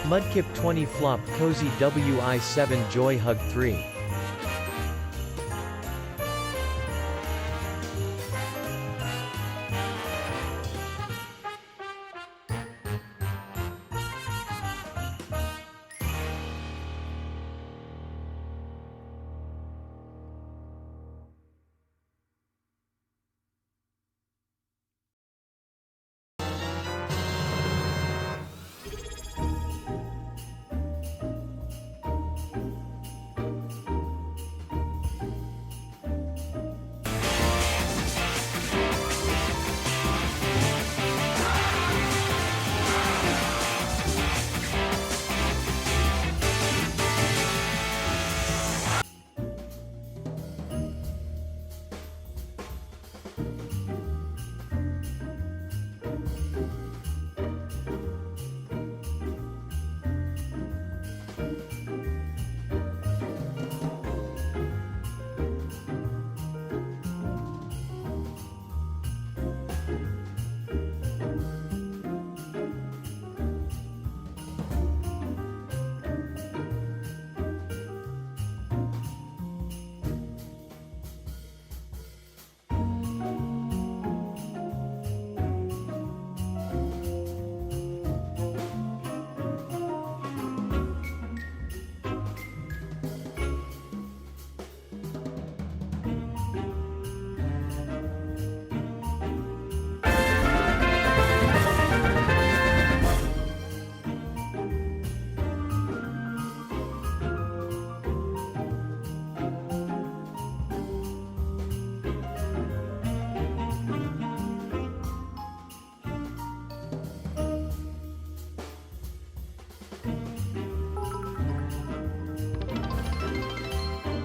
Mudkip 20 Flop Cozy WI7 Joy Hug 3.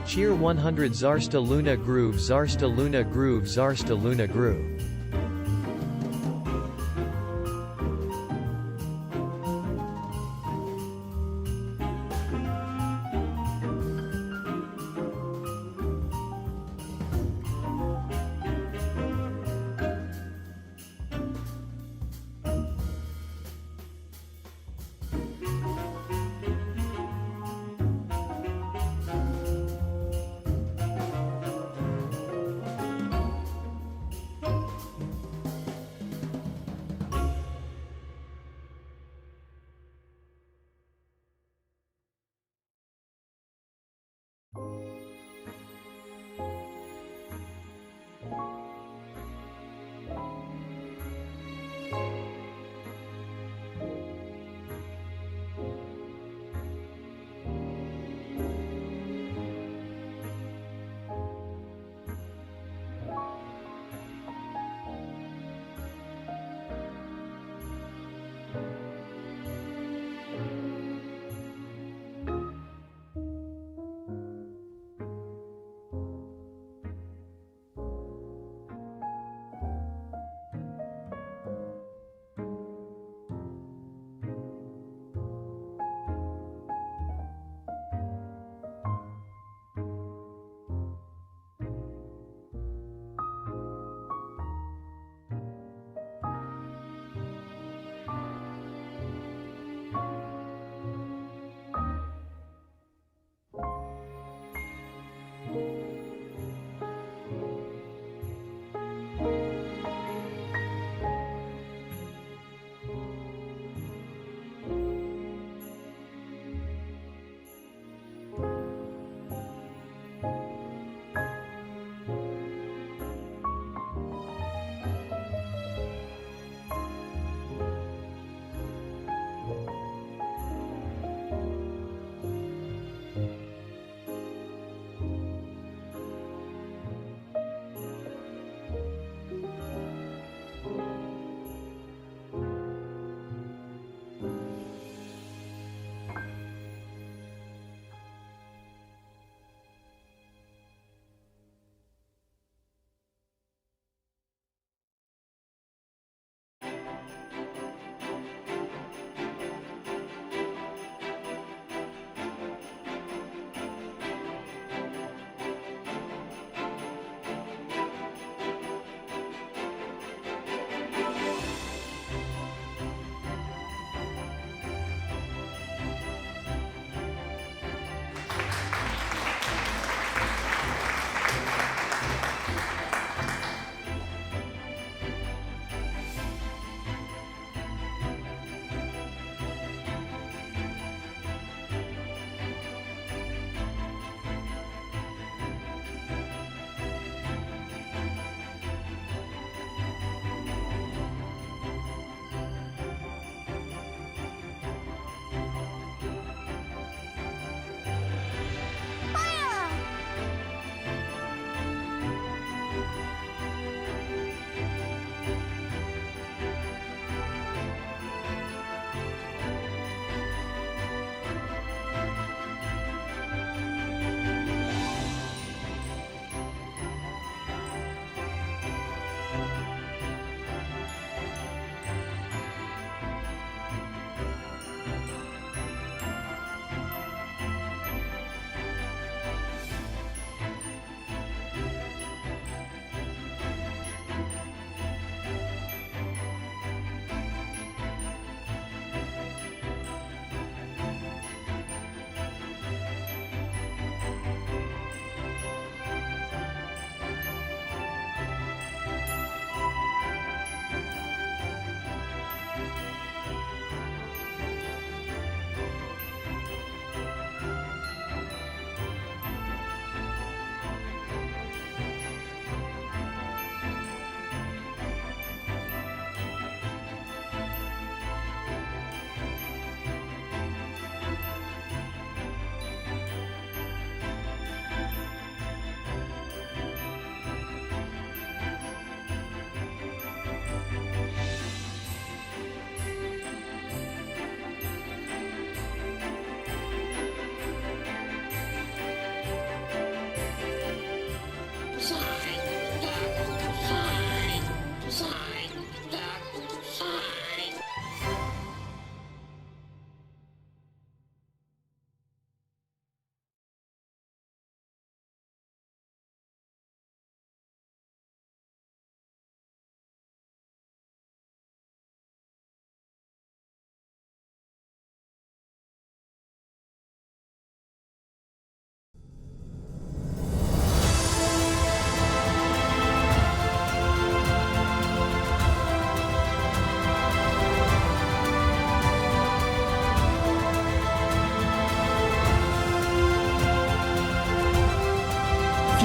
Cheer 100 Zarsta Luna Groove Zarsta Luna Groove Zarsta Luna Groove.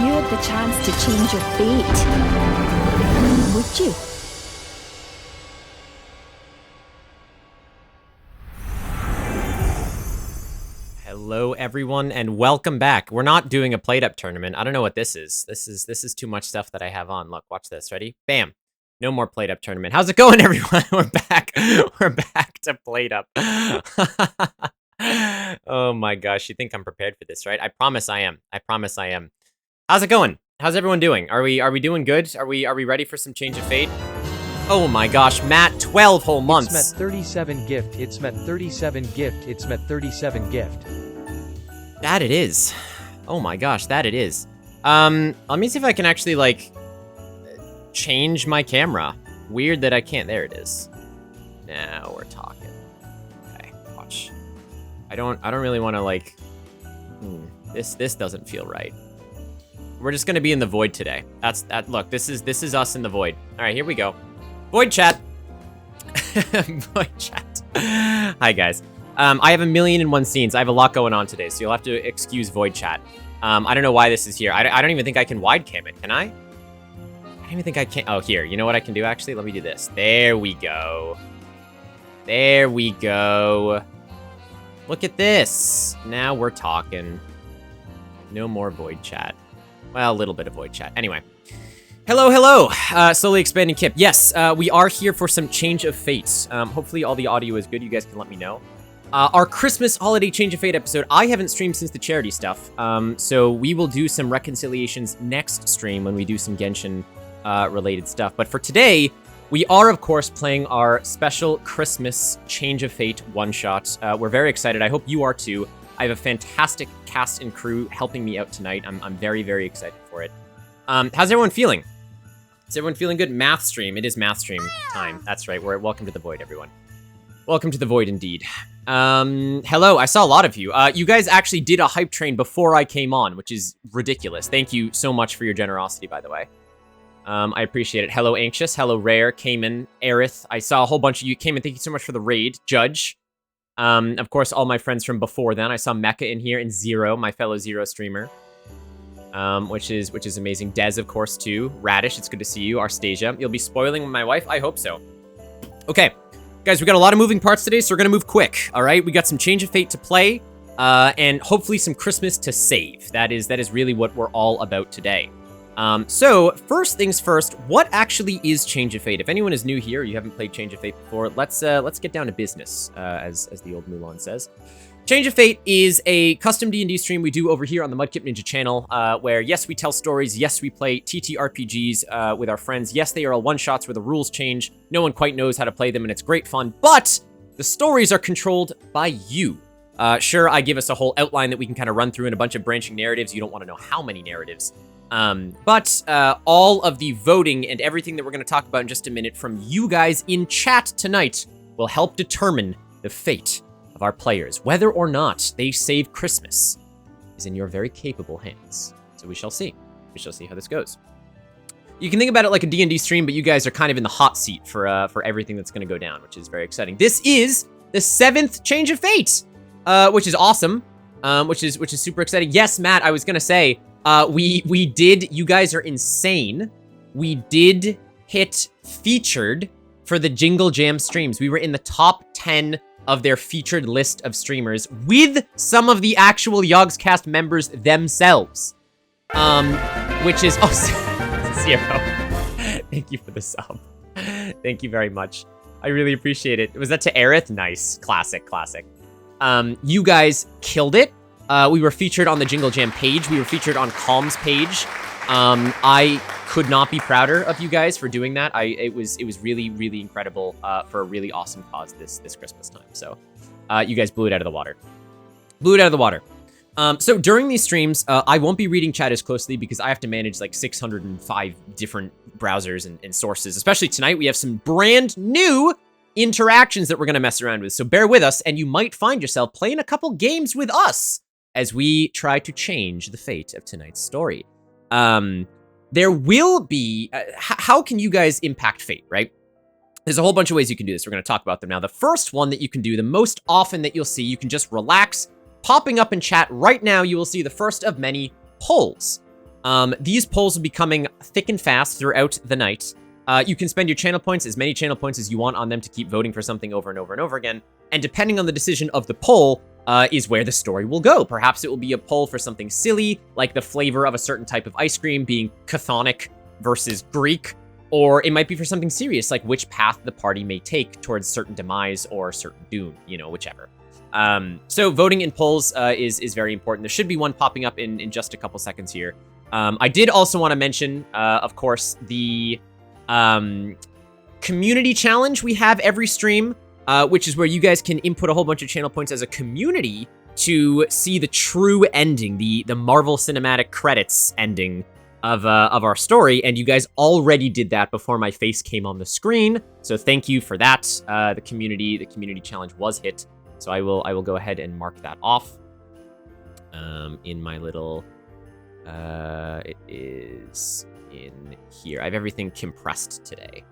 you had the chance to change your fate, would you? Hello everyone and welcome back. We're not doing a plate-up tournament. I don't know what this is. This is too much stuff that I have on. Look, watch this. Ready? Bam. No more plate-up tournament. How's it going, everyone? We're back. We're back to plate-up. Oh my gosh, you think I'm prepared for this, right? I promise I am. I promise I am. How's it going? How's everyone doing? Are we doing good? Are we ready for some change of fate? Oh my gosh, Matt, 12 whole months. It's met 37 gift. It's met 37 gift. It's met 37 gift. That it is. Oh my gosh, that it is. Let me see if I can actually, like, change my camera. Weird that I can't. There it is. Now we're talking. Okay, watch. I don't really want to, like... This doesn't feel right. We're just gonna be in the void today. Look, this is us in the void. Alright, here we go. Void chat. Void chat. Hi, guys. I have 1,000,001 scenes. I have a lot going on today, so you'll have to excuse void chat. I don't know why this is here. I don't even think I can wide cam it, can I? I don't even think I can. Oh, here. You know what I can do, actually? Let me do this. There we go. There we go. Look at this. Now we're talking. No more void chat. Well, a little bit of void chat. Anyway. Hello, hello. Slowly expanding Kip. Yes, we are here for some change of fates. Hopefully all the audio is good. You guys can let me know. Our Christmas holiday change of fate episode, I haven't streamed since the charity stuff, so we will do some reconciliations next stream when we do some Genshin related stuff. But for today, we are, of course, playing our special Christmas change of fate one-shot. We're very excited. I hope you are too. I have a fantastic cast and crew helping me out tonight. I'm very, very excited for it. How's everyone feeling? Is everyone feeling good? Math stream. It is math stream time. That's right. Welcome to the void, everyone. Welcome to the void, indeed. Hello, I saw a lot of you. You guys actually did a hype train before I came on, which is ridiculous. Thank you so much for your generosity, by the way. I appreciate it. Hello, Anxious. Hello, Rare, Cayman, Aerith. I saw a whole bunch of you. Cayman, thank you so much for the raid. Judge. Of course, all my friends from before then. I saw Mecha in here and Zero, my fellow Zero streamer. Which is amazing. Dez, of course, too. Radish, it's good to see you. Arstasia. You'll be spoiling my wife? I hope so. Okay. Guys, we got a lot of moving parts today, so we're gonna move quick, all right? We got some Change of Fate to play, and hopefully some Christmas to save. That is really what we're all about today. So, first things first, what actually is Change of Fate? If anyone is new here, or you haven't played Change of Fate before, let's get down to business, as the old Mulan says. Change of Fate is a custom D&D stream we do over here on the Mudkip Ninja channel, where, yes, we tell stories, yes, we play TTRPGs with our friends, yes, they are all one-shots where the rules change, no one quite knows how to play them, and it's great fun, but the stories are controlled by you. Sure, I give us a whole outline that we can kind of run through in a bunch of branching narratives. You don't want to know how many narratives. But all of the voting and everything that we're going to talk about in just a minute from you guys in chat tonight will help determine the fate of our players. Whether or not they save Christmas is in your very capable hands. So we shall see. We shall see how this goes. You can think about it like a D&D stream, but you guys are kind of in the hot seat for everything that's going to go down, which is very exciting. This is the 7th Change of Fate, which is awesome, which is super exciting. Yes, Matt, I was going to say, we did, you guys are insane. We did hit featured for the Jingle Jam streams. We were in the top 10 of their featured list of streamers with some of the actual Yogscast members themselves. Which is, oh, Zero. Thank you for the sub. Thank you very much. I really appreciate it. Was that to Aerith? Nice. Classic, classic. You guys killed it. We were featured on the Jingle Jam page. We were featured on Calm's page. I could not be prouder of you guys for doing that. It was really, really incredible for a really awesome cause this Christmas time. So you guys blew it out of the water. Blew it out of the water. So during these streams, I won't be reading chat as closely because I have to manage like 605 different browsers and sources. Especially tonight, we have some brand new interactions that we're going to mess around with. So bear with us, and you might find yourself playing a couple games with us as we try to change the fate of tonight's story. There will be... how can you guys impact fate, right? There's a whole bunch of ways you can do this. We're going to talk about them now. The first one that you can do, the most often that you'll see, you can just relax. Popping up in chat right now, you will see the first of many polls. These polls will be coming thick and fast throughout the night. You can spend your channel points, as many channel points as you want on them to keep voting for something over and over and over again. And depending on the decision of the poll, is where the story will go. Perhaps it will be a poll for something silly, like the flavor of a certain type of ice cream being chthonic versus Greek, or it might be for something serious, like which path the party may take towards certain demise or certain doom, you know, whichever. So voting in polls is very important. There should be one popping up in just a couple seconds here. I did also want to mention, of course, the community challenge we have every stream, which is where you guys can input a whole bunch of channel points as a community to see the true ending, the Marvel Cinematic Credits ending of our story, and you guys already did that before my face came on the screen, so thank you for that. The community challenge was hit, so I will go ahead and mark that off in my little, it is in here. I have everything compressed today.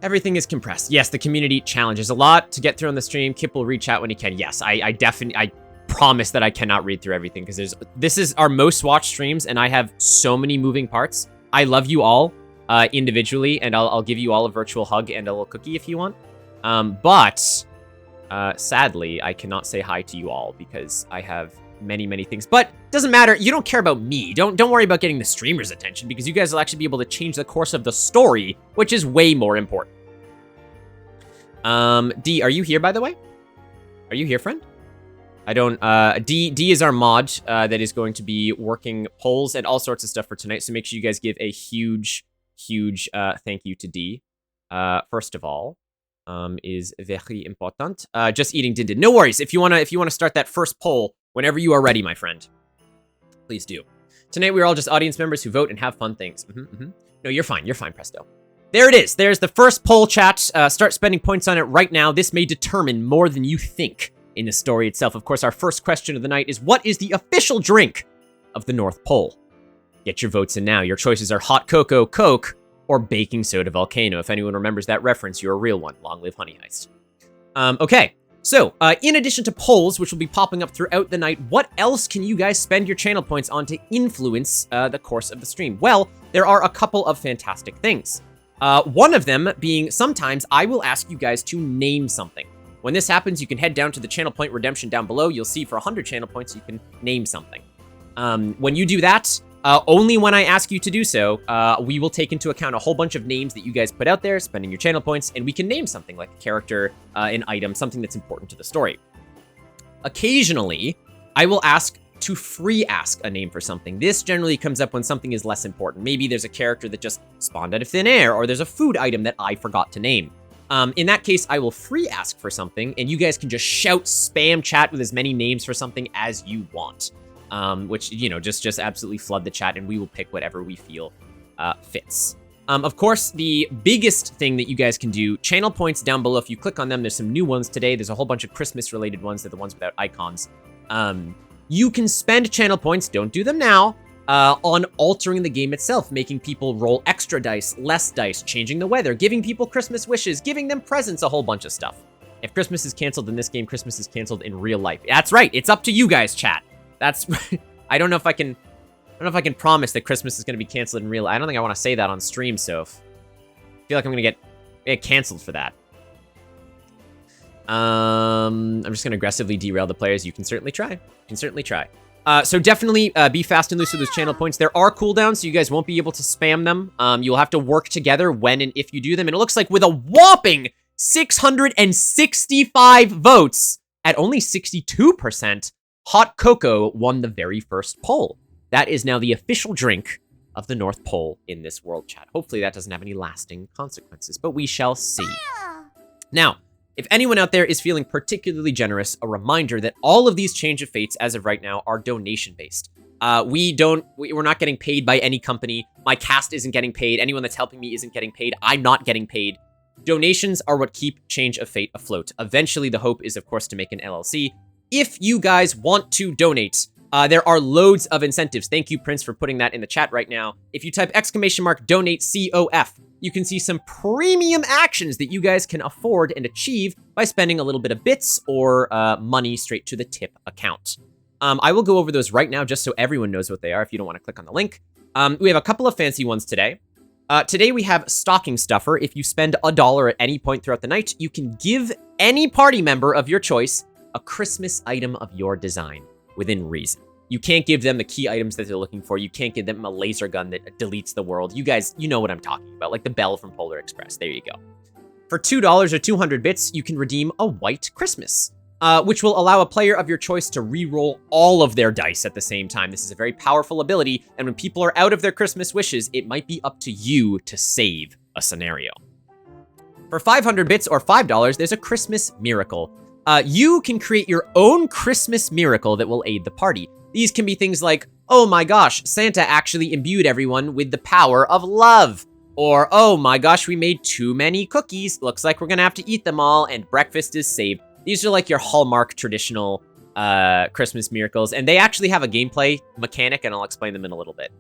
Everything is compressed. Yes, the community challenge is a lot to get through on the stream. Kip will reach out when he can. Yes, I promise that I cannot read through everything because this is our most watched streams and I have so many moving parts. I love you all individually, and I'll give you all a virtual hug and a little cookie if you want. But sadly, I cannot say hi to you all because I have many things. But doesn't matter. You don't care about me. Don't worry about getting the streamer's attention because you guys will actually be able to change the course of the story, which is way more important. D, are you here, by the way? Are you here, friend? I don't, D is our mod, that is going to be working polls and all sorts of stuff for tonight, so make sure you guys give a huge, thank you to D. First of all, is very important. Just eating din. No worries, if you wanna start that first poll whenever you are ready, my friend, please do. Tonight, we're all just audience members who vote and have fun things. No, you're fine, Presto. There it is, there's the first poll, chat. Start spending points on it right now. This may determine more than you think in the story itself. Of course, our first question of the night is, what is the official drink of the North Pole? Get your votes in now. Your choices are hot cocoa, Coke, or baking soda volcano. If anyone remembers that reference, you're a real one. Long live Honey Heist. Okay, so in addition to polls, which will be popping up throughout the night, what else can you guys spend your channel points on to influence the course of the stream? Well, there are a couple of fantastic things. One of them being, sometimes I will ask you guys to name something. When this happens, you can head down to the channel point redemption down below. You'll see for 100 channel points, you can name something. When you do that, only when I ask you to do so, we will take into account a whole bunch of names that you guys put out there, spending your channel points, and we can name something like a character, an item, something that's important to the story. Occasionally, I will ask to free ask a name for something. This generally comes up when something is less important. Maybe there's a character that just spawned out of thin air, or there's a food item that I forgot to name. In that case, I will free ask for something, and you guys can just shout spam chat with as many names for something as you want. Which, you know, just absolutely flood the chat, and we will pick whatever we feel fits. Of course, the biggest thing that you guys can do, channel points down below. If you click on them, there's some new ones today. There's a whole bunch of Christmas-related ones. They're the ones without icons. You can spend channel points, don't do them now, on altering the game itself, making people roll extra dice, less dice, changing the weather, giving people Christmas wishes, giving them presents, a whole bunch of stuff. If Christmas is canceled in this game, Christmas is canceled in real life. That's right, it's up to you guys, chat. That's, I don't know if I can promise that Christmas is going to be canceled in real life. I don't think I want to say that on stream, Soph. I feel like I'm going to get canceled for that. I'm just going to aggressively derail the players. You can certainly try. So definitely be fast and loose with those channel points. There are cooldowns, so you guys won't be able to spam them. You'll have to work together when and if you do them. And it looks like with a whopping 665 votes at only 62%, Hot Cocoa won the very first poll. That is now the official drink of the North Pole in this world, chat. Hopefully that doesn't have any lasting consequences, but we shall see. Now, if anyone out there is feeling particularly generous, a reminder that all of these change of fates as of right now are donation-based. We're not getting paid by any company. My cast isn't getting paid. Anyone that's helping me isn't getting paid. I'm not getting paid. Donations are what keep Change of Fate afloat. Eventually, the hope is, of course, to make an LLC. If you guys want to donate, there are loads of incentives. Thank you, Prince, for putting that in the chat right now. If you type !donate COF, you can see some premium actions that you guys can afford and achieve by spending a little bit of bits or money straight to the tip account. I will go over those right now just so everyone knows what they are if you don't want to click on the link. We have a couple of fancy ones today. Today we have Stocking Stuffer. If you spend $1 at any point throughout the night, you can give any party member of your choice a Christmas item of your design within reason. You can't give them the key items that they're looking for. You can't give them a laser gun that deletes the world. You guys, you know what I'm talking about, like the bell from Polar Express. There you go. For $2 or 200 bits, you can redeem a White Christmas, which will allow a player of your choice to re-roll all of their dice at the same time. This is a very powerful ability, and when people are out of their Christmas wishes, it might be up to you to save a scenario. For 500 bits or $5, there's a Christmas Miracle. You can create your own Christmas miracle that will aid the party. These can be things like, oh my gosh, Santa actually imbued everyone with the power of love. Or, oh my gosh, we made too many cookies. Looks like we're gonna have to eat them all, and breakfast is saved. These are like your Hallmark traditional Christmas miracles, and they actually have a gameplay mechanic, and I'll explain them in a little bit.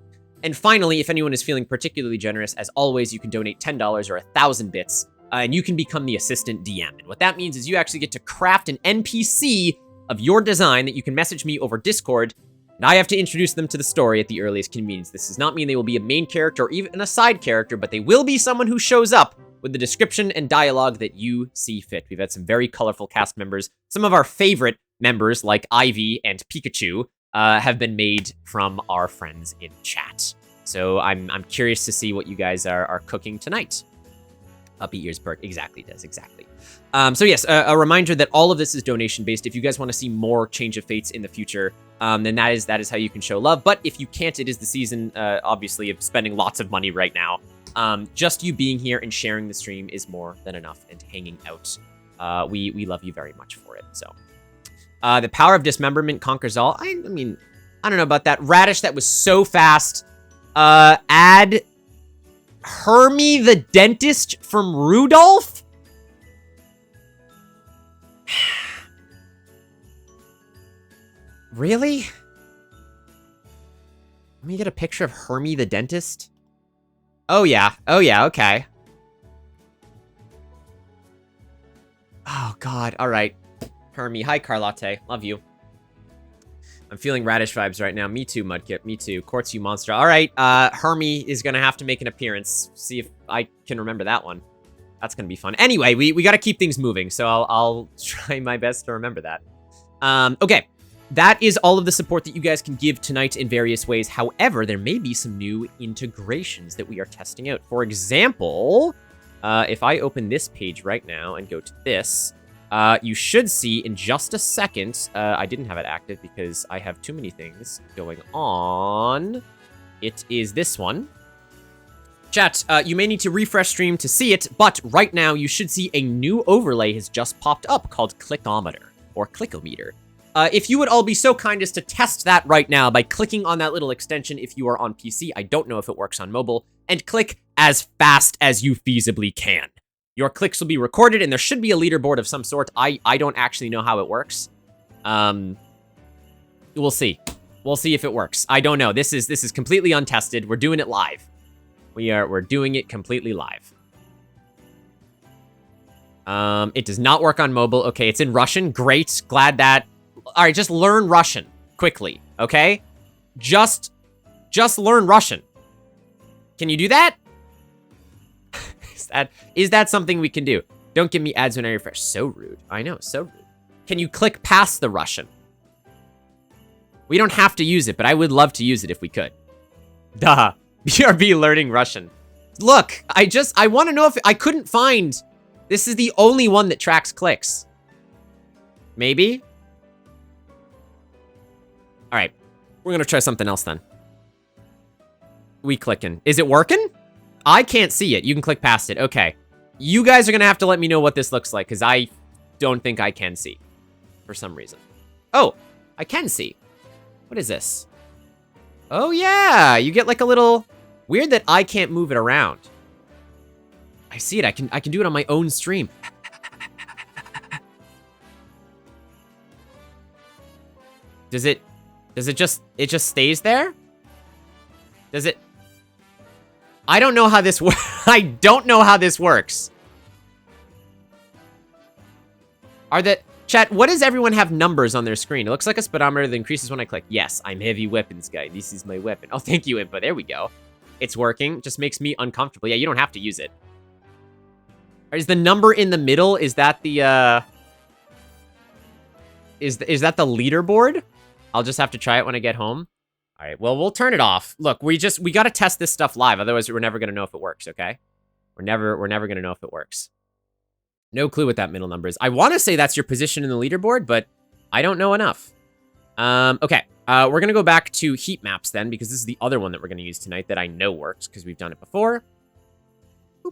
And finally, if anyone is feeling particularly generous, as always, you can donate $10 or 1,000 bits, and you can become the assistant DM. And what that means is you actually get to craft an NPC of your design that you can message me over Discord, and I have to introduce them to the story at the earliest convenience. This does not mean they will be a main character or even a side character, but they will be someone who shows up with the description and dialogue that you see fit. We've had some very colorful cast members. Some of our favorite members, like Ivy and Pikachu, have been made from our friends in chat. So I'm curious to see what you guys are cooking tonight. Uppy Ears perk, exactly, does, exactly. So yes, a reminder that all of this is donation-based. If you guys want to see more Change of Fates in the future, then that is how you can show love. But if you can't, it is the season, obviously, of spending lots of money right now. Just you being here and sharing the stream is more than enough, and hanging out. We love you very much for it, so. The power of dismemberment conquers all. I mean, I don't know about that. Radish, that was so fast. Add Hermie the dentist from Rudolph? Really? Let me get a picture of Hermie the dentist. Oh yeah, okay. Oh god, alright. Hermie, hi Carlotte, love you. I'm feeling Radish vibes right now. Me too, Mudkip, me too. Quartz, you monster. Alright, Hermie is gonna have to make an appearance. See if I can remember that one. That's gonna be fun. Anyway, we gotta keep things moving, so I'll try my best to remember that. Okay. That is all of the support that you guys can give tonight in various ways. However, there may be some new integrations that we are testing out. For example, if I open this page right now and go to this, you should see in just a second, I didn't have it active because I have too many things going on. It is this one. Chat, you may need to refresh stream to see it, but right now you should see a new overlay has just popped up called Clickometer, or Clickometer. If you would all be so kind as to test that right now by clicking on that little extension if you are on PC, I don't know if it works on mobile, and click as fast as you feasibly can. Your clicks will be recorded, and there should be a leaderboard of some sort. I don't actually know how it works. We'll see. We'll see if it works. I don't know. This is completely untested. We're doing it live. We're doing it completely live. It does not work on mobile. Okay, it's in Russian. Great. Glad that... All right, just learn Russian quickly, okay? Just learn Russian. Can you do that? Is that something we can do? Don't give me ads when I refresh. So rude. I know, so rude. Can you click past the Russian? We don't have to use it, but I would love to use it if we could. Duh. BRB learning Russian. Look, I want to know if... I couldn't find... This is the only one that tracks clicks. Maybe? All right, we're gonna try something else then. We clicking. Is it working? I can't see it. You can click past it. Okay. You guys are gonna have to let me know what this looks like, because I don't think I can see for some reason. Oh, I can see. What is this? Oh yeah, you get like a little... Weird that I can't move it around. I see it. I can do it on my own stream. Does it just stays there? Does it? I don't know how this works. I don't know how this works. Chat, what does everyone have numbers on their screen? It looks like a speedometer that increases when I click. Yes, I'm heavy weapons guy. This is my weapon. Oh, thank you, Impa. There we go. It's working. Just makes me uncomfortable. Yeah, you don't have to use it. Is the number in the middle, is that the, is that the leaderboard? I'll just have to try it when I get home. All right, well, we'll turn it off. Look, we got to test this stuff live. Otherwise, we're never going to know if it works, okay? We're never going to know if it works. No clue what that middle number is. I want to say that's your position in the leaderboard, but I don't know enough. Okay, we're going to go back to heat maps then, because this is the other one that we're going to use tonight that I know works, because we've done it before. Boop.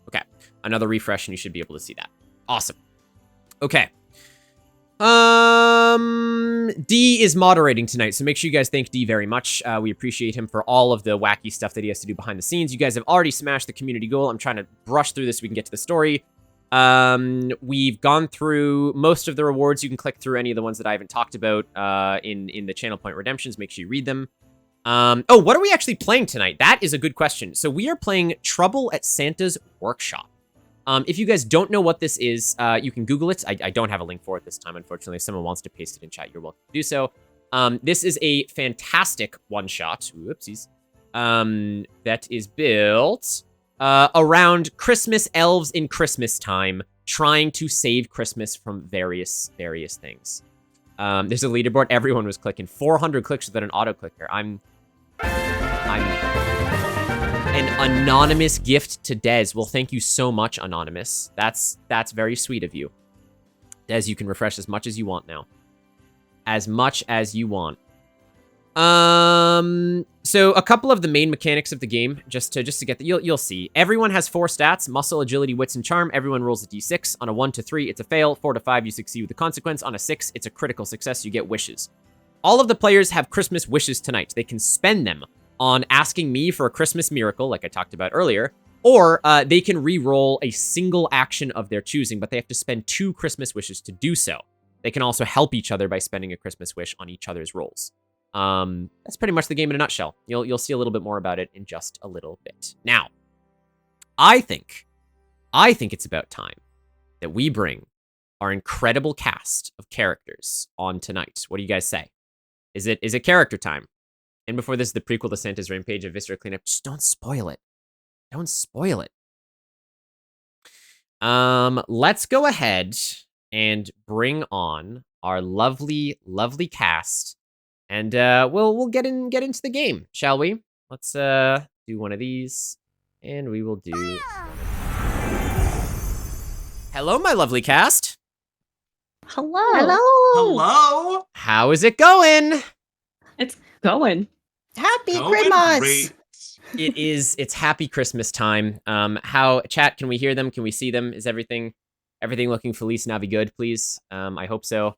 Okay, another refresh, and you should be able to see that. Awesome. Okay. D is moderating tonight, so make sure you guys thank D very much. We appreciate him for all of the wacky stuff that he has to do behind the scenes. You guys have already smashed the community goal. I'm trying to brush through this so we can get to the story. We've gone through most of the rewards. You can click through any of the ones that I haven't talked about in the channel point redemptions. Make sure you read them. Oh, what are we actually playing tonight? That is a good question. So we are playing Trouble at Santa's Workshop. If you guys don't know what this is, you can Google it. I don't have a link for it this time, unfortunately. If someone wants to paste it in chat, you're welcome to do so. This is a fantastic one-shot. Whoopsies. That is built around Christmas elves in Christmas time, trying to save Christmas from various things. There's a leaderboard. Everyone was clicking. 400 clicks without an auto-clicker. I'm an anonymous gift to Dez. Well, thank you so much, Anonymous. That's very sweet of you. Dez, you can refresh as much as you want now. As much as you want. So a couple of the main mechanics of the game, just to get the, you'll see. Everyone has 4 stats: muscle, agility, wits, and charm. Everyone rolls a d6. On a 1 to 3, it's a fail. 4 to 5, you succeed with a consequence. On a 6, it's a critical success. You get wishes. All of the players have Christmas wishes tonight. They can spend them on asking me for a Christmas miracle, like I talked about earlier, or they can re-roll a single action of their choosing, but they have to spend 2 Christmas wishes to do so. They can also help each other by spending a Christmas wish on each other's rolls. That's pretty much the game in a nutshell. You'll see a little bit more about it in just a little bit. Now, I think it's about time that we bring our incredible cast of characters on tonight. What do you guys say? Is it character time? And before this, the prequel to Santa's Rampage of Viscera Cleanup. Just don't spoil it. Don't spoil it. Let's go ahead and bring on our lovely, lovely cast. And we'll get into the game, shall we? Let's do one of these. And we will do... Hello, my lovely cast. Hello. Hello. How is it going? It's going. Happy Christmas. Great. It's happy Christmas time. How, chat, can we hear them? Can we see them? Is everything looking Feliz Navidad, please? I hope so.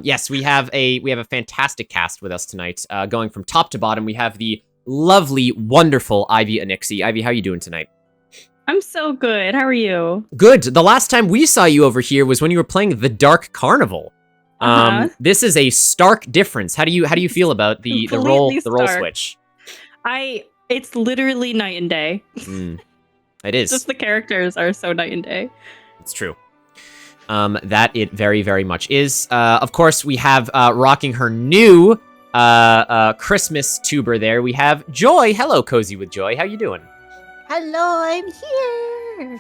Yes, we have a fantastic cast with us tonight. Going from top to bottom, we have the lovely, wonderful IvyAnixi. Ivy, how are you doing tonight? I'm so good. How are you? Good. The last time we saw you over here was when you were playing The Dark Carnival. This is a stark difference. How do you feel about the role switch? It's literally night and day. It is. Just the characters are so night and day. It's true. That it very, very much is. Of course, we have rocking her new Christmas tuber there. We have Joy. Hello, CozyWithJoy. How you doing? Hello, I'm here.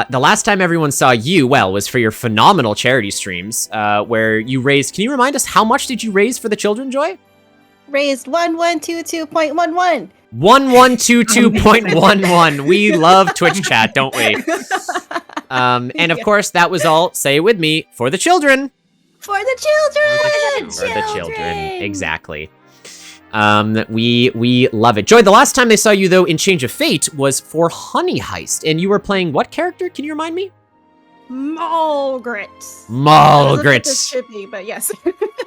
The last time everyone saw you, was for your phenomenal charity streams, where you raised... Can you remind us, how much did you raise for the children, Joy? Raised 1122.11. 1122.11. We love Twitch chat, don't we? And of course, that was all, say it with me, for the children. For the children. For the children, exactly. We love it. Joy, the last time they saw you, though, in Change of Fate was for Honey Heist, and you were playing what character? Can you remind me? Malgrit. Malgrit. This should be, but yes.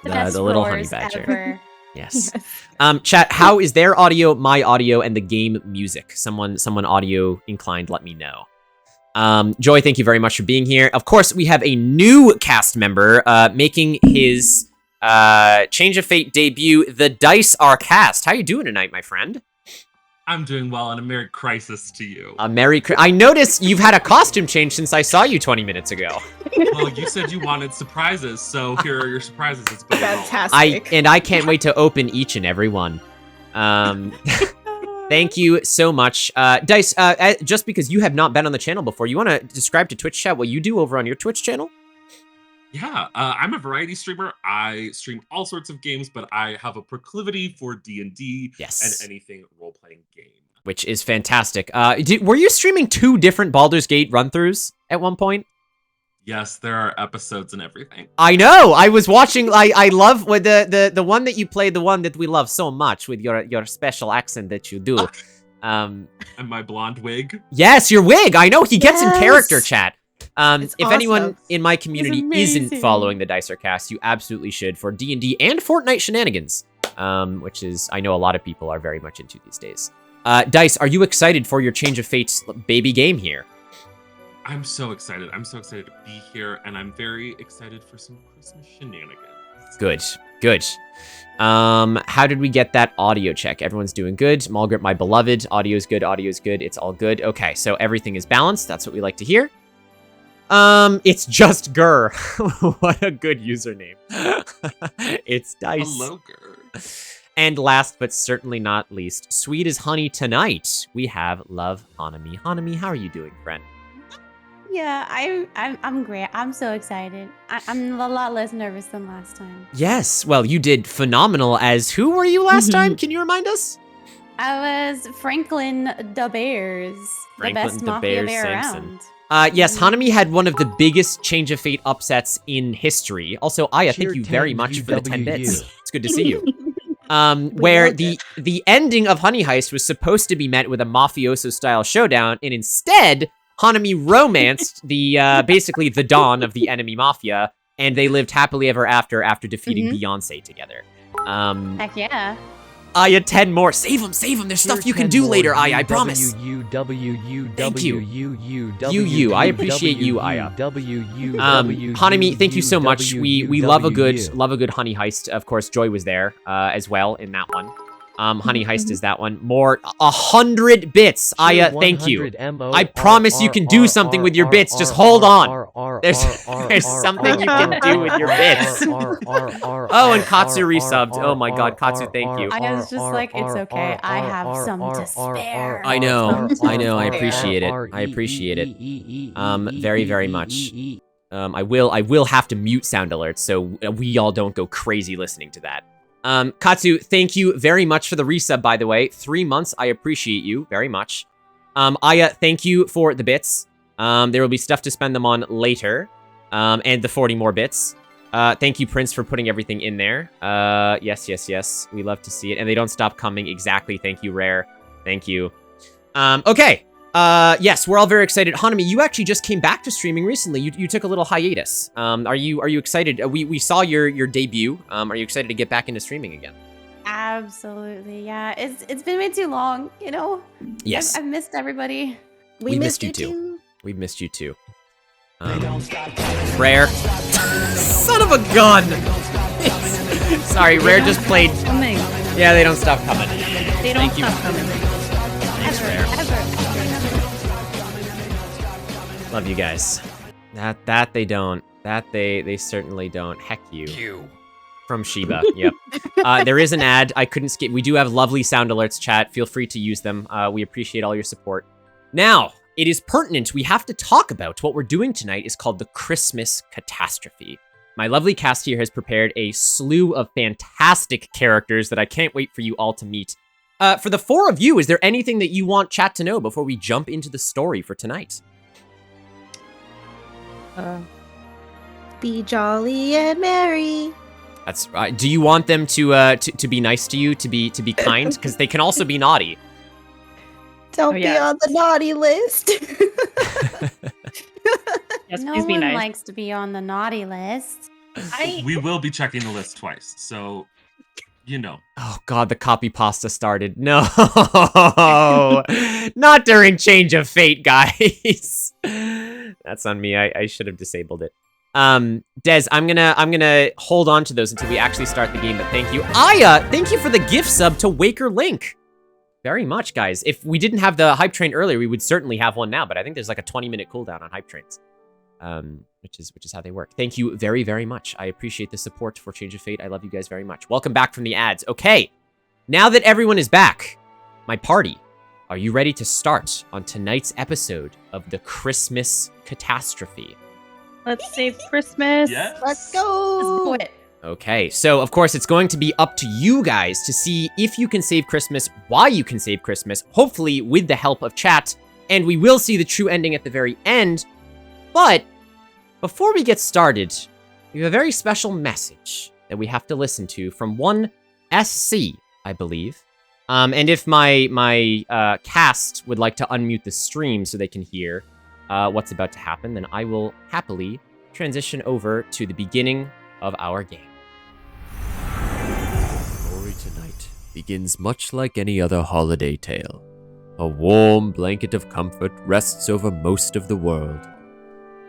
The little honey badger. Yes. Chat, how is their audio, my audio, and the game music? Someone audio inclined, let me know. Joy, thank you very much for being here. Of course, we have a new cast member making his Change of Fate debut, TheDiceAreCast. How you doing tonight, my friend? I'm doing well, and a Merry Crisis to you. I noticed you've had a costume change since I saw you 20 minutes ago. Well, you said you wanted surprises, so here are your surprises. It's been Fantastic. I can't wait to open each and every one. Thank you so much. Dice, just because you have not been on the channel before, you want to describe to Twitch chat what you do over on your Twitch channel? Yeah, I'm a variety streamer. I stream all sorts of games, but I have a proclivity for D&D Yes. and anything role-playing game. Which is fantastic. Were you streaming 2 different Baldur's Gate run-throughs at one point? Yes, there are episodes and everything. I know. I was watching. I love with the one that you played, the one that we love so much with your special accent that you do. And my blonde wig. Yes, your wig. I know he gets in character, chat. It's If awesome. anyone in my community isn't amazing. following the DiceAreCast, you absolutely should for D&D and Fortnite shenanigans, which is I know a lot of people are very much into these days. Dice, are you excited for your Change of Fate's baby game here? I'm so excited. I'm so excited to be here, and I'm very excited for some Christmas shenanigans. Good, good. How did we get that audio check? Everyone's doing good. Malgrit, my beloved, audio's good, audio's good. It's all good. Okay, so everything is balanced. That's what we like to hear. It's just Gur. What a good username. It's Dice. Hello, Gur. And last but certainly not least, sweet as honey tonight, we have Love Hanami. Hanami, how are you doing, friend? Yeah, I'm great. I'm so excited. I'm a lot less nervous than last time. Yes, well, you did phenomenal as who were you last time? Can you remind us? I was Franklin the Bears, Franklin the best the mafia Bears bear Sampson. around. Yes, Hanami had one of the biggest Change of Fate upsets in history. Also, Aya, thank you very much for the 10 bits. It's good to see you. Where the ending of Honey Heist was supposed to be met with a mafioso-style showdown, and instead, Hanami romanced the basically the Dawn of the enemy mafia, and they lived happily ever after defeating Beyonce together. Heck yeah. Aya, 10 more. Save them, save them. There's stuff you can do later, Aya, I promise. Thank you. You. I appreciate you, Aya. Hanami, thank you so much. We love a good Honey Heist. Of course, Joy was there as well in that one. Honey Heist is that one. More 100 bits. Aya, thank you. I promise you can do something with your bits. Just hold on. There's something you can do with your bits. Oh, and Katsu resubbed. Oh my god, Katsu, thank you. I was just like, it's okay. I have some to spare. I know. I appreciate it. I appreciate it. Very, very much. I will have to mute sound alerts so we all don't go crazy listening to that. Katsu, thank you very much for the resub, by the way. 3 months, I appreciate you very much. Aya, thank you for the bits. There will be stuff to spend them on later. And the 40 more bits. Thank you, Prince, for putting everything in there. Yes. We love to see it. And they don't stop coming. Exactly. Thank you, Rare. Thank you. Okay. Yes, we're all very excited. Hanami, you actually just came back to streaming recently. You took a little hiatus. Are you excited? We saw your debut. Are you excited to get back into streaming again? Absolutely, yeah. It's been way too long, you know? Yes. I've missed everybody. We missed you too. We've missed you too. Rare. Son of a gun! Sorry, Rare just played. Coming. Yeah, they don't stop coming. They don't Thank you. stop coming. Thanks, Rare. Ever. Love you guys. That they don't. That they certainly don't. Heck you. From Shiba. Yep. There is an ad. I couldn't skip. We do have lovely sound alerts, chat. Feel free to use them. We appreciate all your support. Now, it is pertinent. We have to talk about what we're doing tonight is called the Christmas Catastrophe. My lovely cast here has prepared a slew of fantastic characters that I can't wait for you all to meet. For the 4 of you, is there anything that you want chat to know before we jump into the story for tonight? Be jolly and merry. That's right. Do you want them to be nice to you, to be kind? Because they can also be naughty. Don't Oh, be yeah. on the naughty list. Yes, No please be one nice. likes to be on the naughty list. We will be checking the list twice, so you know. Oh god, the copy pasta started. No, not during Change of Fate, guys. That's on me. I should have disabled it. Des, I'm gonna hold on to those until we actually start the game. But thank you, Aya. Thank you for the gift sub to Waker Link. very much, guys. If we didn't have the hype train earlier, we would certainly have one now, but I think there's like a 20-minute cooldown on hype trains, which is how they work. Thank you very, very much. I appreciate the support for Change of Fate. I love you guys very much. Welcome back from the ads. Okay, now that everyone is back, my party, are you ready to start on tonight's episode of the Christmas Catastrophe? Let's save Christmas. Yes. Let's go. Let's do it. Okay, so of course it's going to be up to you guys to see if you can save Christmas, why you can save Christmas, hopefully with the help of chat, and we will see the true ending at the very end. But before we get started, we have a very special message that we have to listen to from one SC, I believe. And if my cast would like to unmute the stream so they can hear what's about to happen, then I will happily transition over to the beginning of our game. Story tonight begins much like any other holiday tale. A warm blanket of comfort rests over most of the world.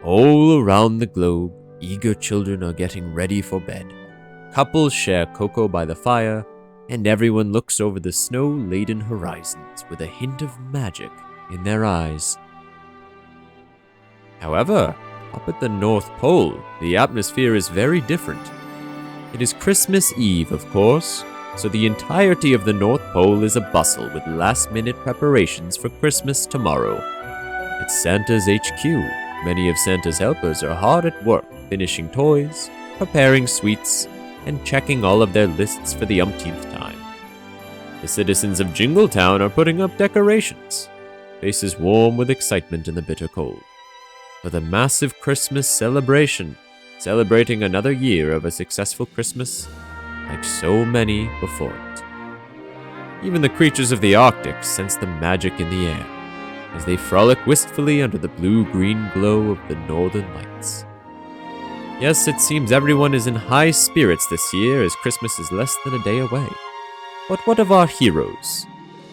All around the globe, eager children are getting ready for bed. Couples share cocoa by the fire, and everyone looks over the snow-laden horizons with a hint of magic in their eyes. However, up at the North Pole, the atmosphere is very different. It is Christmas Eve, of course, so the entirety of the North Pole is abustle with last-minute preparations for Christmas tomorrow. At Santa's HQ, many of Santa's helpers are hard at work finishing toys, preparing sweets, and checking all of their lists for the umpteenth time. The citizens of Jingletown are putting up decorations, faces warm with excitement in the bitter cold, for the massive Christmas celebration, celebrating another year of a successful Christmas like so many before it. Even the creatures of the Arctic sense the magic in the air as they frolic wistfully under the blue-green glow of the northern lights. Yes, it seems everyone is in high spirits this year as Christmas is less than a day away. But what of our heroes,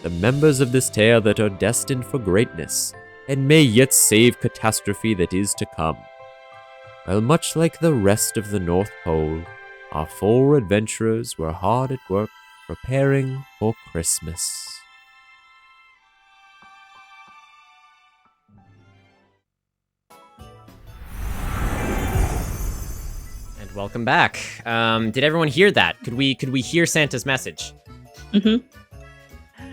the members of this tale that are destined for greatness and may yet save catastrophe that is to come? Well, much like the rest of the North Pole, our 4 adventurers were hard at work preparing for Christmas. And welcome back. Did everyone hear that? Could we hear Santa's message? Mm-hmm.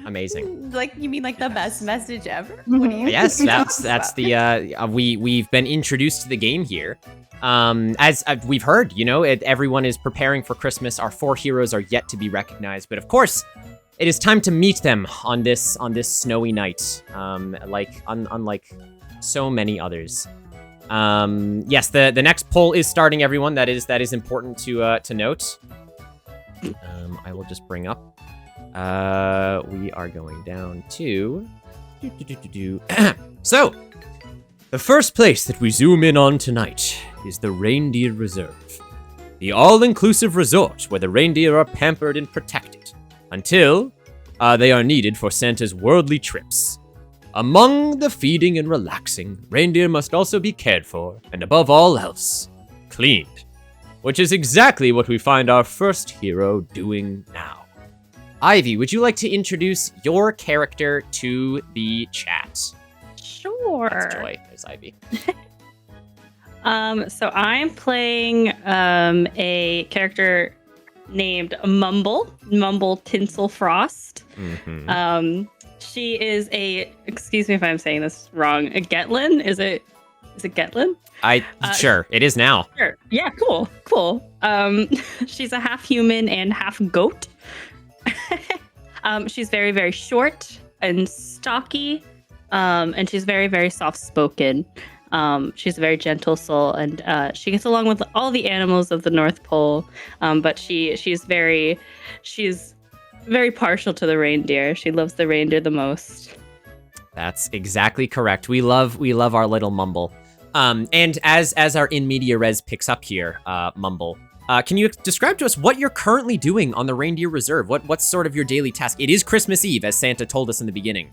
Amazing. Like, you mean like the best message ever? Mhm. What do you Yes, think that's about? we've been introduced to the game here. As we've heard, everyone is preparing for Christmas. Our 4 heroes are yet to be recognized, but of course, it is time to meet them on this snowy night. Unlike so many others. Yes, the next poll is starting, everyone. That is important to note. I will just bring up. We are going down to... So, the first place that we zoom in on tonight is the Reindeer Reserve. The all-inclusive resort where the reindeer are pampered and protected until they are needed for Santa's worldly trips. Among the feeding and relaxing, reindeer must also be cared for, and above all else, cleaned. Which is exactly what we find our first hero doing now. Ivy, would you like to introduce your character to the chat? Sure. That's Joy. There's Ivy. So I'm playing a character named Mumble Tinsel Frost. Mm-hmm. She is excuse me if I'm saying this wrong, a Getlin? Is it Getlin? Sure, it is now. Sure. Yeah, cool. She's a half human and half goat. She's very, very short and stocky, and she's very, very soft-spoken. She's a very gentle soul, and she gets along with all the animals of the North Pole, but she's very partial to the reindeer. She loves the reindeer the most. That's exactly correct. We love our little Mumble. And as our in media res picks up here, Mumble, can you describe to us what you're currently doing on the Reindeer Reserve? What's sort of your daily task? It is Christmas Eve, as Santa told us in the beginning.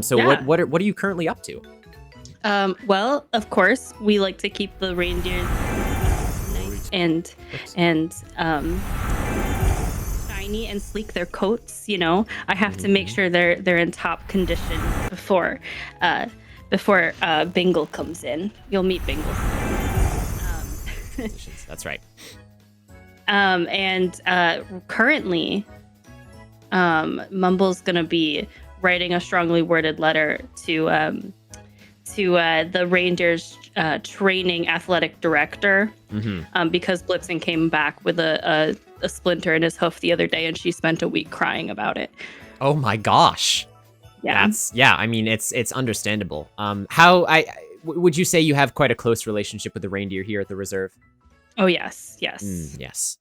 So Yeah. what are you currently up to? Well, of course, we like to keep the reindeers nice and shiny shiny and sleek their coats. You know, I have to make sure they're in top condition before Bingle comes in. You'll meet Bingle. That's right. And currently, Mumble's gonna be writing a strongly worded letter to the reindeer's training athletic director, because Blitzen came back with a splinter in his hoof the other day, and she spent a week crying about it. Oh my gosh. Yeah. I mean, it's understandable. Would you say you have quite a close relationship with the reindeer here at the reserve? Oh yes. Yes.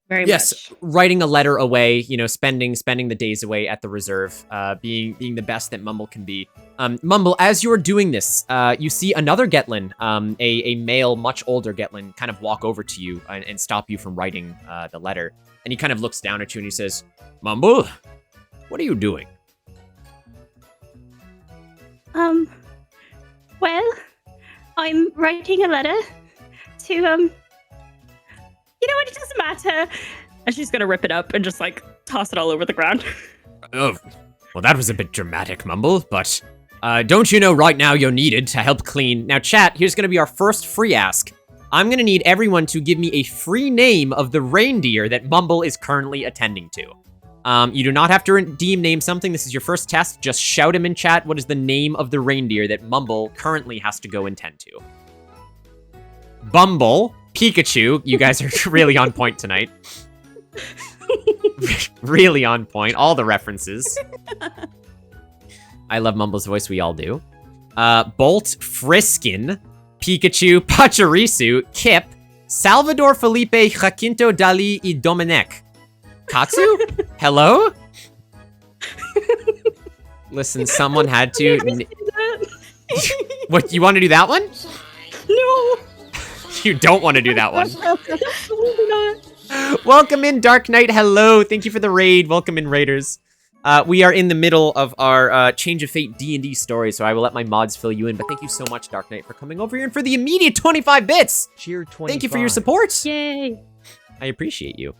Very yes, much. writing a letter away, you know, spending the days away at the reserve, being the best that Mumble can be. Mumble, as you're doing this, you see another Getlin, a male, much older Getlin, kind of walk over to you and stop you from writing the letter. And he kind of looks down at you and he says, "Mumble, what are you doing?" Well, I'm writing a letter to, you know what, it doesn't matter. And she's gonna rip it up and just, like, toss it all over the ground. Oh, well, that was a bit dramatic, Mumble, but don't you know right now you're needed to help clean. Now, chat, here's gonna be our first free ask. I'm gonna need everyone to give me a free name of the reindeer that Mumble is currently attending to. You do not have to name something. This is your first test. Just shout him in chat. What is the name of the reindeer that Mumble currently has to go and tend to? Bumble, Pikachu. You guys are really on point tonight. Really on point. All the references. I love Mumble's voice. We all do. Bolt, Friskin, Pikachu, Pachirisu, Kip, Salvador Felipe, Jacinto, Dali, y Domenech. Katsu? Hello? Listen, someone had to... What, you want to do that one? No! You don't want to do that one. Welcome in, Dark Knight. Hello. Thank you for the raid. Welcome in, Raiders. We are in the middle of our Change of Fate D&D story, so I will let my mods fill you in. But thank you so much, Dark Knight, for coming over here and for the immediate 25 bits. Cheer 25. Thank you for your support. Yay! I appreciate you.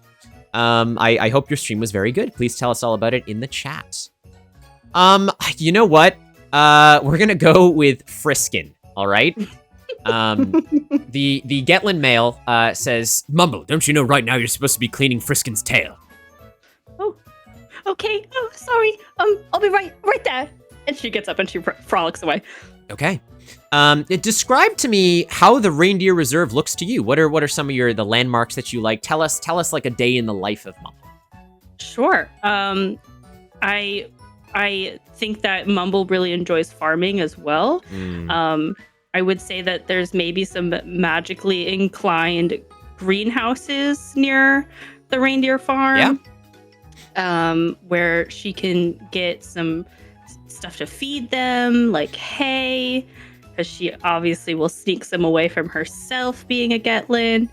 I hope your stream was very good. Please tell us all about it in the chat. You know what? We're gonna go with Friskin, all right? The Getlin male says, "Mumble, don't you know right now you're supposed to be cleaning Friskin's tail?" Oh, okay. Oh, sorry. I'll be right there. And she gets up and she frolics away. Okay. Describe to me how the Reindeer Reserve looks to you. What are some of the landmarks that you like? Tell us like a day in the life of Mumble. Sure. I think that Mumble really enjoys farming as well. I would say that there's maybe some magically inclined greenhouses near the reindeer farm. Yeah. Where she can get some stuff to feed them, like hay, because she obviously will sneak some away from herself being a Getlin.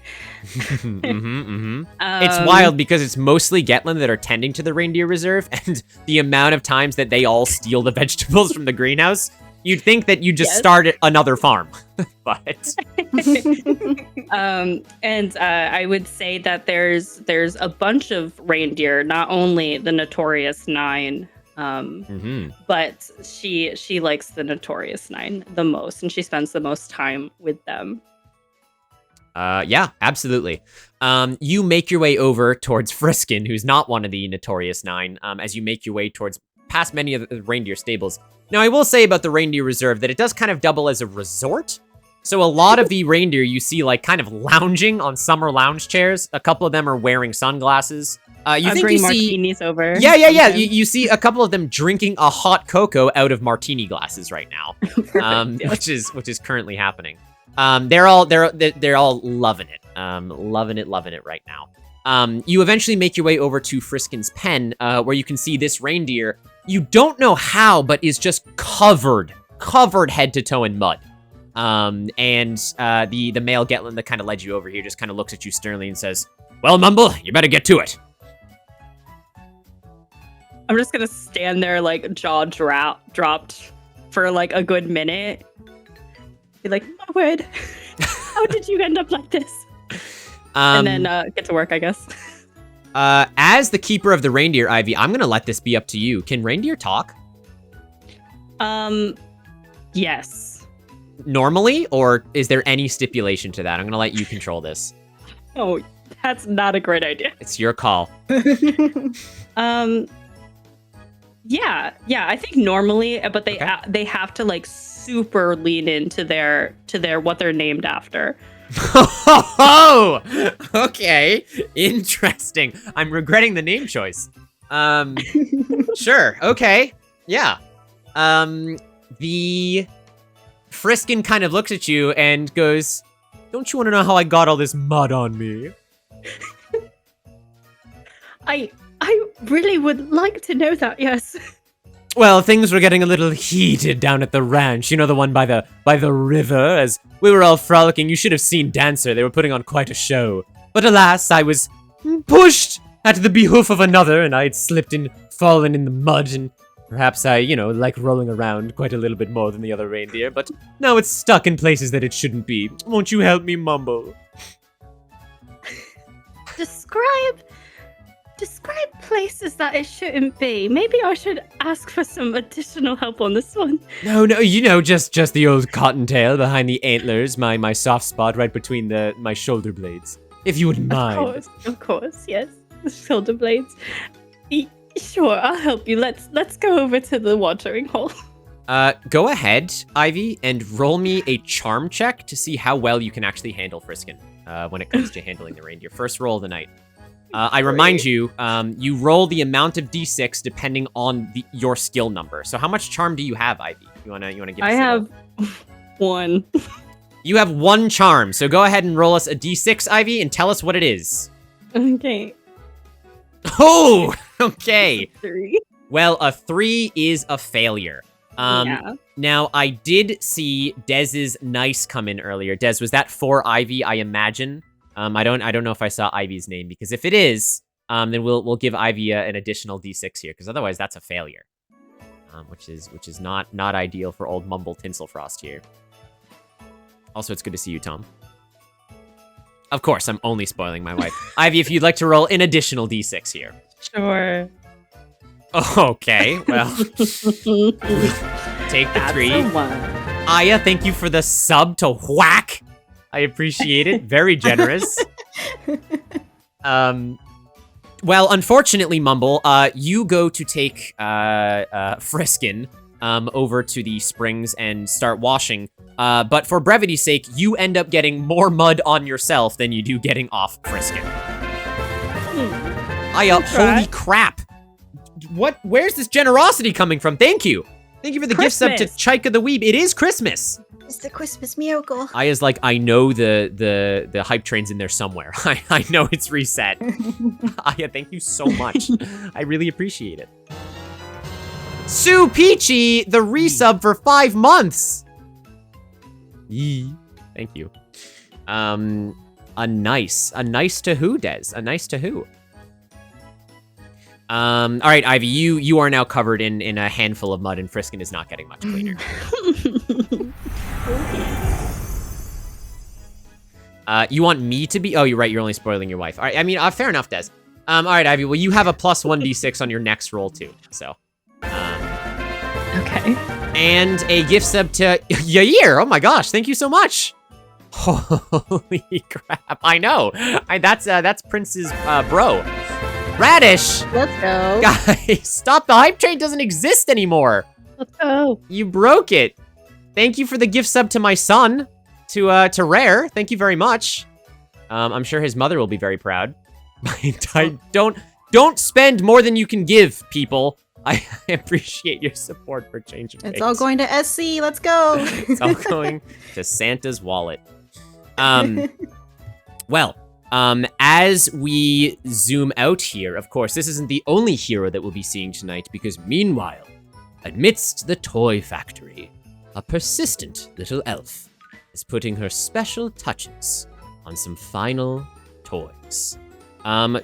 It's wild because it's mostly Getlin that are tending to the Reindeer Reserve, and the amount of times that they all steal the vegetables from the greenhouse, you'd think that you just started another farm. But I would say that there's a bunch of reindeer, not only the Notorious 9, but she likes the Notorious 9 the most, and she spends the most time with them. Yeah, absolutely. You make your way over towards Friskin, who's not one of the Notorious 9, as you make your way past many of the reindeer stables. Now, I will say about the Reindeer Reserve that it does kind of double as a resort. So a lot of the reindeer you see like kind of lounging on summer lounge chairs. A couple of them are wearing sunglasses. You think you see martinis over. Yeah. You see a couple of them drinking a hot cocoa out of martini glasses right now, which is currently happening. They're all loving it, loving it right now. You eventually make your way over to Friskin's pen, where you can see this reindeer. You don't know how, but is just covered head to toe in mud. The male Getlin that kind of led you over here just kind of looks at you sternly and says, "Well, Mumble, you better get to it." I'm just gonna stand there like jaw dropped for like a good minute. Be like, "My word, how did you end up like this?" And then get to work, I guess. As the keeper of the reindeer, Ivy, I'm gonna let this be up to you. Can reindeer talk? Yes. Normally, or is there any stipulation to that? I'm gonna let you control this. Oh, that's not a great idea. It's your call. Yeah, I think normally, but they Okay. they have to like super lean into their what they're named after. Oh, okay. Interesting. I'm regretting the name choice. Sure. Okay. Yeah. The Friskin kind of looks at you and goes, "Don't you want to know how I got all this mud on me?" I really would like to know that. Yes. Well, things were getting a little heated down at the ranch. You know, the one by the river. As we were all frolicking, you should have seen Dancer. They were putting on quite a show. But alas, I was pushed at the behoof of another, and I had slipped and fallen in the mud, and perhaps I, like rolling around quite a little bit more than the other reindeer, but now it's stuck in places that it shouldn't be. Won't you help me, Mumble? Describe places that it shouldn't be. Maybe I should ask for some additional help on this one. No, just the old cottontail behind the antlers, my soft spot right between my shoulder blades. If you wouldn't mind. Of course, yes. The shoulder blades. Sure, I'll help you. Let's go over to the watering hole. Go ahead, Ivy, and roll me a charm check to see how well you can actually handle Friskin when it comes to handling the reindeer. First roll of the night. I remind you, you roll the amount of d6 depending on your skill number. So how much charm do you have, Ivy? You wanna give us I have 1. You have 1 charm, so go ahead and roll us a d6, Ivy, and tell us what it is. Okay. Oh, okay. 3. Well, a 3 is a failure. Yeah. Now, I did see Dez's nice come in earlier. Des, was that for Ivy, I imagine? I don't know if I saw Ivy's name, because if it is, then we'll give Ivy an additional d6 here, because otherwise that's a failure. Which is not ideal for old Mumble Tinselfrost here. Also, it's good to see you, Tom. Of course, I'm only spoiling my wife. Ivy, if you'd like to roll an additional d6 here. Sure. Okay, well. Take the 3. That's a 1. Aya, thank you for the sub to whack. I appreciate it. Very generous. Well, unfortunately, Mumble, you go to take Friskin over to the springs and start washing. But for brevity's sake, you end up getting more mud on yourself than you do getting off Friskin. Aya, holy crap. Where's this generosity coming from? Thank you. Thank you for the gift sub to Chika the Weeb. It is Christmas. It's the Christmas miracle. Aya's like, I know the hype train's in there somewhere. I know it's reset. Aya, thank you so much. I really appreciate it. Sue Peachy, the resub for 5 months. Yee. Thank you. A nice to who, Des? A nice to who? All right, Ivy, you are now covered in a handful of mud, and Friskin is not getting much cleaner. You want me to be? Oh, you're right. You're only spoiling your wife. All right. I mean, fair enough, Des. All right, Ivy. Well, you have a plus 1d6 on your next roll too. So. Okay. And a gift sub to Yair. Oh my gosh! Thank you so much. Holy crap! I know. That's Prince's bro. Radish. Let's go. Guys, stop! The hype train doesn't exist anymore. Let's go. You broke it. Thank you for the gift sub to my son, to Rare. Thank you very much. I'm sure his mother will be very proud. Don't spend more than you can give, people. I appreciate your support for Change of Fate. It's all going to SC. Let's go. It's all going to Santa's wallet. Well, as we zoom out here, of course, this isn't the only hero that we'll be seeing tonight, because meanwhile, amidst the toy factory, a persistent little elf is putting her special touches on some final toys.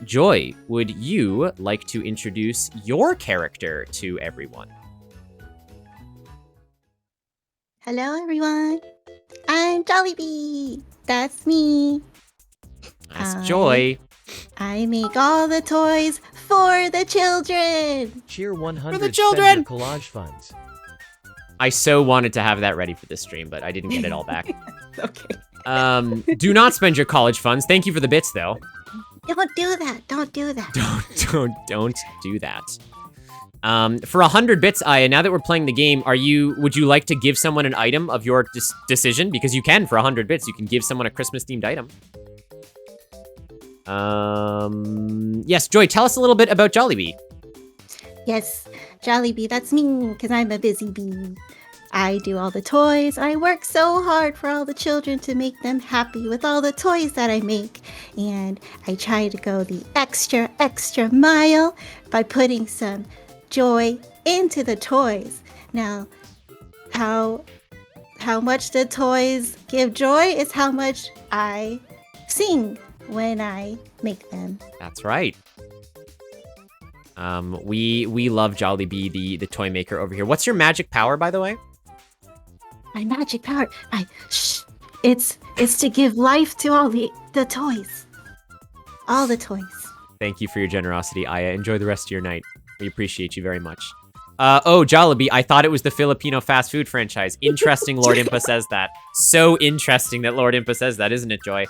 Joy, would you like to introduce your character to everyone? Hello, everyone. I'm Jollibee. That's me. That's Joy. I make all the toys for the children. Cheer 100 For the children! spend your collage funds. I so wanted to have that ready for this stream, but I didn't get it all back. Okay. Do not spend your college funds. Thank you for the bits, though. Don't do that. Don't do that. Don't do that. For 100 bits, Aya, now that we're playing the game, would you like to give someone an item of your decision? Because you can, for 100 bits, you can give someone a Christmas-themed item. Yes, Joy, tell us a little bit about Jollibee. Yes, Jollibee, that's me, because I'm a busy bee. I do all the toys. I work so hard for all the children to make them happy with all the toys that I make. And I try to go the extra mile by putting some joy into the toys. Now, how much the toys give joy is how much I sing when I make them. That's right. We love Jollibee, the toy maker over here. What's your magic power, by the way? My magic power, it's to give life to all the toys. All the toys. Thank you for your generosity, Aya. Enjoy the rest of your night. We appreciate you very much. Oh, Jollibee, I thought it was the Filipino fast food franchise. Interesting Lord Impa says that. So interesting that Lord Impa says that, isn't it, Joy?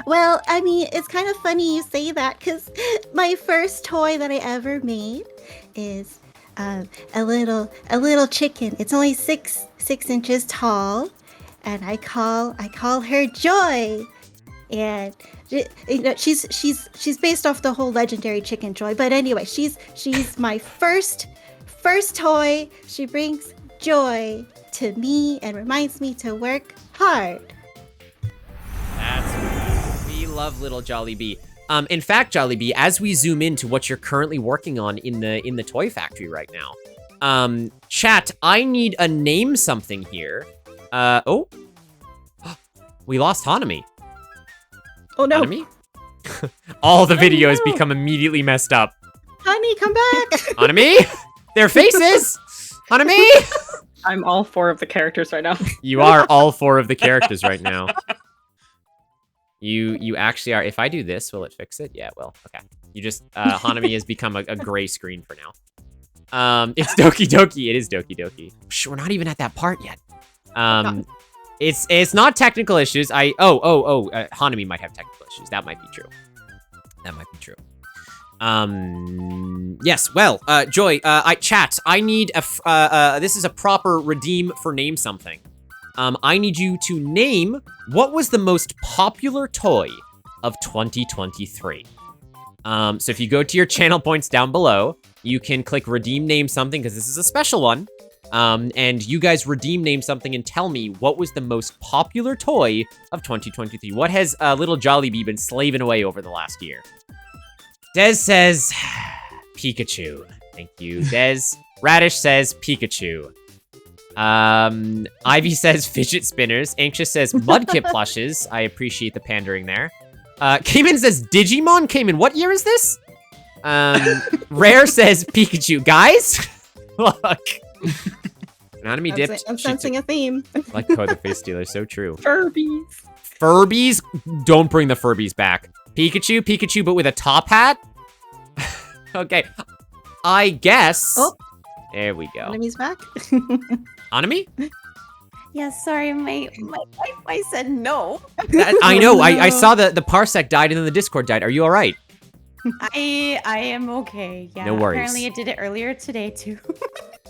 Well, I mean, it's kind of funny you say that, because my first toy that I ever made is a little chicken. It's only six inches tall, and I call her Joy. And you know, she's based off the whole legendary chicken Joy. But anyway, she's my first toy. She brings joy to me and reminds me to work hard. That's right. We love little Jollibee. In fact, Jollibee, as we zoom into what you're currently working on in the toy factory right now, chat, I need a name something here. Oh, we lost Hanami. Oh no! Hanami? All the videos become immediately messed up. Honey, come back! Hanami, their faces. Hanami. I'm all 4 of the characters right now. You are all 4 of the characters right now. You actually are. If I do this, will it fix it? Yeah, it will. Okay. You just, Hanami has become a gray screen for now. It's Doki Doki. It is Doki Doki. Shh, we're not even at that part yet. It's not technical issues. Hanami might have technical issues. That might be true. That might be true. Yes, well, Joy, I need this is a proper redeem for name something. I need you to name what was the most popular toy of 2023. So if you go to your channel points down below, you can click redeem name something, because this is a special one. And you guys redeem name something and tell me what was the most popular toy of 2023. What has little Jollibee been slaving away over the last year? Des says Pikachu. Thank you, Des. Radish says Pikachu. Ivy says fidget spinners. Anxious says Mudkip plushes. I appreciate the pandering there. Cayman says Digimon. Cayman, what year is this? Rare says Pikachu. Guys, look. Anatomy dipped. I'm sensing a theme. Like Code the Face Stealer, so true. Furbies. Furbies? Don't bring the Furbies back. Pikachu, but with a top hat? Okay. I guess. Oh. There we go. Enemy's back. Anami? Yeah, sorry, my Wi-Fi said no. I know. I saw the parsec died and then the Discord died. Are you all right? I am okay. Yeah. No worries. Apparently, it did it earlier today too.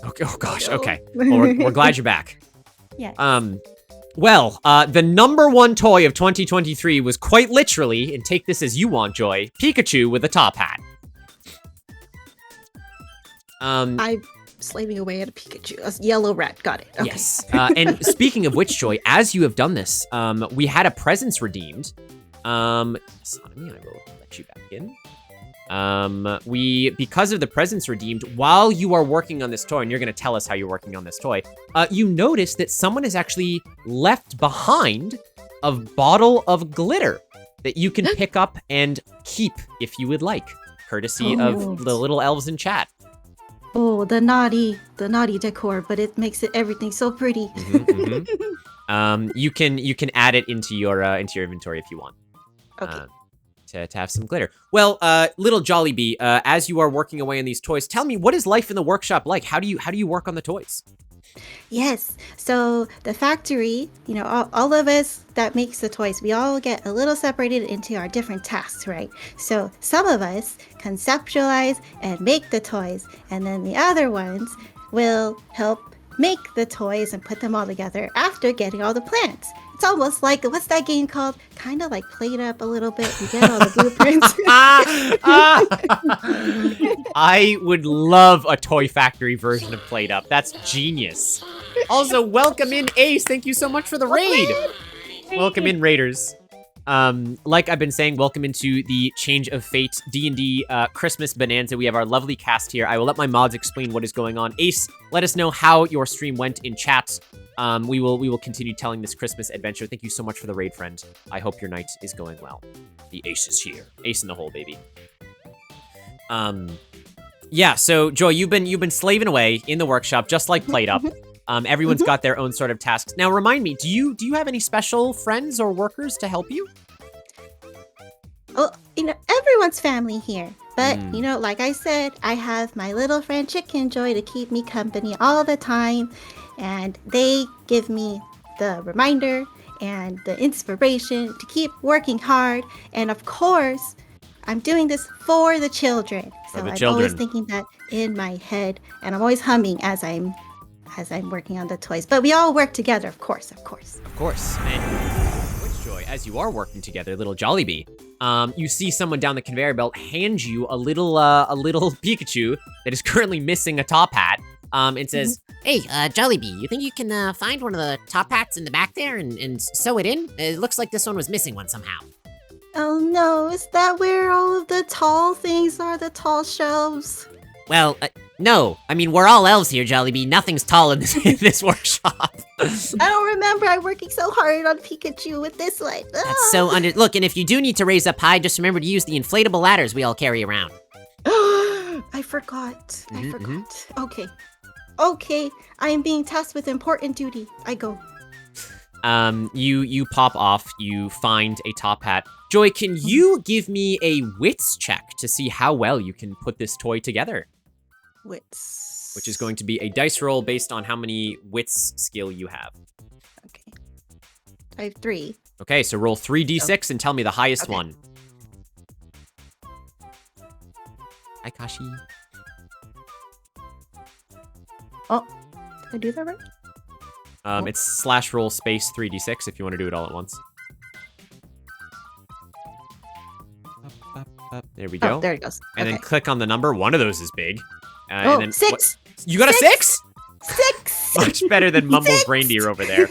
Okay. Oh gosh. Okay. Well, we're glad you're back. Yes. Well, the #1 toy of 2023 was quite literally, and take this as you want, Joy, Pikachu with a top hat. I'm slaving away at a Pikachu. A yellow rat. Got it. Okay. Yes. And speaking of which, Joy, as you have done this, we had a presents redeemed. Sonomy, I will let you back in. Because of the presents redeemed, while you are working on this toy, and you're going to tell us how you're working on this toy, you notice that someone has actually left behind a bottle of glitter that you can pick up and keep if you would like, courtesy of the little elves in chat. Oh, the naughty decor, but it makes everything so pretty. You can add it into your inventory if you want. Okay. to have some glitter. Well, little Jollibee, as you are working away on these toys, tell me, what is life in the workshop like? How do you work on the toys? Yes. So the factory, all of us that makes the toys, we all get a little separated into our different tasks, right? So some of us conceptualize and make the toys, and then the other ones will help make the toys and put them all together after getting all the plans. It's almost like, what's that game called? Kind of like Plate Up a little bit. You get all the blueprints. I would love a Toy Factory version of Plate Up. That's genius. Also, welcome in, Ace. Thank you so much for the raid. Welcome in, Raiders. Like I've been saying, welcome into the Change of Fate D&D Christmas Bonanza. We have our lovely cast here. I will let my mods explain what is going on. Ace, let us know how your stream went in chat. We will continue telling this Christmas adventure. Thank you so much for the raid, friend. I hope your night is going well. The Ace is here. Ace in the hole, baby. Yeah, so Joy, you've been slaving away in the workshop, just like Plate Up. Everyone's got their own sort of tasks. Now, remind me, do you have any special friends or workers to help you? Oh, everyone's family here. But, like I said, I have my little friend Chicken Joy to keep me company all the time. And they give me the reminder and the inspiration to keep working hard. And of course, I'm doing this for the children. So I'm always thinking that in my head. And I'm always humming as I'm working on the toys. But we all work together, of course. Of course. And WitchJoy, as you are working together, little Jollibee, you see someone down the conveyor belt hand you a little Pikachu that is currently missing a top hat. It says, "Hey, Jollibee, you think you can find one of the top hats in the back there and sew it in? It looks like this one was missing one somehow." Oh no, is that where all of the tall things are, the tall shelves? Well, no. I mean, we're all elves here, Jollibee. Nothing's tall in this workshop. I don't remember. I'm working so hard on Pikachu with this one. That's so Look, and if you do need to raise up high, just remember to use the inflatable ladders we all carry around. I forgot. Okay, I am being tasked with important duty. I go. You pop off, you find a top hat. Joy, can you give me a wits check to see how well you can put this toy together? Wits. Which is going to be a dice roll based on how many wits skill you have. Okay. I have 3. Okay, so roll 3d6 and tell me the highest one. Hi, Kashi. Oh, did I do that right? It's /roll space 3d6 if you want to do it all at once. There we go. Oh, there it goes. And then click on the number. One of those is big. And then 6! What? You got a 6? 6! Much better than Mumble's reindeer over there.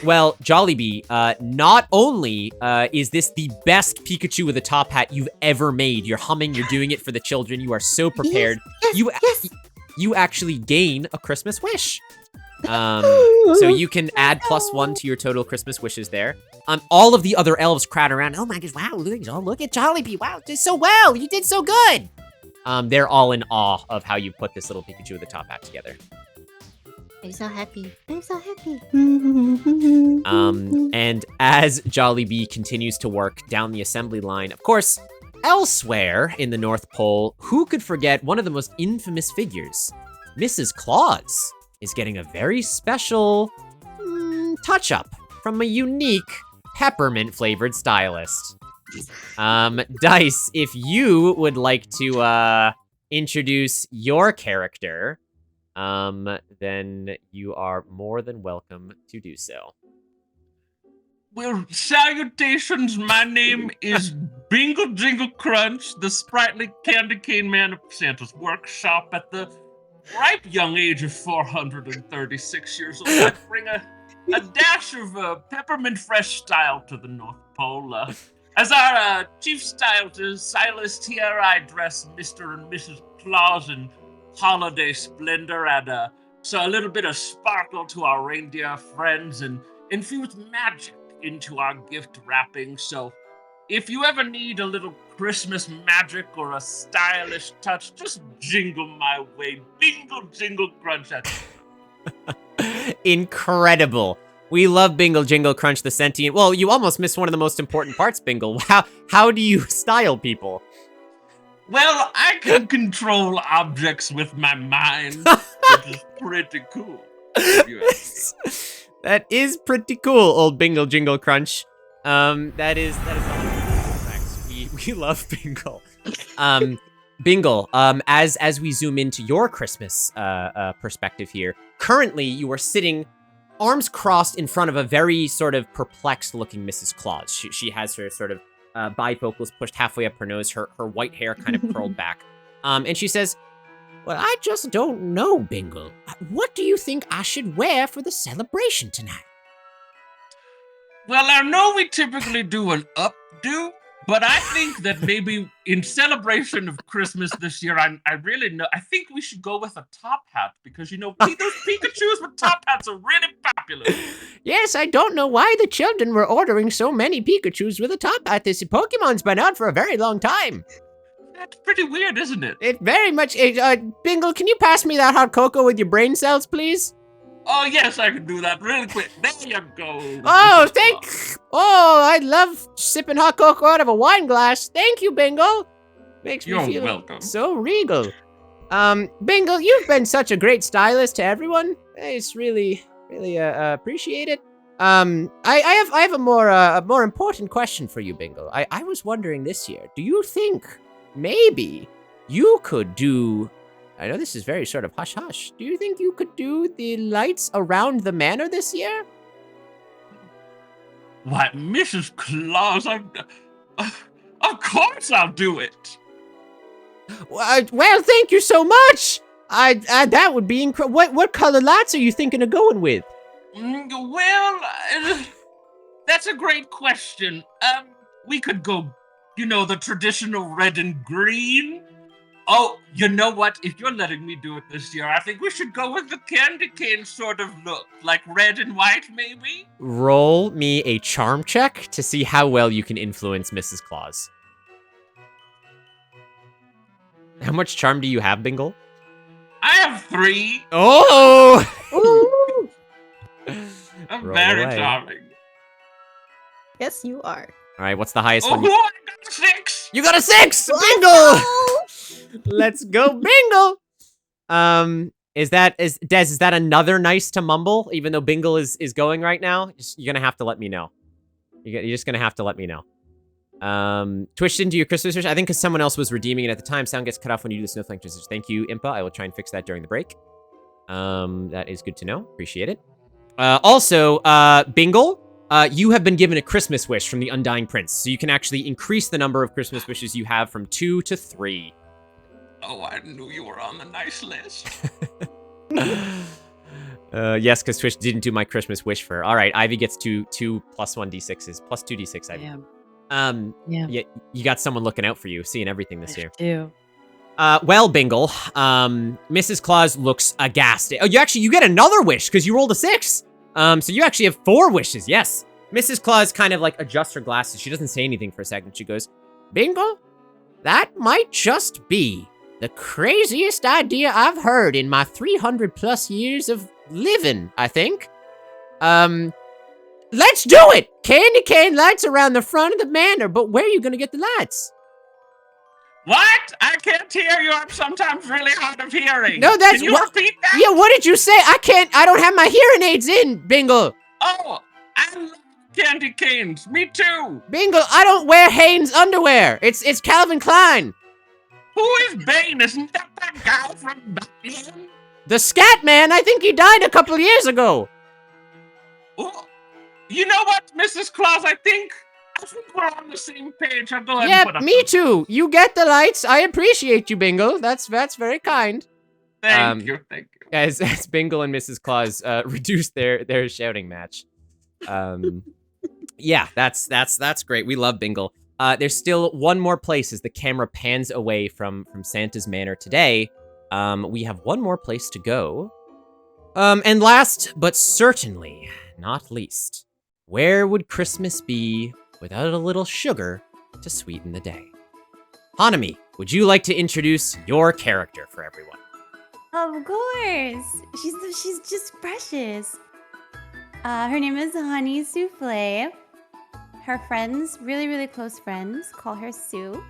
Well, Jollibee, not only is this the best Pikachu with a top hat you've ever made. You're humming, you're doing it for the children. You are so prepared. Yes. You actually gain a Christmas wish. So you can add +1 to your total Christmas wishes there. All of the other elves crowd around. Oh my gosh, wow, look at Jollibee. Wow, did so well. You did so good. They're all in awe of how you put this little Pikachu with a top hat together. I'm so happy. And as Jollibee continues to work down the assembly line, of course, elsewhere in the North Pole, who could forget one of the most infamous figures? Mrs. Claus is getting a very special touch-up from a unique peppermint-flavored stylist. Dice, if you would like to introduce your character, then you are more than welcome to do so. Well, salutations, my name is Bingle Jingle Crunch, the sprightly candy cane man of Santa's workshop. At the ripe young age of 436 years old, I bring a dash of peppermint fresh style to the North Pole. As our chief stylist here, I dress Mr. and Mrs. Claus in holiday splendor, and so a little bit of sparkle to our reindeer friends, and infuse magic into our gift wrapping. So if you ever need a little Christmas magic or a stylish touch, just jingle my way. Bingle Jingle Crunch. Incredible. We love Bingle Jingle Crunch the sentient. Well, you almost missed one of the most important parts, Bingle. How do you style people? Well, I can control objects with my mind, which is pretty cool. if you ask me. That is pretty cool, old Bingle Jingle Crunch. That is all facts. We love Bingle. Bingle, as we zoom into your Christmas perspective here, currently you are sitting arms crossed in front of a very sort of perplexed looking Mrs. Claus. She has her sort of bifocals pushed halfway up her nose, her white hair kind of curled back. And she says, "Well, I just don't know, Bingle. What do you think I should wear for the celebration tonight?" Well, I know we typically do an updo, but I think that maybe in celebration of Christmas this year, I think we should go with a top hat because, those Pikachus with top hats are really popular. Yes, I don't know why the children were ordering so many Pikachus with a top hat. This Pokemon's been out for a very long time. That's pretty weird, isn't it? It very much... Bingle, can you pass me that hot cocoa with your brain cells, please? Oh, yes, I can do that really quick. There you go. Oh, I love sipping hot cocoa out of a wine glass. Thank you, Bingle. Makes me feel welcome. So regal. Bingle, you've been such a great stylist to everyone. It's really appreciate it. I have a more important question for you, Bingle. I was wondering this year, do you think maybe you could do... I know this is very sort of hush-hush. Do you think you could do the lights around the manor this year? Why, Mrs. Claus, of course I'll do it. Well, thank you so much. That would be incredible. What color lights are you thinking of going with? Well, that's a great question. We could go, the traditional red and green. Oh, you know what? If you're letting me do it this year, I think we should go with the candy cane sort of look. Like red and white, maybe? Roll me a charm check to see how well you can influence Mrs. Claus. How much charm do you have, Bingle? I have 3. Oh! I'm Roll very away. charming. Yes, you are. All right, what's the highest Oh, one? I got a 6! You got a 6! Bingle! Let's go, Bingle! Is that another nice to mumble, even though Bingle is going right now? You're gonna have to let me know. You're just gonna have to let me know. Twitch didn't do your Christmas wish. I think because someone else was redeeming it at the time. Sound gets cut off when you do the snowflake message. Thank you, Impa. I will try and fix that during the break. That is good to know. Appreciate it. Also, Bingle, you have been given a Christmas wish from the Undying Prince, so you can actually increase the number of Christmas wishes you have from 2 to 3. Oh, I knew you were on the nice list. Yes, because Twitch didn't do my Christmas wish for her. All right, Ivy gets 2 plus 1 d6s, plus 2 d6, Ivy. Yeah, you got someone looking out for you, seeing everything this year. Do. Well, Bingle, Mrs. Claus looks aghast. Oh, you get another wish because you rolled a 6. So you actually have 4 wishes, yes. Mrs. Claus kind of like adjusts her glasses. She doesn't say anything for a second. She goes, Bingle, that might just be the craziest idea I've heard in my 300 plus years of living, I think. Let's do it! Candy cane lights around the front of the manor, but where are you gonna get the lights? What? I can't hear you. I'm sometimes really hard of hearing. No, that's... Can you repeat that? Yeah, what did you say? I don't have my hearing aids in, Bingle. Oh, I love candy canes. Me too. Bingle, I don't wear Hanes underwear. It's Calvin Klein. Who is Bane? Isn't that guy from Batman? The Scat Man, I think he died a couple years ago. Oh, you know what, Mrs. Claus? I think we're on the same page. I'll go ahead and put up me too. You get the lights. I appreciate you, Bingle. That's very kind. Thank you. As Bingle and Mrs. Claus reduce their shouting match. Yeah, that's great. We love Bingle. There's still one more place as the camera pans away from Santa's manor today. We have one more place to go. And last, but certainly not least, where would Christmas be without a little sugar to sweeten the day? Hanami, would you like to introduce your character for everyone? Of course. She's just precious. Her name is Honey Souffle. Her friends, really close friends, call her Sue.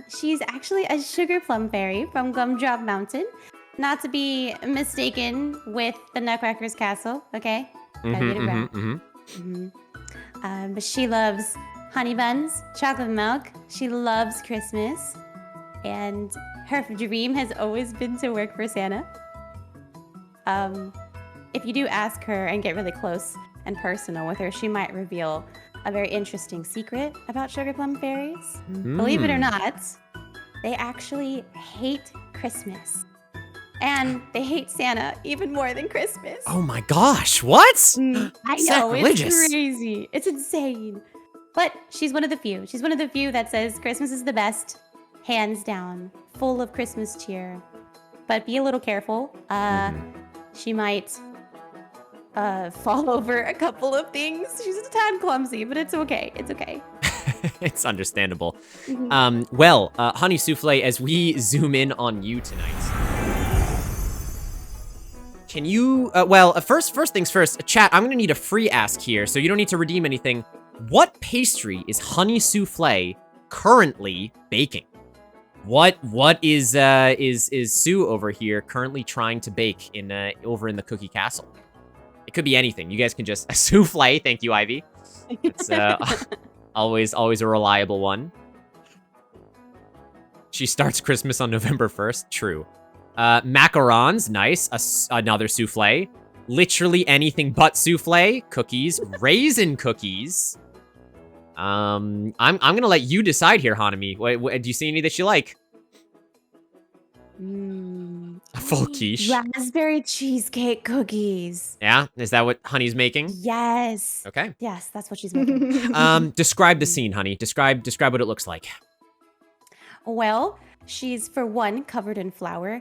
She's actually a sugar plum fairy from Gumdrop Mountain. Not to be mistaken with the Nutcracker's castle, okay? Gotta get it right. But she loves honey buns, chocolate milk. She loves Christmas. And her dream has always been to work for Santa. If you do ask her and get really close and personal with her, she might reveal a very interesting secret about sugar plum fairies. Believe it or not, they actually hate Christmas. And they hate Santa even more than Christmas. Oh my gosh, what? I know, it's crazy. It's insane. But she's one of the few. She's one of the few that says Christmas is the best, hands down, full of Christmas cheer. But be a little careful. She might fall over a couple of things. She's a tad clumsy, but it's okay. It's okay. It's understandable. Well, Honey Souffle, as we zoom in on you tonight, can you, first things first, chat, I'm gonna need a free ask here, so you don't need to redeem anything. What pastry is Honey Souffle currently baking? What is Sue over here currently trying to bake in over in the Cookie Castle? It could be anything. You guys can just souffle. Thank you, Ivy. It's always a reliable one. She starts Christmas on November 1st. True. Macarons, nice. Another souffle. Literally anything but souffle. Cookies, raisin cookies. I'm gonna let you decide here, Hanami. Do you see any that you like? A full quiche. Raspberry cheesecake cookies. Yeah, is that what Honey's making? Yes. Okay. Yes, that's what she's making. Describe the scene, Honey. Describe what it looks like. Well, she's for one covered in flour.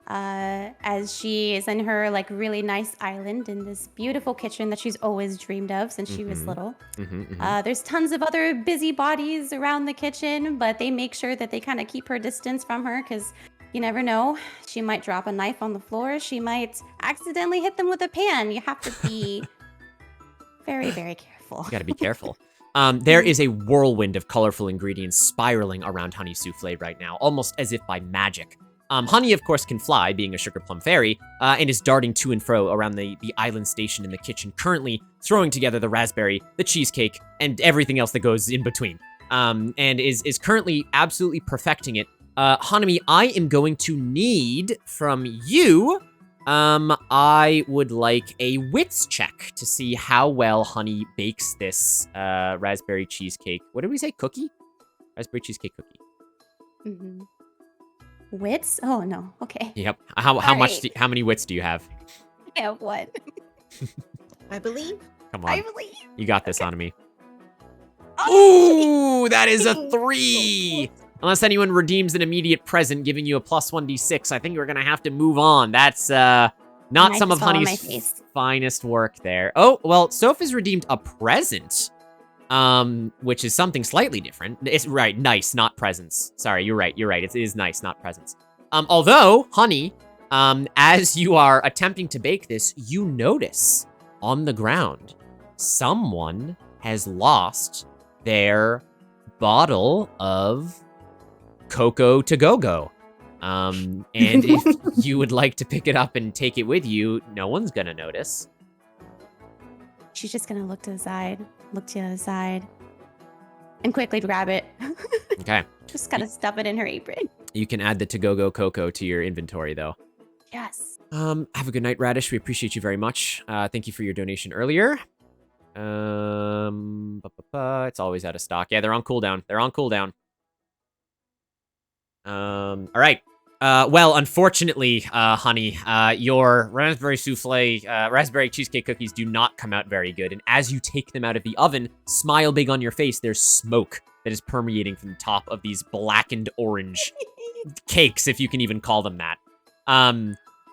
As she is in her like really nice island in this beautiful kitchen that she's always dreamed of since she was little. There's tons of other busybodies around the kitchen, but they make sure that they kind of keep her distance from her because you never know. She might drop a knife on the floor. She might accidentally hit them with a pan. You have to be very, very careful. You gotta be careful. There is a whirlwind of colorful ingredients spiraling around Honey Souffle right now, almost as if by magic. Honey, of course, can fly, being a sugar plum fairy, and is darting to and fro around the island station in the kitchen, currently throwing together the raspberry, the cheesecake, and everything else that goes in between. And is currently absolutely perfecting it. Hanami, I am going to need from you, I would like a wits check to see how well Honey bakes this raspberry cheesecake. What did we say? Cookie? Raspberry cheesecake cookie. Wits? Oh no. Okay. Yep. How many wits do you have? I have one. I believe. Come on. I believe. You got this, Hanami. Ooh, that is a 3. Unless anyone redeems an immediate present, giving you a plus 1d6, I think we're gonna have to move on. That's not some of Honey's finest work there. Oh, well, Soph has redeemed a present, which is something slightly different. It's right, nice, not presents. Sorry, you're right. It is nice, not presents. Although, Honey, as you are attempting to bake this, you notice on the ground, someone has lost their bottle of Cocoa to Go-Go. And if you would like to pick it up and take it with you, no one's gonna notice. She's just gonna look to the side, and quickly grab it. Okay. Just gotta stuff it in her apron. You can add the To-Go-Go Cocoa to your inventory, though. Yes. Have a good night, Radish. We appreciate you very much. Thank you for your donation earlier. It's always out of stock. Yeah, they're on cooldown. All right. Well, unfortunately, Honey, your raspberry souffle, raspberry cheesecake cookies do not come out very good. And as you take them out of the oven, smile big on your face, there's smoke that is permeating from the top of these blackened orange cakes, if you can even call them that.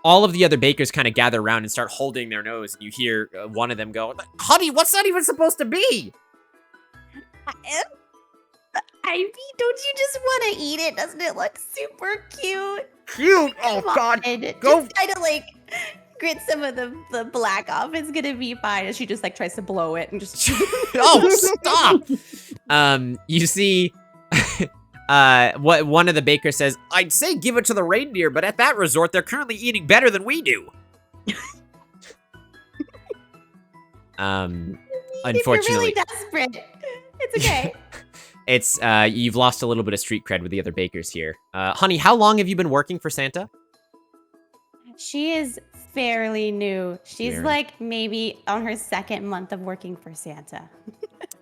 All of the other bakers kind of gather around and start holding their nose, and you hear one of them go, "Honey, what's that even supposed to be?" Ivy, don't you just want to eat it? Doesn't it look super cute? Cute? Oh, God. Go. Just kind of like grit some of the black off. It's gonna be fine. And she just like tries to blow it and just. Oh, stop! You see, what one of the bakers says, I'd say give it to the reindeer, but at that resort, they're currently eating better than we do. Unfortunately. If you're really desperate, it's okay. It's, you've lost a little bit of street cred with the other bakers here. Honey, how long have you been working for Santa? She is fairly new. She's Fair. like maybe on her second month of working for Santa.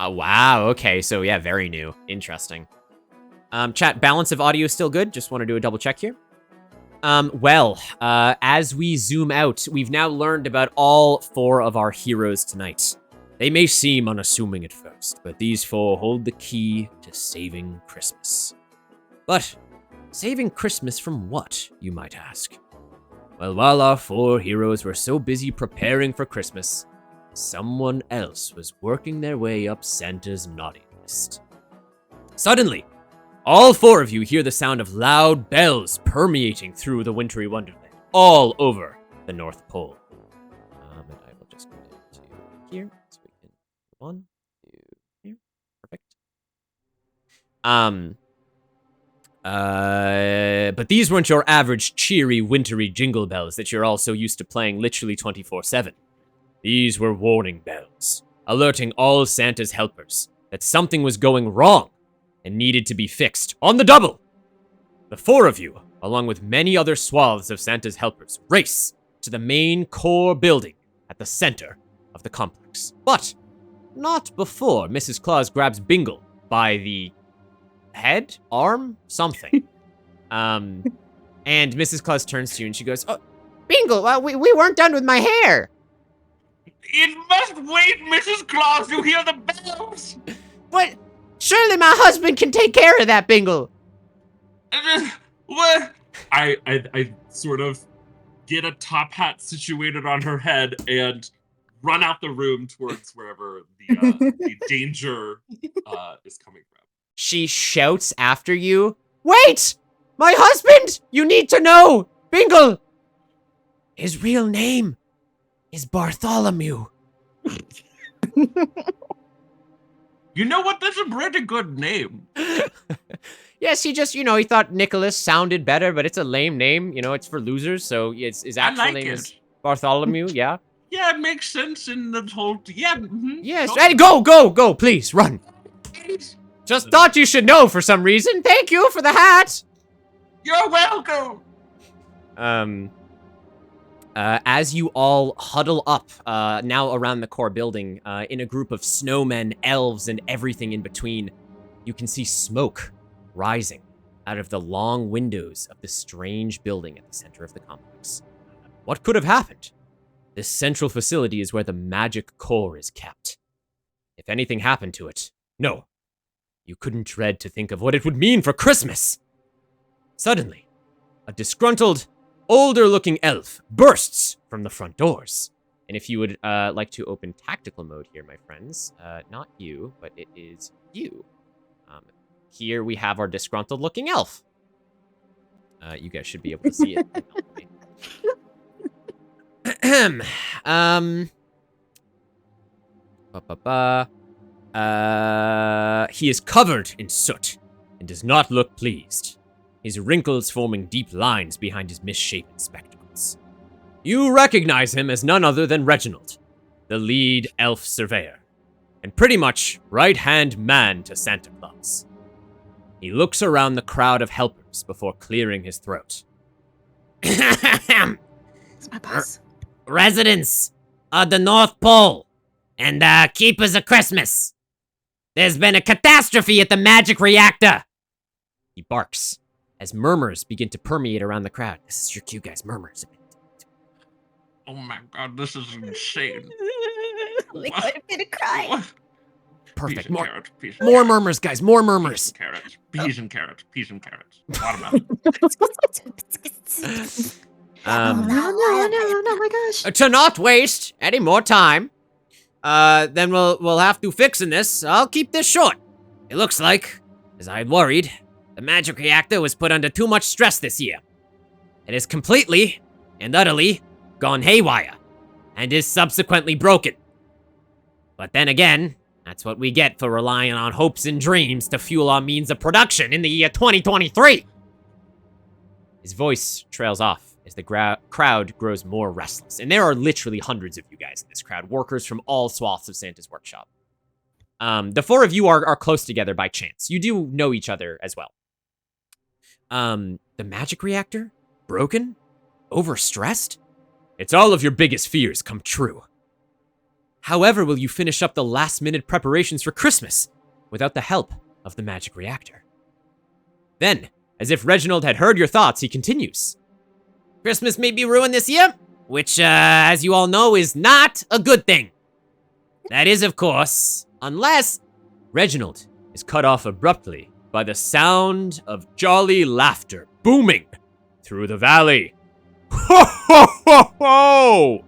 Oh, wow. Okay, so yeah, very new. Interesting. Chat, balance of audio is still good. Just want to do a double check here. As we zoom out, we've now learned about all 4 of our heroes tonight. They may seem unassuming at first, but these 4 hold the key to saving Christmas. But saving Christmas from what, you might ask? Well, while our 4 heroes were so busy preparing for Christmas, someone else was working their way up Santa's naughty list. Suddenly, all 4 of you hear the sound of loud bells permeating through the wintry wonderland, all over the North Pole. And I will just go down to here, so we can 1, 2, here, perfect. But these weren't your average cheery, wintry jingle bells that you're all so used to playing literally 24/7. These were warning bells, alerting all Santa's helpers that something was going wrong and needed to be fixed on the double. The 4 of you, along with many other swaths of Santa's helpers, race to the main core building at the center of the complex. But not before Mrs. Claus grabs Bingle by the head, arm, something. And Mrs. Claus turns to you and she goes, "Oh, Bingle, we weren't done with my hair." It must wait, Mrs. Claus. You hear the bells? What? Surely my husband can take care of that, Bingle. What? I sort of get a top hat situated on her head and run out the room towards wherever the danger is coming from. She shouts after you, "Wait! My husband! You need to know! Bingle! His real name is Bartholomew." You know what? That's a pretty good name. Yes, he just, he thought Nicholas sounded better, but it's a lame name. It's for losers, so his actual name is Bartholomew, yeah? Yeah, it makes sense in the whole... Yeah. Yes, hey, go, please, run. Just thought you should know for some reason. Thank you for the hat. You're welcome. As you all huddle up, now around the core building, in a group of snowmen, elves, and everything in between, you can see smoke rising out of the long windows of the strange building at the center of the complex. What could have happened? This central facility is where the magic core is kept. If anything happened to it, no, you couldn't dread to think of what it would mean for Christmas. Suddenly, a disgruntled, older-looking elf bursts from the front doors. And if you would like to open tactical mode here, my friends, not you, but it is you. Here we have our disgruntled-looking elf. You guys should be able to see it. He is covered in soot and does not look pleased, his wrinkles forming deep lines behind his misshapen spectacles. You recognize him as none other than Reginald, the lead elf surveyor, and pretty much right-hand man to Santa Claus. He looks around the crowd of helpers before clearing his throat. It's my boss. Residents of the North Pole and keepers of Christmas, there's been a catastrophe at the magic reactor. He barks as murmurs begin to permeate around the crowd. This is your cue, guys. Murmurs. Oh my god, this is insane. Like, I'm gonna cry. Perfect. Peas and More, carrots, peas and more carrots, murmurs, guys. More murmurs. Carrots, peas and carrots, peas and carrots. Watermelon. Oh no, my gosh. To not waste any more time, then we'll have to fixing this. I'll keep this short. It looks like, as I had worried, the magic reactor was put under too much stress this year. It is completely and utterly gone haywire and is subsequently broken. But then again, that's what we get for relying on hopes and dreams to fuel our means of production in the year 2023. His voice trails off as the crowd grows more restless. And there are literally hundreds of you guys in this crowd, workers from all swaths of Santa's workshop. The four of you are close together by chance. You do know each other as well. The magic reactor? Broken? Overstressed? It's all of your biggest fears come true. However will you finish up the last-minute preparations for Christmas without the help of the magic reactor? Then, as if Reginald had heard your thoughts, he continues. Christmas may be ruined this year, which, as you all know, is not a good thing. That is, of course, unless Reginald is cut off abruptly by the sound of jolly laughter booming through the valley. Ho ho ho ho!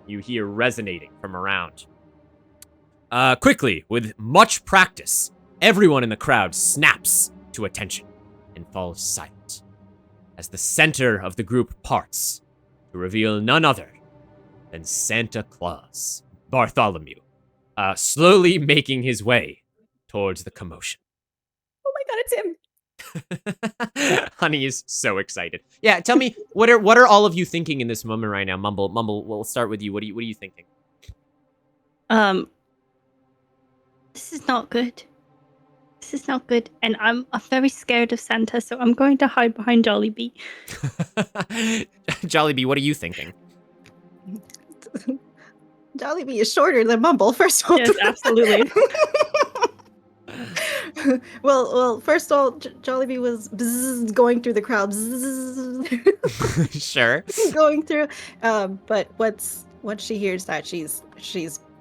You hear resonating from around. Quickly, with much practice, everyone in the crowd snaps to attention and falls silent as the center of the group parts to reveal none other than Santa Claus, Bartholomew, slowly making his way towards the commotion. Oh my god, it's him. Honey is so excited. Yeah, tell me, what are all of you thinking in this moment right now? Mumble, we'll start with you. What are you thinking? This is not good. This is not good, and I'm very scared of Santa, so I'm going to hide behind Jollibee. Jollibee, what are you thinking? Jollibee is shorter than Mumble, first of all. Yes, absolutely. well, first of all, Jollibee was going through the crowd. Sure. Going through. But once she hears that, she's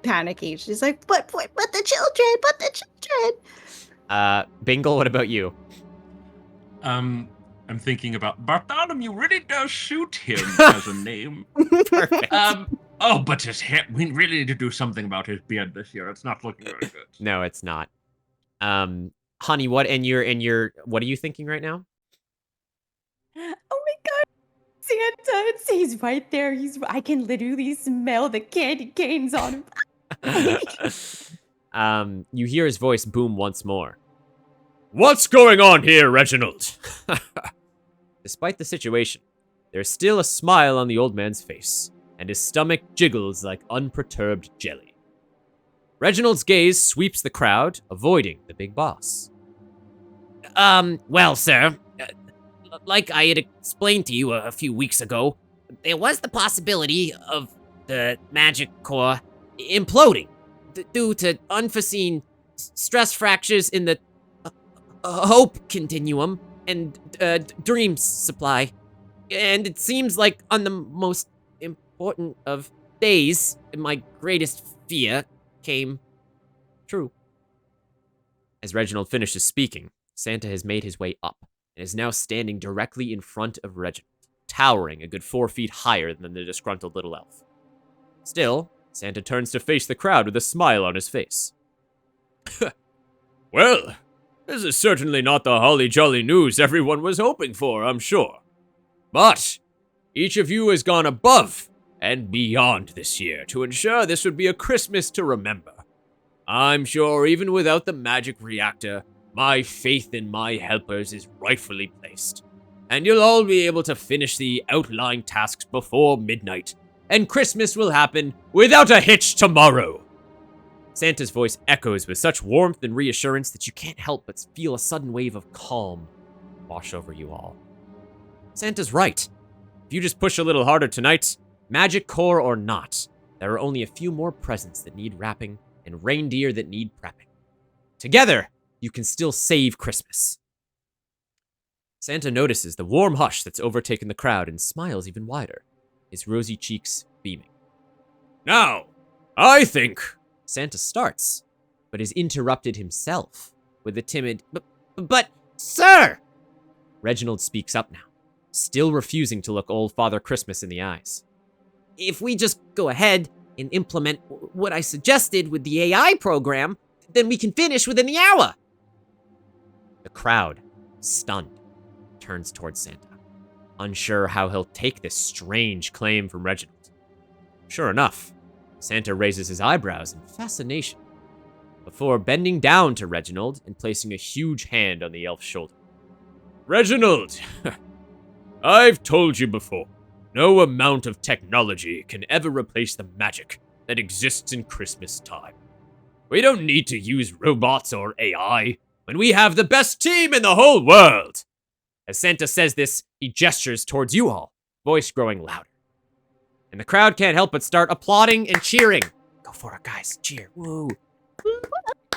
panicking. She's like, but the children. Bingle, what about you? I'm thinking about Bartholomew really does suit him as a name. Perfect. But his hair, we really need to do something about his beard this year. It's not looking very good. No, it's not. Honey, what are you thinking right now? Oh my god, Santa! He's right there. I can literally smell the candy canes on him. You hear his voice boom once more. What's going on here, Reginald? Despite the situation, there's still a smile on the old man's face, and his stomach jiggles like unperturbed jelly. Reginald's gaze sweeps the crowd, avoiding the big boss. Well, sir, like I had explained to you a few weeks ago, there was the possibility of the magic core imploding due to unforeseen stress fractures in the hope continuum and dream supply. And it seems like on the most important of days, my greatest fear came true. As Reginald finishes speaking, Santa has made his way up and is now standing directly in front of Reginald, towering a good 4 feet higher than the disgruntled little elf. Still, Santa turns to face the crowd with a smile on his face. Well, this is certainly not the holly jolly news everyone was hoping for, I'm sure. But each of you has gone above and beyond this year to ensure this would be a Christmas to remember. I'm sure even without the magic reactor, my faith in my helpers is rightfully placed. And you'll all be able to finish the outlying tasks before midnight, and Christmas will happen without a hitch tomorrow. Santa's voice echoes with such warmth and reassurance that you can't help but feel a sudden wave of calm wash over you all. Santa's right. If you just push a little harder tonight, magic core or not, there are only a few more presents that need wrapping and reindeer that need prepping. Together, you can still save Christmas. Santa notices the warm hush that's overtaken the crowd and smiles even wider, his rosy cheeks beaming. Now, I think... Santa starts, but is interrupted himself with a timid, But, sir! Reginald speaks up now, still refusing to look old Father Christmas in the eyes. If we just go ahead and implement what I suggested with the AI program, then we can finish within the hour. The crowd, stunned, turns towards Santa, unsure how he'll take this strange claim from Reginald. Sure enough, Santa raises his eyebrows in fascination before bending down to Reginald and placing a huge hand on the elf's shoulder. Reginald, I've told you before, no amount of technology can ever replace the magic that exists in Christmas time. We don't need to use robots or AI when we have the best team in the whole world. As Santa says this, he gestures towards you all, voice growing louder. And the crowd can't help but start applauding and cheering. Go for it, guys. Cheer. Woo.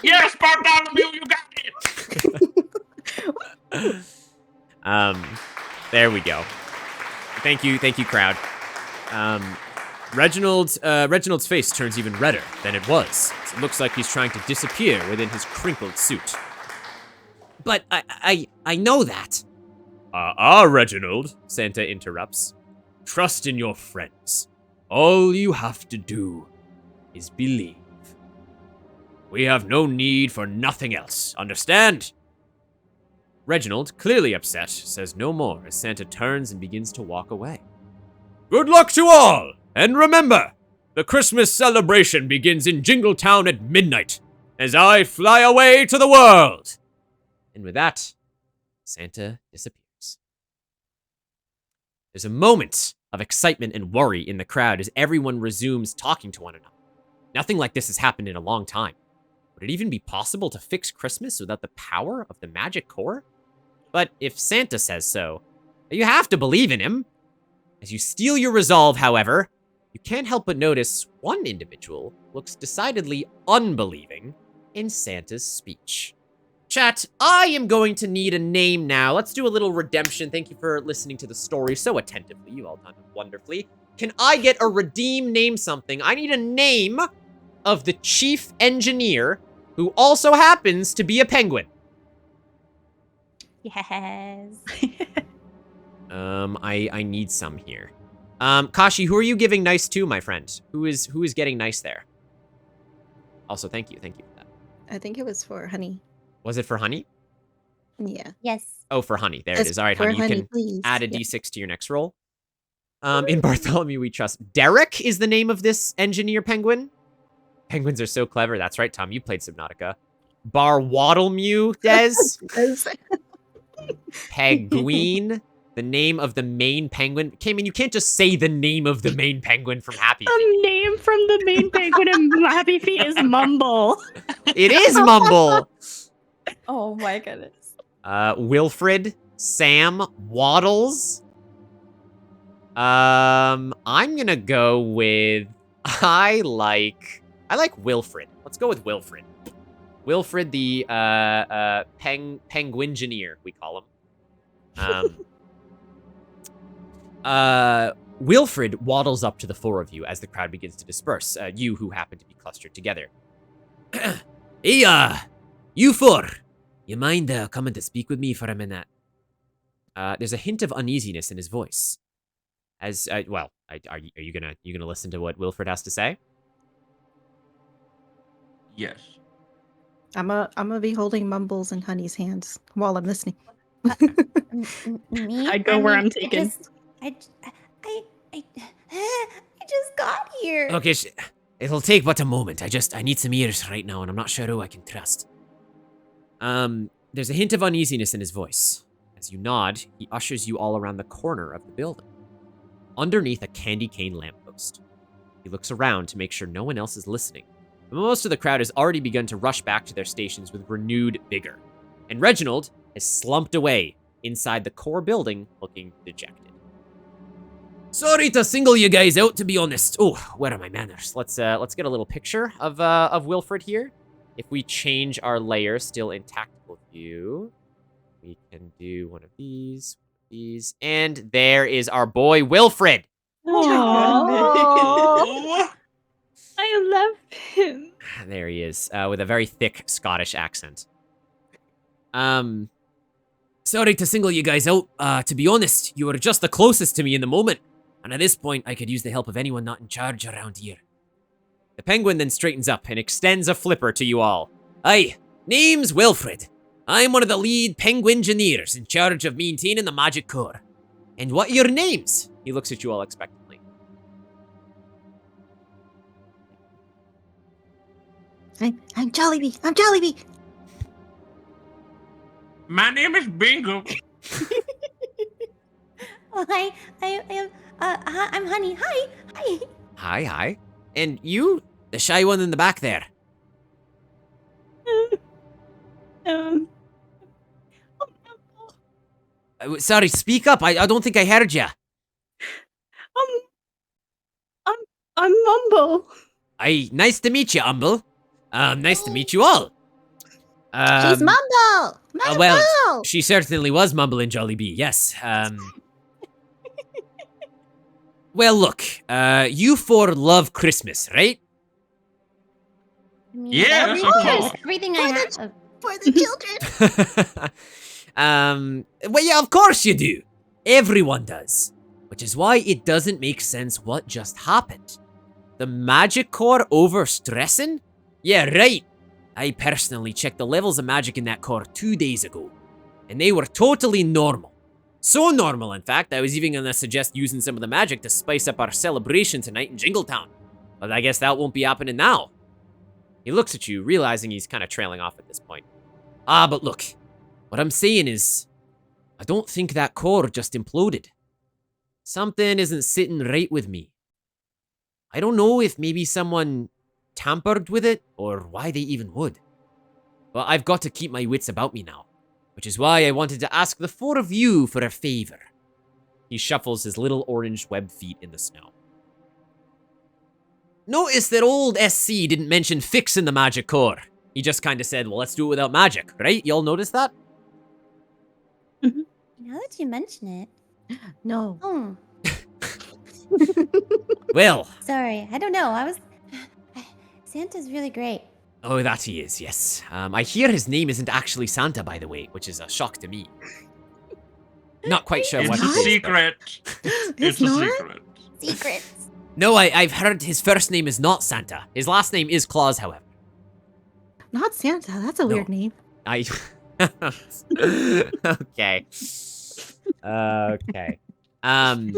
Yes, Bartholomew, you got it! There we go. Thank you, crowd. Reginald's face turns even redder than it was. It looks like he's trying to disappear within his crinkled suit. But I know that. Reginald, Santa interrupts. Trust in your friends. All you have to do is believe. We have no need for nothing else, understand? Reginald, clearly upset, says no more as Santa turns and begins to walk away. Good luck to all! And remember, the Christmas celebration begins in Jingletown at midnight, as I fly away to the world! And with that, Santa disappears. There's a moment of excitement and worry in the crowd as everyone resumes talking to one another. Nothing like this has happened in a long time. Would it even be possible to fix Christmas without the power of the magic core? But if Santa says so, you have to believe in him. As you steel your resolve, however, you can't help but notice one individual looks decidedly unbelieving in Santa's speech. Chat, I am going to need a name now. Let's do a little redemption. Thank you for listening to the story so attentively. You all done it wonderfully. Can I get a redeem name something? I need a name of the chief engineer who also happens to be a penguin. Yes. I need some here. Kashi, who are you giving nice to, my friend? Who is getting nice there? Also, thank you for that. I think it was for Honey. Was it for Honey? Yeah. Yes. Oh, for Honey. There it It's is. All right, for Honey, you Honey, can please. add a Yeah. D6 to your next roll. In Bartholomew, we trust. Derek is the name of this engineer penguin. Penguins are so clever. That's right, Tom. You played Subnautica. Barwaddlemew, Des. Peguine, the name of the main penguin. Cayman, you can't just say the name of the main penguin from Happy Feet. The name from the main penguin in Happy Feet is Mumble. It is Mumble. Oh my goodness. Wilfred, Sam, Waddles. I'm gonna go with I like Wilfred. Let's go with Wilfred. Wilfred, the penguingineer, we call him. Wilfred waddles up to the four of you as the crowd begins to disperse. You who happen to be clustered together. Hey, you four. You mind coming to speak with me for a minute? There's a hint of uneasiness in his voice. As are you gonna listen to what Wilfred has to say? Yes. I'm gonna be holding Mumbles and Honey's hands while I'm listening. Me? I go where I'm I taken. just got here. Okay, it'll take but a moment. I need some ears right now, and I'm not sure who I can trust. There's a hint of uneasiness in his voice. As you nod, he ushers you all around the corner of the building, underneath a candy cane lamppost. He looks around to make sure no one else is listening. But most of the crowd has already begun to rush back to their stations with renewed vigor. And Reginald has slumped away inside the core building, looking dejected. Sorry to single you guys out, to be honest. Oh, where are my manners? Let's get a little picture of Wilfred here. If we change our layer still in tactical view, we can do one of these, and there is our boy Wilfred. Aww. I love him. There he is, with a very thick Scottish accent. Sorry to single you guys out. To be honest, you are just the closest to me in the moment. And at this point, I could use the help of anyone not in charge around here. The penguin then straightens up and extends a flipper to you all. Aye, name's Wilfred. I'm one of the lead penguingineers in charge of maintaining the magic core. And what are your names? He looks at you all expectantly. I'm Jollibee. I'm Jollibee. My name is Bingo. Oh, hi. I'm Honey. Hi. Hi. Hi. And you? The shy one in the back there. Sorry, speak up. I don't think I heard ya. I'm Mumble. Nice to meet you, Umble. Nice to meet you all. She's Mumble. Mumble. Well, she certainly was Mumble in Jollibee, yes. Well, look, you four love Christmas, right? I mean, Yes, of course. everything I have. For the children. Well, yeah, of course you do. Everyone does. Which is why it doesn't make sense what just happened. The magic core overstressing? Yeah, right. I personally checked the levels of magic in that core 2 days ago, and they were totally normal. So normal, in fact, I was even gonna suggest using some of the magic to spice up our celebration tonight in Jingletown. But I guess that won't be happening now. He looks at you, realizing he's kind of trailing off at this point. But look, what I'm saying is, I don't think that core just imploded. Something isn't sitting right with me. I don't know if maybe someone tampered with it, or why they even would. But I've got to keep my wits about me now, which is why I wanted to ask the four of you for a favor. He shuffles his little orange web feet in the snow. Notice that old SC didn't mention fixing the magic core. He just kind of said, well, let's do it without magic, right? Y'all notice that? Now that you mention it. No. Oh, Well. sorry. I don't know. Santa's really great. Oh, that he is, yes. I hear his name isn't actually Santa, by the way, which is a shock to me. Not quite sure what It's a it is, but- secret. It's a not? secret. Secrets. No, I've heard his first name is not Santa. His last name is Claus, however. Not Santa. That's a weird name. I... Okay. Okay. I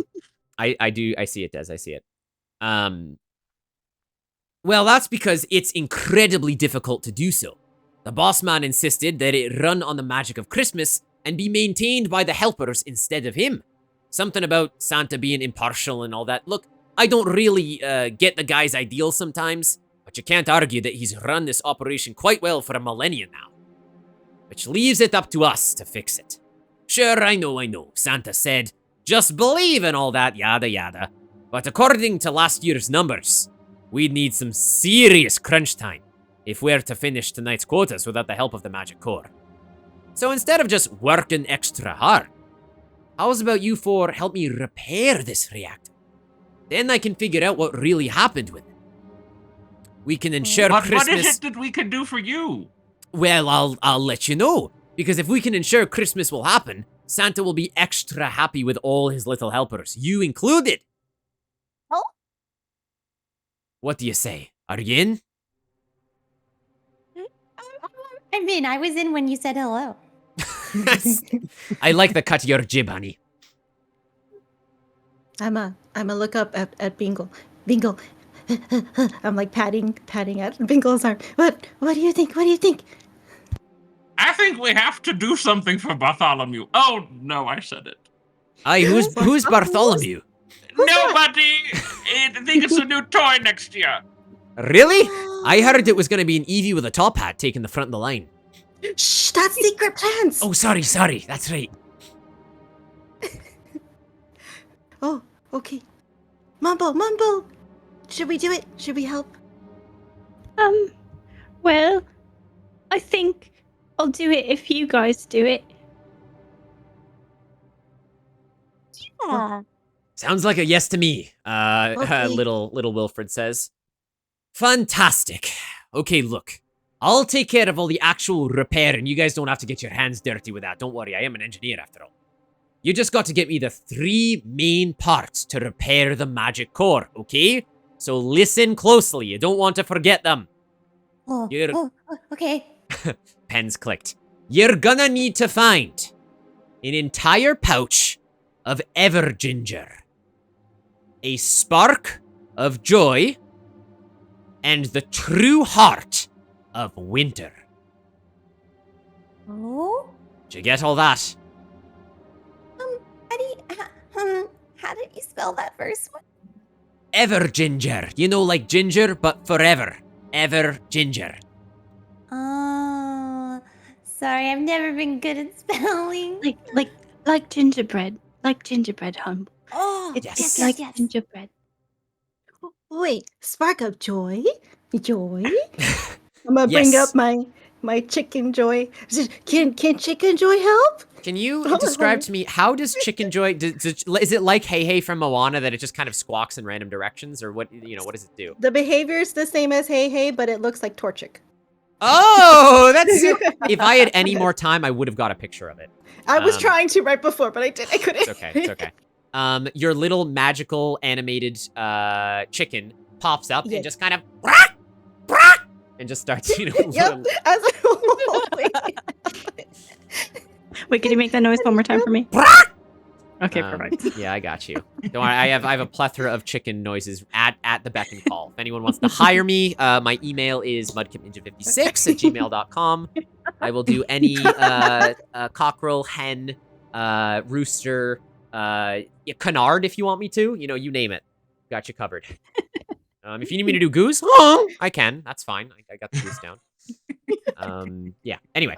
see it, Des. I see it. Well, that's because it's incredibly difficult to do so. The boss man insisted that it run on the magic of Christmas and be maintained by the helpers instead of him. Something about Santa being impartial and all that. Look, I don't really get the guy's ideals sometimes, but you can't argue that he's run this operation quite well for a millennia now. Which leaves it up to us to fix it. Sure, I know, Santa said, just believe in all that yada yada. But according to last year's numbers, we'd need some serious crunch time if we're to finish tonight's quotas without the help of the magic core. So instead of just working extra hard, how's about you four help me repair this reactor? Then I can figure out what really happened with it. We can ensure But Christmas... what is it that we can do for you? Well, I'll let you know. Because if we can ensure Christmas will happen, Santa will be extra happy with all his little helpers, you included. Oh? What do you say? Are you in? I mean, I was in when you said hello. I like the cut of your jib, honey. I'm a look up at Bingle. Bingle. I'm like patting at Bingle's arm. What do you think? What do you think? I think we have to do something for Bartholomew. Oh, no, I said it. Aye, who's Bartholomew? Nobody! I think it's a new toy next year. Really? I heard it was going to be an Eevee with a top hat taking the front of the line. Shh, that's secret plans. Oh, sorry, that's right. Oh, okay. Mumble. Should we do it? Should we help? Well, I think I'll do it if you guys do it. Yeah. Sounds like a yes to me, Okay. little Wilfred says. Fantastic. Okay, look. I'll take care of all the actual repair, and you guys don't have to get your hands dirty with that. Don't worry, I am an engineer after all. You just got to get me the 3 main parts to repair the magic core, okay? So listen closely, you don't want to forget them. Oh, You're- okay. Pens clicked. You're gonna need to find an entire pouch of Everginger, a spark of joy, and the true heart of winter. Oh? Did you get all that? How did you spell that first one? Ever ginger. You know, like ginger, but forever. Ever ginger. Oh, sorry, I've never been good at spelling. Like gingerbread. Like gingerbread, humble. Oh, It's yes, like yes. gingerbread. Wait, spark of joy? Joy? I'm gonna bring Yes. up my chicken joy. Can chicken joy help? Can you describe to me, how does Chicken Joy, is it like Hey Hey from Moana that it just kind of squawks in random directions, or what, what does it do? The behavior is the same as Hey Hey, but it looks like Torchic. Oh, that's if I had any more time, I would have got a picture of it. I was trying to right before, but I couldn't. It's okay. Your little magical animated chicken pops up and just kind of and just starts, Yep. As Wait, can you make that noise one more time for me? Okay, perfect. Yeah, I got you. Don't worry, I have a plethora of chicken noises at the beck and call. If anyone wants to hire me, my email is mudkipninja56@gmail.com. I will do any cockerel, hen, rooster, canard if you want me to. You name it. Got you covered. If you need me to do goose, I can. That's fine. I got the goose down. Yeah. Anyway.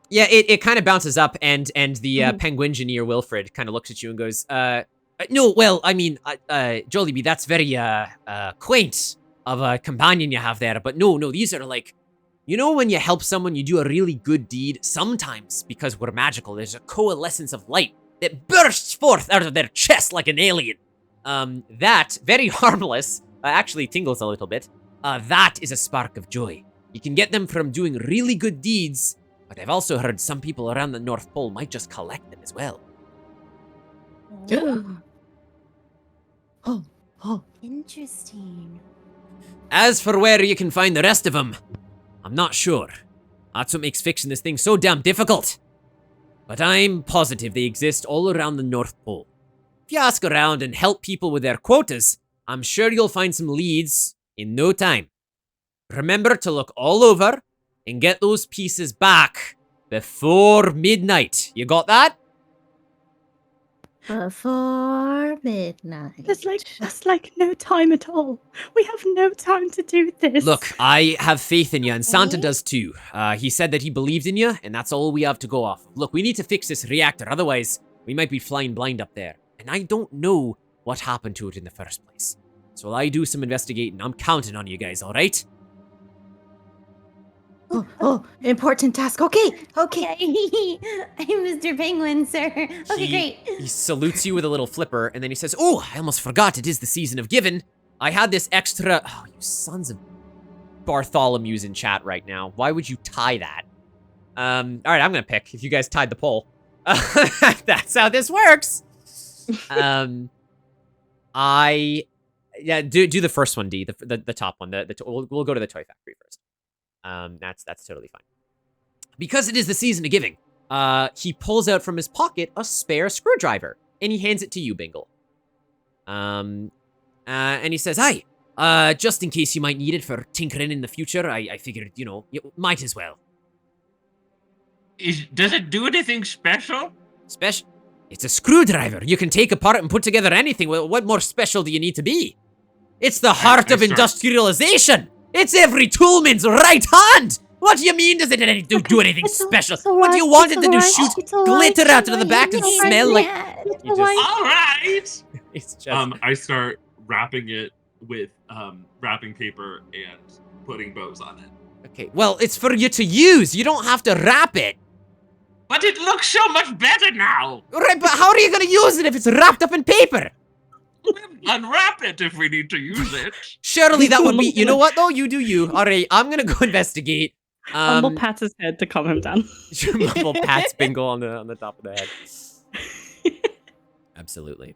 Yeah, it kind of bounces up, and the penguingineer Wilfred kind of looks at you and goes, no, well, I mean, Jollibee, that's very, quaint of a companion you have there, but no, these are like, when you help someone, you do a really good deed, sometimes, because we're magical, there's a coalescence of light that bursts forth out of their chest like an alien. That, very harmless, actually tingles a little bit, that is a spark of joy. You can get them from doing really good deeds, but I've also heard some people around the North Pole might just collect them as well. Oh. Interesting. As for where you can find the rest of them, I'm not sure. That's what makes fixing this thing so damn difficult. But I'm positive they exist all around the North Pole. If you ask around and help people with their quotas, I'm sure you'll find some leads in no time. Remember to look all over and get those pieces back before midnight. You got that? Before midnight. That's like no time at all. We have no time to do this. Look, I have faith in you, and Santa does too. He said that he believed in you, and that's all we have to go off of. Look, we need to fix this reactor, otherwise we might be flying blind up there. And I don't know what happened to it in the first place. So while I do some investigating, I'm counting on you guys, alright? Oh, important task. Okay. I'm Mr. Penguin, sir. Okay, great. He salutes you with a little flipper, and then he says, oh, I almost forgot it is the season of giving. I had this extra... Oh, you sons of Bartholomew's in chat right now. Why would you tie that? Alright, I'm gonna pick, if you guys tied the poll. That's how this works! Yeah, do the first one, D, the top one. We'll go to the toy factory first. That's totally fine. Because it is the season of giving, he pulls out from his pocket a spare screwdriver, and he hands it to you, Bingle. And he says, "Hi, just in case you might need it for tinkering in the future, I figured, you might as well." Does it do anything special? Special? It's a screwdriver. You can take apart and put together anything. Well, what more special do you need to be? It's the heart of industrialization. It's every toolman's right hand! What do you mean does it do anything special? What do you want it to do? Shoot glitter out of the back and smell like... Alright! It's just... I start wrapping it with wrapping paper and putting bows on it. Okay, well, it's for you to use. You don't have to wrap it. But it looks so much better now! Right, but how are you gonna use it if it's wrapped up in paper? Unwrap it if we need to use it. Surely that would be... You know what, though? You do you. Alright, I'm gonna go investigate. Humble pats his head to calm him down. Mumble pats Bingle on the top of the head. Absolutely.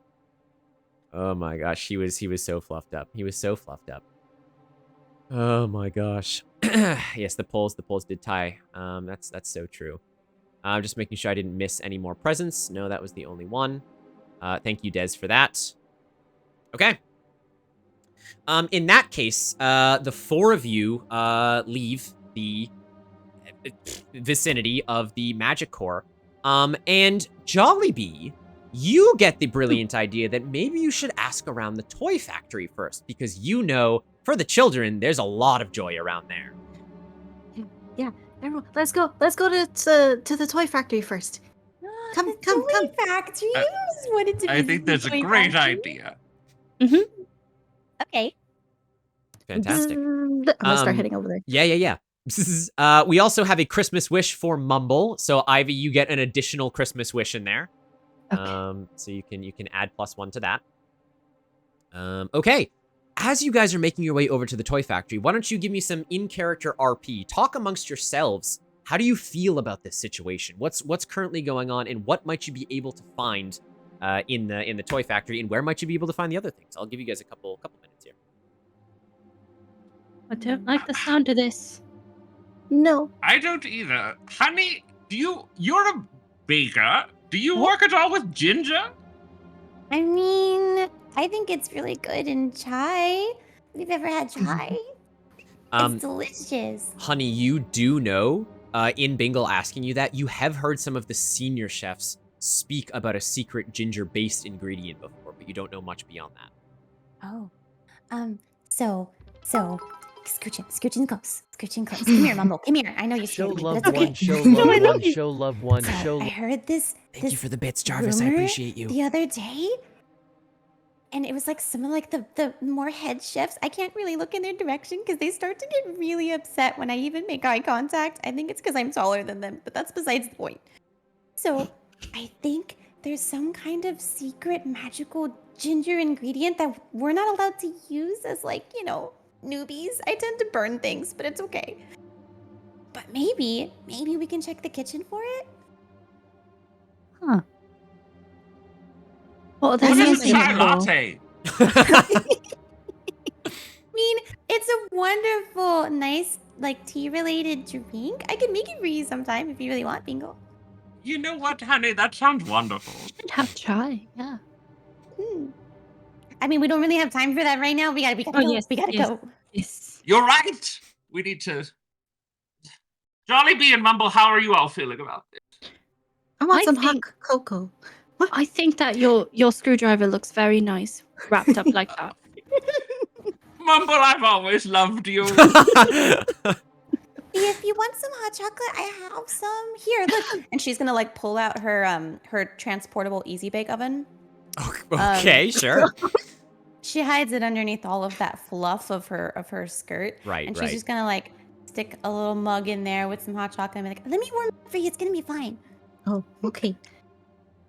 Oh my gosh, he was so fluffed up. He was so fluffed up. Oh my gosh. Yes, the polls did tie. That's so true. I'm just making sure I didn't miss any more presents. No, that was the only one. Thank you, Des, for that. Okay. In that case, the four of you leave the vicinity of the magic core. And Jollibee, you get the brilliant idea that maybe you should ask around the toy factory first, because you know, for the children, there's a lot of joy around there. Yeah, everyone, let's go. Let's go to the toy factory first. Come. Factory. I always wanted to. I think that's a toy great factory. idea. Okay. Fantastic. I'm gonna start heading over there. Yeah. We also have a Christmas wish for Mumble. So Ivy, you get an additional Christmas wish in there. Okay. So you can add +1 to that. Okay. As you guys are making your way over to the toy factory, why don't you give me some in-character RP? Talk amongst yourselves. How do you feel about this situation? What's currently going on, and what might you be able to find in the toy factory, and where might you be able to find the other things? I'll give you guys a couple minutes here. I don't like the sound of this. No. I don't either. Honey, you're a baker. Do you work at all with ginger? I mean, I think it's really good in chai. Have you ever had chai? It's delicious. Honey, you do know, in Bingle asking you that, you have heard some of the senior chefs speak about a secret ginger-based ingredient before, but you don't know much beyond that. Oh. So, scooching close. Come here, Mumble. Come here. I know you're Show scared of me, love but it's okay. one, show love one, show love one, So, show I heard this. Thank you for the bits, Jarvis. I rumor appreciate you. The other day, and it was like some of like the more head chefs. I can't really look in their direction because they start to get really upset when I even make eye contact. I think it's because I'm taller than them, but that's besides the point. So I think there's some kind of secret magical ginger ingredient that we're not allowed to use as, like, you know, newbies. I tend to burn things, but it's okay. But maybe we can check the kitchen for it. Huh. Well, What that's is a chai simple. latte? I mean, it's a wonderful, nice, like, tea-related drink. I can make it for you sometime if you really want, Bingo. You know what, honey? That sounds wonderful. Should have chai. Yeah. I mean, we don't really have time for that right now. We gotta Oh, go. yes, We gotta yes. go. Yes. You're right. We need to. Jollibee and Mumble, how are you all feeling about this? I want I some think- hot cocoa. I think that your screwdriver looks very nice wrapped up like that. Mumble, I've always loved you. If you want some hot chocolate, I have some. Here, look. And she's gonna like pull out her her transportable easy bake oven. Okay, sure. She hides it underneath all of that fluff of her skirt. Right, And she's right. just gonna like stick a little mug in there with some hot chocolate and be like, let me warm it for you. It's gonna be fine. Oh, okay.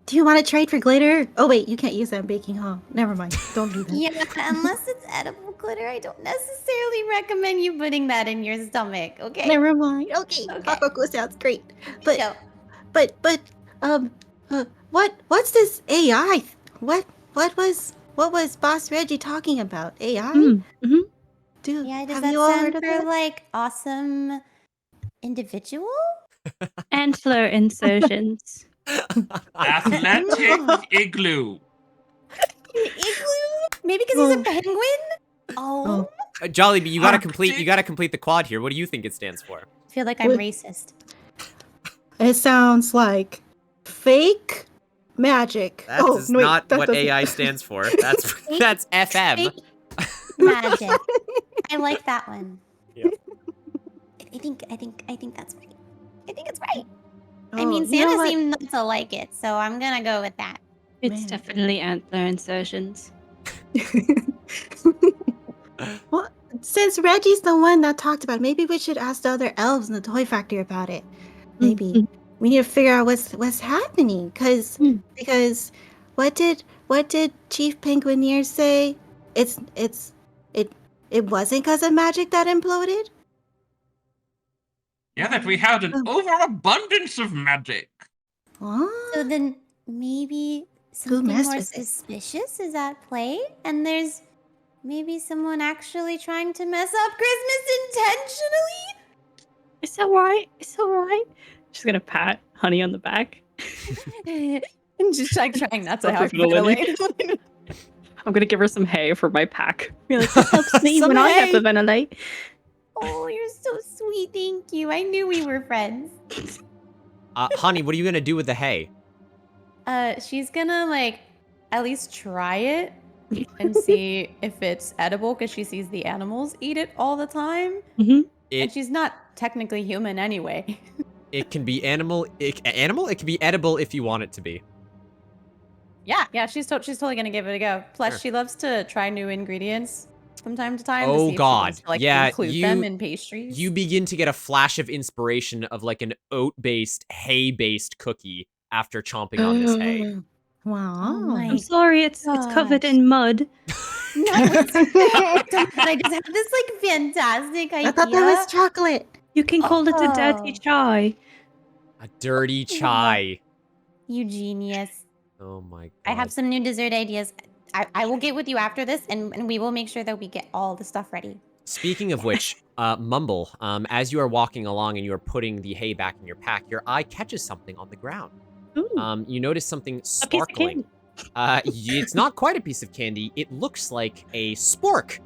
Do you want to trade for glitter? Oh wait, you can't use that in baking, huh? Never mind. Don't do that. Yeah, unless it's edible glitter, I don't necessarily recommend you putting that in your stomach. Okay. Never mind. Okay. Okay. Hot cocoa sounds great. Bingo. But what's this AI? What was Boss Reggie talking about? AI? Mm-hmm. Dude, Yeah, does have that you all stand heard of for that? like awesome individual? Antler insertions. Athletic igloo. Igloo? Maybe because he's a penguin? Oh. Jollibee, you gotta complete the quad here. What do you think it stands for? I feel like I'm What? racist. It sounds like fake magic. That is not what AI stands for. That's FM. Fake magic. I like that one. Yeah. I think that's right. I think it's right. I Oh, mean, you know Santa what? seemed not to like it, so I'm gonna go with that. It's Man. definitely antler insertions. Well, since Reggie's the one that talked about it, maybe we should ask the other elves in the toy factory about it. Maybe Mhm. we need to figure out what's happening. Because what did Chief Penguineer say? It wasn't because of magic that imploded. Yeah, that we had an overabundance of magic. Huh? So then maybe something messed more with it? suspicious is at play, and there's maybe someone actually trying to mess up Christmas intentionally? It's alright. It's alright. She's gonna pat Honey on the back. And just like trying not to That's have a little away. I'm gonna give her some hay for my pack. Be like, this helps me Some when I have hay? to ventilate. Oh, you're so sweet. Thank you. I knew we were friends. Honey, what are you gonna do with the hay? She's gonna like at least try it and see if it's edible because she sees the animals eat it all the time. Mm-hmm. And she's not technically human anyway. It can be animal. It can be edible if you want it to be. Yeah, she's totally gonna give it a go. Plus, Sure. she loves to try new ingredients from time to time. Oh, to see if she God. wants to, like, Yeah, include them in pastries. You begin to get a flash of inspiration of like an oat-based, hay-based cookie after chomping on this hay. Wow. Oh my I'm sorry, it's covered in mud. No, it's I just had this like fantastic idea. I thought that was chocolate. You can call it a dirty chai. A dirty chai. You genius. Oh my god. I have some new dessert ideas. I will get with you after this, and we will make sure that we get all the stuff ready. Speaking of which, Mumble, as you are walking along and you are putting the hay back in your pack, your eye catches something on the ground. Ooh, You notice something a piece of sparkling. candy. It's not quite a piece of candy. It looks like a spork,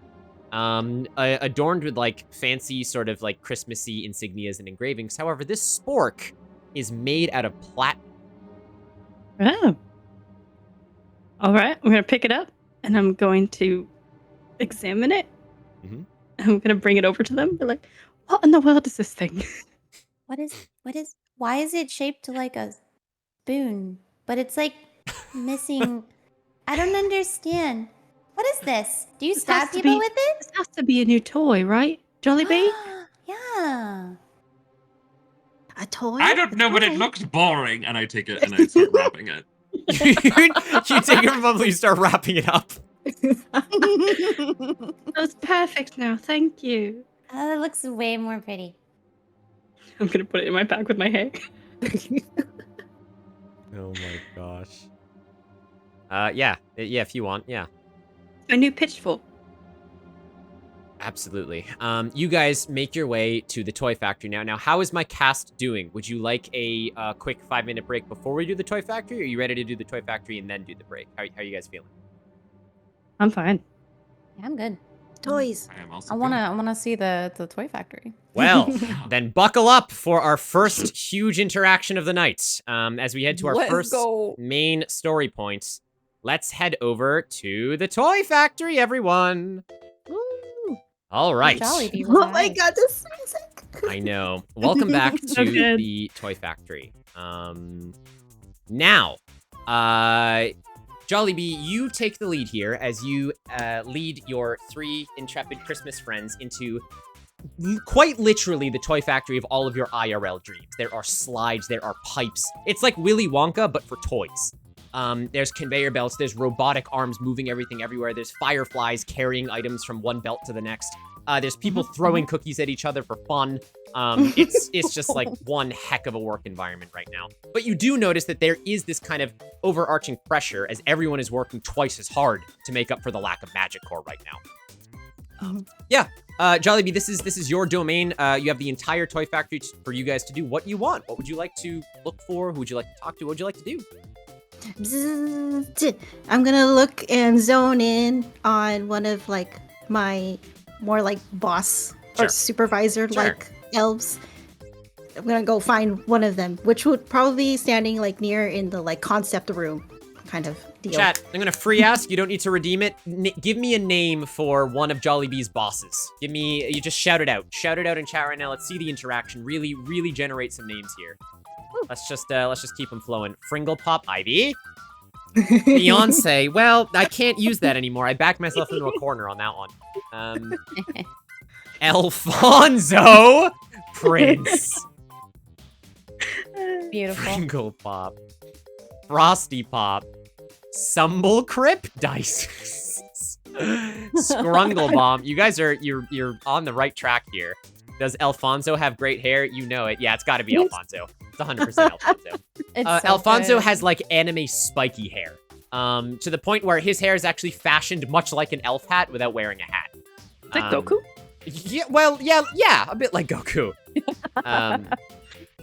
adorned with like fancy sort of like Christmassy insignias and engravings. However, this spork is made out of platinum. Oh. All right, I'm gonna pick it up and I'm going to examine it. Mhm. I'm gonna bring it over to them. They're like, "What in the world is this thing?" Why is it shaped like a spoon? But it's like missing. I don't understand. What is this? Do you This stab has to people be- with it? This has to be a new toy, right, Jollibee? Yeah. A toy? I don't know, but it toy? looks boring, and I take it and I start wrapping it. You take it from Mumble, you start wrapping it up. That's perfect now. Thank you. Oh, it looks way more pretty. I'm gonna put it in my bag with my hay. Oh my gosh. Yeah, if you want, yeah. My new pitchfork. Absolutely. You guys make your way to the toy factory now. Now, how is my cast doing? Would you like a quick 5-minute break before we do the toy factory? Or are you ready to do the toy factory and then do the break? How are you guys feeling? I'm fine. Yeah, I'm good. Toys. I am also. I wanna see the toy factory. Well, then buckle up for our first huge interaction of the night. As we head to our Let's first go. main story point, let's head over to the toy factory, everyone. All right. Jollibee was Oh my nice. god, this music. I know. Welcome back to good. the toy factory. Now, Jollibee, you take the lead here as you lead your 3 intrepid Christmas friends into quite literally the toy factory of all of your IRL dreams. There are slides, there are pipes. It's like Willy Wonka, but for toys. There's conveyor belts, there's robotic arms moving everything everywhere, there's fireflies carrying items from one belt to the next. There's people throwing cookies at each other for fun. It's just like one heck of a work environment right now. But you do notice that there is this kind of overarching pressure as everyone is working twice as hard to make up for the lack of magic core right now. Jollibee, this is your domain. You have the entire toy factory for you guys to do what you want. What would you like to look for? Who would you like to talk to? What would you like to do? Bzzzt. I'm gonna look and zone in on one of like my more like boss Sure. or supervisor like elves. I'm gonna go find one of them, which would probably be standing like near in the like concept room kind of deal. Chat, I'm gonna free ask. You don't need to redeem it. Give me a name for one of Jollibee's bosses. You just shout it out. Shout it out in chat right now. Let's see the interaction. Really generate some names here. Let's just keep them flowing. Fringle Pop Ivy. Beyonce. Well, I can't use that anymore. I backed myself into a corner on that one. Alfonso Prince. Beautiful. Fringle Pop. Frosty Pop. Sumble Crip Dice. Scrungle Bomb. You guys you're on the right track here. Does Alfonso have great hair? You know it. Yeah, it's got to be Alfonso. It's 100% Alfonso. It's so Alfonso good. has like anime spiky hair. To the point where his hair is actually fashioned much like an elf hat without wearing a hat. Is that Goku? Yeah, well, yeah, a bit like Goku.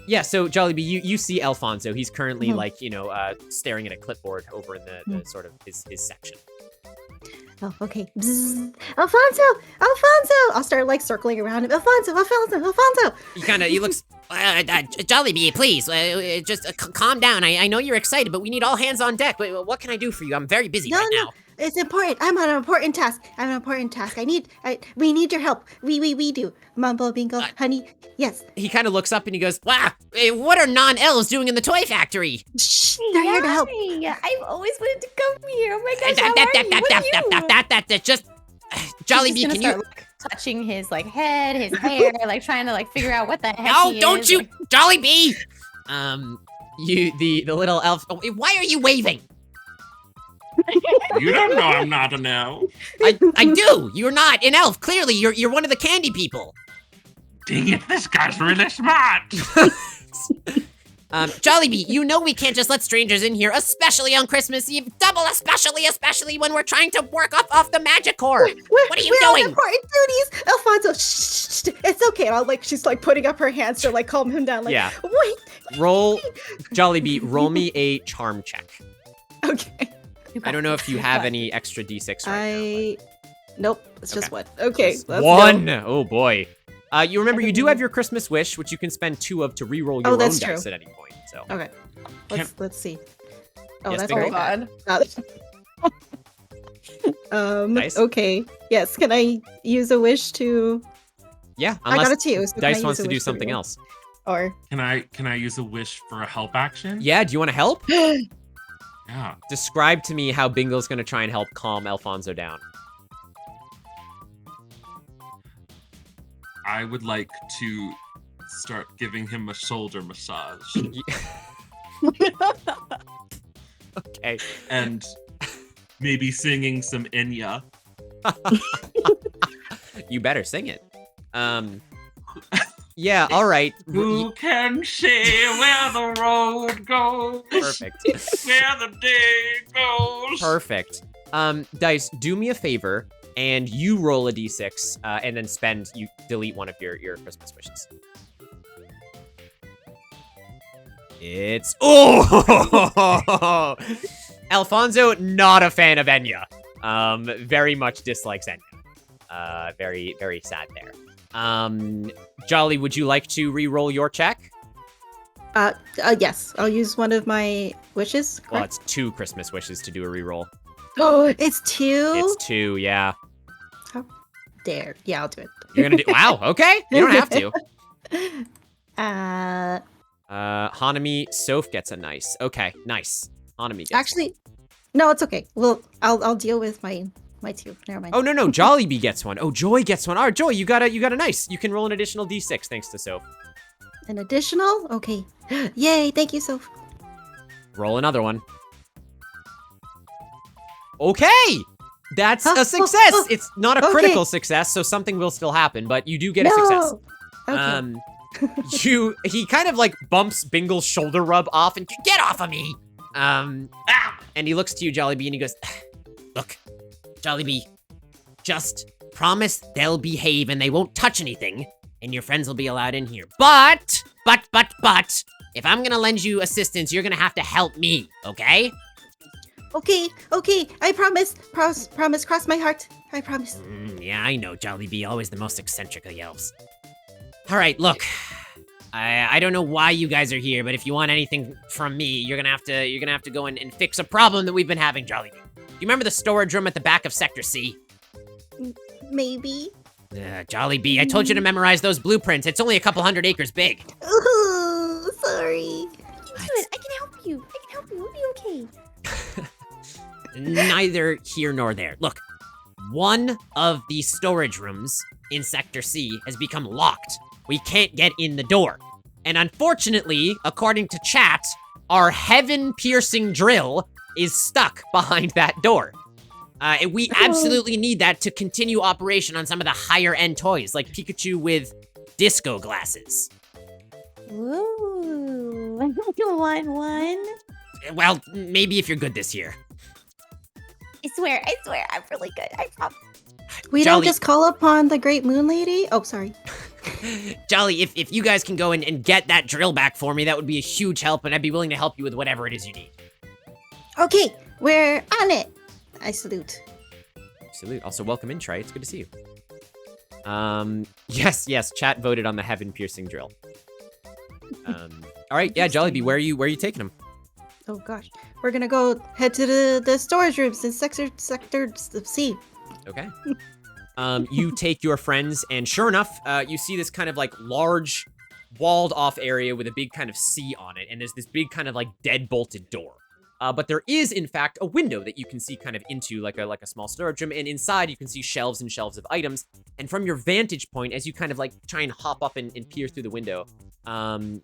Yeah, so Jollibee, you see Alfonso. He's currently like, staring at a clipboard over in the sort of his section. Oh, okay. Bzzz. Alfonso! Alfonso! I'll start like circling around him. Alfonso! Alfonso! Alfonso! He looks, Jollibee, please, just calm down. I know you're excited, but we need all hands on deck. What can I do for you? I'm very busy right now. It's important. I'm on an important task. We need your help. We do. Mumbo, bingo, honey. Yes. He kind of looks up and he goes, wow, what are non-elves doing in the toy factory? Shh, they're here to help. I've always wanted to come here. Oh my gosh, how are you? What are you? Just, Jollibee, can you... Start, like, touching his like head, his hair, like trying to like figure out what the heck No, he don't is. you, Like, Jollibee! The little elf, why are you waving? You don't know I'm not an elf. I do. You're not an elf. Clearly, you're one of the candy people. Dang it, this guy's really smart. Jollibee, you know we can't just let strangers in here, especially on Christmas Eve. Double especially when we're trying to work off the magic core. What are you we're doing? on important duties. Alfonso, shh. It's okay. She's like putting up her hands to like calm him down. Like, Yeah. Wait. Roll, Jollibee, roll me a charm check. Okay. I don't know if you have any extra d6 right Nope. It's just Okay. one. Okay. now. Let's One. Go. Oh boy. You remember you do have your Christmas wish, which you can spend 2 of to re-roll your own that's dice true. at any point. So Okay. Let's see. Oh, Yes, that's Bingo? very bad. Nice. Okay. Yes. Can I use a wish to? yeah, I got unless a 2. So can I Dice use wants a to do wish to something reroll? else. Or Can I use a wish for a help action? Yeah, do you want to help? Yeah. Describe to me how Bingo's gonna try and help calm Alfonso down. I would like to start giving him a shoulder massage Okay. and maybe singing some Enya. You better sing it. Yeah, all right. Who can say where the road goes? Perfect. Where the day goes? Perfect. Dice, do me a favor and you roll a d6 and then you delete one of your Christmas wishes. It's Alfonso, not a fan of Enya. Very much dislikes Enya. Very, very sad there. Jolly, would you like to re-roll your check? yes. I'll use one of my wishes. Well, Correct? it's 2 Christmas wishes to do a re-roll. Oh, it's 2. It's 2, yeah. Dare. Yeah, I'll do it. You're gonna do. Wow. Okay. You don't have to. Hanami, Soph gets a nice. Okay, nice. Hanami gets. Actually, no, it's okay. Well, I'll deal with my 2. Never mind. Oh no, Jollibee gets one. Oh, Joy gets one. All right, Joy, you got a nice. You can roll an additional d6 thanks to Soph. An additional? Okay. Yay! Thank you, Soph. Roll another one. Okay, that's a success. It's not a critical success, so something will still happen, but you do get a success. Okay. He kind of like bumps Bingle's shoulder rub off and get off of me. And he looks to you, Jollibee, and he goes, Look, Jollibee, just promise they'll behave and they won't touch anything, and your friends will be allowed in here. But, if I'm gonna lend you assistance, you're gonna have to help me, okay? Okay. I promise. Promise. Cross my heart. I promise. Yeah, I know, Jollibee, always the most eccentric of the elves. All right, look, I don't know why you guys are here, but if you want anything from me, you're gonna have to go and fix a problem that we've been having, Jollibee. Do you remember the storage room at the back of Sector C? Maybe. Jollibee, I told you to memorize those blueprints. It's only a couple 100 acres big. Ooh, sorry. I can help you. We'll be okay. Neither here nor there. Look, one of the storage rooms in Sector C has become locked. We can't get in the door. And unfortunately, according to chat, our heaven-piercing drill is stuck behind that door. We absolutely need that to continue operation on some of the higher-end toys, like Pikachu with disco glasses. Ooh, I want one. Well, maybe if you're good this year. I swear, I'm really good. I promise. We Jolly- don't just call upon the Great Moon Lady? Oh, sorry. Jolly, if you guys can go and get that drill back for me, that would be a huge help, and I'd be willing to help you with whatever it is you need. Okay, we're on it. I salute. Absolutely. Also, welcome in, Trey. It's good to see you. Yes, chat voted on the heaven-piercing drill. All right, yeah, Jollibee, where are you taking him? Oh gosh, we're gonna go head to the storage rooms in sector C. Okay. You take your friends, and sure enough, you see this kind of like large, walled-off area with a big kind of C on it, and there's this big kind of like dead-bolted door. But there is, in fact, a window that you can see kind of into, like a small storage room, and inside you can see shelves and shelves of items. And from your vantage point, as you kind of like try and hop up and peer through the window,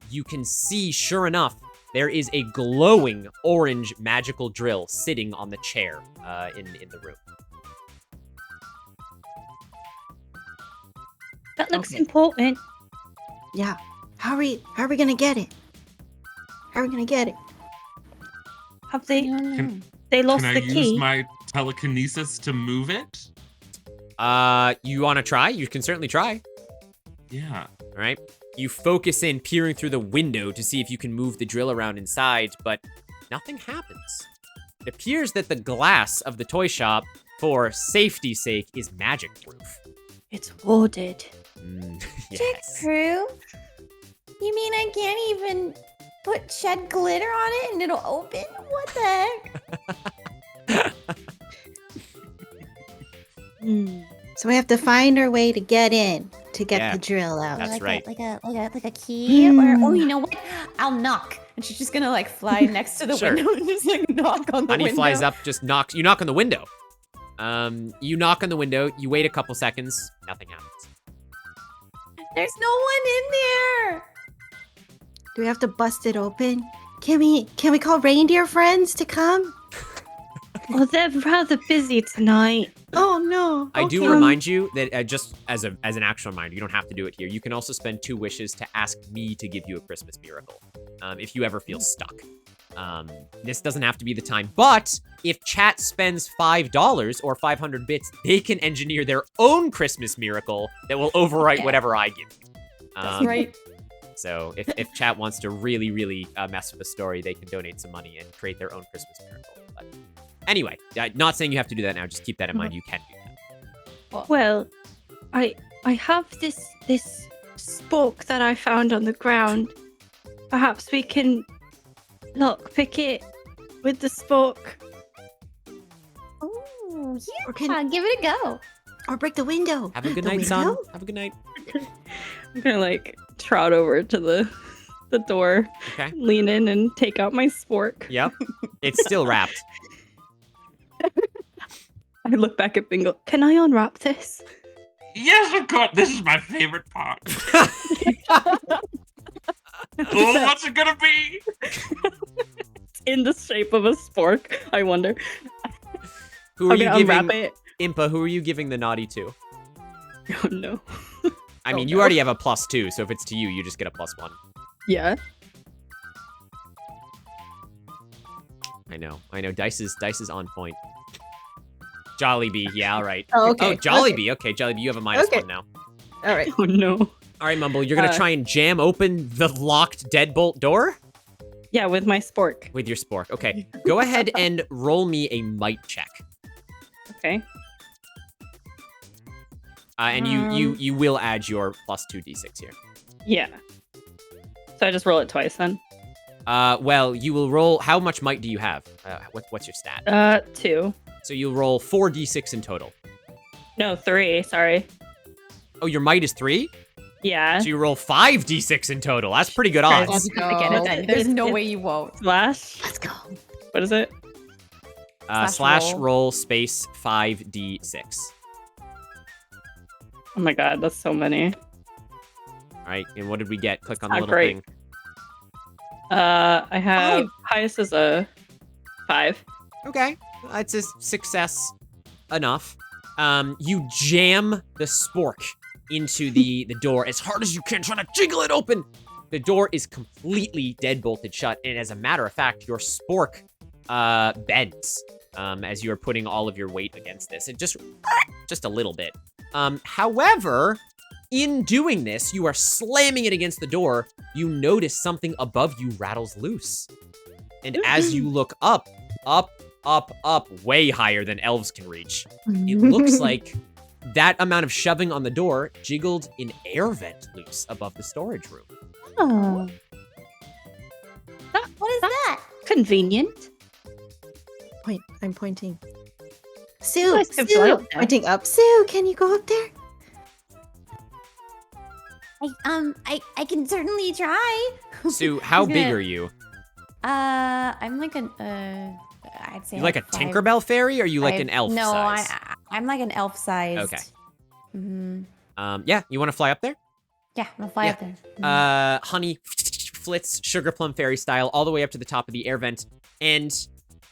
you can see, sure enough, there is a glowing orange magical drill sitting on the chair in the room. That looks important. Yeah. How are we gonna get it? How are we gonna get it? Have they? Can Lost I the key. use my telekinesis to move it? You want to try? You can certainly try. Yeah. All right. You focus in, peering through the window to see if you can move the drill around inside, but nothing happens. It appears that the glass of the toy shop, for safety's sake, is magic-proof. It's warded. Yes. Proof? You mean I can't even shed glitter on it and it'll open? What the heck? So we have to find our way to get in to get Yeah, the drill out. that's like right. Like a key, or you know what? I'll knock, and she's just gonna like fly next to the Sure. window and just like knock on the Honey window. flies up, just knocks. You knock on the window. You knock on the window. You wait a couple seconds. Nothing happens. There's no one in there. Do we have to bust it open? Can we call reindeer friends to come? Oh, they're rather busy tonight. Oh no. I do Okay. remind you that just as an actual reminder, you don't have to do it here. You can also spend 2 wishes to ask me to give you a Christmas miracle, if you ever feel stuck. This doesn't have to be the time, but if chat spends $5 or 500 bits, they can engineer their own Christmas miracle that will overwrite whatever I give you. That's right. So if chat wants to really, really mess with the story, they can donate some money and create their own Christmas miracle. But anyway, not saying you have to do that now. Just keep that in mind. You can do that. Well, I have this spork that I found on the ground. Perhaps we can lockpick it with the spork. Oh, Or yeah. Give it a go. Or break the window. Have a good The night, son. window? Have a good night. I'm gonna like trot over to the door, Okay. lean in, and take out my spork. Yep. It's still wrapped. I look back at Bingo. Can I unwrap this? Yes, of course. This is my favorite part. Oh, what's it gonna be? It's in the shape of a spork. I wonder. Who are I'm you gonna unwrap giving? it. Impa, who are you giving the naughty to? Oh no. I mean, Oh, you no. already have a +2, so if it's to you, you just get a +1. Yeah. I know. Dice is on point. Jollibee, yeah, all right. Oh, okay. Oh, Jollibee. Okay, Jollibee, you have a -1 now. All right. Oh no. All right, Mumble, you're gonna try and jam open the locked deadbolt door Yeah, with my spork. with your spork. Okay, go ahead and roll me a might check. Okay. And you will add your +2 d6 here. Yeah. So I just roll it twice then. Well, you will roll. How much might do you have? What's your stat? 2. So you'll roll 4 d6 in total. No, 3. Sorry. Oh, your might is 3? Yeah. So you roll 5 d6 in total. That's pretty good Guys, odds. I get it then. There's no way you won't. Slash. Let's go. What is it? Slash roll space 5d6. Oh my god, that's so many. All right, and what did we get? Click on the Not little great. thing. I have highest is a 5. Okay, that's a success enough. You jam the spork into the door as hard as you can, trying to jiggle it open. The door is completely dead-bolted shut, and as a matter of fact, your spork bends as you are putting all of your weight against this. It just a little bit. However, in doing this, you are slamming it against the door. You notice something above you rattles loose. And as you look up way higher than elves can reach. It looks like that amount of shoving on the door jiggled an air vent loose above the storage room. Oh, What is that? convenient. I'm pointing. Sue, guys can fly Sue, up there. pointing up. Sue, can you go up there? I can certainly try. Sue, how He's big gonna- are you? I'm like an I'd say You like a five- Tinkerbell fairy, or you like five- an elf no, size? I'm like an elf size. Okay. Mm-hmm. Yeah, you want to fly up there? Yeah, I'm gonna fly Yeah. up there. Honey flits sugar plum fairy style all the way up to the top of the air vent, and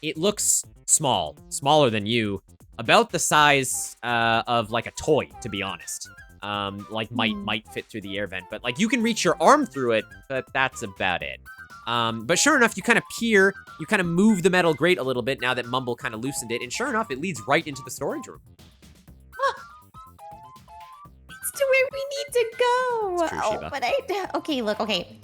it looks smaller than you, about the size of like a toy, to be honest. Like might fit through the air vent, but like you can reach your arm through it, but that's about it. But sure enough, you kind of peer, you kind of move the metal grate a little bit now that Mumble kind of loosened it, and sure enough, it leads right into the storage room. It's to where we need to go. It's true, Shiva. But okay, look, okay.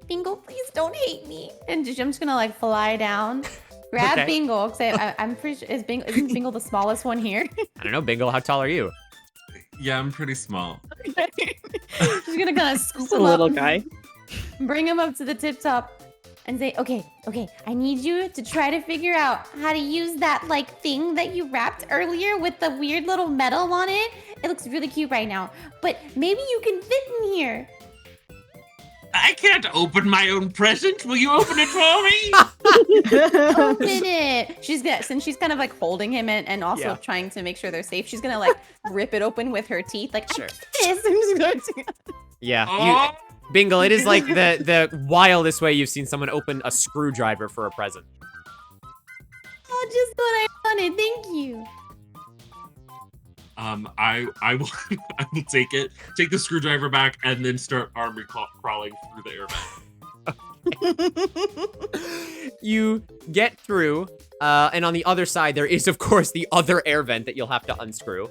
Bingo, please don't hate me. And I'm just gonna like fly down, grab Okay. Bingo. Cause I'm pretty sure isn't Bingo the smallest one here? I don't know, Bingo, how tall are you? Yeah, I'm pretty small. She's gonna kind of scoop Just a him little up, guy. bring him up to the tip top, and say, okay, I need you to try to figure out how to use that like thing that you wrapped earlier with the weird little metal on it. It looks really cute right now, but maybe you can fit in here. I can't open my own present. Will you open it for me? Open it. Since she's kind of like holding him and also Yeah. trying to make sure they're safe. She's gonna like rip it open with her teeth, like Sure. this. I'm just going to. Yeah, Oh, Bingo, it is like the wildest way you've seen someone open a screwdriver for a present. Oh, just what I wanted. Thank you. I will I will take the screwdriver back, and then start army crawling through the air vent. You get through, and on the other side, there is, of course, the other air vent that you'll have to unscrew.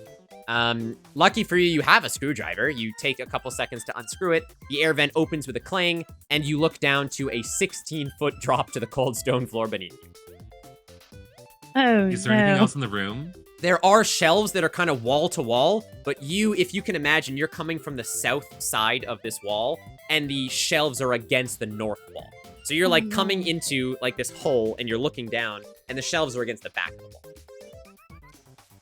Lucky for you, you have a screwdriver. You take a couple seconds to unscrew it. The air vent opens with a clang, and you look down to a 16-foot drop to the cold stone floor beneath you. Oh, Is there anything else in the room? There are shelves that are kind of wall to wall, but you, if you can imagine, you're coming from the south side of this wall, and the shelves are against the north wall. So you're like coming into like this hole, and you're looking down, and the shelves are against the back of the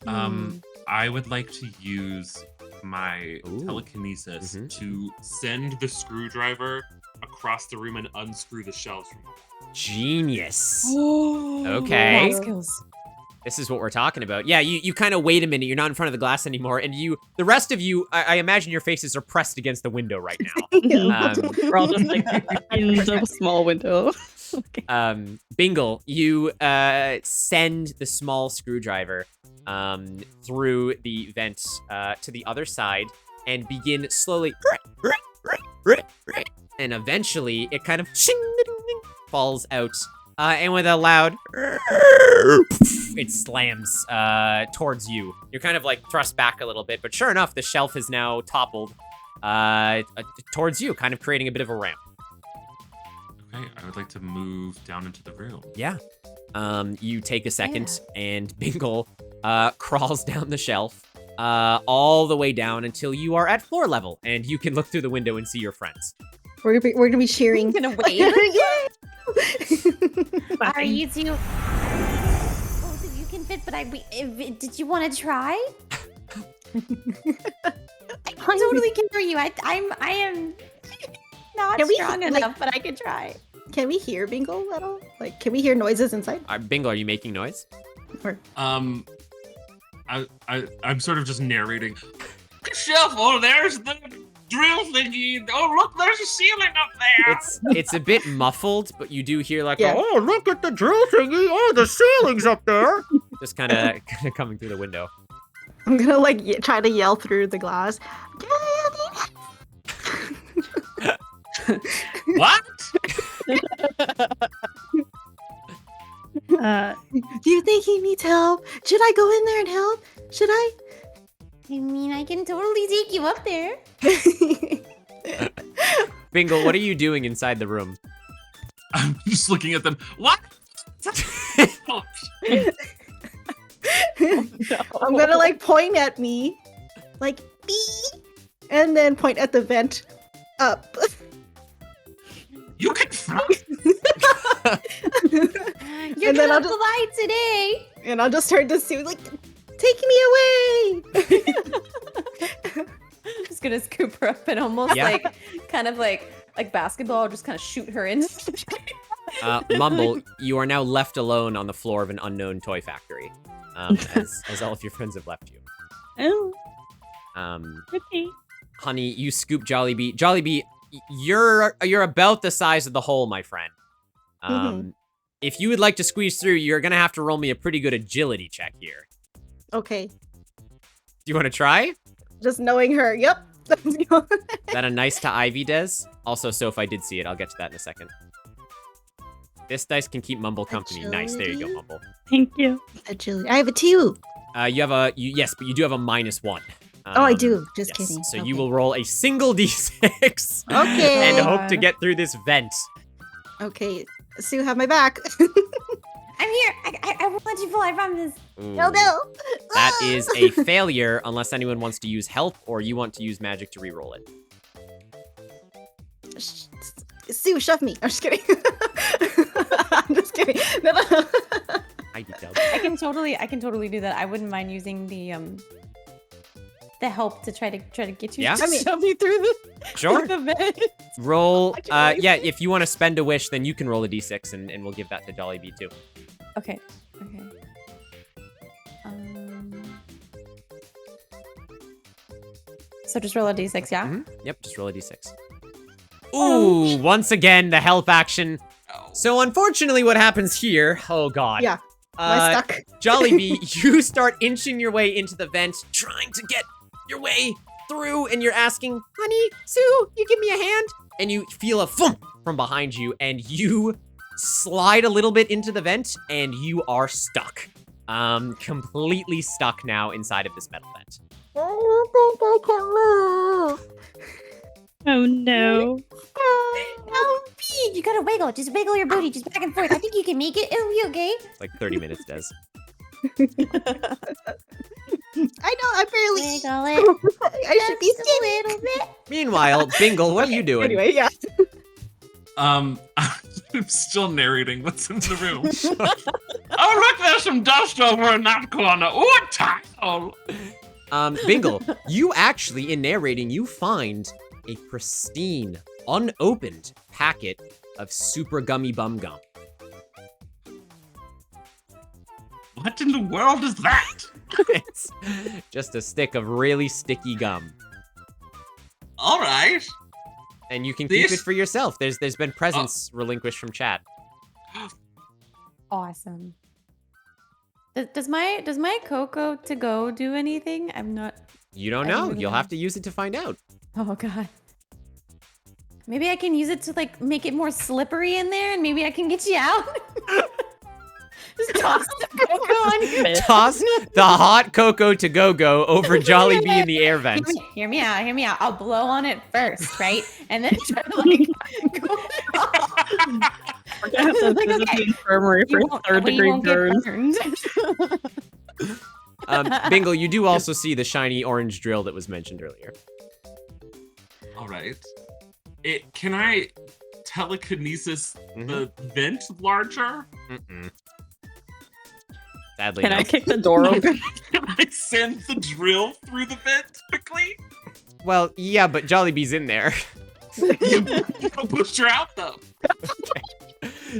wall. I would like to use my Ooh. telekinesis Mhm. to send the screwdriver across the room and unscrew the shelves from the wall. Genius. Oh, Okay. skills. This is what we're talking about. Yeah, you kind of wait a minute. You're not in front of the glass anymore, and the rest of you, I imagine your faces are pressed against the window right now. We're all just like in the small window. Bingle, you send the small screwdriver through the vent to the other side and begin slowly, and eventually it kind of falls out, and with a loud, it slams towards you. You're kind of like thrust back a little bit, but sure enough, the shelf is now toppled towards you, kind of creating a bit of a ramp. Okay, I would like to move down into the room. Yeah. You take a second, and Bingle crawls down the shelf all the way down until you are at floor level, and you can look through the window and see your friends. We're gonna be cheering. I'm gonna wave. Yay! Are you two? Both of you can fit, but did you want to try? I can totally carry you. I am not Can we, strong like- enough, but I could try. Can we hear Bingo at all? Like, can we hear noises inside? Bingle, are you making noise? Or I'm sort of just narrating. Shelf, oh, there's the drill thingy. Oh, look, there's a ceiling up there. It's a bit muffled, but you do hear like, Yeah. oh, look at the drill thingy. Oh, the ceiling's up there. Just kind of coming through the window. I'm gonna like try to yell through the glass. What? Do you think he needs help? Should I go in there and help? Should I? I mean, I can totally take you up there. Bingle, what are you doing inside the room? I'm just looking at them. What? Oh, I'm gonna like point at me, like bee, and then point at the vent up. you can fly. You're And then I'll gonna fly today. And I'll just start to sue, like, take me away. I'm just gonna scoop her up and almost like, kind of like basketball, just kind of shoot her in. Mumble, you are now left alone on the floor of an unknown toy factory, as all of your friends have left you. Oh, okay. Honey, you scoop Jollibee. Jollibee, you're about the size of the hole, my friend. If you would like to squeeze through, you're gonna have to roll me a pretty good agility check here. Okay, Do you want to try? just knowing her. Yep. Let's go. Is that a nice to Ivy, Des? Also, Soph, I did see it. I'll get to that in a second. This dice can keep Mumble company. Nice. There you go, Mumble. Thank you. Agility. I have a 2. You have a yes, but you do have a -1. Oh, I do. Just yes. kidding. So Okay. you will roll a single d6. Okay. And hope to get through this vent. Okay, Sue, have my back. I'm here. I won't let you fall. I promise. No, Ooh. no. That is a failure unless anyone wants to use help or you want to use magic to re-roll it. Sue, shove me. I'm just kidding. I'm just kidding. No, no. I detailed. I can totally do that. I wouldn't mind using the help to try to get you Yeah? to shove me through Sure. the vent. Roll. Yeah, if you want to spend a wish, then you can roll a d6 and we'll give that to Jollibee too. Okay. So just roll a d6, yeah? Yep, just roll a d6. Ooh, once again, the help action. So unfortunately what happens here, oh god. Yeah, I'm stuck. Jollibee, you start inching your way into the vent, trying to get your way through, and you're asking, honey, Sue, you give me a hand? And you feel a thump from behind you, and you slide a little bit into the vent, and you are stuck. Completely stuck now inside of this metal vent. I don't think I can move. Oh no. Oh, Pete, you gotta wiggle. Just wiggle your booty, just back and forth. I think you can make it. It'll be okay. It's like 30 minutes, Des. I know, I barely. Wiggle it. I should be Just a skinny. little bit. Meanwhile, Bingle, what are you doing? Anyway, yeah. I'm still narrating what's in the room. Oh, look, there's some dust over in that corner. Ooh, a towel. Bingle, you actually, in narrating, you find a pristine, unopened packet of super gummy bum gum. What in the world is that? It's just a stick of really sticky gum. All right. And you can keep it This- for yourself. There's been presents relinquished from chat. Awesome. Does my Cocoa to go do anything? I'm not. You don't I don't know. really You'll know. have to use it to find out. Oh god. Maybe I can use it to like make it more slippery in there, and maybe I can get you out. Just toss the cocoa on your. Toss the hot cocoa to go over Jollibee in the air vent. Hear me out. Hear me out. I'll blow on it first, right? And then try to like go. We're gonna have to Like, visit okay. the infirmary for third That way you degree won't get burns. burned. Bingle, you do also see the shiny orange drill that was mentioned earlier. All right. Can I telekinesis the vent larger? Mm-mm. Sadly, Can no. I kick the door open? Can I send the drill through the vent quickly? Well, yeah, but Jollibee's in there. I'll push her out though.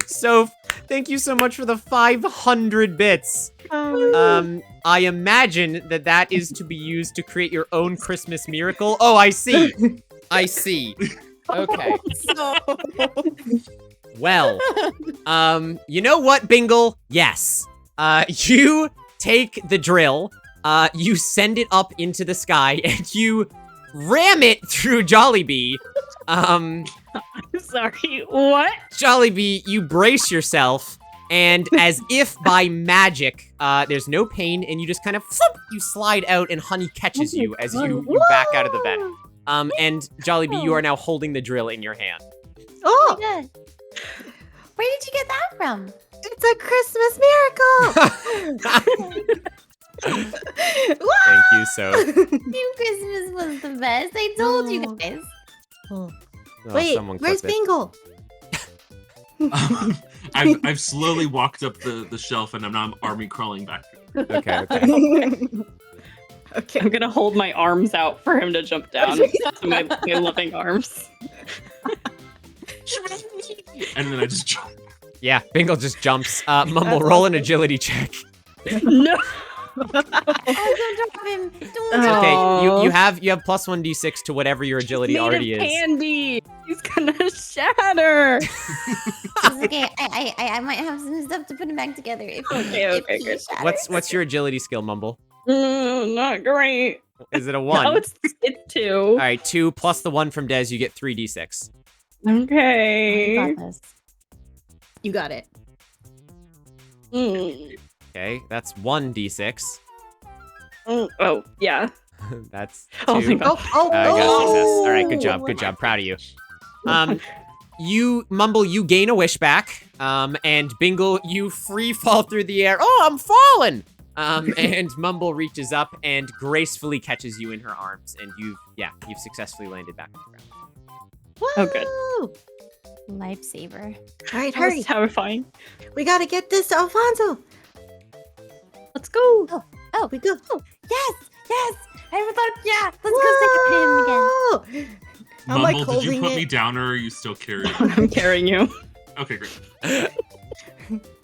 So, thank you so much for the 500 bits. I imagine that is to be used to create your own Christmas miracle. Oh, I see. I see. Okay. Well, you know what, Bingle? Yes. You take the drill, you send it up into the sky, and you ram it through Jollibee. Sorry, what? Jollibee, you brace yourself, and as if by magic, there's no pain, and you just kind of, you slide out, and Honey catches you as you back out of the vent. And Jollibee, you are now holding the drill in your hand. Oh, Yeah. Where did you get that from? It's a Christmas miracle. Thank you so. Team Christmas was the best. I told you guys. Oh, Wait, someone where's clip it. Bingle? I've slowly walked up the shelf and I'm army crawling back. Okay. Okay. I'm gonna hold my arms out for him to jump down. my loving arms. And then I just jump. Yeah, Bingle just jumps. Mumble, roll an agility check. No. Oh, don't drop him. Don't It's drop okay. Oh. You have +1 d6 to whatever your agility Made already of is. candy. He's gonna shatter. It's okay. I might have some stuff to put him back together. If Okay, he good. shatters. What's your agility skill, Mumble? Not great. Is it a 1? No, it's 2. All right, 2 plus the 1 from Des, you get 3d6. Okay. I got this. You got it. Okay, that's 1d6. Oh, yeah. That's 2. Oh my god. I got a success. All right, good job. Proud of you. You Mumble, you gain a wish back. And Bingle, you free fall through the air. Oh, I'm falling. And Mumble reaches up and gracefully catches you in her arms, and you've successfully landed back on the ground. Oh, good. Woo! Lifesaver. All right, That was hurry. terrifying. We gotta get this to Alfonso. Let's go. Oh, We go. yes. I never thought. Yeah, let's go second him again. Whoa! I'm like Mumble, did you holding put it. me down or are you still carrying? I'm carrying you. Okay, great.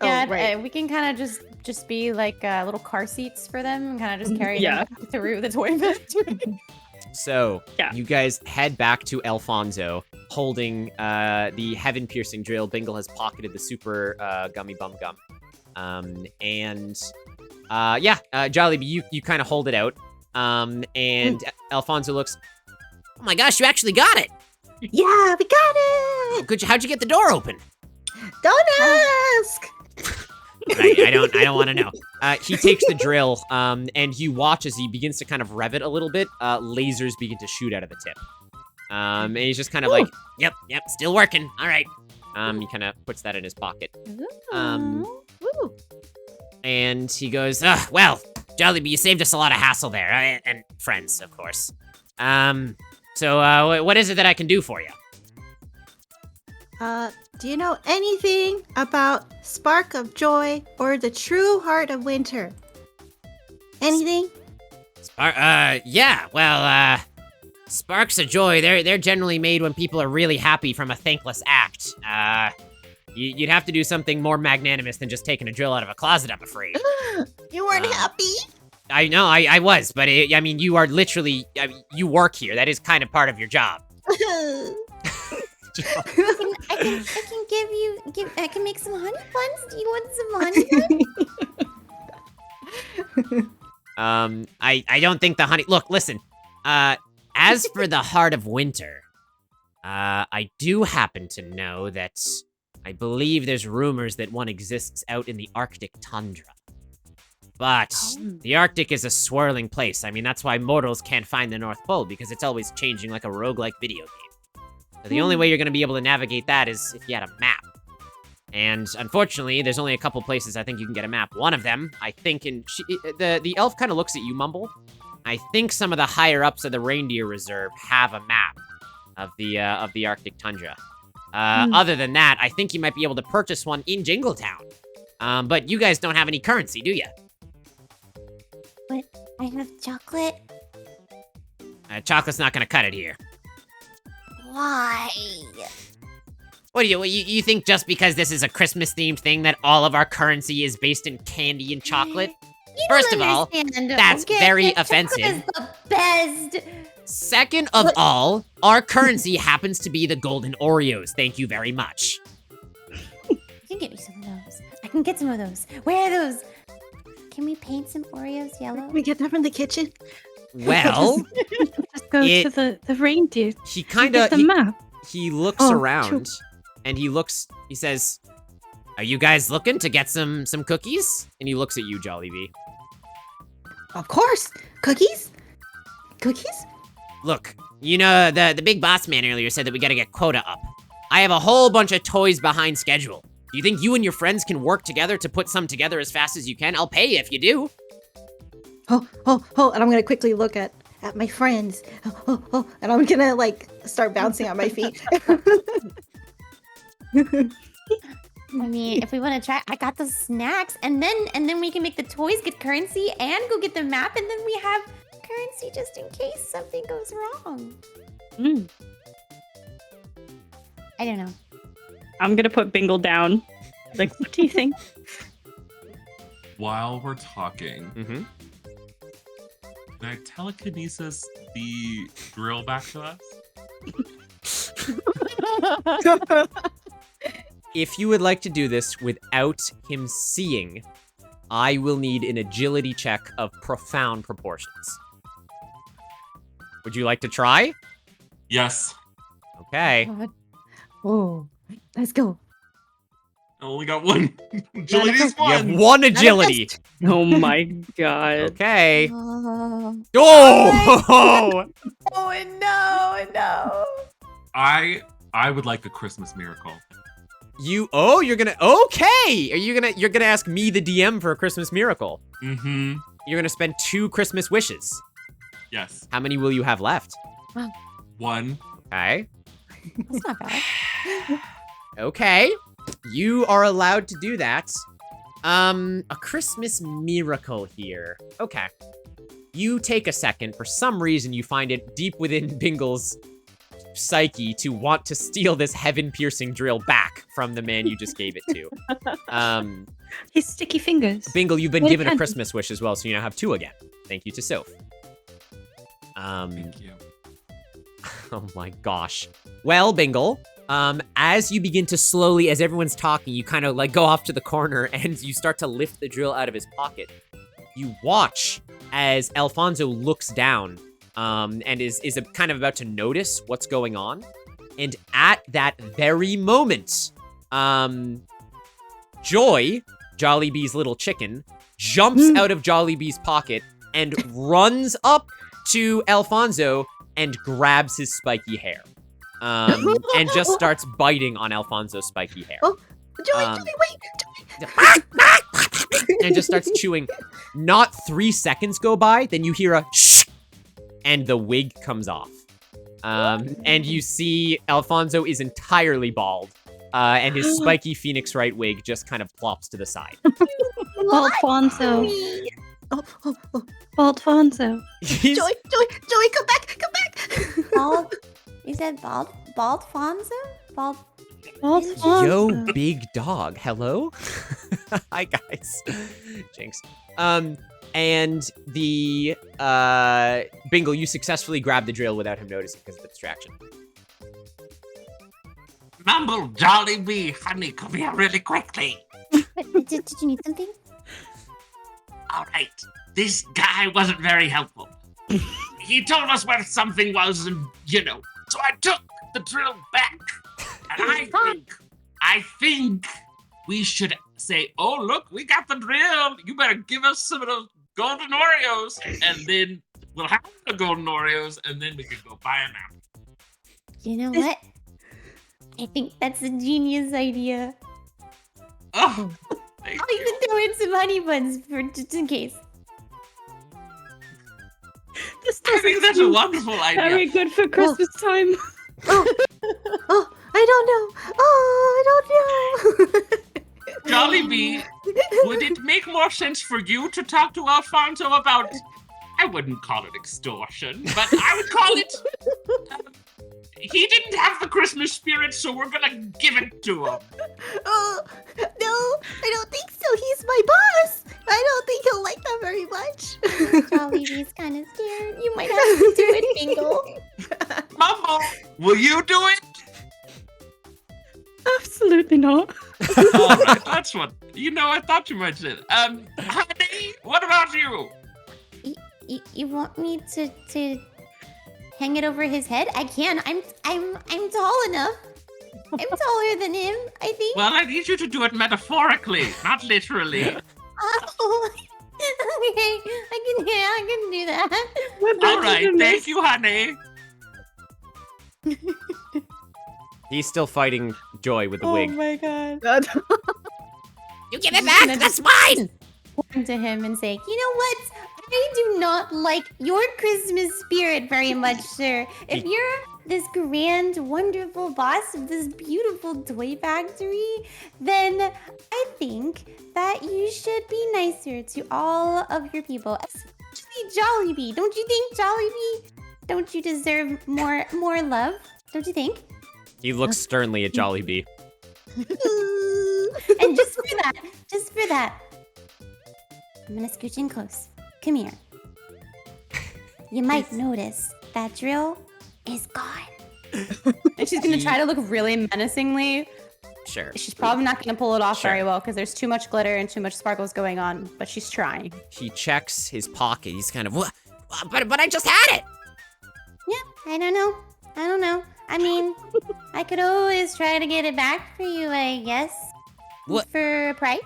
Yeah, right. we can kind of just be like little car seats for them and kind of just carry Yeah. them through the toy factory. So, Yeah. you guys head back to Alfonso, holding the heaven-piercing drill. Bingle has pocketed the super gummy bum gum. Jollibee, you kind of hold it out. And Alfonso looks, Oh my gosh, you actually got it. Yeah, we got it. Good. How'd you get the door open? Don't ask. I don't want to know. He takes the drill, and you watch as he begins to kind of rev it a little bit. Lasers begin to shoot out of the tip. And he's just kind of like, Yep, still working. All right. he kind of puts that in his pocket. Ooh. And he goes, Well, Jollibee, you saved us a lot of hassle there, and friends, of course. So what is it that I can do for you? Do you know anything about Spark of Joy or the True Heart of Winter? Anything? Yeah, well, sparks of joy, they're generally made when people are really happy from a thankless act. You'd have to do something more magnanimous than just taking a drill out of a closet, I'm afraid. You weren't happy? I know, I was, but you are literally, you work here. That is kind of part of your job. I can make some honey buns. Do you want some honey buns? I don't think the honey. Look, listen. As for the heart of winter, I do happen to know that I believe there's rumors that one exists out in the Arctic tundra. But the Arctic is a swirling place. I mean, that's why mortals can't find the North Pole, because it's always changing like a roguelike video game. So the only way you're going to be able to navigate that is if you had a map. And unfortunately, there's only a couple places I think you can get a map. One of them, I think, the elf kind of looks at you, Mumble. I think some of the higher-ups of the Reindeer Reserve have a map of the Arctic tundra. Other than that, I think you might be able to purchase one in Jingletown. But you guys don't have any currency, do you? But I have chocolate. Chocolate's not gonna cut it here. Why? What do you think just because this is a Christmas-themed thing that all of our currency is based in candy and chocolate? You First don't of all, understand, that's okay? very Chocolate offensive. is the best. Second of all, our currency happens to be the golden Oreos. Thank you very much. You can get me some of those. I can get some of those. Where are those? Can we paint some Oreos yellow? Can we get them from the kitchen? Well, Just go It- to the reindeer. he Get kind of the map. he looks Oh, around, and he says, are you guys looking to get some cookies? and he looks at you, Jollibee. Of course. Cookies? Cookies? Look, you know, the big boss man earlier said that we gotta get quota up. I have a whole bunch of toys behind schedule. Do you think you and your friends can work together to put some together as fast as you can? I'll pay you if you do. Oh, and I'm gonna quickly look at my friends. And I'm gonna like start bouncing on my feet. I mean, if we want to try, I got the snacks, and then we can make the toys get currency and go get the map, and then we have currency just in case something goes wrong. I don't know. I'm gonna put Bingle down. Like, what do you think? While we're talking, Mm-hmm. can I telekinesis the drill back to us? If you would like to do this without him seeing, I will need an agility check of profound proportions. Would you like to try? Yes. Okay. Oh, let's go. I only got one. Agility's You have one. one agility. Oh my god. Okay. Oh, Oh! no. I would like a Christmas miracle. You're gonna, okay! You're gonna ask me, the DM, for a Christmas miracle. Mm-hmm. You're gonna spend 2 Christmas wishes. Yes. How many will you have left? One. Okay. That's not bad. Okay. You are allowed to do that. A Christmas miracle here. Okay. You take a second. For some reason, you find it deep within Bingle's psyche to want to steal this heaven-piercing drill back from the man you just gave it to. His sticky fingers. Bingle, you've been Wait, given a Ken. Christmas wish as well, so you now have 2 again. Thank you to Soph. Thank you. Oh my gosh. Well, Bingle, as you begin to slowly, as everyone's talking, you kind of like go off to the corner and you start to lift the drill out of his pocket. You watch as Alfonso looks down and is kind of about to notice what's going on. And at that very moment, Joy, Jollibee's little chicken, jumps out of Jollibee's pocket and runs up to Alfonso and grabs his spiky hair. And just starts biting on Alfonso's spiky hair. Oh, Joey, wait! And just starts chewing. Not 3 seconds go by, then you hear a shh, and the wig comes off. And you see Alfonso is entirely bald, and his spiky phoenix right wig just kind of plops to the side. Alfonso. Oh. Alfonso. He's- Joey, come back! Bald? You said bald? Bald Fonzo? Bald? Alfonso. Yo, big dog. Hello? Hi, guys. Jinx. And the, Bingle, you successfully grab the drill without him noticing because of the distraction. Mumble, Jollibee, honey, come here really quickly. Did you need something? All right. This guy wasn't very helpful. He told us where something was, and, so I took the drill back. And I think we should say, oh, look, we got the drill. You better give us some of those golden Oreos. And then we'll have the golden Oreos, and then we can go buy them out. You know what? I think that's a genius idea. Oh, thank I'll even you. throw in some honey buns for just in case. This I think that's a doesn't wonderful seem idea. very good for Christmas time. I don't know. Oh, I don't know. Jollibee, would it make more sense for you to talk to Alfonso about, I wouldn't call it extortion, but I would call it, he didn't have the Christmas spirit, so we're gonna give it to him. Oh, no, I don't think so. He's my boss. I don't think he'll like that very much. Jollibee's kind of scared. You might have to do it, Bingle. Mumble, will you do it? Absolutely not. All right, that's what, I thought you might say that. Honey, what about you? You want me to hang it over his head? I can. I'm tall enough. I'm taller than him, I think. Well, I need you to do it metaphorically, not literally. Oh, okay. I can do that. All right, thank you, honey. He's still fighting Joy with the wig. my god. You give it back. That's mine. Turn to him and say, "You know what? I do not like your Christmas spirit very much, sir. If you're this grand, wonderful boss of this beautiful toy factory, then I think that you should be nicer to all of your people, especially Jollibee. Don't you think, Jollibee? Don't you deserve more love? Don't you think?" He looks sternly at Jollibee. And just for that, I'm gonna scooch in close. Come here. You might notice that drill is gone. And she's gonna try to look really menacingly. Sure. She's probably not gonna pull it off Sure. very well because there's too much glitter and too much sparkles going on, but she's trying. He checks his pocket. He's kind of, what? But I just had it. Yeah, I don't know. I mean, I could always try to get it back for you, I guess. What? For a price?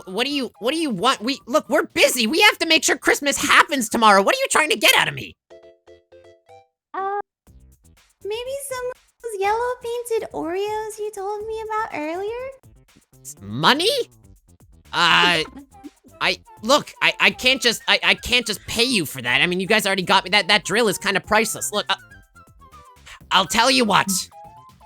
What do you want? Look, we're busy. We have to make sure Christmas happens tomorrow. What are you trying to get out of me? Maybe some of those yellow painted Oreos you told me about earlier? Money? I can't just pay you for that. I mean, you guys already got me. That drill is kind of priceless. Look, I'll tell you what,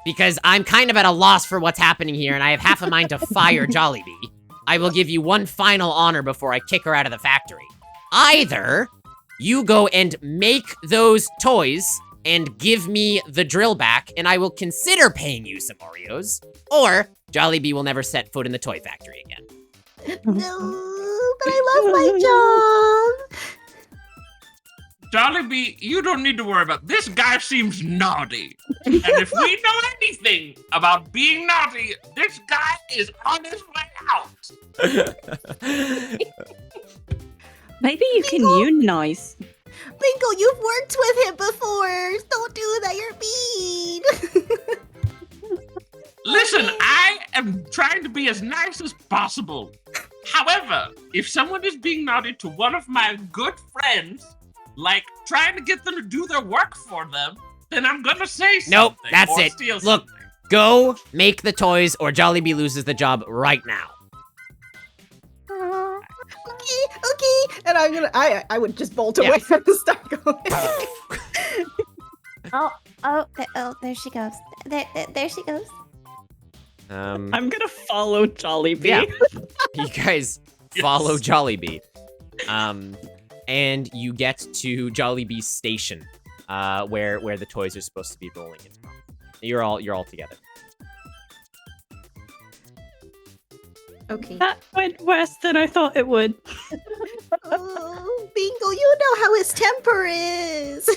because I'm kind of at a loss for what's happening here, and I have half a mind to fire Jollibee. I will give you one final honor before I kick her out of the factory. Either you go and make those toys and give me the drill back, and I will consider paying you some Oreos, or Jollibee will never set foot in the toy factory again. No, but I love my job. Jollibee, you don't need to worry about this. Guy seems naughty. And if we know anything about being naughty, this guy is on his way out. Maybe you can unionize. Bingo, you've worked with him before. Don't do that. You're mean. Listen, I am trying to be as nice as possible. However, if someone is being naughty to one of my good friends, like trying to get them to do their work for them, then I'm gonna say something. Nope, that's or it. steal Look, something. go make the toys or Jollibee loses the job right now. Okay. And I would just bolt away and start going. There she goes. There she goes. I'm gonna follow Jollibee. Yeah. You guys follow Jollibee. And you get to Jollibee's station, where the toys are supposed to be rolling in from. You're all together. Okay. That went worse than I thought it would. Oh, Bingo, you know how his temper is.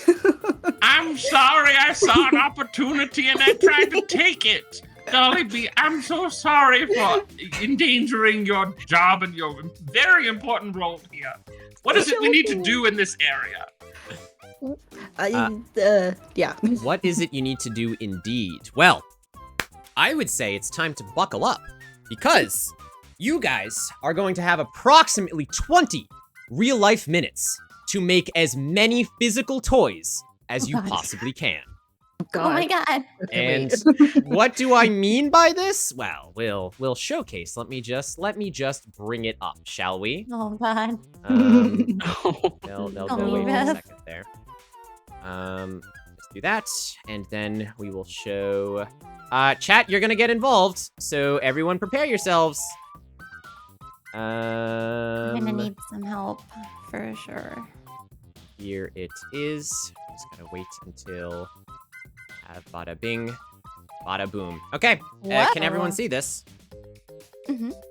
I'm sorry, I saw an opportunity and I tried to take it. Jollibee, I'm so sorry for endangering your job and your very important role here. What is it we need to do in this area? Yeah. What is it you need to do indeed? Well, I would say it's time to buckle up, because you guys are going to have approximately 20 real-life minutes to make as many physical toys as you possibly can. Oh my god. And what do I mean by this? Well, we'll showcase. Let me just bring it up, shall we? Oh god. They'll go wait a Rev. second there. Let's do that, and then we will show. Chat, you're gonna get involved, so everyone prepare yourselves. I'm gonna need some help for sure. Here it is. Just gotta wait until. Bada bing, bada boom. Okay, can everyone see this?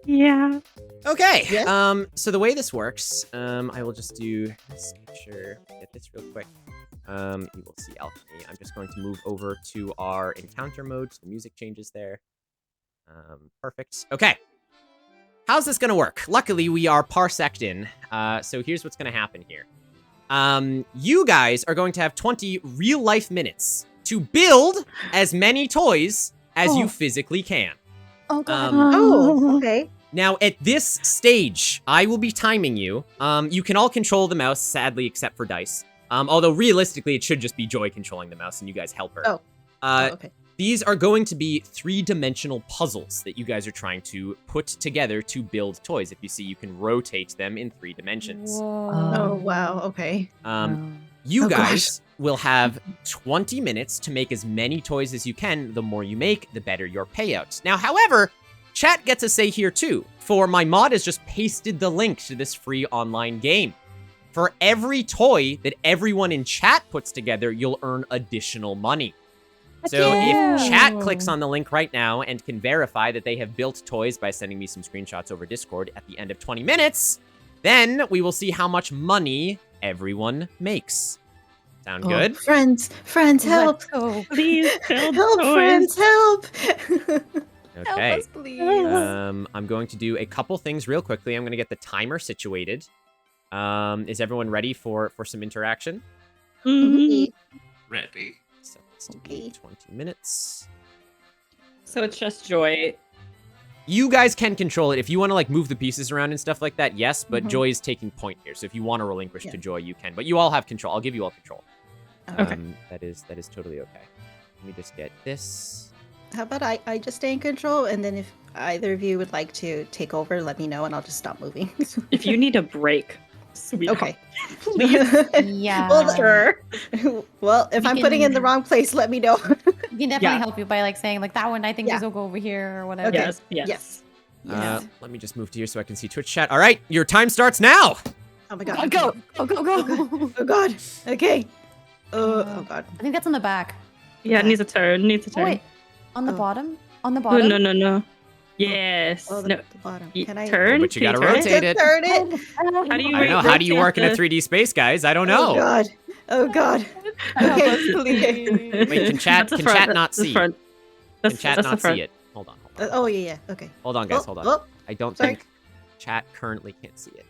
Yeah. Okay. Yeah. So the way this works, I will just do. Let's make sure I get this real quick. You will see alchemy. I'm just going to move over to our encounter mode. So the music changes there. Perfect. Okay. How's this gonna work? Luckily, we are parseced in. So here's what's gonna happen here. You guys are going to have 20 real-life minutes to build as many toys as you physically can. Oh god. Okay. Now, at this stage, I will be timing you. You can all control the mouse, sadly, except for Dice. Although, realistically, it should just be Joy controlling the mouse, and you guys help her. Oh. Okay. These are going to be 3-dimensional puzzles that you guys are trying to put together to build toys. If you see, you can rotate them in 3 dimensions. Oh, wow. Okay. You Oh, guys will have 20 minutes to make as many toys as you can. The more you make, the better your payouts. Now, however, chat gets a say here too, for my mod has just pasted the link to this free online game. For every toy that everyone in chat puts together, you'll earn additional money. So if chat clicks on the link right now and can verify that they have built toys by sending me some screenshots over Discord at the end of 20 minutes, then we will see how much money everyone makes. Sound good? Friends, help. Please help, Help, toys. friends, help. Okay. Help us, please. I'm going to do a couple things real quickly. I'm going to get the timer situated. Is everyone ready for some interaction? Mhm. Ready. So it's to be 20 minutes. So it's just Joy. You guys can control it. If you want to like move the pieces around and stuff like that, yes, but Joy is taking point here. So if you want to relinquish to Joy, you can. But you all have control. I'll give you all control. Okay. That is totally okay. Let me just get this. How about I just stay in control, and then if either of you would like to take over, let me know, and I'll just stop moving. If you need a break, sweetheart. Okay. Yeah. Well, sure. Well, if I'm putting in the wrong place, let me know. We can definitely help you by like saying like that one I think Yeah. just will go over here or whatever. Okay. Yes. Yes. Let me just move to here so I can see Twitch chat. All right, your time starts now. Oh my god. Oh, go. Oh, go, go. Oh god. Okay. Oh god. I think that's on the back. Yeah, it needs a turn. Needs a Oh, turn. wait. On the Oh. bottom? On the No, bottom? no. Yes. Oh, no. the bottom. Y- Can I turn? but you Can gotta turn? rotate it. turn it? How do you I don't know. How do you work in a 3D space, guys? I don't Oh know. god. Oh god. Okay, please. Wait, can chat That's the front, not that's the see? front. Can That's, chat that's not the front. see it? Hold on. Oh yeah. Okay. Hold on, guys. Oh, Hold on. oh, I don't sorry. think chat currently can't see it.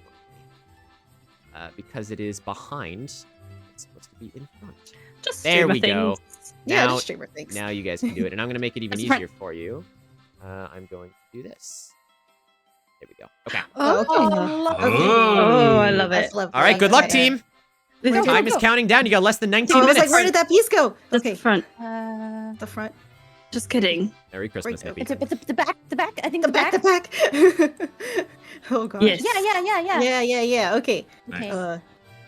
Because it is behind. It's supposed to be in front. Just There streamer we go. things. Yeah, Now, just streamer things. now you guys can do it, and I'm gonna make it even That's right. easier for you. I'm going to do this. There we go. Okay. Oh, okay. Oh, I love That's it. lovely. All right. Good luck, Okay. team. This Go, is go, Time is go. counting down. You got less than 19 Oh, I was minutes. like, where did that piece go? That's Okay. the front. The front. Just kidding. Merry Christmas, Right, Nippy. It's the back. The back. I think The back. The back. Oh god. Yes. Yeah. Yeah. Okay. Okay.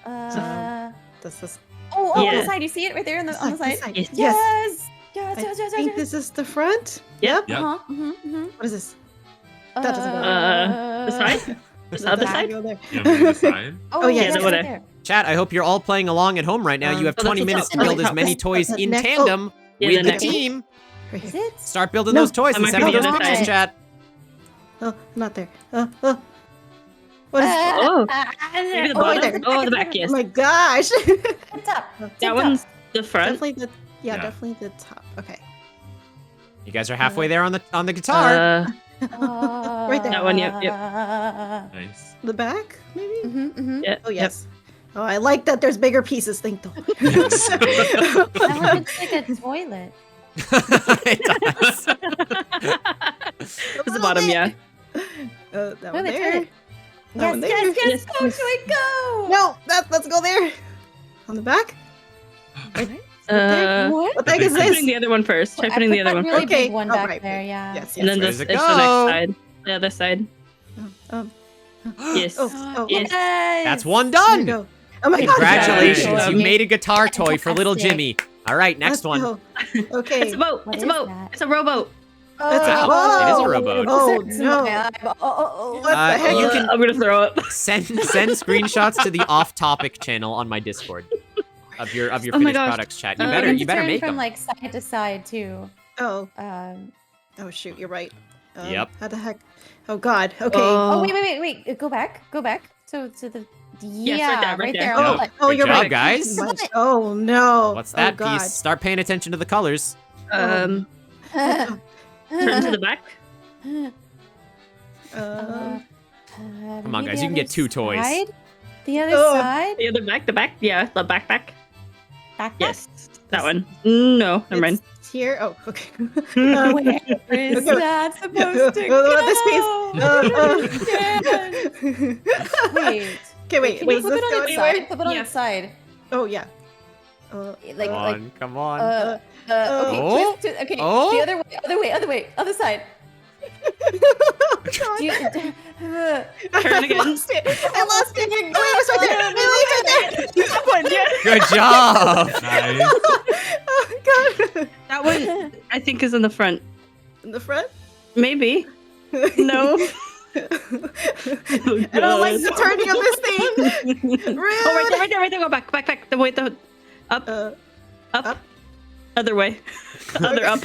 Uh, this is. Oh, on Yeah. the side. You see it right there on the side? Yes. Yes. I think this is the front. Yep. Yep. Uh-huh. Mm-hmm. What is this? That doesn't go The side? The other That side? go there. You have to decide. Oh, yeah, yeah, that it's one right there. there. Chat, I hope you're all playing along at home right now. You have Oh, that's 20 the minutes top. to build Oh, as many top. toys Oh, in next- tandem Yeah, with the the next- team. Right Is here. it? Start building No, those toys I and might send be me those the other pictures, side. chat. Oh, not there. Oh. What is? Oh, maybe the Oh, right bottom. there. Oh, the back, Oh yes. my gosh. It's up. That one's the front. Definitely the. Yeah, Yeah. definitely the top. Okay. You guys are halfway there on the guitar. Right there. That one, yep. Nice. The back, maybe. Mm-hmm. Yeah. Oh yes. Oh, I like that. There's bigger pieces. Thank the. That one looks like a toilet. It does. It's the bottom, yeah. That one Toilet, there. toilet. That one there. Yes, Go, yes. Joy, go! No, let's go there. On the back. What? What the heck is Try this? putting the other one first. Try I putting put the other that one really first. Okay. big one Oh, back right, there, right. yeah. Yes. And then There's it's a the go. next side. The other side. Um, Yes. Oh. Yes. That's one There you done. go. Oh my god. Congratulations, Yeah. you made a guitar toy for little Fantastic. Jimmy. All right, next Let's one. go. Okay. It's a boat. What It's a is boat. that? It's a rowboat. It's a- Wow, it is a rowboat. Oh, It's no. my eyeball. Oh. What the heck? You can I'm gonna throw it. send screenshots to the off-topic channel on my Discord of your Oh my finished gosh. products, chat. You You better can you better turn make from them. like side to side too. Oh. Oh, Shoot. You're right. Yep. How the heck? Oh god. Okay. wait. Go back. So to the Yes, right there. Oh, Yep. oh, Good you're job, right. guys. Oh no. What's that oh, God. piece? Start paying attention to the colors. Turn to the back. Come on, guys, you can get 2 toys. The other Oh. side. The other back. The back. Yeah, the back. Back. Yes, that one. No, never mind. It's here. Oh, okay. Where is Okay. that supposed to Oh, go? this piece. Wait. Okay, wait. Can you Was flip this it on going its anywhere? side? Flip it on Yeah. its side. Oh yeah. Like, Come on, come on. okay, Oh. twist, okay, Oh. the other way, other side. God. Do you, Turn again. I lost it. Wait, it's right there. Wait, That one, yeah. Good job. Nice. oh God. That one, I think, is in the front. In the front? Maybe. No. I don't like the turning of this thing. Rude. Oh, right there. Go back. The way, up. Up. Other way. Other up.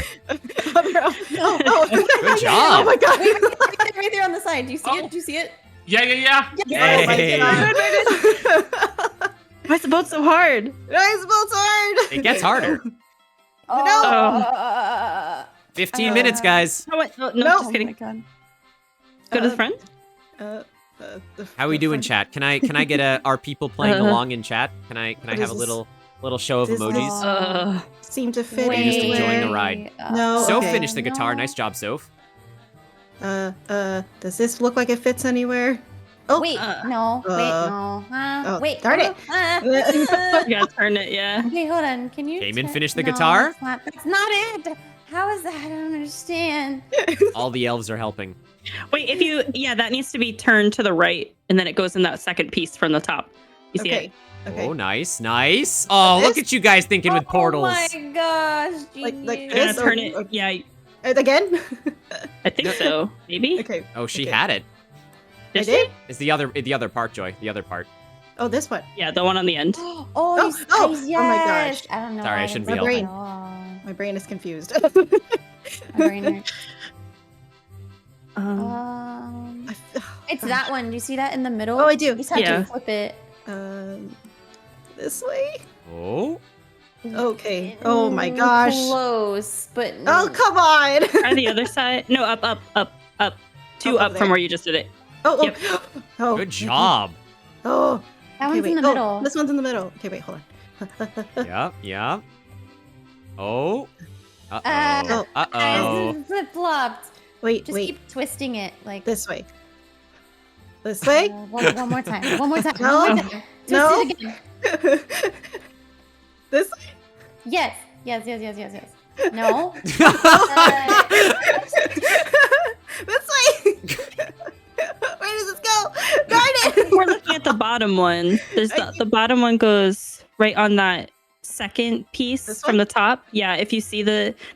Other up. Oh. Good job. Oh my God. right there on the side. Do you see it? Do you see it? Yeah. Oh my Hey. God. Why is the boat so hard? Nice boat's hard. It gets harder. Oh. 15 minutes, guys. Oh, wait, no, No. just Oh kidding. my God. Go to the front. How we doing, chat? Can I get our people playing along in chat? Can I have is a this? little show of Does this- emojis? Seem to fit. You're just enjoying the anyway. ride. No. Soph okay. finished the guitar. Nice job, Soph. Does this look like it fits anywhere? Oh. Wait, no. oh, Wait, darn it. Yeah, turn it, yeah. Okay, hold on. Can you? Cayman turn- finished the No, guitar? That's not it. How is that? I don't understand. All the elves are helping. Wait, that needs to be turned to the right, and then it goes in that second piece from the top. You see it? Okay. Oh, nice. Oh, look This? at you guys thinking with portals. Oh my gosh. Like genius. Yeah, this? turn or- it. or- Yeah, Again? I think so. Maybe. Okay. Oh, she Okay. had it. Did I she? did? It's the other part, Joy. The other part. Oh, this one. Yeah, the one on the end. Oh, Oh, oh yes. my gosh. I don't know. Sorry, I why shouldn't that's be helping. at all. My brain is confused. My brain hurts. Um, It's that one. Do you see that in the middle? Oh, I do. You just have Yeah. to flip it. This way? Oh. Okay. Oh my gosh. Close, but Oh, come on. try the other side. No, up. Two Oh, up there. from where you just did it. Oh, Yep. oh. Good job. Oh. that Okay, one's wait. in the Oh, middle. this one's in the middle. Okay, wait, hold on. Yep. Oh. Oh. Uh-oh. Flip flopped. Wait, Just wait. keep twisting it, like This way. This way? one more time. One more time. No. One more time. Twist No. it again. This way? Yes. No. This way! Where does this go? Darn it! We're looking at the bottom one. There's the bottom one goes right on that second piece This from one? the top. Yeah, if you see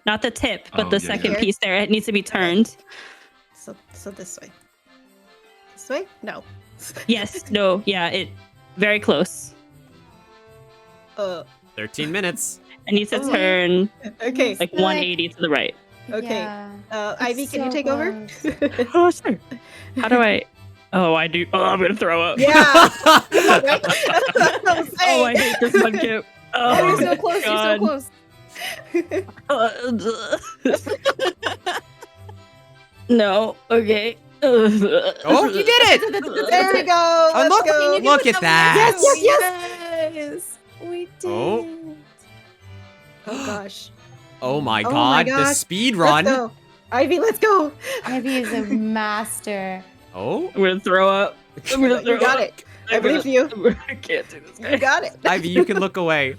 not the tip, but Oh, the yeah, second yeah. piece there, it needs to be turned. So this way. This way? No. Yes, no, yeah, it very close. 13 minutes. It needs to Oh. turn Okay. like 180 to the right. Okay. Yeah. Ivy, It's can you so take over? close. Oh, sure. How do I? Oh, I do. Oh, I'm gonna throw up. Yeah. Right? That's what I'm Oh, saying. I hate this one, Kip. Oh, Oh, you're so close. God. You're so close. No. Okay. Oh, you did it! There we go. Oh, Let's go. look at that. Yes. We did. Oh. Oh gosh. Oh my Oh god, my the gosh. speed Let's run. go. Ivy, let's go. Ivy is a master. Oh, I'm gonna throw up. I'm gonna throw You got up. it. I believe you. I can't do this. You got it. Ivy, you can look away.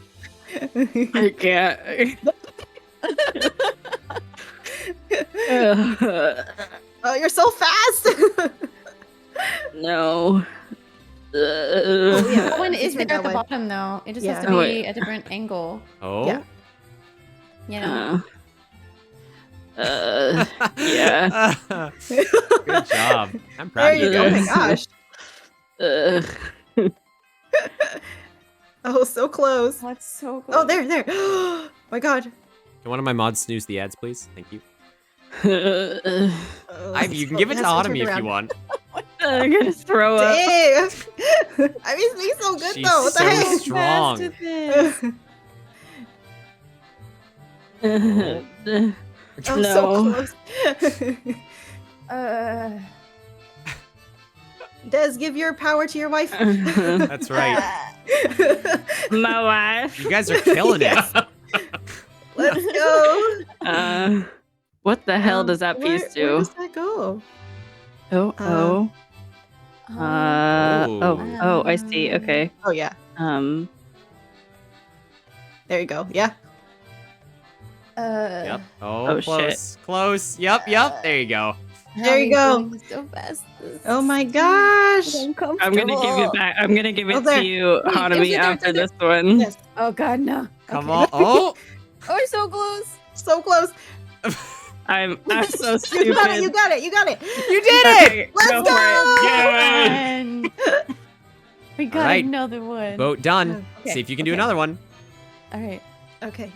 I can't. Oh, you're so fast. No. That one This is went there at that the way. bottom though. It just Yeah. has to Oh, be wait. a different angle. Oh. Yeah. You know. Yeah. Good job. I'm proud There of you you go. Oh my guys. gosh. Oh, so close. That's so close. Oh, there. Oh my god. Can one of my mods snooze the ads, please? Thank you. Oh, Ivy, you can oh, give it it to has Autumn be if turned you around. want. I'm gonna throw up. Dang. Ivy's being so good She's though. What so the heck? strong. I'm No. so close. Des, give your power to your wife. That's right. My wife. You guys are killing it. Let's go. What the hell does that piece Where do? does that go? Oh. Oh. I see. Okay. Oh yeah. There you go. Yeah. Yep. Oh, Oh, close. Close. Yep. There you go. There you go. So fast. Oh my gosh. I'm gonna give it back. I'm gonna give Oh, it there. to you, Wait, Hanami, is it there? after Is it this one. Yes. Oh god, no. Come Okay. on. Oh. Oh, we're so close. So close. I'm so You stupid. got it. You got it. You got it. You did it. Okay, Let's go go. for it. Yay. And we got Alright. another one. Vote done. Okay, See if you can do okay. another one. All right. Okay.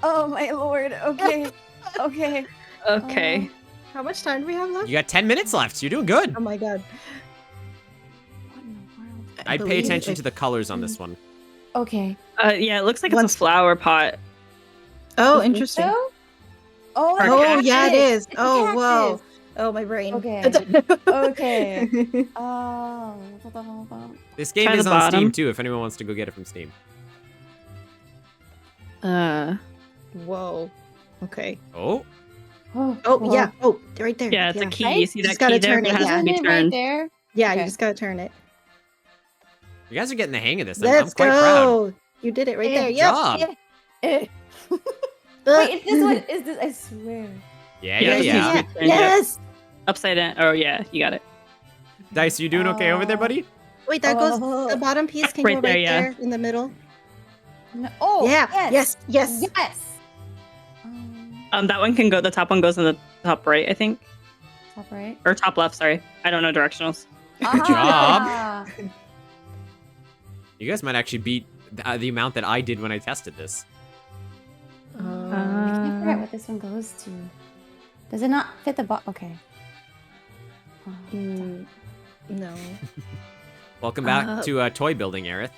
Oh my lord. Okay. Okay. Okay. How much time do we have left? You got 10 minutes left. You're doing good. Oh my god. What in the world? I'd pay believe attention it- to the colors on this one. Okay. Yeah, it looks like it's Once- a flower pot. Oh, You think interesting. so? Oh, Or Oh, cactus. yeah, it is. It's a Oh, whoa. cactus. Oh, my brain. Okay. Okay. Oh. This game Try is the on Steam bottom. too, if anyone wants to go get it from Steam. Whoa. Okay. Oh. Oh, yeah. Oh, right there. yeah, it's a key. Right? You see Just that key gotta there? turn It it, has yeah. to be Isn't it right turned. there? Yeah, Okay. you just gotta turn it. You guys are getting the hang of this. I'm Let's quite proud. go. You did it right there. Good Yep. job. Eh. Uh, Wait, is this one? Is this? I swear. Yeah, Yeah, yeah, yeah. yeah. Yes. Upside down. Oh, yeah, you got it. Dice, you doing okay over there, buddy? Wait, that goes. Oh. The bottom piece can Right go there, right yeah. there in the middle. No. Oh. Yeah. Yes. Yes. Yes. Yes. That one can go. The top one goes in the top right, I think, Top right. or top left. Sorry, I don't know directionals. Good Ah. You guys might actually beat the amount that I did when I tested this. I forget what this one goes to. Does it not fit the box? Okay. Oh, No. Welcome back to Toy Building, Aerith.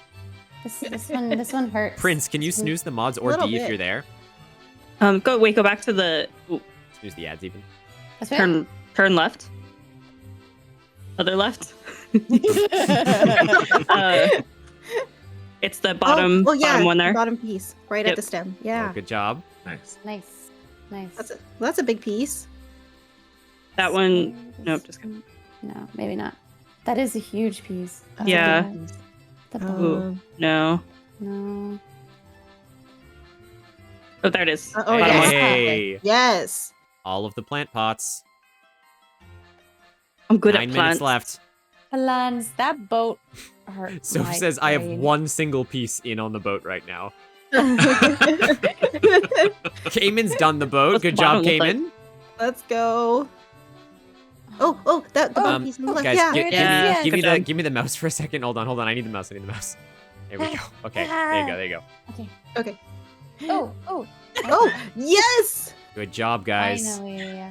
this one hurts. Prince, can you snooze the mods or Little D if bit. you're there? Go back to the Snooze the ads even. This way? turn left. Other left. It's the bottom bottom one there. Bottom piece, right Yep. at the stem. Oh, Yeah. good job. Nice. Nice. Nice. That's a big piece. That one. Nope, just kidding. No, maybe not. That is a huge piece. Yeah. The Um, bottom. No. No. Oh, there it is. Oh, Bottom yes. one. Hey, Yes. all of the plant pots. I'm good 9 at minutes plants. left. Plans. That boat hurt. Soph my says, I have brain. one single piece in on the boat right now. Cayman's done the boat. What's Good the job, bottom look like? Cayman. Let's go. Oh, that the bottom piece on the left. Guys, Yeah. gi- Yeah. give me Good the job. give me the mouse for a second. Hold on. I need the mouse. There we go. Okay, there you go. Okay. Oh. Oh, yes. Good job, guys. I know, yeah.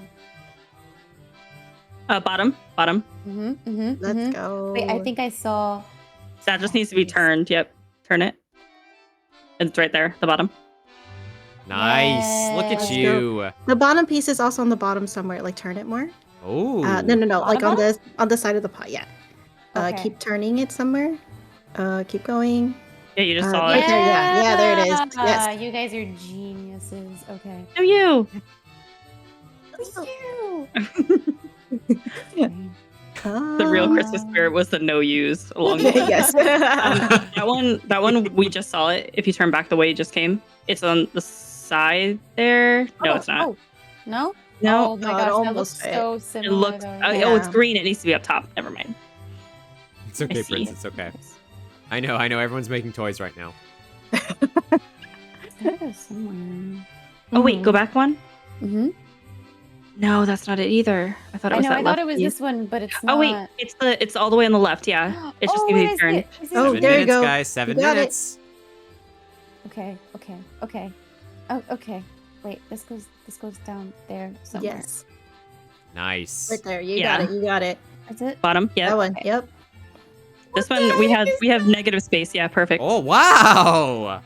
Bottom. Let's go. Wait, I think I saw. That just needs to be turned. Yep. Turn it. It's right there. The bottom. Nice. Look at Let's you. The bottom piece is also on the bottom somewhere. Like turn it more. Oh. No. Like on Bottom? the side of the pot. Yeah. Okay. Keep turning it somewhere. Keep going. Yeah, you just saw Right it. there, yeah, there it is. Yes. You guys are geniuses. Okay. Oh, you. The real Christmas spirit was the no use along the way. Yes. That one we just saw it. If you turn back the way you just came, it's on the side there. No, it's not. Oh, no? No, Oh my it gosh, that looks almost fit. so it similar. looks. though. Oh, it's Yeah. green. It needs to be up top. Never mind. It's okay, I see. Prince. It's okay. I know. Everyone's making toys right now. That is somewhere. Oh wait, go back one. Mm-hmm. No, that's not it either. I thought it I was know. that I thought left it was piece. this one, but it's not. Oh wait, it's all the way on the left. Yeah, it's just oh, gonna wait, be I see turned. it. I see Oh, it. 7 there you minutes, go. guys. 7 You got it. minutes. Okay. Oh, okay. Wait, this goes down there somewhere. Yes. Nice. Right there. You Yeah. got it. You got it. Is it? Bottom. Yeah. That one. Okay. Yep. This one we have negative space. Yeah, perfect. Oh wow!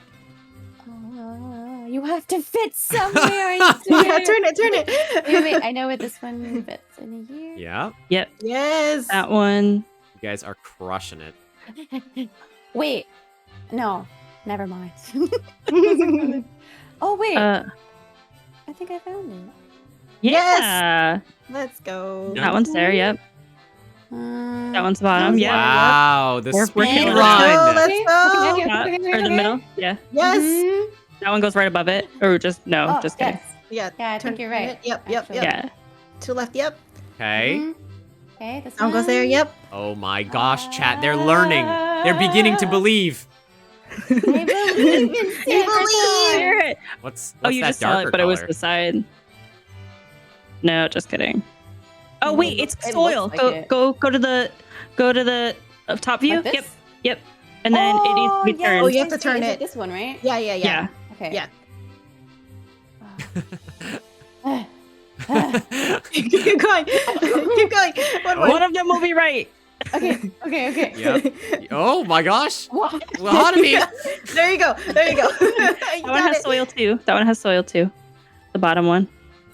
You have to fit somewhere. I Yeah, swear. turn it. Wait, I know what this one fits in here. Yeah, Yep. Yes. That one. you guys are crushing it. Wait, no, never mind. Oh wait, I think I found it. Yeah. Let's go. That one's there. Yep. That one's the bottom. Yeah. Wow, the We're speed killing it. run. Let's go. Yeah, or the middle. Yeah. Yes. Mhm. That one goes right above it. Or just no, Oh, just kidding. yes. Yeah. Yeah, I turn think you're it. right. Yep. actually. Yeah. To left. Yep. Okay. Mhm. Okay, this That one goes there. Yep. Oh my gosh, chat. They're learning. They're beginning to believe. I believe in You believe. Spirit. What's Oh, you that just saw darker it, but it was color? the side. No, just kidding. Oh wait, it's It looks soil. like Go it. go to the top view. Like this? Yep. Yep. And then it needs to be yes, turned. Oh, you have I to see. turn Is it. This one, right? Yeah. Yeah. Okay. Yeah. Ah. Keep going. Keep going. One more. One of them will be right. Okay. Yep. Oh my gosh. Wow. Well, There you go. There you go. You That one got has it. soil too. That one has soil too. The bottom one.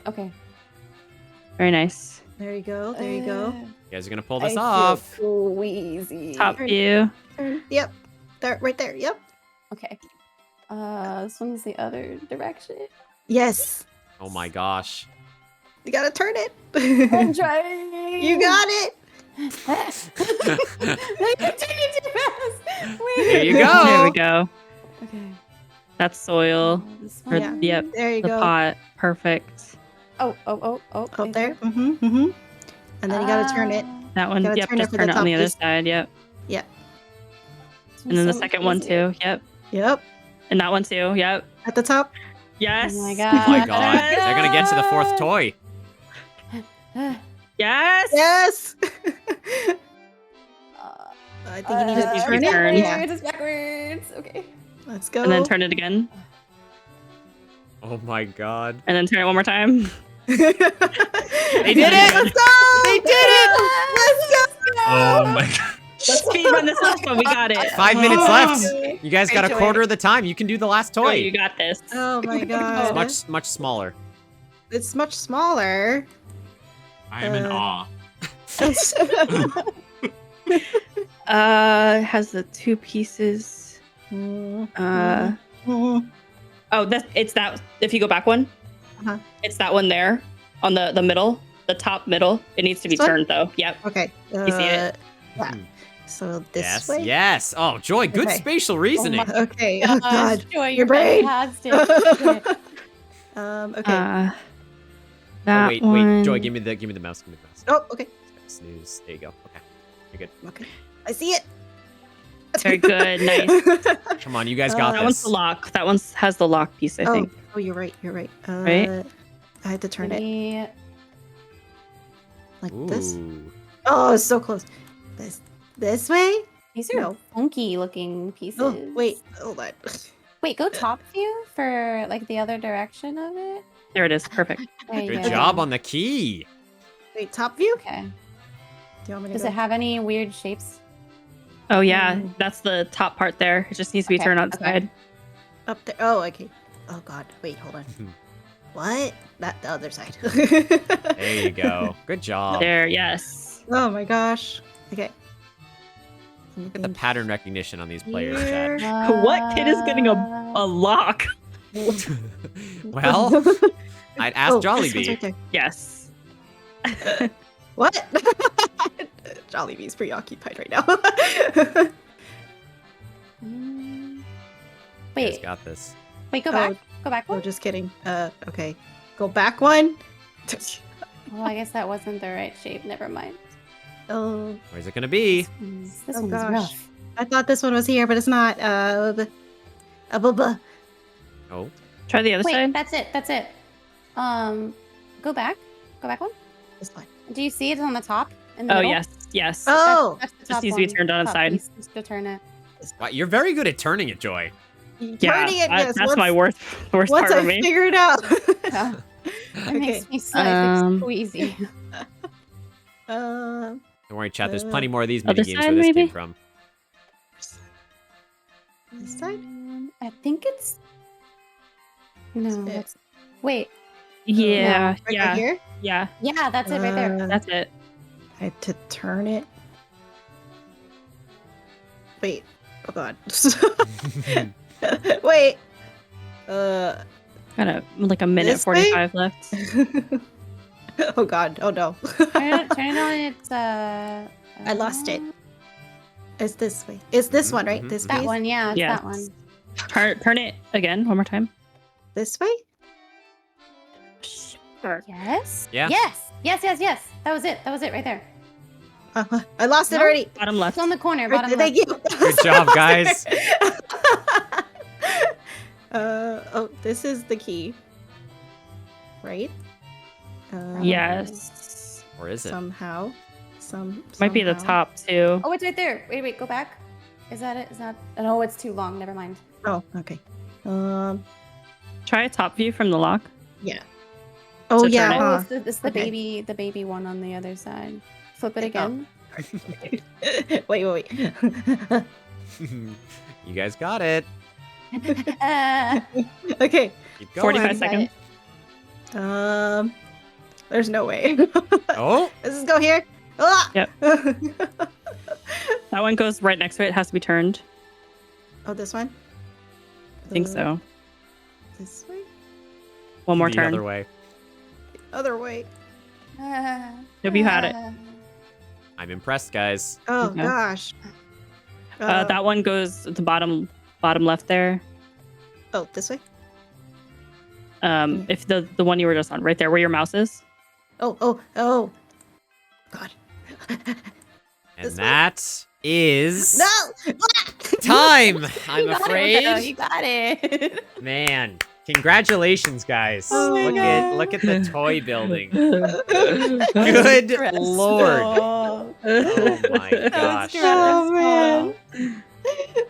Okay. Very nice. There you go. There you go. You guys are gonna pull this off. Queasy. Top view. Turn. Yep. There. Right there. Yep. Okay. This one's the other direction. Yes. Oh my gosh. You gotta turn it. I'm trying. You got it. You're taking too fast. Wait. There you There we go. go. Okay. That's soil. This Or, one. Yep. There you The go. pot. Perfect. Oh. Up right there. And then you gotta turn it. That one. Gotta Yep. turn it Just for turn the it on the top other piece. side. Yep. Yep. This And then the one's so second one easy. too. Yep. Yep. And that one too. Yep. At the top. Yes. Oh my Oh my God. god. They're gonna get to the fourth toy. Yes. Yes. I think you need to Just turn turn. it. Yeah. It's backwards. Okay. Let's go. And then turn it again. Oh my god. And then turn it one more time. They did it! Let's go. They did it! Let's go. Oh my god. Let's speed run this last one. We got it. 5 minutes left. You guys got a Great quarter of the time. You can do the last Oh, toy. you got this. Oh my It's god. much smaller. It's much smaller. I am in awe. It has the two pieces. Oh, it's that. If you go back one, Uh-huh. it's that one there on the middle, the top middle. It needs to be This one? turned though. Yep. Okay. You see it? Yeah. So this Yes, way. yes. Oh, Joy, good Okay. spatial reasoning. Okay. Oh god. Joy, Your you're brain. fantastic. Okay. Oh, That wait, one. Joy, give me the mouse. Give me the mouse. Oh, okay. Snooze. There you go. Okay, you're good. Okay. I see it. Very good. Nice. Come on, you guys got That this. one's the lock. That one has the lock piece, I think. Oh, you're right. You're right. Right? I had to turn it Maybe- like this. Ooh. Oh, it's so close. This way? These are No. funky looking pieces. Oh, wait. Hold on. Wait, go top view for like the other direction of it. There it is. Perfect. There you Good go. job on the key. Wait, top view? Okay. Do you want me to Does go? it have any weird shapes? Oh yeah, that's the top part there. It just needs to be Okay, turned okay. outside. Up there? Oh, okay. Oh god. Wait, hold on. What? That the other side. There you go. Good job. There. Yes. Oh my gosh. Okay. Look at the pattern recognition on these players, Here. chat. What kid is getting a lock? Well, I'd ask Oh, this one's Jollibee. right there. Yes. What? Jollibee's preoccupied right now. Mm. You guys Wait, got this. wait, go Oh. back. Go back Oh, one. just kidding. Okay. Go back one. Well, I guess that wasn't the right shape. Never mind. Oh, Where's it gonna be? This Oh, one's gosh. rough. I thought this one was here, but it's not. Blah, blah. Oh, Try the other Wait, side. that's it. That's it. Go back. Go back one. This one. Do you see it on the top? In the Oh middle? yes. Yes. Oh, That's the Just top needs to be one, turned on its top side. piece, just to turn it. wow, you're very good at turning it, Joy. Yeah. turning it. Yes. That's my worst Once part I of me. figure it out. Yeah. It Okay. makes me slightly Um, queasy. Don't worry, chat. There's plenty more of these Other mini games side, where this maybe? came from. This side? I think it's. No. it. That's... Wait. Yeah. Right Yeah. here. Yeah. Yeah, that's it right there. That's it. I had to turn it. Wait. Oh god. Wait. Got like a minute This way? 45 left. Oh god. Oh no. Turn it on its I lost it. It's this way. It's this one, right? This That piece? one, yeah, it's Yes. that one. Turn it again, one more time. This way? Sure. Yes. Yeah. Yes. That was it. That was it right there. I lost it No? already. Bottom left. It's on the corner. Bottom left. Thank you. Good job, guys. Oh, this is the key. Right? Yes. Or is it? Somehow. Might be the somehow. top too. Oh, it's right there. Wait, go back. Is that it? Is that? Oh, no, it's too long. Never mind. Oh, okay. Try a top view from the lock. Yeah. Oh, turn yeah. it. Oh, huh. it's the Okay. baby one on the other side. Flip it again. Wait. You guys got it. Okay. Keep going. 45 seconds. There's no way. Oh, Let's just go here. Ah! Yep. That one goes right next to it. It has to be turned. Oh, this one? I think so. This way? One more the turn. other way. Other way. Hope you had it. I'm impressed, guys. Oh, Okay. gosh. That one goes at the bottom left there. Oh, this way? If the one you were just on, right there where your mouse is. Oh. God. And This way? that is No! time. I'm You got it, afraid. though, you got it. Man, congratulations, guys. Oh my look at the toy building. Good Good lord. Oh my gosh. Oh, man.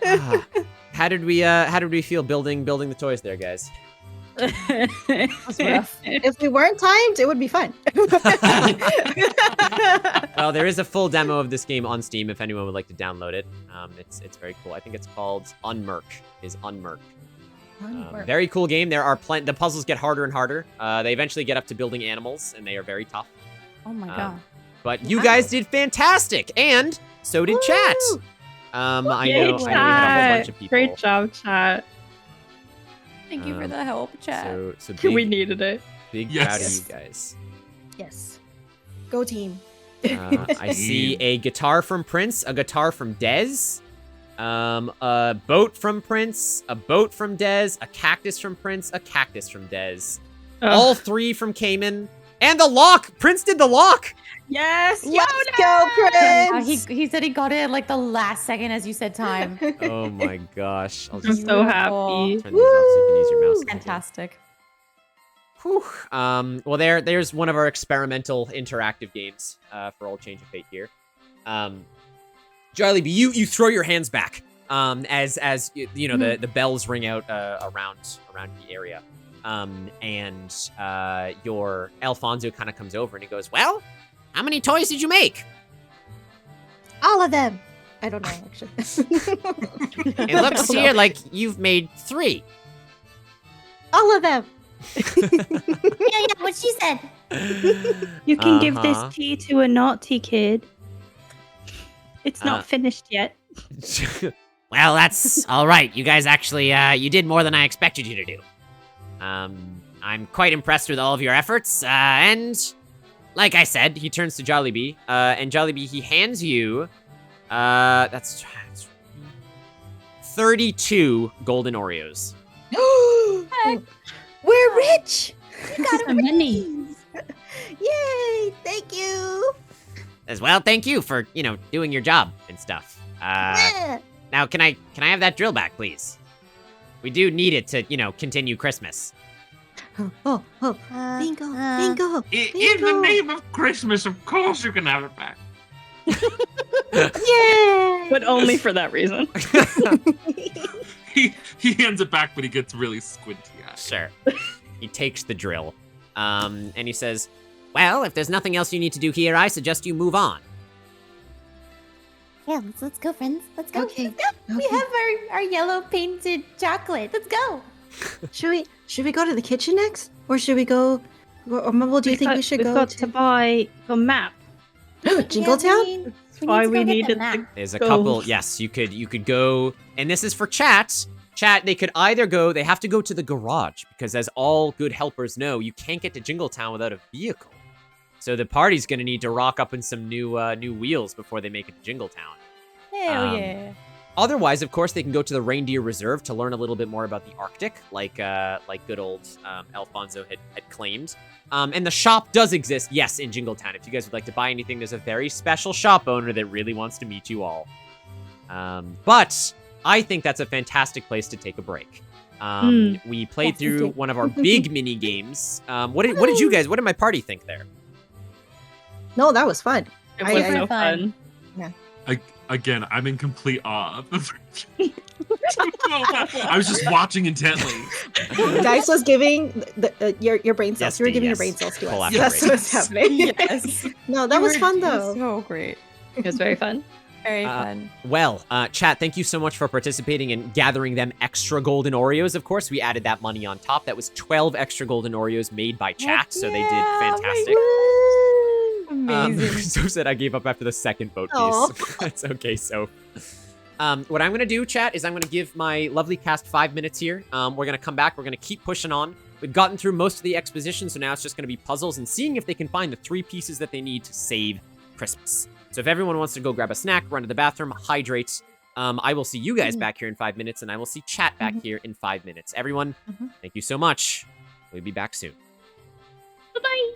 Ah. How did we feel building the toys there, guys? If we weren't timed, it would be fun. Well, there is a full demo of this game on Steam if anyone would like to download it. It's very cool. I think it's called Unmerk. Very cool game. There are the puzzles get harder and harder. They eventually get up to building animals, and they are very tough. Oh my god. But you guys did fantastic, and so did chat. I know we had a whole bunch of people. Great job, chat. Thank you for the help, chat. So big, We needed it. big Yes. proud of you guys. Yes. Go team. I see a guitar from Prince, a guitar from Dez, a boat from Prince, a boat from Dez, a cactus from Prince, a cactus from Dez. All three from Cayman. And the lock! Prince did the lock! Yes. Let's go, Prince! He said he got it at like the last second as you said time. Oh my gosh. I'll I'm just so Beautiful. happy. turn these off so you can use your mouse. Fantastic. Whew. Well, there's one of our experimental interactive games for Old Change of Fate here. Jollibee, you throw your hands back as you know the bells ring out around the area. And your Alfonso kind of comes over and he goes, "Well, how many toys did you make?" All of them. I don't know, actually. It looks here like you've made 3. All of them. Yeah, what she said. You can give Uh-huh. this tea to a naughty kid. It's not finished yet. Well, that's all right. You guys actually, you did more than I expected you to do. I'm quite impressed with all of your efforts, and like I said, he turns to Jollibee, and Jollibee, he hands you, that's 32 golden Oreos. We're rich. So many. Yay! Thank you. As well, thank you for, doing your job and stuff. Yeah. Now, can I have that drill back, please? We do need it to, continue Christmas. Oh, Bingo. bingo. In the name of Christmas, of course you can have it back. Yay! But only for that reason. He hands it back, but he gets really squinty eyed. Sure. He takes the drill. And he says, well, if there's nothing else you need to do here, I suggest you move on. Yeah, let's go, friends. Let's go. Okay. Let's go. We have our yellow painted chocolate. Let's go. Should we go to the kitchen next, or should we go? Or Mumble, do you think we should We've go got to buy a map. Jingletown? That's why we need needed to the There's a Go. couple. Yes, you could go, and this is for chat. Chat, they could either go. They have to go to the garage because, as all good helpers know, you can't get to Jingletown without a vehicle. So the party's gonna need to rock up in some new wheels before they make it to Jingletown. Hell yeah. Otherwise, of course, they can go to the Reindeer Reserve to learn a little bit more about the Arctic, like good old Alfonso had claimed. And the shop does exist, yes, in Jingletown. If you guys would like to buy anything, there's a very special shop owner that really wants to meet you all. But I think that's a fantastic place to take a break. We played through one of our big mini games. What did my party think there? No, that was fun. It was so fun. Again, I'm in complete awe. I was just watching intently. Dice was giving your brain cells. Yes, You were giving yes. your brain cells to us. Collaborate. That's what's happening. Yes. No, that was fun though. So great. It was very fun. Very fun. Well, chat, thank you so much for participating and gathering them extra golden Oreos. Of course, we added that money on top. That was 12 extra golden Oreos made by chat, so they did fantastic. Amazing. So said I gave up after the second vote Aw. piece. That's okay, so. What I'm going to do, chat, is I'm going to give my lovely cast 5 minutes here. We're going to come back. We're going to keep pushing on. We've gotten through most of the exposition, so now it's just going to be puzzles and seeing if they can find the 3 pieces that they need to save Christmas. So if everyone wants to go grab a snack, run to the bathroom, hydrate, I will see you guys back here in 5 minutes, and I will see chat back here in 5 minutes. Everyone, thank you so much. We'll be back soon. Bye-bye.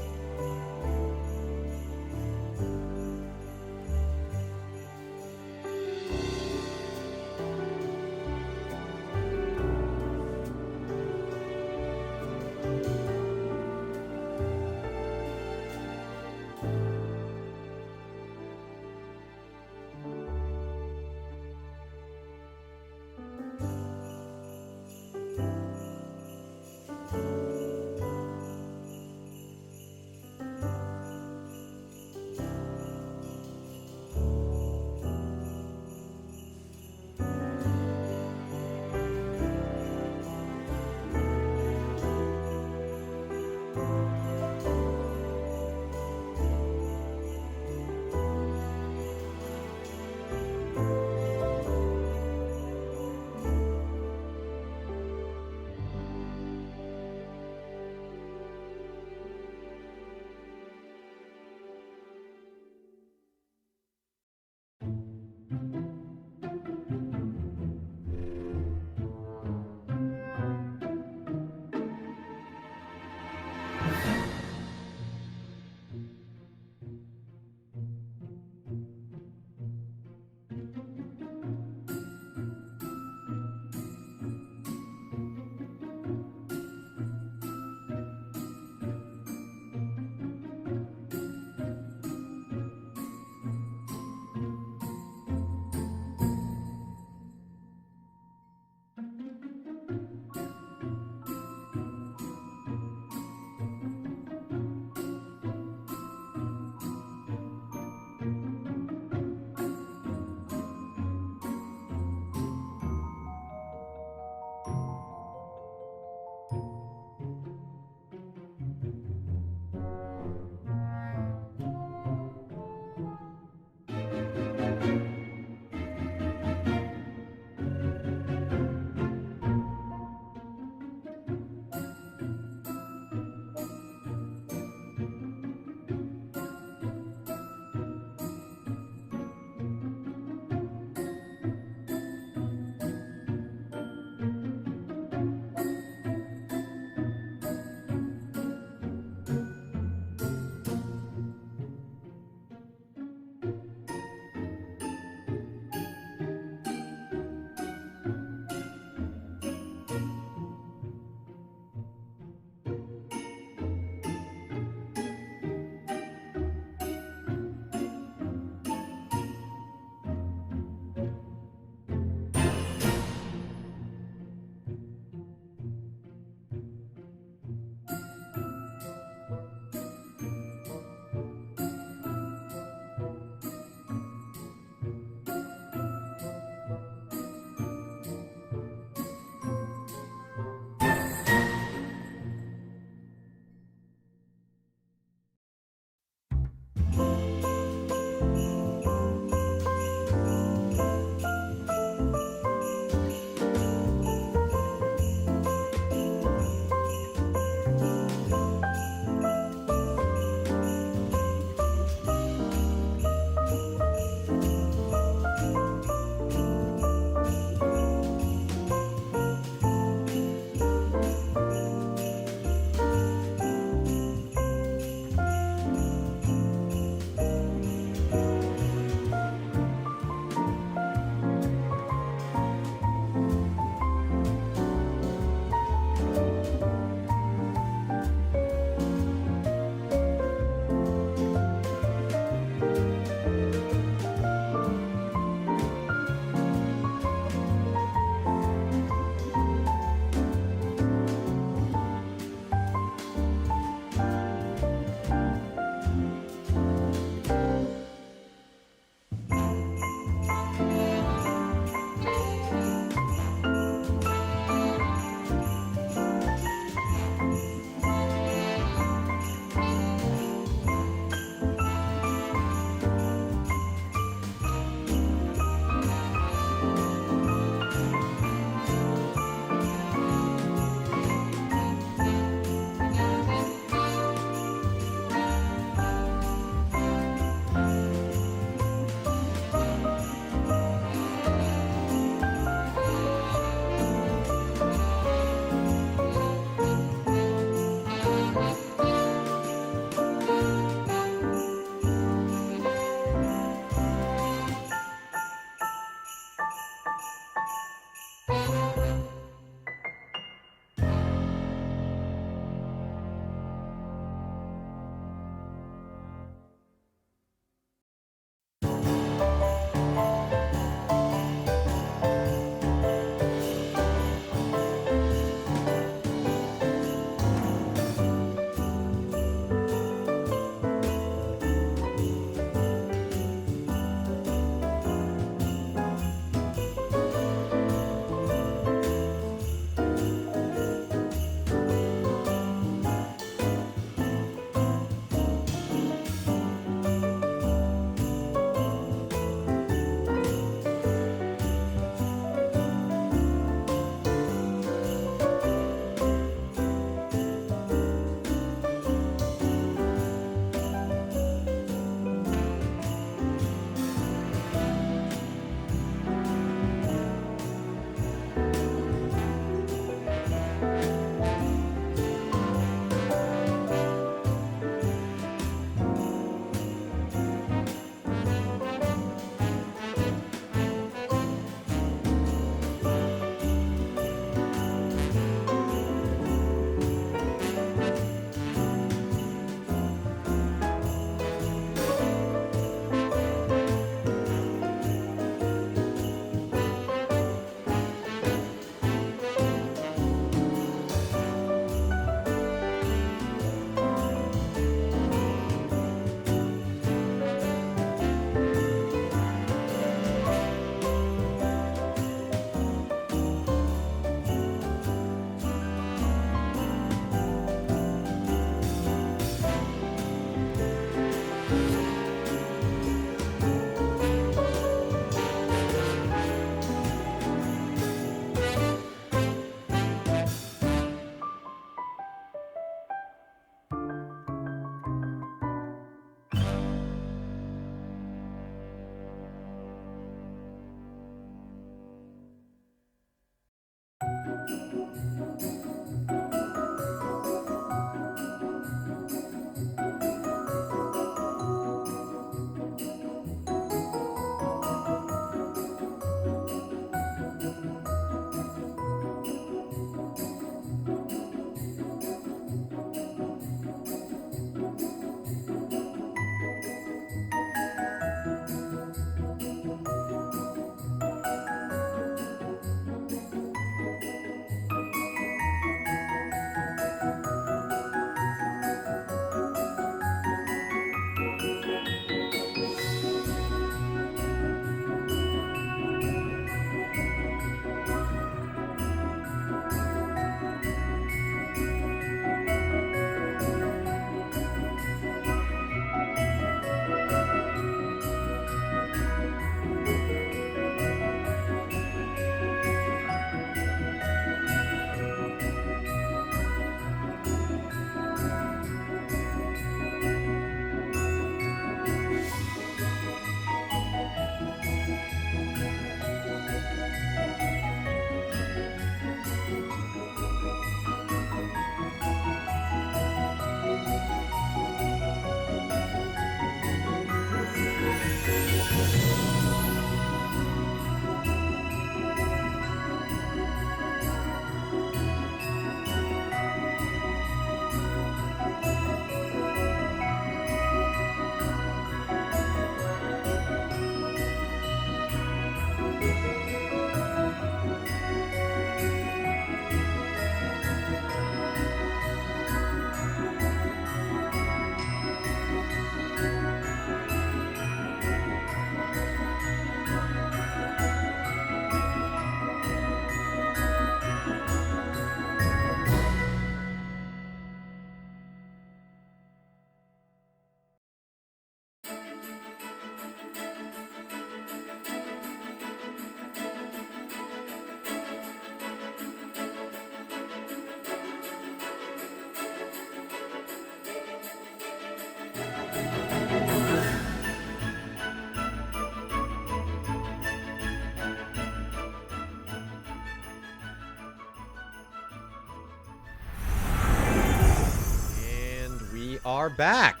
are back.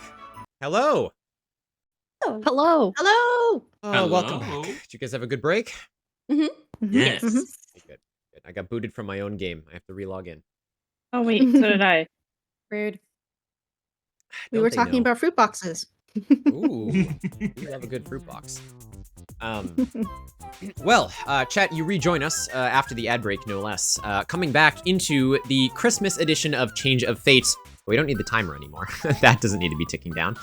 Hello. Hello. Hello. Welcome back. Hello. Did you guys have a good break? Yes. Good. I got booted from my own game. I have to relog in. Oh wait, so did I. Rude. We Don't were they talking know? about fruit boxes. Ooh, we love a good fruit box. Well, chat, you rejoin us after the ad break, no less. Coming back into the Christmas edition of Change of Fate. We don't need the timer anymore. That doesn't need to be ticking down.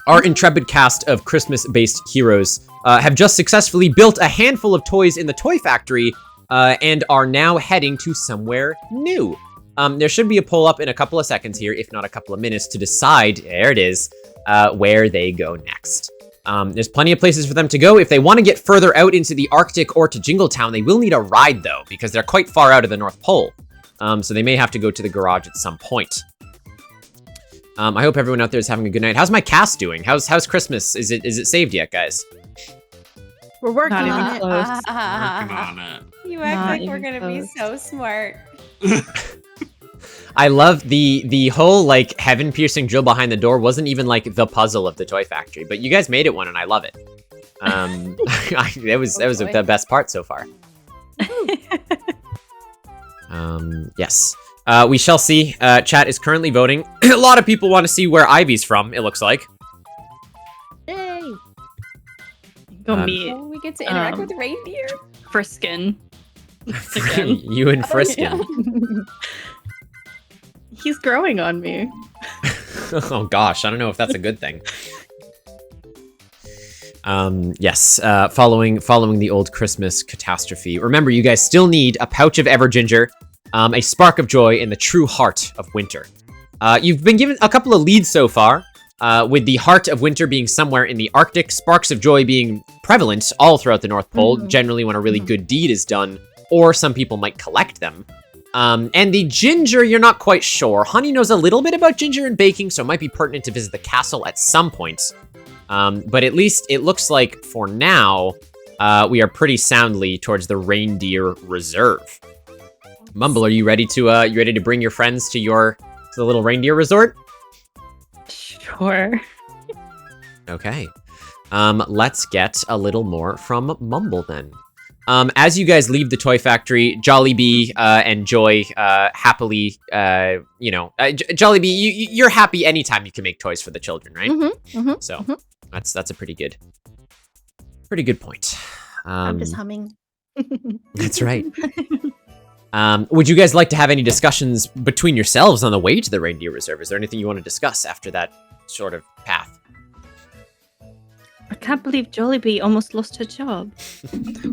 Our intrepid cast of Christmas-based heroes have just successfully built a handful of toys in the toy factory and are now heading to somewhere new. There should be a poll up in a couple of seconds here, if not a couple of minutes, to decide, there it is, where they go next. There's plenty of places for them to go. If they want to get further out into the Arctic or to Jingletown, they will need a ride, though, because they're quite far out of the North Pole. So they may have to go to the garage at some point. I hope everyone out there is having a good night. How's my cast doing? How's Christmas? Is it saved yet, guys? We're working Not even on it. close. Working on it. You act Not like we're even gonna be close. so smart. I love the whole, like, heaven-piercing drill behind the door wasn't even, like, the puzzle of the toy factory, but you guys made it one, and I love it. That was boy. the best part so far. Yes. We shall see. Chat is currently voting. A lot of people want to see where Ivy's from, it looks like. Yay. Go meet Oh, we get to interact Um, with reindeer. Friskin. Again. You and Friskin. He's growing on me. Oh gosh, I don't know if that's a good thing. Yes, following the old Christmas catastrophe. Remember, you guys still need a pouch of Everginger, a spark of joy, and the true heart of winter. You've been given a couple of leads so far, with the heart of winter being somewhere in the Arctic, sparks of joy being prevalent all throughout the North Pole, generally when a really good deed is done, or some people might collect them. And the ginger, you're not quite sure. Honey knows a little bit about ginger and baking, so it might be pertinent to visit the castle at some point. But at least it looks like, for now, we are pretty soundly towards the Reindeer Reserve. Mumble, are you ready to bring your friends to the little reindeer resort? Sure. Okay. Let's get a little more from Mumble then. As you guys leave the toy factory, Jollibee and Joy happily, Jollibee, you're happy anytime you can make toys for the children, right? So that's a pretty good point. I'm just humming. That's right. Would you guys like to have any discussions between yourselves on the way to the Reindeer Reserve? Is there anything you want to discuss after that sort of path? I can't believe Jollibee almost lost her job.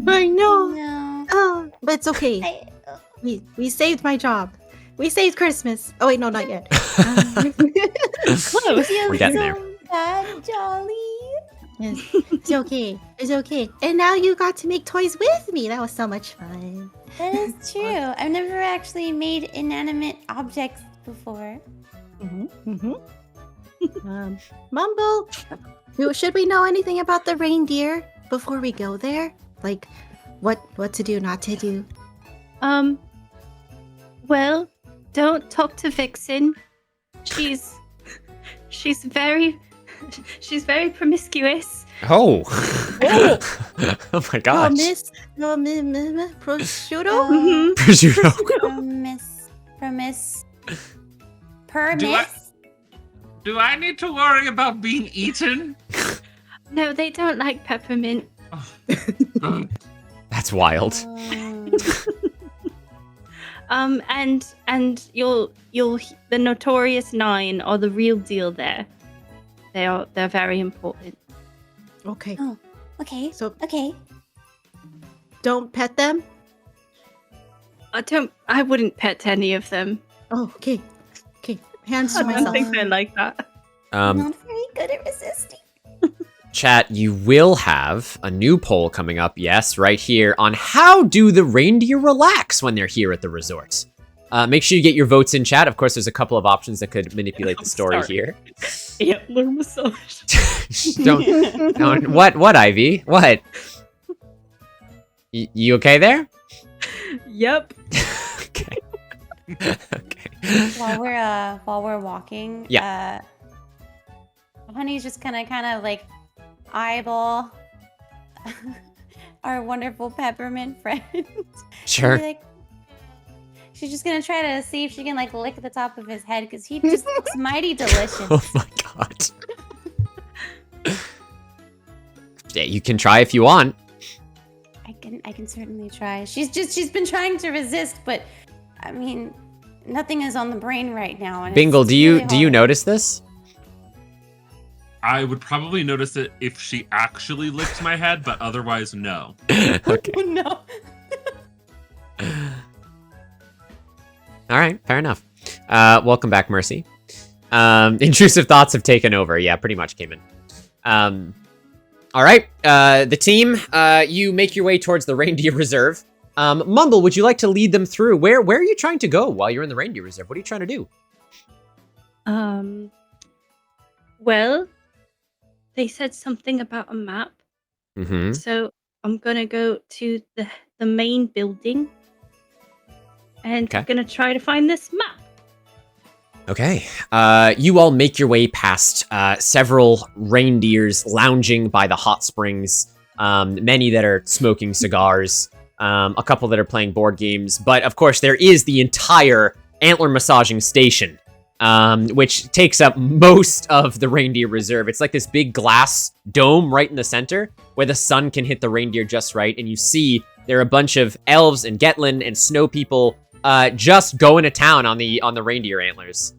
I know. No. Oh, but it's okay. We saved my job. We saved Christmas. Oh wait, no, not yet. Close. We're getting there. Bad, Jolly. Yes, it's okay. It's okay. And now you got to make toys with me. That was so much fun. That is true. I've never actually made inanimate objects before. Mumble, should we know anything about the reindeer before we go there? Like, what to do, not to do? Well, don't talk to Vixen. She's very promiscuous. Oh. Oh my gosh. Prosciutto? Mhm. Prosciutto. Permiss. Do I need to worry about being eaten? No, they don't like peppermint. That's wild. And you'll the Notorious 9 are the real deal there. They're very important. Okay. Oh, okay. So Okay. don't pet them? I wouldn't pet any of them. Oh, okay. Okay. Hands to I don't myself. think they're like that. Not very good at resisting. Chat, you will have a new poll coming up, yes, right here, on how do the reindeer relax when they're here at the resort. Make sure you get your votes in chat. Of course, there's a couple of options that could manipulate the story Sorry. here. Antler massage. don't. What, Ivy? What? You okay there? Yep. Okay. Okay. While we're walking, Honey's just gonna kind of like eyeball our wonderful peppermint friend. Sure. Like, she's just gonna try to see if she can like lick the top of his head because he just looks mighty delicious. Oh my god. Yeah, you can try if you want. I can certainly try. She's been trying to resist, but I mean, nothing is on the brain right now. And Bingle, it's do you really hard. notice this? I would probably notice it if she actually licked my head, but otherwise, no. Okay. Oh, no. All right, fair enough. Welcome back, Mercy. Intrusive thoughts have taken over. Yeah, pretty much came in. All right, the team, you make your way towards the reindeer reserve. Mumble, would you like to lead them through? Where are you trying to go while you're in the reindeer reserve? What are you trying to do? Well, they said something about a map. Mm-hmm. So I'm gonna go to the main building and Okay. I'm gonna try to find this map. Okay. You all make your way past several reindeers lounging by the hot springs, many that are smoking cigars, a couple that are playing board games, but of course there is the entire antler massaging station, which takes up most of the reindeer reserve. It's like this big glass dome right in the center where the sun can hit the reindeer just right, and you see there are a bunch of elves and Getlin and snow people just going to town on the reindeer antlers.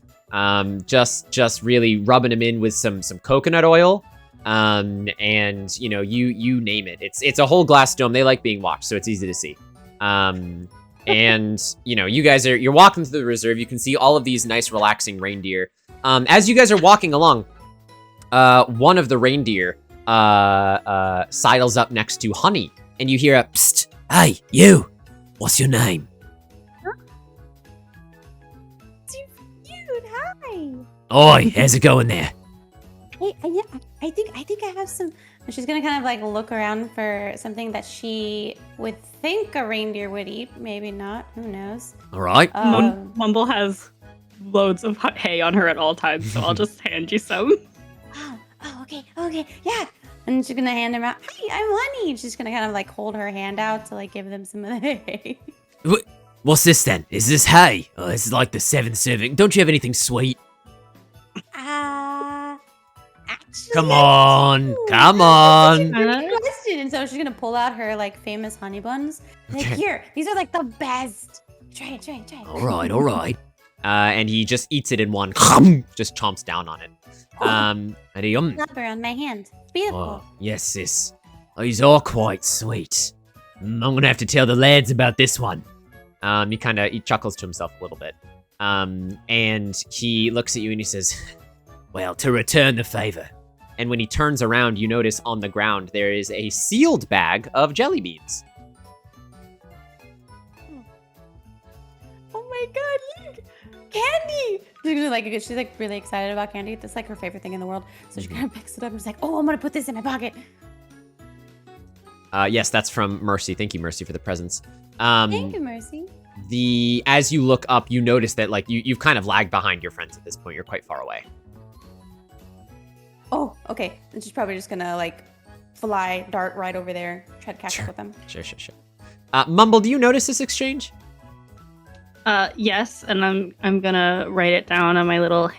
Just really rubbing them in with some coconut oil. And you know, you name it. It's a whole glass dome. They like being watched, so it's easy to see. And you know, you guys you're walking through the reserve. You can see all of these nice relaxing reindeer. As you guys are walking along, one of the reindeer sidles up next to Honey, and you hear a psst. Hey, you! What's your name? Dude, hi. Oi, how's it going there? Hey, yeah, I think I have some. She's gonna kind of like look around for something that she would think a reindeer would eat. Maybe not. Who knows? All right. Mumble has loads of hay on her at all times, so I'll just hand you some. Oh, okay, yeah. And she's gonna hand him out. Hi, I'm Honey. She's gonna kind of like hold her hand out to like give them some of the hay. What's this then? Is this hay? Oh, this is like the 7th serving. Don't you have anything sweet? Actually, Come I on, do. come on. Good question. And so she's gonna pull out her like famous honey buns. Like, Okay. here, these are like the best. Try it. All right. And he just eats it in one, just chomps down on it. And he Flapper on my hand. It's beautiful. Oh, yes, sis. These are quite sweet. I'm gonna have to tell the lads about this one. he chuckles to himself a little bit. And he looks at you and he says, Well, to return the favor. and when he turns around, you notice on the ground there is a sealed bag of jelly beans. Oh my god, look! Candy! She's like really excited about candy. That's like her favorite thing in the world. So she kind of picks it up and is like, oh, I'm gonna put this in my pocket. Yes, that's from Mercy. Thank you, Mercy, for the presents. Thank you, Mercy. As you look up, you notice that like you've kind of lagged behind your friends at this point. You're quite far away. Oh, okay. And she's probably just gonna like dart right over there, try to catch up with them. Sure. Mumble, do you notice this exchange? Yes, and I'm gonna write it down on my little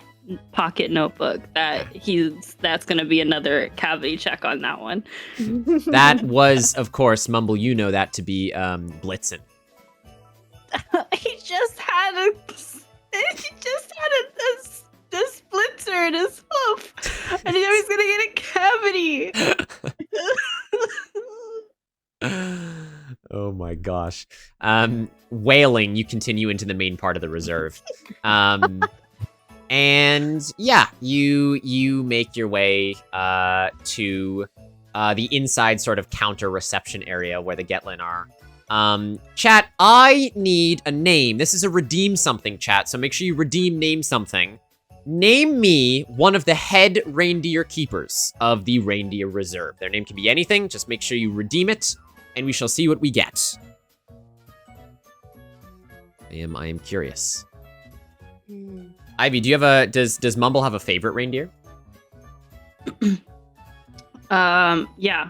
pocket notebook that's gonna be another cavity check on that one. That was, of course, Mumble, you know that to be Blitzen. He just had a splinter in his hoof, and he was gonna get a cavity. Oh my gosh. Wailing, you continue into the main part of the reserve. And yeah, you make your way to the inside sort of counter reception area where the Getlin are. Chat, I need a name. This is a redeem something chat, so make sure you name something. Name me one of the head reindeer keepers of the reindeer reserve. Their name can be anything, just make sure you redeem it, and we shall see what we get. I am curious. Hmm. Ivy, do you have does Mumble have a favorite reindeer? Yeah.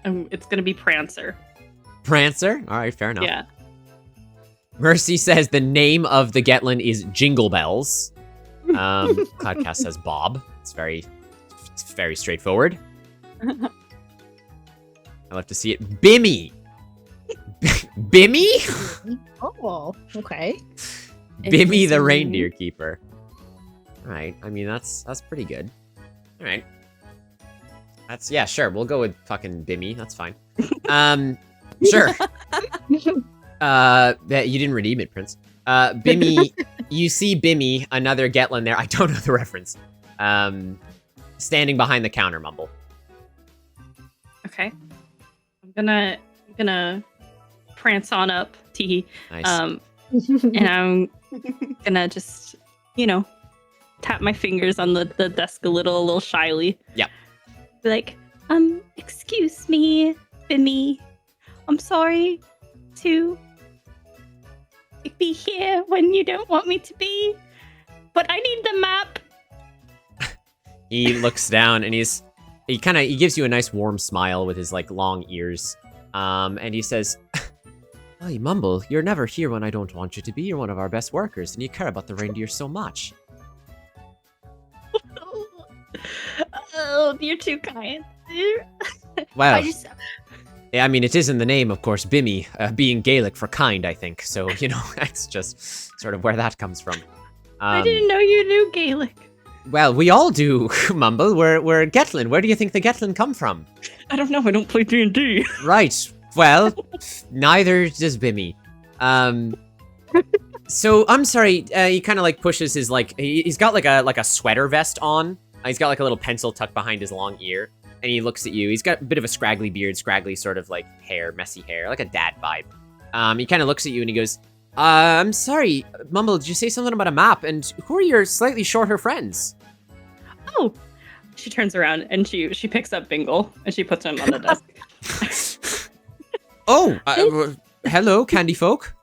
It's gonna be Prancer. Prancer? All right, fair enough. Yeah. Mercy says the name of the Getlin is Jingle Bells. Cloudcast says Bob. It's very straightforward. I love to see it. Bimmy! Bimmy? Oh, okay. Bimmy the reindeer keeper. Alright, I mean, that's pretty good. Alright. Yeah, sure, we'll go with fucking Bimmy, that's fine. Sure. You didn't redeem it, Prince. Bimmy, you see Bimmy, another Getlin there, I don't know the reference, standing behind the counter, Mumble. Okay. I'm gonna prance on up, teehee. Nice. And I'm gonna just, tap my fingers on the desk a little shyly. Yep. Be like, excuse me, Bimmy. I'm sorry to be here when you don't want me to be, but I need the map. He looks down and he gives you a nice warm smile with his like long ears. And he says, "Hey, Mumble, you're never here when I don't want you to be. You're one of our best workers, and you care about the reindeer so much." Oh, you're too kind. Well, I mean, it is in the name, of course, Bimmy, being Gaelic for kind, I think. So, that's just sort of where that comes from. I didn't know you knew Gaelic. Well, we all do, Mumble. We're Getlin. Where do you think the Getlin come from? I don't know. I don't play D&D. Right. Well, neither does Bimmy. So I'm sorry. He kind of like pushes his he's got like a sweater vest on. He's got like a little pencil tucked behind his long ear, and he looks at you. He's got a bit of a scraggly beard, scraggly sort of like hair, messy hair, like a dad vibe. He kind of looks at you and he goes, "I'm sorry, Mumble. Did you say something about a map? And who are your slightly shorter friends?" Oh, she turns around and she picks up Bingle and she puts him on the desk. Oh, hello, candy folk.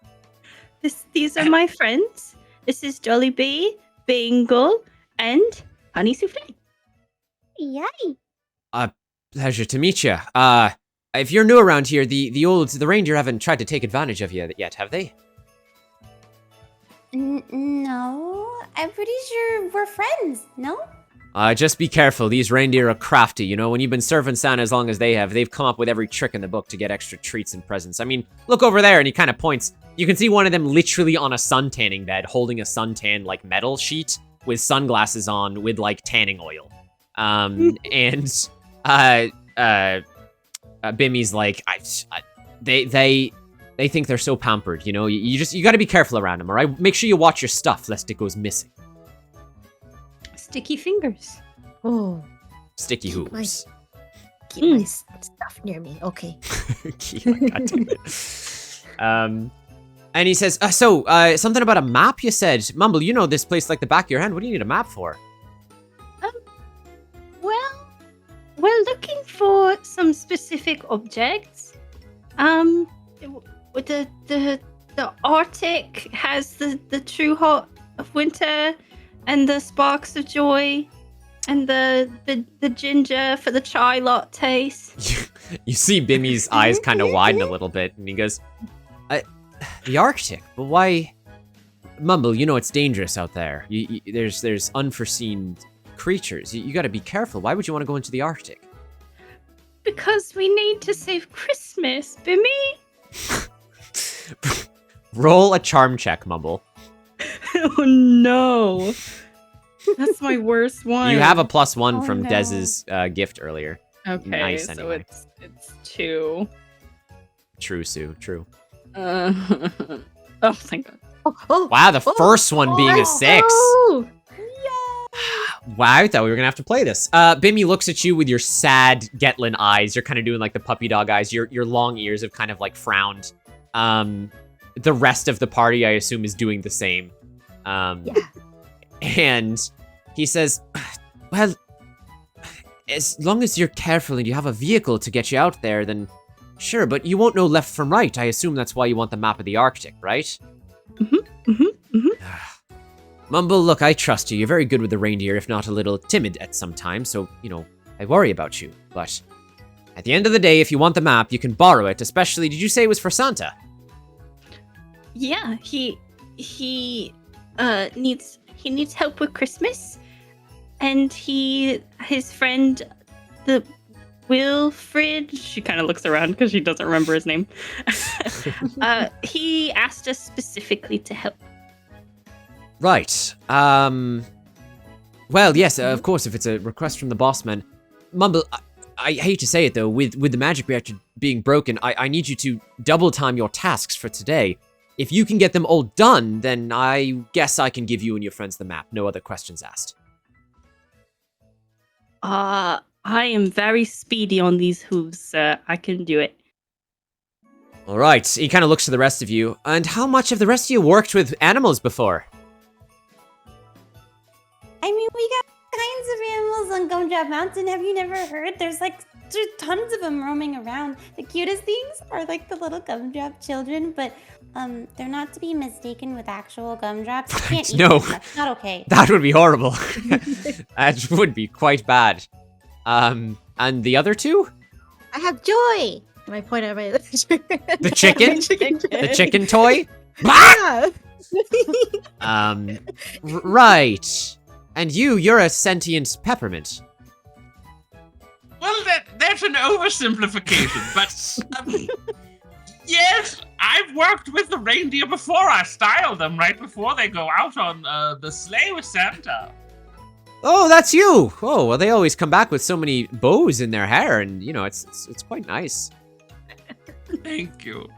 These are my friends. This is Jollibee, Bingle, and Honey Souffle. Yay! Pleasure to meet you. If you're new around here, the reindeer haven't tried to take advantage of you yet, have they? No, I'm pretty sure we're friends. No. Just be careful. These reindeer are crafty. When you've been serving Santa as long as they have, they've come up with every trick in the book to get extra treats and presents. I mean, look over there, and he kind of points. You can see one of them literally on a suntanning bed, holding a suntan like metal sheet with sunglasses on with like tanning oil. Bimmy's like, they think they're so pampered. You got to be careful around them. All right, make sure you watch your stuff lest it goes missing. Sticky fingers. Oh. Sticky hooves. Keep my stuff near me. Okay. God damn it. And he says, something about a map, you said. Mumble, you know this place like the back of your hand. What do you need a map for? Well, we're looking for some specific objects. The Arctic has the true heart of winter, and the sparks of joy, and the ginger for the chai lattes. You see Bimmy's eyes kind of widen a little bit, and he goes, "The Arctic? But why? Mumble, it's dangerous out there. There's unforeseen creatures. You got to be careful. Why would you want to go into the Arctic?" Because we need to save Christmas, Bimmy. Roll a charm check, Mumble. Oh no. That's my worst one. You have a +1 from Dez's gift earlier. Okay, nice, so anyway. it's 2. True, Sue, true. Oh, thank God. Wow, the first one being a 6. Oh, Wow, I thought we were gonna have to play this. Bimmy looks at you with your sad Getlin eyes. You're kind of doing like the puppy dog eyes. Your long ears have kind of like frowned. The rest of the party, I assume, is doing the same. Yeah. And he says, "Well, as long as you're careful and you have a vehicle to get you out there, then Sure, but you won't know left from right. I assume that's why you want the map of the Arctic, right? Mumble, look, I trust you. You're very good with the reindeer, if not a little timid at some times, so, you know, I worry about you. But at the end of the day, if you want the map, you can borrow it, especially, did you say it was for Santa? Yeah, he needs help with Christmas, and his friend, the Wilfred, she kind of looks around because she doesn't remember his name. He asked us specifically to help. Right. Well, yes, of course, if it's a request from the boss man. Mumble, I hate to say it though, with the magic reactor being broken, I need you to double time your tasks for today. If you can get them all done, then I guess I can give you and your friends the map. No other questions asked. I am very speedy on these hooves, sir. I can do it. All right, he kind of looks to the rest of you. And how much have the rest of you worked with animals before? I mean, we got kinds of animals on Gumdrop Mountain. Have you never heard? There's tons of them roaming around. The cutest things are like the little gumdrop children, but they're not to be mistaken with actual gumdrops. You can't eat No. them. That's not okay. That would be horrible. That would be quite bad. And the other two? I have Joy. And I point at my The chicken? The chicken toy? Yeah. Right. And you're a sentient peppermint. Well, that's an oversimplification, but yes, I've worked with the reindeer before. I style them right before they go out on the sleigh with Santa. Oh, that's you. Oh, well, they always come back with so many bows in their hair, and you know, it's quite nice. Thank you.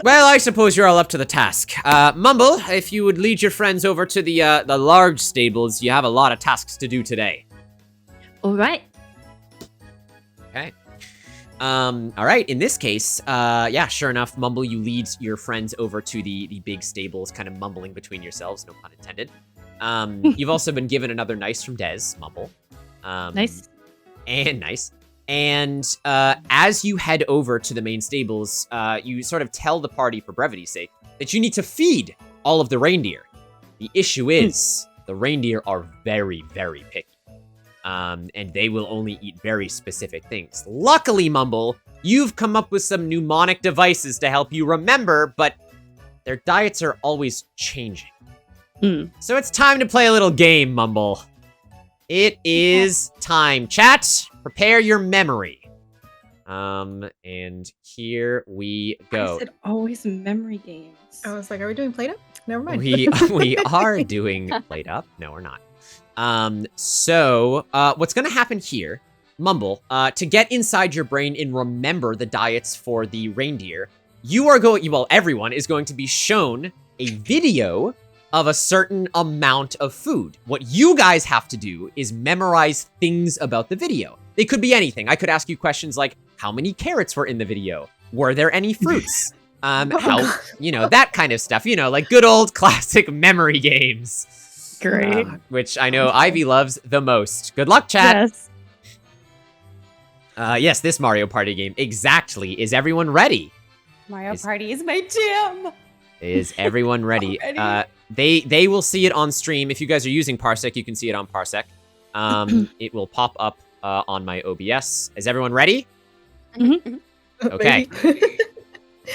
Well, I suppose you're all up to the task. Mumble, if you would lead your friends over to the large stables, you have a lot of tasks to do today. All right. Okay. All right, in this case, yeah, sure enough, Mumble, you lead your friends over to the big stables, kind of mumbling between yourselves, no pun intended. You've also been given another nice from Dez, Mumble. Nice. And nice. And as you head over to the main stables, you sort of tell the party, for brevity's sake, that you need to feed all of the reindeer. The issue is, the reindeer are very, very picky. And they will only eat very specific things. Luckily, Mumble, you've come up with some mnemonic devices to help you remember, but their diets are always changing. So it's time to play a little game, Mumble. It is time. Chat, prepare your memory. And here we go. I said always memory games. I was like, are we doing Play-Doh? Never mind. We are doing Play-Doh. No, we're not. So what's gonna happen here, Mumble, to get inside your brain and remember the diets for the reindeer, everyone is going to be shown a video of a certain amount of food. What you guys have to do is memorize things about the video. They could be anything. I could ask you questions like, how many carrots were in the video? Were there any fruits? How, that kind of stuff, like good old classic memory games. Great. Which I know Ivy loves the most. Good luck, chat. Yes. Yes, this Mario Party game. Exactly. Is everyone ready? Mario Party is my jam. Is everyone ready? Ready. They will see it on stream. If you guys are using Parsec, you can see it on Parsec. It will pop up on my OBS. Is everyone ready? Okay.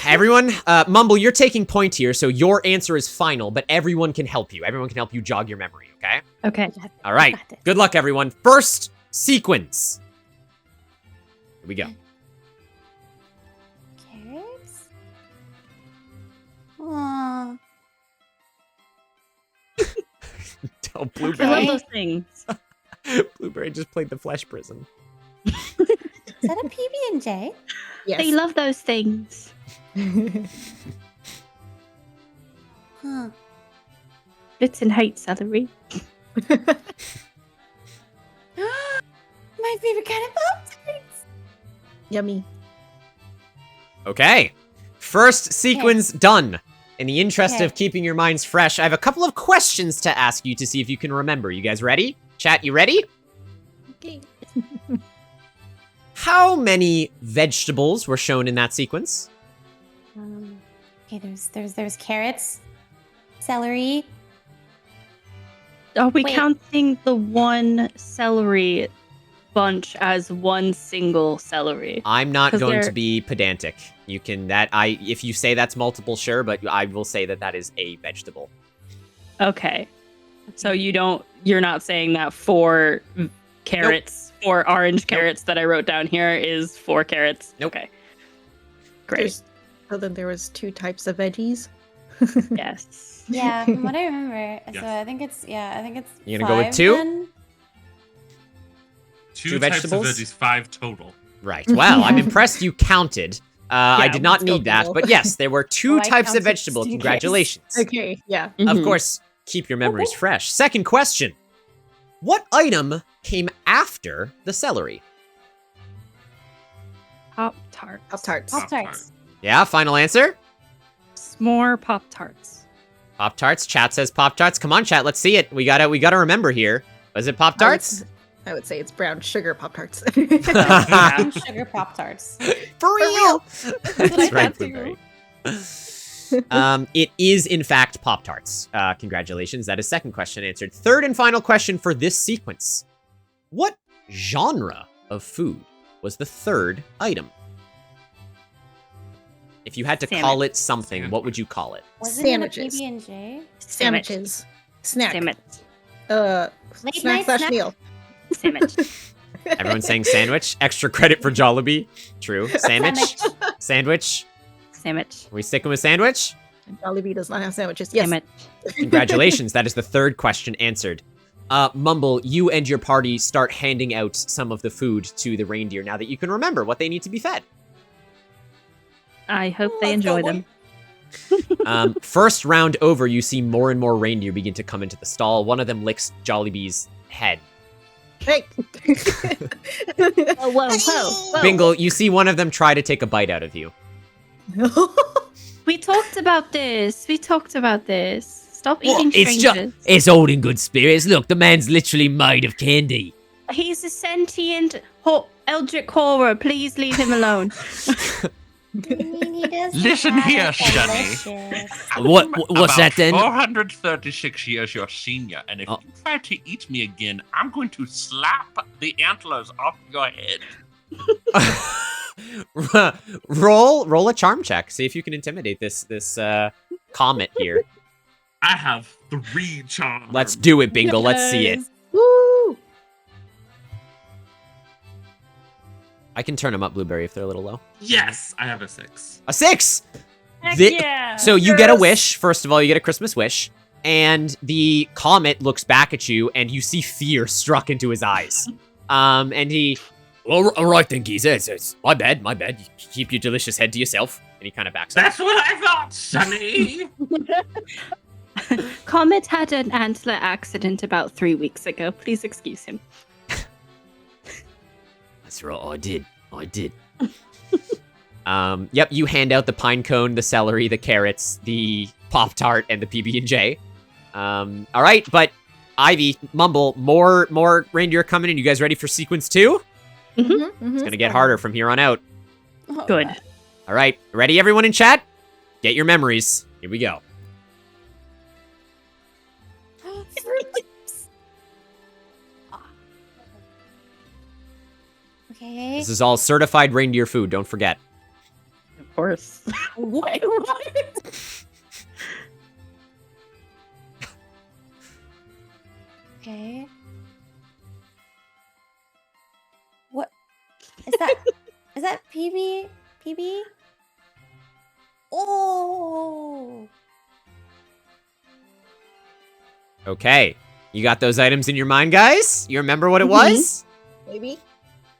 Everyone, Mumble, you're taking point here, so your answer is final, but everyone can help you. Everyone can help you jog your memory, okay? Okay. All right. Got this. Good luck, everyone. First sequence. Here we go. Carrots? Aww. Tell I love Blueberry. those things. Blueberry just played the flesh prison. Is that a PB&J? Yes. They love those things. Huh. Blitzen hates celery. My favorite kind of Pop-Tarts. Yummy. Okay. First sequence done. In the interest Okay. of keeping your minds fresh, I have a couple of questions to ask you to see if you can remember. You guys ready? Chat, you ready? Okay. How many vegetables were shown in that sequence? Okay, there's carrots, celery. Are we Wait. counting the one celery bunch as one single celery? I'm not 'Cause going to they're- be pedantic. You can if you say that's multiple, sure, but I will say that is a vegetable. Okay. So you're not saying that 4 carrots, 4 orange carrots that I wrote down here is 4 carrots? Nope. Okay. Great. So then there was 2 types of veggies. Yes. Yeah, from what I remember. Yes. So I think it's You gonna go with 5 2? then? Two Two types of vegetables? veggies, 5 total. Right. Well, I'm impressed you counted. I Yeah, did not let's go, need that, Google. but yes, there were 2 Well, I types of counted vegetable. just in case. Congratulations. Okay, yeah. Of Mhm. course, keep your memories fresh. Second question. What item came after the celery? Pop-Tarts. Pop-Tarts. Pop-Tarts. Yeah, final answer? S'more Pop-Tarts. Pop-Tarts. Chat says Pop-Tarts. Come on, chat, let's see it. We gotta remember here. Was it Pop-Tarts? I would say it's brown sugar Pop-Tarts. Brown sugar Pop-Tarts. For real? That's what I That's right, thought too. Blueberry. It is, in fact, Pop-Tarts. Congratulations. That is second question answered. Third and final question for this sequence. What genre of food was the third item? If you had to call it something, what would you call it? Wasn't it a Sandwiches. PB&J? Sandwiches. Snack. Sandwich. Late Snack night slash snack? meal. Sandwich. Everyone's saying sandwich. Extra credit for Jollibee. True. Sandwich. Sandwich. Sandwich. Are we sticking with sandwich? Jollibee does not have sandwiches. Yes. Sandwich. Congratulations. That is the third question answered. Mumble, you and your party start handing out some of the food to the reindeer now that you can remember what they need to be fed. I hope they enjoy them. First round over, you see more and more reindeer begin to come into the stall. One of them licks Jollibee's head. Hey. Whoa, whoa, whoa. Bingle, you see one of them try to take a bite out of you. We talked about this. Stop eating It's strangers. it's all in good spirits. Look, the man's literally made of candy. He's a sentient eldritch horror. Please leave him alone. Listen here, Shani. What's that then? 436 years your senior, and if Oh. you try to eat me again, I'm going to slap the antlers off your head. roll a charm check. See if you can intimidate this comet here. I have 3 charms. Let's do it, Bingle. Let's see it. Woo! I can turn them up, Blueberry, if they're a little low. Yes, I have a 6. A 6! Heck The- yeah. So you get a wish. First of all, you get a Christmas wish. And the comet looks back at you, and you see fear struck into his eyes. And he... All right then, geezer. It's my bad. You keep your delicious head to yourself. And he kind of backs up. That's what I thought, Sonny. Comet had an antler accident about 3 weeks ago. Please excuse him. That's right. I did. Yep, you hand out the pine cone, the celery, the carrots, the Pop-Tart, and the PB&J. All right, but Ivy, Mumble, more reindeer coming in. You guys ready for sequence 2? It's gonna get harder from here on out. Good. All right, ready, everyone in chat? Get your memories. Here we go. Okay. This is all certified reindeer food. Don't forget. Of course. What? Okay. What is that? Is that PB? PB? Oh. Okay, you got those items in your mind, guys? You remember what it was? Maybe.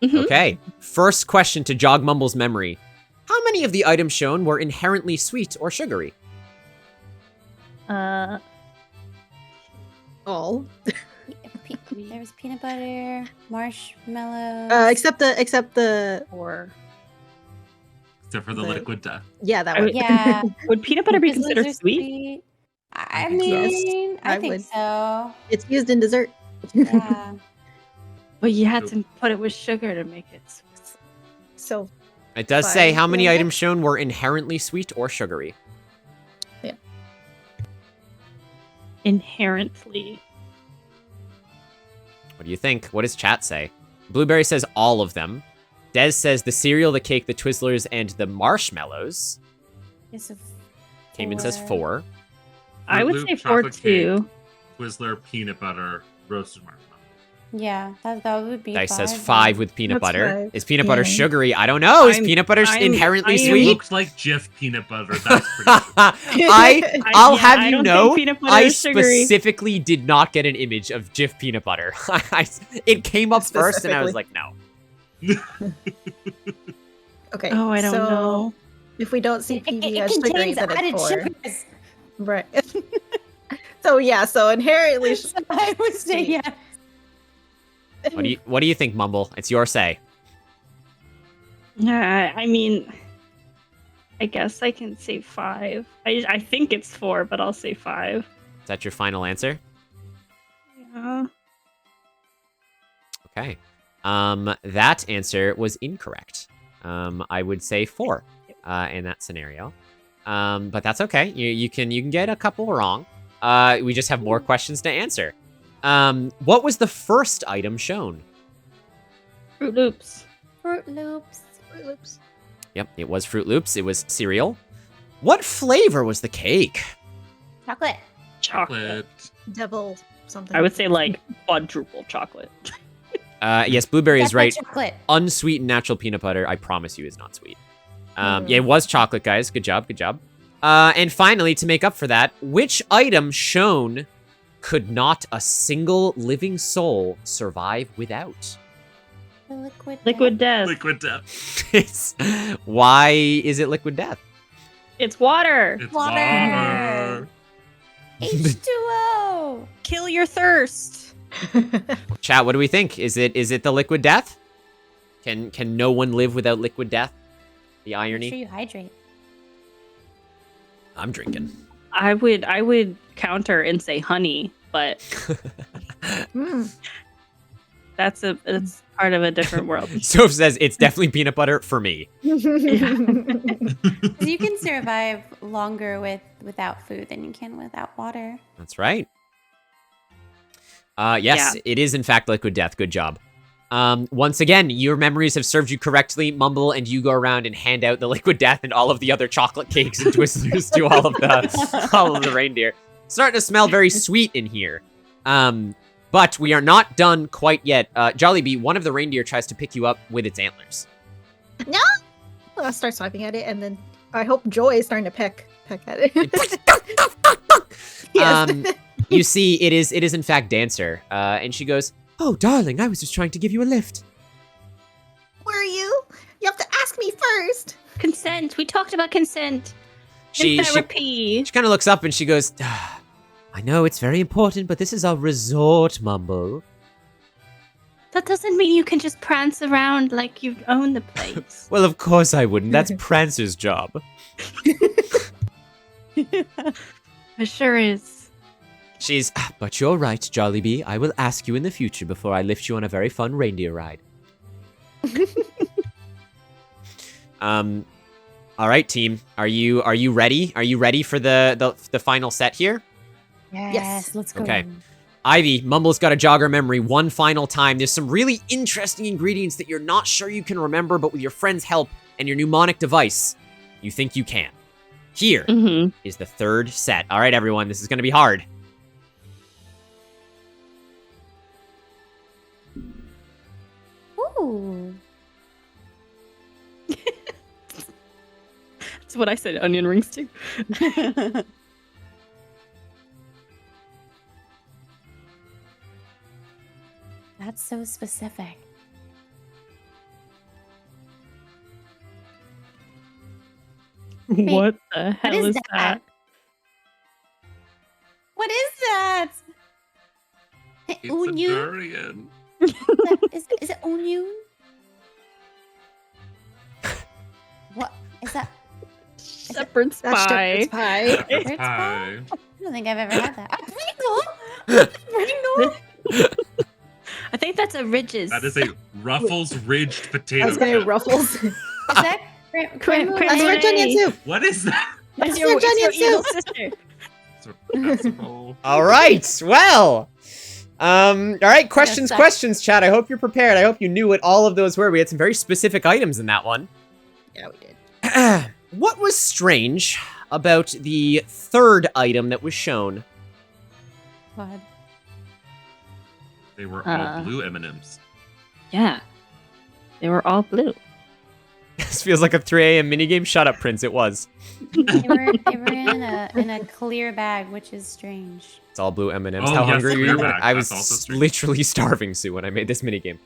Okay, first question to jog Mumble's memory. How many of the items shown were inherently sweet or sugary? All. There was peanut butter, marshmallows. Except the Or Except for the The- liquid death. yeah, that I one. would- Yeah. would peanut butter be Drizzlers considered are sweet? I think so. mean, I I think would. so. It's used in dessert. Yeah. But you had to put it with sugar to make it sweet. So It does say 5, how many yeah. items shown were inherently sweet or sugary. Inherently. What do you think? What does chat say? Blueberry says all of them. Des says the cereal, the cake, the Twizzlers, and the marshmallows. It's a Cayman says 4. 4. I would Loop, say 4 chocolate too. cake, Twizzler, peanut butter, roasted marshmallow. Yeah, that would be Dice says 5. 5 with peanut That's butter. 5. Is peanut butter Yeah. sugary? I don't know. Is I'm- peanut butter I'm- inherently I am- It sweet? looks like Jif peanut butter. That's pretty I'll yeah, have I you don't know, think peanut butter I is sugary. specifically did not get an image of Jif peanut butter. It came up first, and I was like, no. okay. Oh, I don't so know. If we don't see It PB as contains sugary, then added it's 4. sugars. Right. So yeah, so inherently So I would say sweet. yes. What do you think, Mumble? It's your say. I mean, I guess I can say 5. I think it's 4, but I'll say 5. Is that your final answer? Yeah. Okay. That answer was incorrect. I would say 4 in that scenario. But that's okay. You can get a couple wrong. We just have more questions to answer. What was the first item shown? Fruit Loops. Fruit Loops. Oops. Yep, it was Fruit Loops. It was cereal. What flavor was the cake? Chocolate. Chocolate. Devil something. I would say like quadruple chocolate. Yes, Blueberry is Definitely right. Chocolate. Unsweetened natural peanut butter, I promise you, is not sweet. Yeah, it was chocolate, guys. Good job, good job. And finally, to make up for that, which item shown could not a single living soul survive without? The liquid. Liquid death. Liquid death. Why is it liquid death? It's water. It's Water. water. H2O. Kill your thirst. Chat, what do we think? Is it the liquid death? Can no one live without liquid death? The Make irony. sure you hydrate. I'm drinking. I would counter and say honey, but that's part of a different world. Soph says it's definitely peanut butter for me. 'Cause you can survive longer without food than you can without water. That's right. Yes, it is in fact liquid death. Good job. Once again, your memories have served you correctly, Mumble, and you go around and hand out the liquid death and all of the other chocolate cakes and Twizzlers to all of the reindeer. It's starting to smell very sweet in here. But we are not done quite yet. Jollibee, one of the reindeer tries to pick you up with its antlers. No! I'll start swiping at it, and then I hope Joy is starting to peck at it. Yes. You see, it is in fact Dancer, and she goes, "Oh, darling, I was just trying to give you a lift." Were you? You have to ask me first. Consent. We talked about consent. She Therapy. kind of looks up and she goes, "I know it's very important, but this is our resort, Mumble." That doesn't mean you can just prance around like you own the place. Well, of course I wouldn't. That's Prancer's job. It sure is. She's, "But you're right, Jollibee. I will ask you in the future before I lift you on a very fun reindeer ride." All right, team. Are you ready? Are you ready for the final set here? Yes. Let's go. Okay. Ivy, Mumble's got to jog her memory one final time. There's some really interesting ingredients that you're not sure you can remember, but with your friend's help and your mnemonic device, you think you can. Here is the third set. All right, everyone, this is going to be hard. Ooh. That's what I said onion rings too. That's so specific. What the hell What is that? What is that? It's Onion? a durian. Is it onion? What is that? Shepherd's That's pie. shepherd's pie. Shepherd's Hi. I don't think I've ever had that. A Pringle? Pringle? I think that's a ridges. That is a Ruffles ridged potato. I was gonna chip. ruffles. Is that creme Creme That's brulee. French onion soup. What is that? That's French onion evil soup. sister. Sort of passable. All right. Well. All right. Questions, Yes, questions, chat. I hope you're prepared. I hope you knew what all of those were. We had some very specific items in that one. Yeah, we did. What was strange about the third item that was shown? God. They were all Uh. blue M&Ms. Yeah. They were all blue. This feels like a 3 a.m. minigame. Shut up, Prince. It was. They were in a clear bag, which is strange. It's all blue M&Ms. Oh, How yes, hungry clear are you? bag. I That's was also strange. literally starving, Sue, when I made this minigame.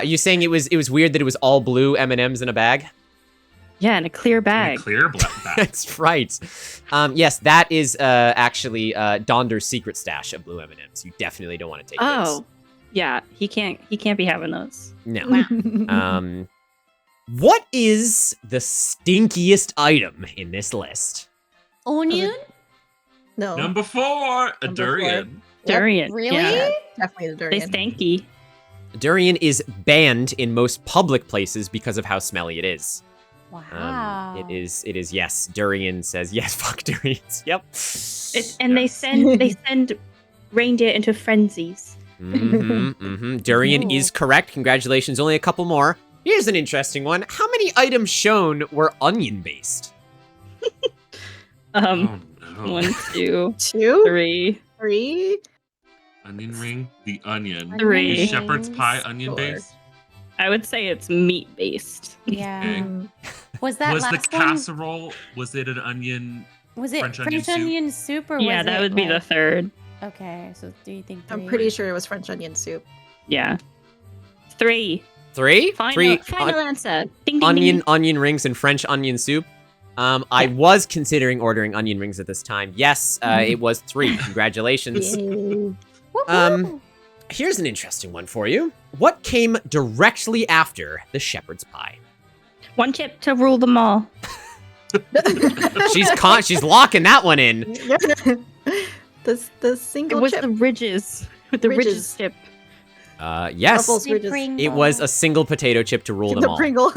You saying it was weird that it was all blue M&Ms in a bag? Yeah, in a clear In bag. a clear black bag. That's right. Yes, that is actually Donder's secret stash of blue M&Ms. You definitely don't want to take Oh. Yeah, he can't be having those. those. No. What is the stinkiest item in this list? Onion? No. Number 4, a Number durian. Durian. Really? Yeah. Definitely the They durian. stanky. Durian is banned in most public places because of how smelly it is. Wow. It is yes. Durian says yes. Fuck durians. Yep. And they send reindeer into frenzies. Durian Ooh. is correct. Congratulations. Only a couple more. Here's an interesting one. How many items shown were onion based? Oh no. 1, 2, 2, 3. 3. Onion ring, the onion. Three. Is shepherd's pie onion 4. based? I would say it's meat based. Yeah. Okay. Was that Was the last one? casserole, was it an onion? Was it French French onion onion, soup? soup or Yeah, was that it would be the like- third. Okay, so do you think I'm three? pretty sure it was French onion soup. Yeah. 3. Three? Final answer. Ding, ding, onion, ding. onion rings, and French onion soup. I was considering ordering onion rings at this time. Yes, it was 3. Congratulations. Yay. Woohoo! Here's an interesting one for you. What came directly after the shepherd's pie? 1 chip to rule them all. She's locking that one in. the single It was chip. the ridges. With the ridges Ridges. chip. Yes, Ruffles ridges. it was a single potato chip to rule them The all. Pringle.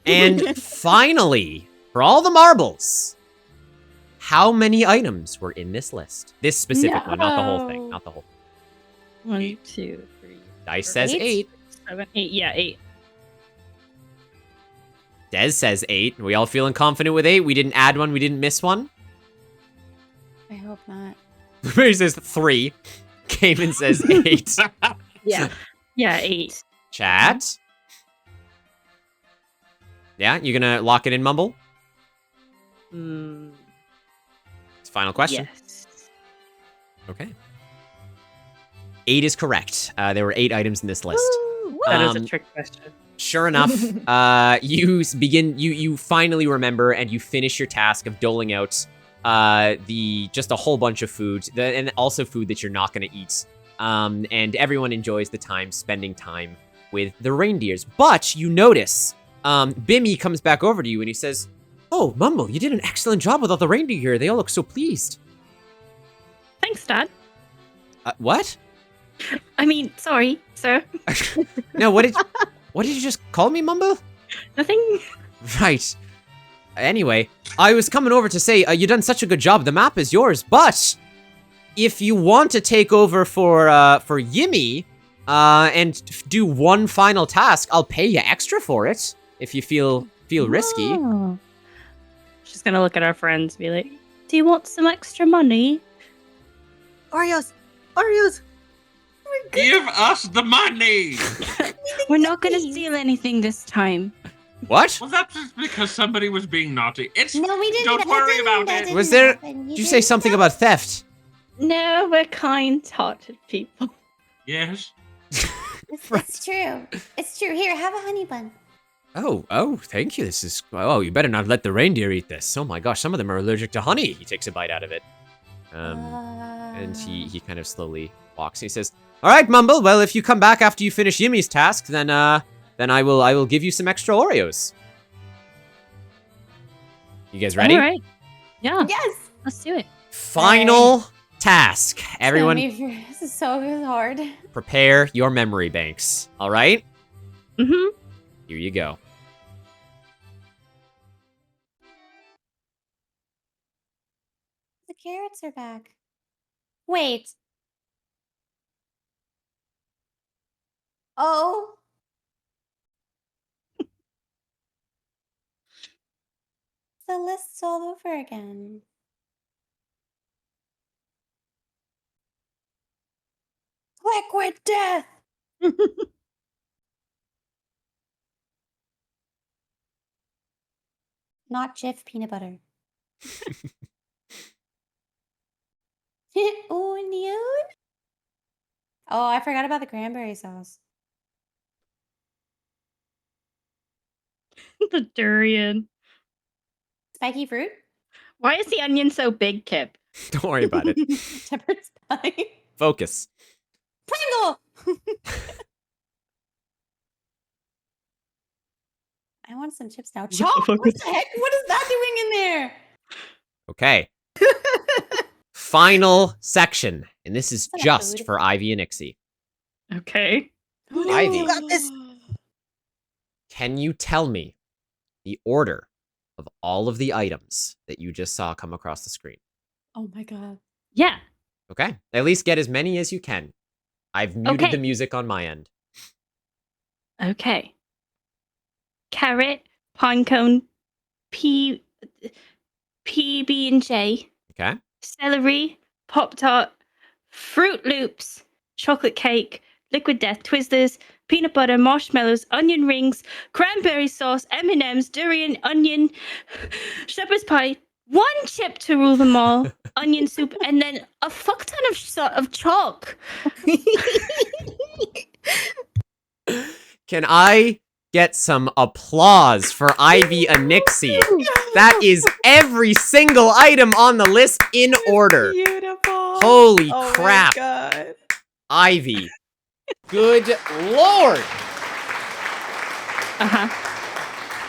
And finally, for all the marbles, how many items were in this list? This specific one, not the whole thing. No. Not the whole. 1, 2, 3. Dice says 8. 7, 8. Yeah, 8. Des says 8. Are we all feeling confident with 8? We didn't add one. We didn't miss one. I hope not. Blueberry says 3. Cayman says 8. Yeah. Yeah, 8. Chat. Yeah, you gonna lock it in, Mumble? Mm, It's final question. yes. Okay. 8 is correct. There were 8 items in this list. That is a Um, trick question. Sure enough, you finally remember and you finish your task of doling out just a whole bunch of food, and also food that you're not going to eat. And everyone enjoys the time spending time with the reindeers. But you notice, Bimmy comes back over to you and he says, "Oh, Mumble, you did an excellent job with all the reindeer here. They all look so pleased." Thanks, Dad. What? I mean, sorry, sir. No, what did you just call me, Mumble? Nothing. Right. Anyway, I was coming over to say, you done such a good job. The map is yours, but if you want to take over for Yimmy, and do one final task, I'll pay you extra for it. If you feel risky. Oh. She's gonna look at our friends and be like, "Do you want some extra money?" Oreos. Oreos. Give us the money! We're not gonna steal anything this time. What? Well, that's just because somebody was being naughty. It's No, we didn't. Don't that worry didn't- about that it. didn't Was there- happen. Did you say something about theft? No, we're kind-hearted people. Yes. It's true. It's true. Here, have a honey bun. Oh, thank you. This is, oh, you better not let the reindeer eat this. Oh my gosh, some of them are allergic to honey. He takes a bite out of it. And he kind of slowly walks. He says, "All right, Mumble. Well, if you come back after you finish Yimmy's task, then I will give you some extra Oreos." You guys ready? All right. Yeah. Yes. Let's do it. Final task. Everyone, This is so hard. prepare your memory banks. All right? Mm-hmm. Here you go. The carrots are back. Wait. Oh. The list's all over again. Liquid death. Not Jif peanut butter. Onion? Oh, I forgot about the cranberry sauce. The durian. Spiky fruit? Why is the onion so big, Kip? Don't worry about it. Shepherd's pie. Focus. Pringle! I want some chips now. Chop! What the heck? What is that doing in there? Okay. Final section. And this is Is that just food? for IvyAnixi. Okay. Ivy. You got this. Can you tell me the order of all of the items that you just saw come across the screen? Oh my god. Yeah. Okay. At least get as many as you can. I've muted Okay. the music on my end. Okay. Carrot, pinecone, PB&J, Okay. celery, Pop-Tart, Fruit Loops, chocolate cake, liquid death, Twizzlers, peanut butter, marshmallows, onion rings, cranberry sauce, M&Ms, durian, onion, shepherd's pie, one chip to rule them all, onion soup, and then a fuck ton of chalk. Can I get some applause for IvyAnixi? That is every single item on the list in order. Beautiful. Holy Oh crap. my god. Ivy. Good lord. Uh-huh.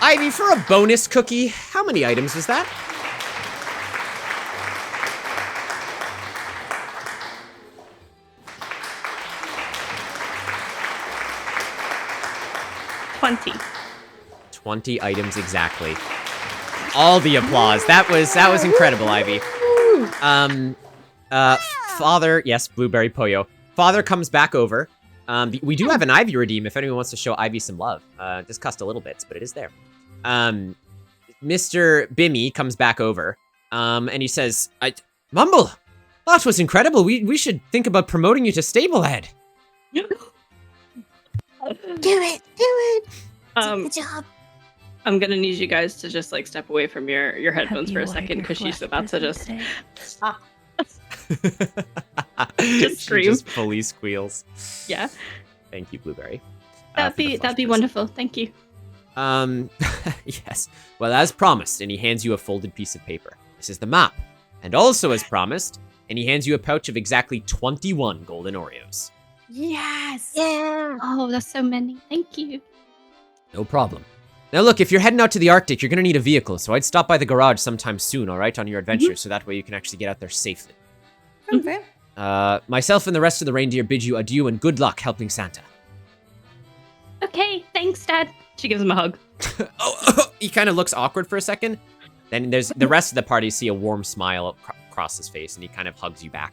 Ivy, for a bonus cookie, how many items was that? $20. 20 items exactly. All the applause. That was incredible, Ivy. Father, yes, Blueberry Pollo. Father comes back over. We do have an Ivy redeem if anyone wants to show Ivy some love. This cost a little bit, but it is there. Mr. Bimmy comes back over. And he says, Mumble, that was incredible. We should think about promoting you to stable head. Do it. Um, Good job. I'm gonna need you guys to just like step away from your headphones for a second because she's about to just She scream. just fully squeals. yeah. Thank you, Blueberry. That'd be wonderful. Thank you. Yes. Well, as promised, and he hands you a folded piece of paper. This is the map. And also as promised, and he hands you a pouch of exactly 21 golden Oreos. Yes. Yeah. Oh, that's so many. Thank you. No problem. Now look, if you're heading out to the Arctic, you're gonna need a vehicle, so I'd stop by the garage sometime soon, alright, on your adventure, so that way you can actually get out there safely. Okay. Myself and the rest of the reindeer bid you adieu and good luck helping Santa. Okay, thanks, Dad. She gives him a hug. He kind of looks awkward for a second. Then there's the rest of the party see a warm smile across his face, and he kind of hugs you back.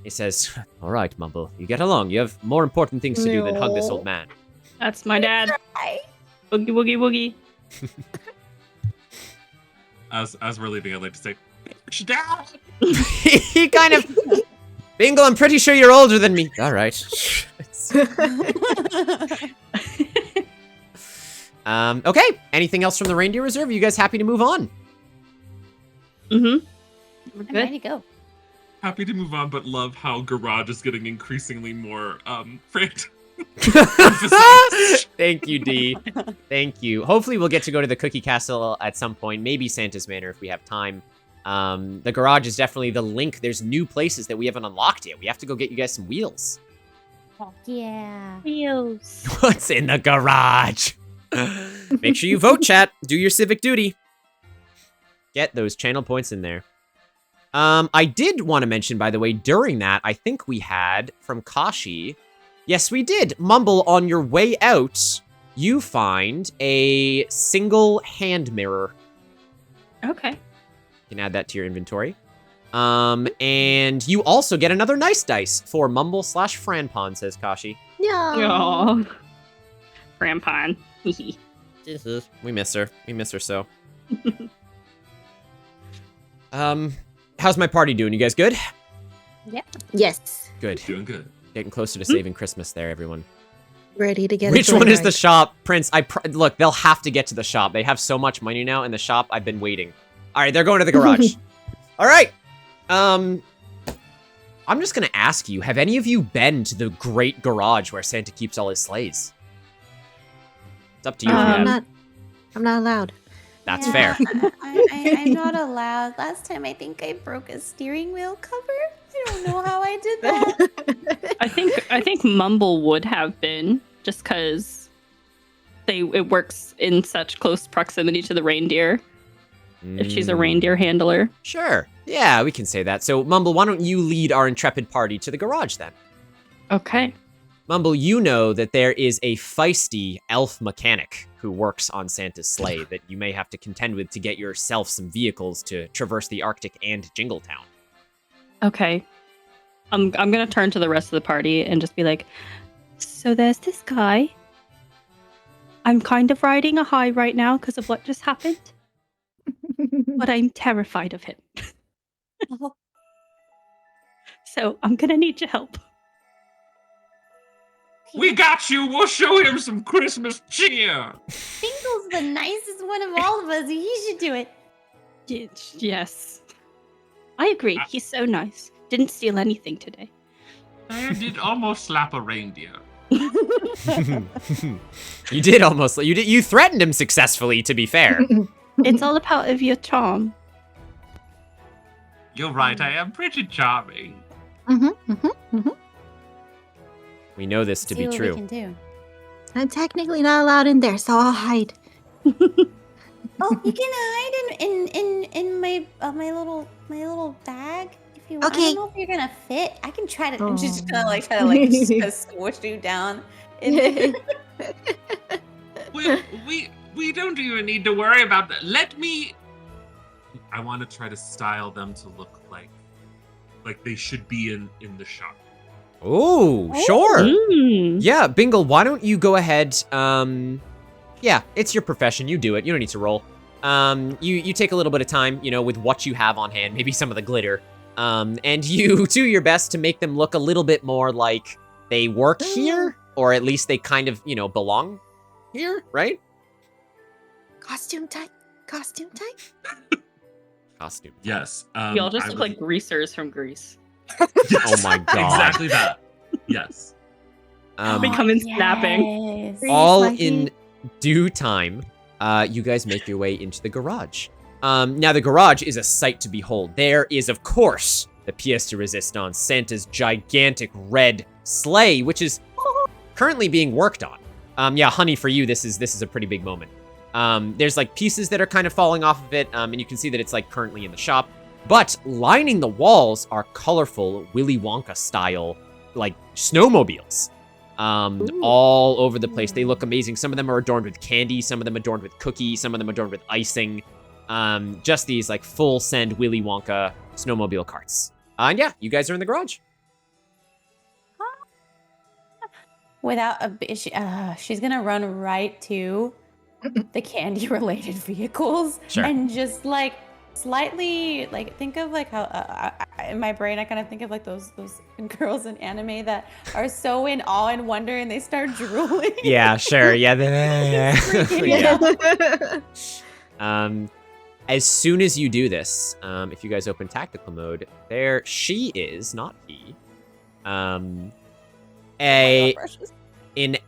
He says, all right, Mumble, you get along. You have more important things to do than hug this old man. That's my dad. Hi. Boogie woogie woogie. As we're leaving, I'd like to say, Dad! He kind of... Bingle, I'm pretty sure you're older than me. All right. Okay. Anything else from the Reindeer Reserve? Are you guys happy to move on? Mm-hmm. We're I'm ready good. to go. Happy to move on, but love how Garage is getting increasingly more frantic. Thank you, D. Thank you. Hopefully we'll get to go to the Cookie Castle at some point. Maybe Santa's Manor if we have time. The garage is definitely the link. There's new places that we haven't unlocked yet. We have to go get you guys some wheels. Fuck yeah. Wheels. What's in the garage? Make sure you vote, chat. Do your civic duty. Get those channel points in there. I did want to mention, by the way, during that, I think we had, from Kashi, yes, we did. Mumble, on your way out, you find a single hand mirror. Okay. You can add that to your inventory. And you also get another nice dice for Mumble/Franpon, says Kashi. Oh. Frampon. We miss her. We miss her so. How's my party doing? You guys good? Yes. Good. Doing good. Getting closer to saving Christmas there, everyone. Ready to get Which it one is right. the shop? Prince, look, they'll have to get to the shop. They have so much money now in the shop. I've been waiting. All right, they're going to the garage. All right. I'm just going to ask you, have any of you been to the great garage where Santa keeps all his sleighs? It's up to you if you have. I'm not allowed. That's Yeah, fair. I'm not allowed. Last time I think I broke a steering wheel cover. I don't know how I did that. I think Mumble would have been, just because it works in such close proximity to the reindeer. If she's a reindeer handler. Sure. Yeah, we can say that. So, Mumble, why don't you lead our intrepid party to the garage then? Okay. Mumble, you know that there is a feisty elf mechanic who works on Santa's sleigh that you may have to contend with to get yourself some vehicles to traverse the Arctic and Jingletown. Okay. I'm gonna turn to the rest of the party and just be like, so there's this guy. I'm kind of riding a high right now because of what just happened. But I'm terrified of him. So I'm gonna need your help. We got you. We'll show him some Christmas cheer. Bingle's the nicest one of all of us. He should do it. Yes. I agree. He's so nice. Didn't steal anything today. I did almost slap a reindeer. You did almost. You threatened him successfully, to be fair. It's all a part of your charm. You're right. I am pretty charming. We know this to See be what true. we can do. I'm technically not allowed in there, so I'll hide. Oh, you can hide in my little bag if you want. I Okay. don't know if you're gonna fit. I can try to. Oh. I'm just gonna try to just kinda squish you down. We don't even need to worry about that. I want to try to style them to look like they should be in the shop. Oh, sure. Mm. Yeah, Bingle, why don't you go ahead? Yeah, it's your profession. You do it. You don't need to roll. You take a little bit of time, with what you have on hand, maybe some of the glitter, and you do your best to make them look a little bit more like they work here, or at least they kind of, belong here, right? Costume type. Costume type. Costume. Yes. We all just look like greasers from Greece. Yes, Oh my god. Exactly that. Yes. We come in snapping. Yes. All Smiley. in due time, you guys make your way into the garage. Now, the garage is a sight to behold. There is, of course, the pièce de résistance, Santa's gigantic red sleigh, which is currently being worked on. Yeah, honey, for you, this is a pretty big moment. There's like pieces that are kind of falling off of it, and you can see that it's like currently in the shop. But lining the walls are colorful Willy Wonka style, like snowmobiles. All over the place. They look amazing. Some of them are adorned with candy, some of them adorned with cookies, some of them adorned with icing. Just these like full send Willy Wonka snowmobile carts. And yeah, you guys are in the garage. Without she's gonna run right to the candy related vehicles Sure. and just like slightly like think of like how in my brain I kind of think of like those girls in anime that are so in awe and wonder and they start drooling. Yeah, sure. Yeah. Yeah. As soon as you do this, if you guys open tactical mode, there she is, not he. An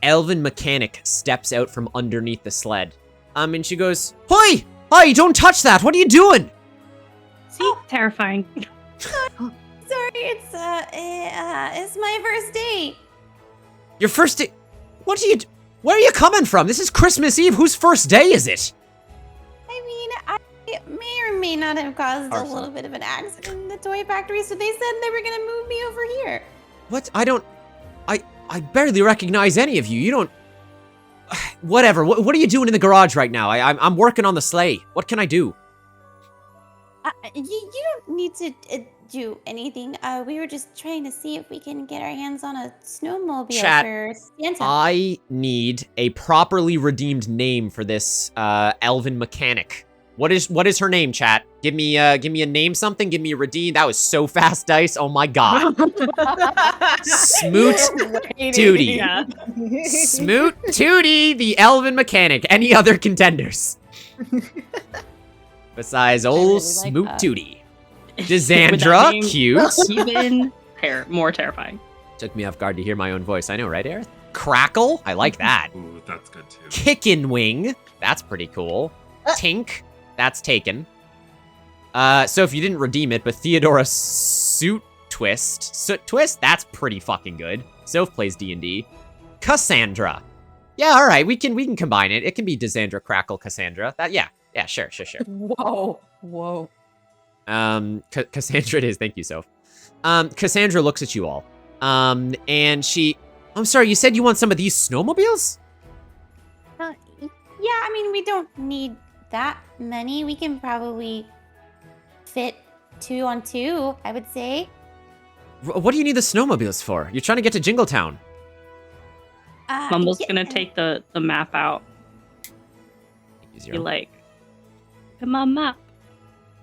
elven mechanic steps out from underneath the sled. And she goes, "Hoi! Hi, don't touch that! What are you doing?" See? Terrifying. Sorry, it's my first date. Your first day? Where are you coming from? This is Christmas Eve. Whose first day is it? I mean, I may or may not have caused Our a little fault. bit of an accident in the toy factory, so they said they were gonna move me over here. What? I barely recognize any of you. You don't... Whatever. What are you doing in the garage right now? I'm working on the sleigh. What can I do? You don't need to do anything. We were just trying to see if we can get our hands on a snowmobile Chat, for Santa. I need a properly redeemed name for this elven mechanic. What is her name, chat? Give me a name something. Give me a redeem. That was so fast, Dice. Oh my god. Smoot Tootie. Yeah. Smoot Tootie, the elven mechanic. Any other contenders? Besides old really like Smoot that. Tootie. With that Dizandra, name, cute. Even more terrifying. Took me off guard to hear my own voice. I know, right, Aerith? Crackle, I like that. Ooh, that's good too. Kickin' Wing, that's pretty cool. Tink, that's taken. So if you didn't redeem it, but Theodora Soot Twist, that's pretty fucking good. Soph plays D&D. Cassandra. Yeah, all right, we can combine it. It can be Dizandra, Crackle, Cassandra. Yeah, sure. Whoa. Cassandra it is. Thank you, Soph. Cassandra looks at you all. And she... I'm sorry, you said you want some of these snowmobiles? Yeah, I mean, we don't need that many. We can probably fit 2 on 2, I would say. What do you need the snowmobiles for? You're trying to get to Jingletown. Mumble's yeah. gonna take the map out. Be like, come on, map.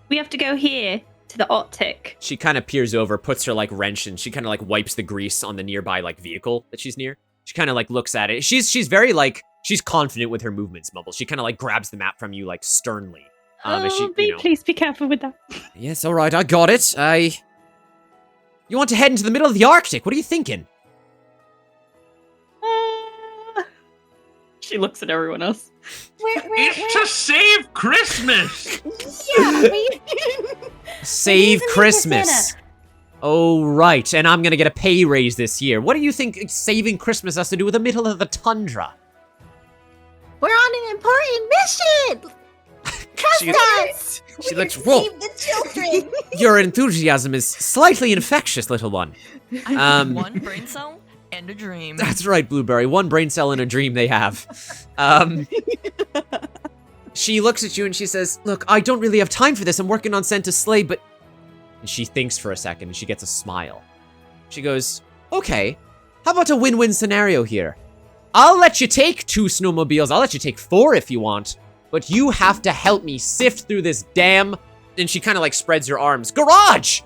We have to go here to the Optic. She kind of peers over, puts her like wrench, and she kind of like wipes the grease on the nearby like vehicle that she's near. She kind of like looks at it. She's very like, she's confident with her movements, Mumble. She kind of like grabs the map from you like sternly. As she, Please be careful with that. Yes, all right, I got it. You want to head into the middle of the Arctic? What are you thinking? She looks at everyone else. It's to save Christmas! Save Santa. Christmas. Oh, right, and I'm gonna get a pay raise this year. What do you think saving Christmas has to do with the middle of the tundra? We're on an important mission! Trust us! She looks, whoa, Save the children. your enthusiasm is slightly infectious, little one. I have one brain cell and a dream. That's right, Blueberry. One brain cell and a dream they have. She looks at you and she says, look, I don't really have time for this. I'm working on Santa's sleigh, but... And she thinks for a second and she gets a smile. She goes, okay, how about a win-win scenario here? I'll let you take 2 snowmobiles. I'll let you take 4 if you want. But you have to help me sift through this damn... And she kind of like spreads her arms. Garage!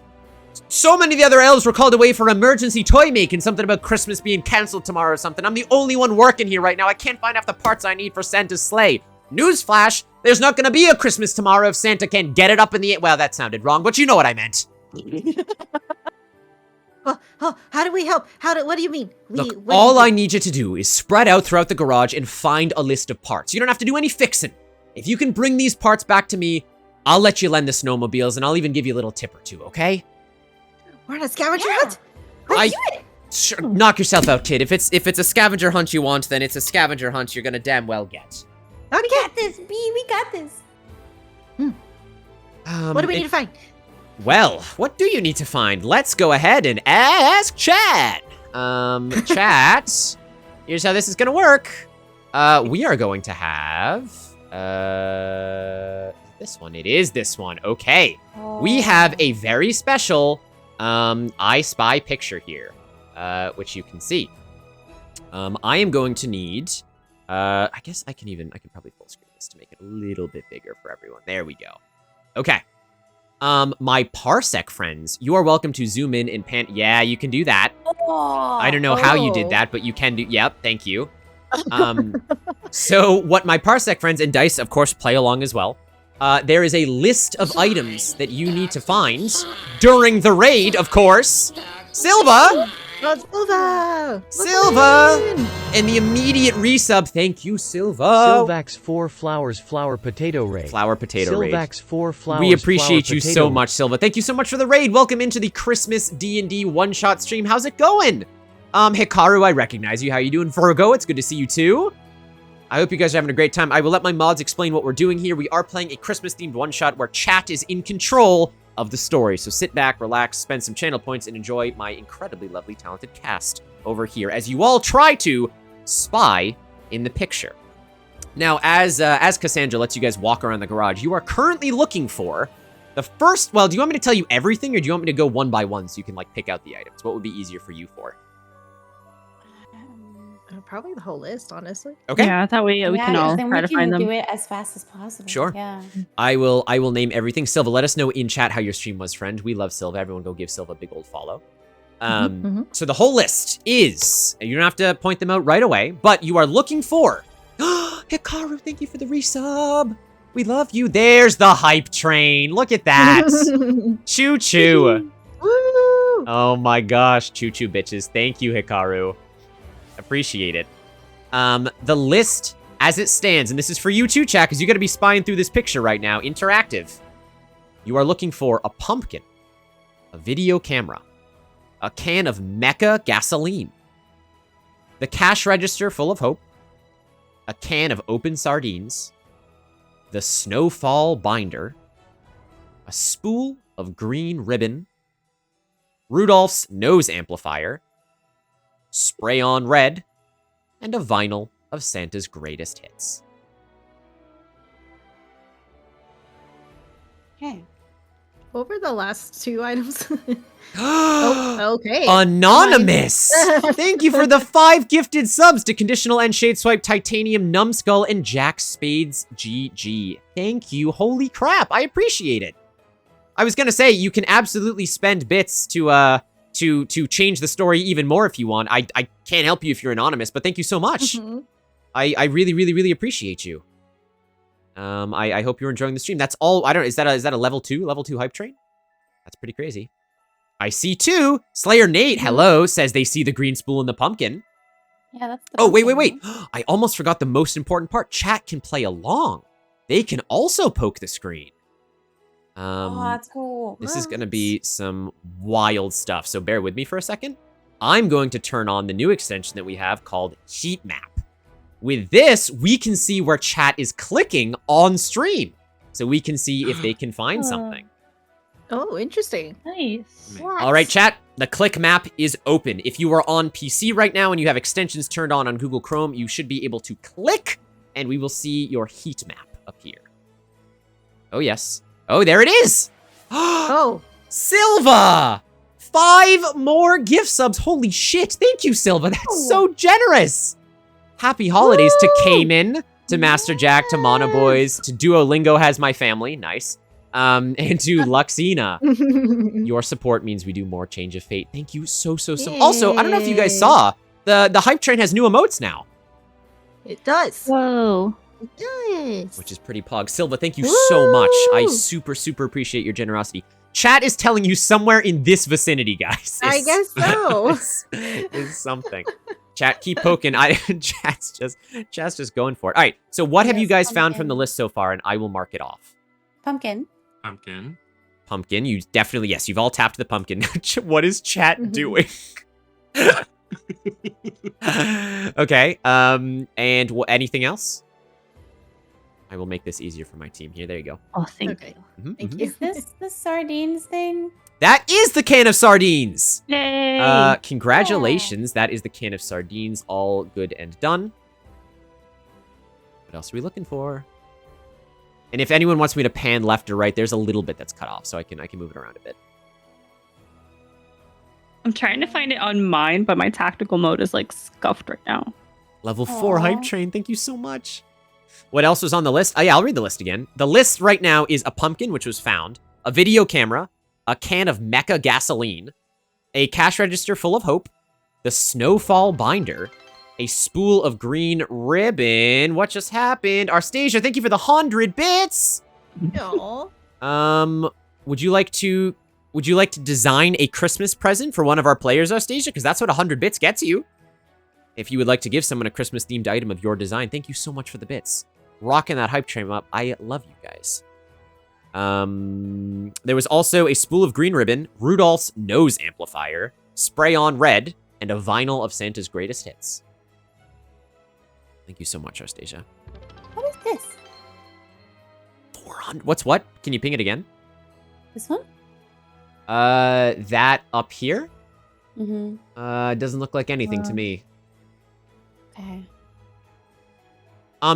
So many of the other elves were called away for emergency toy making, something about Christmas being cancelled tomorrow or something. I'm the only one working here right now. I can't find half the parts I need for Santa's sleigh. Newsflash, there's not gonna be a Christmas tomorrow if Santa can't get it up in the air. Well, that sounded wrong, but you know what I meant. How do we help? What do you mean? Look, all I need you to do is spread out throughout the garage and find a list of parts. You don't have to do any fixing. If you can bring these parts back to me, I'll let you lend the snowmobiles and I'll even give you a little tip or two, okay? We're on a scavenger hunt? Sure, knock yourself out, kid. If it's a scavenger hunt you want, then it's a scavenger hunt you're gonna damn well get. Okay. We got this, B. We got this. What do we need to find? Well, what do you need to find? Let's go ahead and ask chat. Chat, here's how this is gonna work. We are going to have, this one. It is this one. Okay. We have a very special, I Spy picture here, which you can see. I am going to need, I guess I can probably full screen this to make it a little bit bigger for everyone. There we go. Okay. My Parsec friends, you are welcome to zoom in and pan. Yeah, you can do that. I don't know how you did that, but you can do. Yep, thank you. So what my Parsec friends and Dice, of course, play along as well. There is a list of items that you need to find during the raid, of course. Silva! Silva! Silva! And the immediate resub. Thank you, Silva. Silvax 4 Flowers Flower Potato Raid. Flower Potato Raid. Silvax 4 Flowers We appreciate Flower you Potato so Raid. much, Silva. Thank you so much for the raid. Welcome into the Christmas D&D one-shot stream. How's it going? Hikaru, I recognize you. How you doing? Virgo, it's good to see you too. I hope you guys are having a great time. I will let my mods explain what we're doing here. We are playing a Christmas-themed one-shot where chat is in control of the story. So sit back, relax, spend some channel points, and enjoy my incredibly lovely, talented cast over here as you all try to spy in the picture. Now, as Cassandra lets you guys walk around the garage, you are currently looking for the first... Well, do you want me to tell you everything, or do you want me to go one by one so you can, like, pick out the items? What would be easier for you for? Probably the whole list, honestly. Okay. Yeah, that way we can all try to find them. Do it as fast as possible. Sure. Yeah. I will name everything. Silva, let us know in chat how your stream was, friend. We love Silva. Everyone go give Silva a big old follow. So the whole list is... You don't have to point them out right away, but you are looking for... Hikaru, thank you for the resub. We love you. There's the hype train. Look at that. Choo-choo. Woo! Oh my gosh. Choo-choo, bitches. Thank you, Hikaru. Appreciate it. The list as it stands, and this is for you too, chat, because you got to be spying through this picture right now. Interactive. You are looking for a pumpkin, a video camera, a can of mecha gasoline, the cash register full of hope, a can of open sardines, the snowfall binder, a spool of green ribbon, Rudolph's nose amplifier, spray on red, and a vinyl of Santa's greatest hits. Okay. What were the last two items? Oh, okay. Anonymous! Thank you for the 5 gifted subs to Conditional End Shade Swipe, Titanium, Numbskull, and Jack Spades GG. Thank you. Holy crap, I appreciate it. I was gonna say, you can absolutely spend bits to change the story even more if you want. I can't help you if you're anonymous, but thank you so much. I really, really, really appreciate you. I hope you're enjoying the stream. That's all. I don't. Is that a level 2 hype train? That's pretty crazy. I see 2. Slayer Nate, hello, says they see the green spool in the pumpkin. Yeah, that's the Oh, wait. pumpkin. I almost forgot the most important part. Chat can play along. They can also poke the screen. Oh, that's cool. This is going to be some wild stuff, so bear with me for a second. I'm going to turn on the new extension that we have called Heat Map. With this, we can see where chat is clicking on stream, so we can see if they can find something. Oh, interesting. Nice. All right, chat, the click map is open. If you are on PC right now and you have extensions turned on Google Chrome, you should be able to click, and we will see your heat map appear. Oh, yes. Oh, there it is! Oh. Silva! 5 more gift subs. Holy shit. Thank you, Silva. That's so generous. Happy holidays to Cayman, to Master Jack, to Mono Boys, to Duolingo Has My Family. Nice. And to Luxina. Your support means we do more Change of Fate. Thank you so. Also, I don't know if you guys saw, the hype train has new emotes now. It does. Whoa. It does. Which is pretty pog. Silva, thank you so much. I super appreciate your generosity. Chat is telling you somewhere in this vicinity, guys. I guess so. is something. Chat, keep poking. Chat's just going for it. All right. So what have you guys found from the list so far? And I will mark it off. Pumpkin. Pumpkin. You definitely, yes, you've all tapped the pumpkin. What is chat doing? Okay. And anything else? I will make this easier for my team here. There you go. Oh, thank you. Thank you. Is this the sardines thing? That is the can of sardines. Yay. Congratulations. That is the can of sardines. All good and done. What else are we looking for? And if anyone wants me to pan left or right, there's a little bit that's cut off, so I can move it around a bit. I'm trying to find it on mine, but my tactical mode is like scuffed right now. Level 4 hype train. Thank you so much. What else was on the list? Oh yeah, I'll read the list again. The list right now is a pumpkin, which was found, a video camera, a can of mecha gasoline, a cash register full of hope, the snowfall binder, a spool of green ribbon. What just happened? Arstasia, thank you for the 100 bits. Aww. Would you like to design a Christmas present for one of our players, Arstasia? Because that's what 100 bits gets you. If you would like to give someone a Christmas-themed item of your design, thank you so much for the bits. Rocking that hype train up. I love you guys. There was also a spool of green ribbon, Rudolph's nose amplifier, spray on red, and a vinyl of Santa's greatest hits. Thank you so much, Arstasia. What is this? 400. What's what? Can you ping it again? This one? That up here? Mm-hmm. Doesn't look like anything to me. Okay.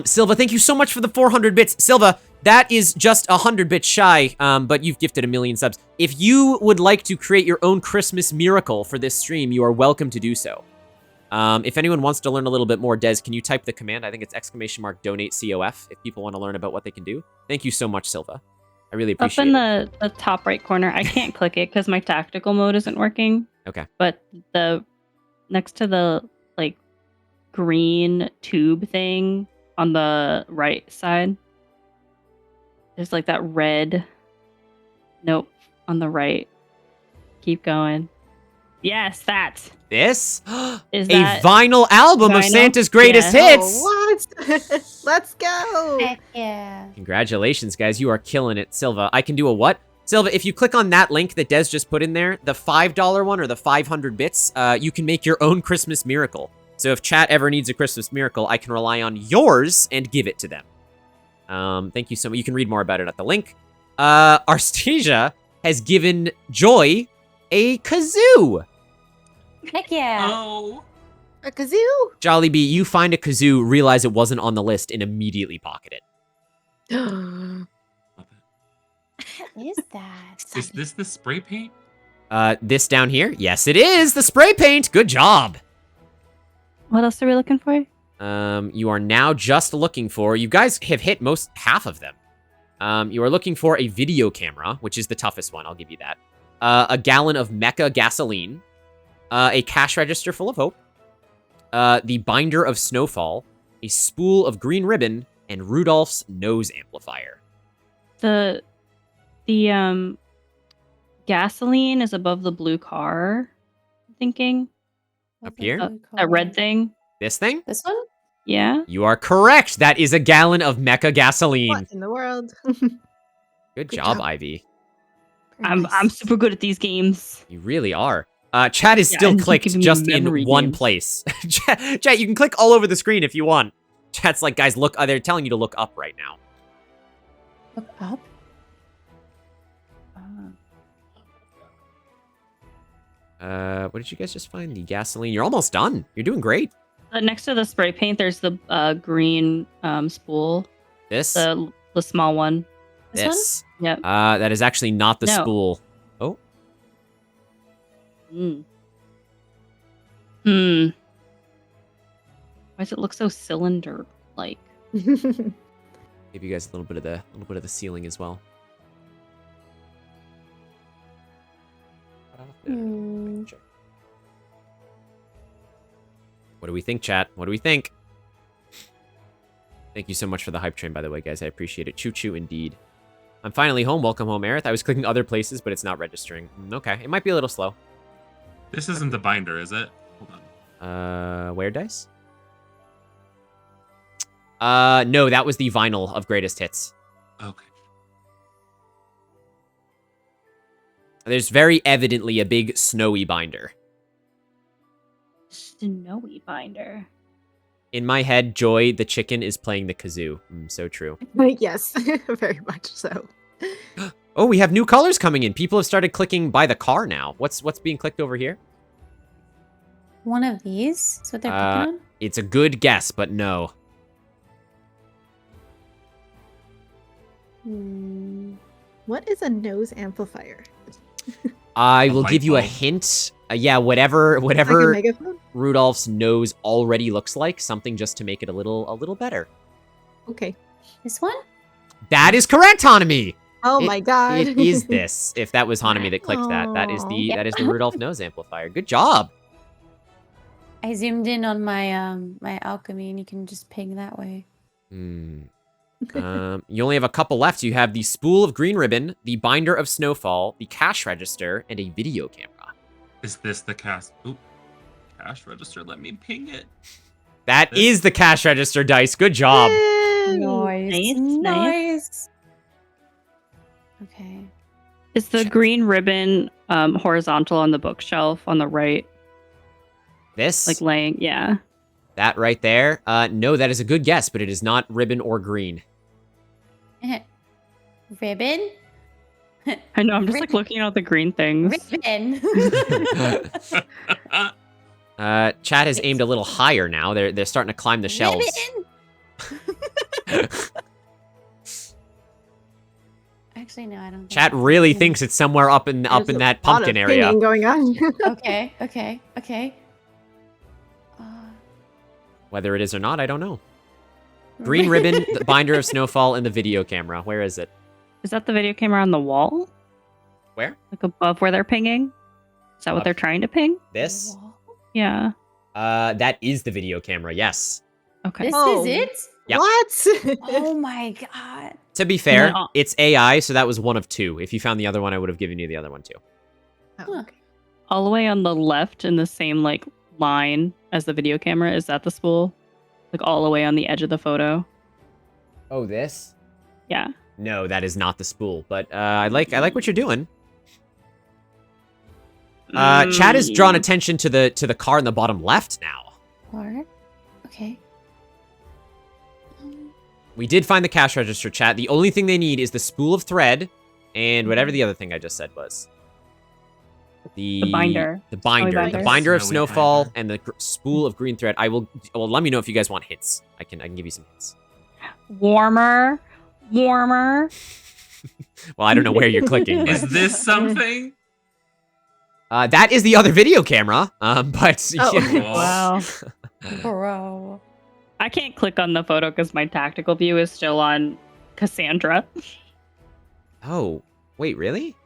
Silva, thank you so much for the 400 bits. Silva, that is just 100 bits shy, but you've gifted 1,000,000 subs. If you would like to create your own Christmas miracle for this stream, you are welcome to do so. If anyone wants to learn a little bit more, Des, can you type the command? I think it's !donate COF if people want to learn about what they can do. Thank you so much, Silva. I really appreciate it. Up in the top right corner, I can't click it because my tactical mode isn't working. Okay. But the next to the like green tube thing on the right side, there's like that red. Nope, on the right. Keep going. Yes, that. This? Is a that vinyl album of vinyl? Santa's greatest Yeah. hits! Oh, what? Let's go. Heck yeah. Congratulations, guys. You are killing it, Silva. I can do a what? Silva, if you click on that link that Des just put in there, the $5 one or the 500 bits, you can make your own Christmas miracle. So if chat ever needs a Christmas miracle, I can rely on yours and give it to them. Thank you so much. You can read more about it at the link. Arstasia has given Joy a kazoo. Heck yeah. Oh. A kazoo. Jollibee, you find a kazoo, realize it wasn't on the list, and immediately pocket it. What is that? Is this the spray paint? This down here? Yes, it is! The spray paint! Good job! What else are we looking for? You are now just looking for... You guys have hit half of them. You are looking for a video camera, which is the toughest one, I'll give you that. A gallon of mecha gasoline. A cash register full of hope. The binder of snowfall. A spool of green ribbon. And Rudolph's nose amplifier. The gasoline is above the blue car. I'm thinking. Up here? That red thing. This thing? This one? Yeah. You are correct. That is a gallon of mecha gasoline. What in the world? Good job, Ivy. I'm super good at these games. You really are. Chat is Yeah, still and you clicked give me just in memory one games. place. Chat, you can click all over the screen if you want. Chat's like, guys, look. They're telling you to look up right now. Look up. What did you guys just find? The gasoline. You're almost done. You're doing great. Next to the spray paint, there's the green spool. This? The small one. This. Yep. That is actually not the No. spool. Oh. Hmm. Why does it look so cylinder-like? Give you guys a little bit of the ceiling as well. What do we think, chat? What do we think? Thank you so much for the hype train, by the way, guys. I appreciate it. Choo-choo indeed. I'm finally home. Welcome home, Aerith. I was clicking other places, but it's not registering. Okay, it might be a little slow. This isn't the binder, is it? Hold on. Where dice? No, that was the vinyl of Greatest Hits. Okay. There's very evidently a big snowy binder. Snowy binder. In my head, Joy, the chicken, is playing the kazoo. So true. Yes, very much so. Oh, we have new colors coming in. People have started clicking by the car now. What's being clicked over here? One of these? That's what they're picking on? It's a good guess, but no. What is a nose amplifier? I A will light give you a bulb. hint. Yeah, whatever Like a megaphone? Rudolph's nose already looks like, something just to make it a little better. Okay. This one? That is correct, Hanami. Oh my god. It is this. If that was Hanami that clicked that, that is the Rudolph nose amplifier. Good job. I zoomed in on my my alchemy and you can just ping that way. You only have a couple left. You have the spool of green ribbon, the binder of snowfall, the cash register, and a video camera. Is this the cash register? Let me ping it. That is the cash register, Dice. Good job. Nice. Nice. Okay. Is the green ribbon horizontal on the bookshelf on the right? This? Like laying, yeah. That right there. No, that is a good guess, but it is not ribbon or green. Ribbon? I know, I'm just like looking at all the green things. Ribbon. Chat has aimed a little higher now. They're starting to climb the shelves. Actually, no, I don't. Chat really thinks it's somewhere up in that pumpkin area. Going on. Okay. Whether it is or not, I don't know. Green ribbon, the binder of snowfall, and the video camera. Where is it? Is that the video camera on the wall? Where? Like above where they're pinging? Is that what they're trying to ping? This? Yeah. That is the video camera, yes. Okay. This is it? Yep. What? Oh my god. To be fair, No. it's AI, so that was one of two. If you found the other one, I would have given you the other one too. Oh, okay. All the way on the left in the same like line as the video camera, is that the spool? Like all the way on the edge of the photo? Oh, this? Yeah. No, that is not the spool, but I like what you're doing. Chat has drawn attention to the car in the bottom left now. Or, okay. We did find the cash register, chat. The only thing they need is the spool of thread and whatever the other thing I just said was. The binder. The binder. Snowy The binder. binder of Snowy snowfall binder. and the spool of green thread. Well, let me know if you guys want hints. I can give you some hints. Warmer. Well, I don't know where you're clicking. Is But, this something? that is the other video camera. But Oh. yeah. Wow. Bro. I can't click on the photo because my tactical view is still on Cassandra. Oh, wait, really?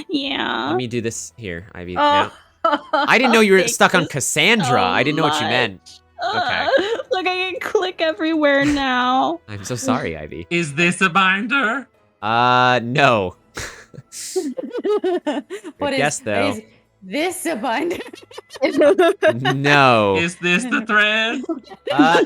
Yeah. Let me do this here, Ivy. Oh. No. I didn't know you were Thank stuck on you Cassandra. so I didn't know what you much. meant. Okay. Look, I can click everywhere now. I'm so sorry, Ivy. Is this a binder? No. What is guess, though. is this a binder? No. Is this the thread?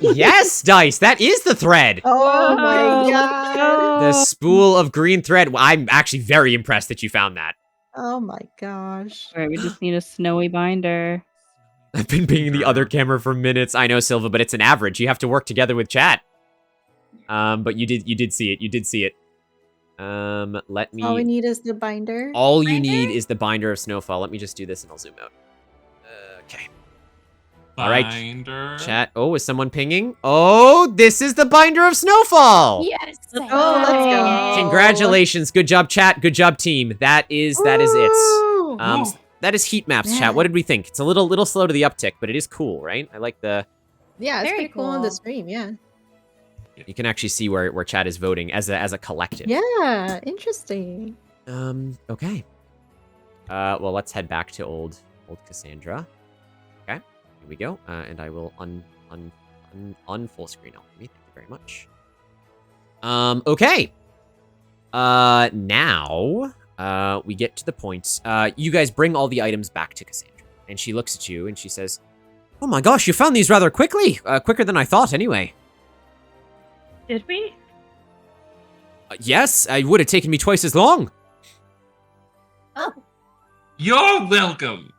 Yes, Dice, that is the thread. Oh my let's god. go. The spool of green thread. Well, I'm actually very impressed that you found that. Oh my gosh. All right, we just need a snowy binder. I've been pinging the other camera for minutes. I know, Silva, but it's an average. You have to work together with chat. But you did see it. You did see it. Let me. All we need is the binder. All you need is the binder of snowfall. Let me just do this and I'll zoom out. Okay. All right, Binder. Chat. Oh, is someone pinging? Oh, this is the binder of snowfall. Yes. Oh, let's go. Congratulations. Good job, chat. Good job, team. That is it. Woo! Whoa. That is heat maps, Yeah. chat. What did we think? It's a little slow to the uptick, but it is cool, right? I like the. Yeah, it's Very pretty cool on the cool. stream. Yeah. You can actually see where chat is voting as a collective. Yeah. Interesting. Okay. Well, let's head back to old Cassandra. Okay. Here we go. And I will un full screen out for me. Thank you very much. Okay. Now, we get to the point. You guys bring all the items back to Cassandra, and she looks at you and she says, "Oh my gosh, you found these rather quickly. Quicker than I thought, anyway." Did we? Yes, it would have taken me twice as long. You're welcome.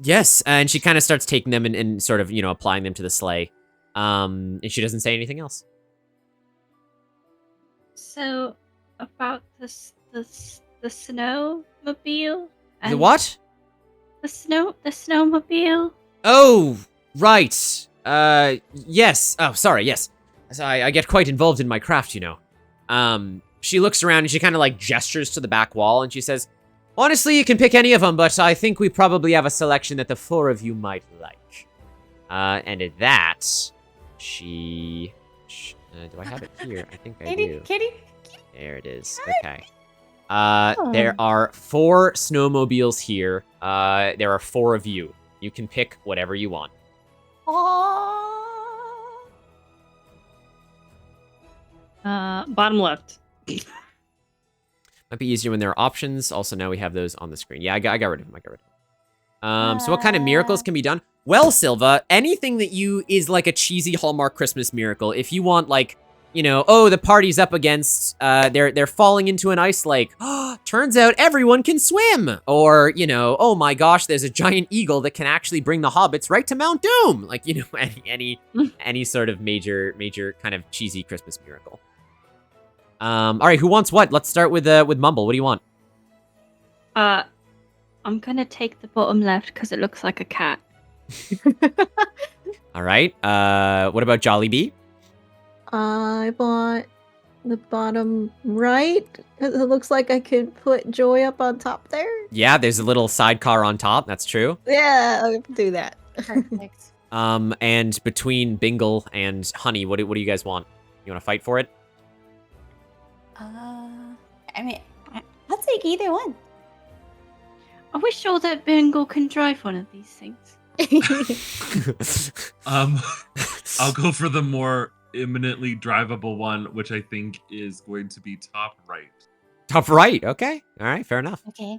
Yes, and she kind of starts taking them and sort of, applying them to the sleigh. And she doesn't say anything else. So, about the snowmobile? The what? The snowmobile? Oh, right. Yes. Oh, sorry, yes. So I get quite involved in my craft, She looks around and she kind of like gestures to the back wall and she says, "Honestly, you can pick any of them, but I think we probably have a selection that the four of you might like." And at that, do I have it here? I think I do. Kitty. There it is. Okay. There are 4 snowmobiles here. There are 4 of you. You can pick whatever you want. Bottom left. Might be easier when there are options. Also, now we have those on the screen. Yeah, I got rid of them. So what kind of miracles can be done? Well, Silva, anything that is like a cheesy Hallmark Christmas miracle. If you want, like, you know, oh, the party's up against, they're falling into an ice lake. Turns out everyone can swim. Or, you know, oh my gosh, there's a giant eagle that can actually bring the hobbits right to Mount Doom. Like, you know, any sort of major kind of cheesy Christmas miracle. All right, who wants what? Let's start with Mumble. What do you want? I'm gonna take the bottom left because it looks like a cat. All right. What about Jollibee? I want the bottom right. It looks like I could put Joy up on top there. Yeah, there's a little sidecar on top. That's true. Yeah, I'll do that. Perfect. And between Bingle and Honey, what do you guys want? You want to fight for it? I mean, I'll take either one. Are we sure that Bingle can drive one of these things? I'll go for the more imminently drivable one, which I think is going to be top right. Top right. Okay. All right. Fair enough. Okay.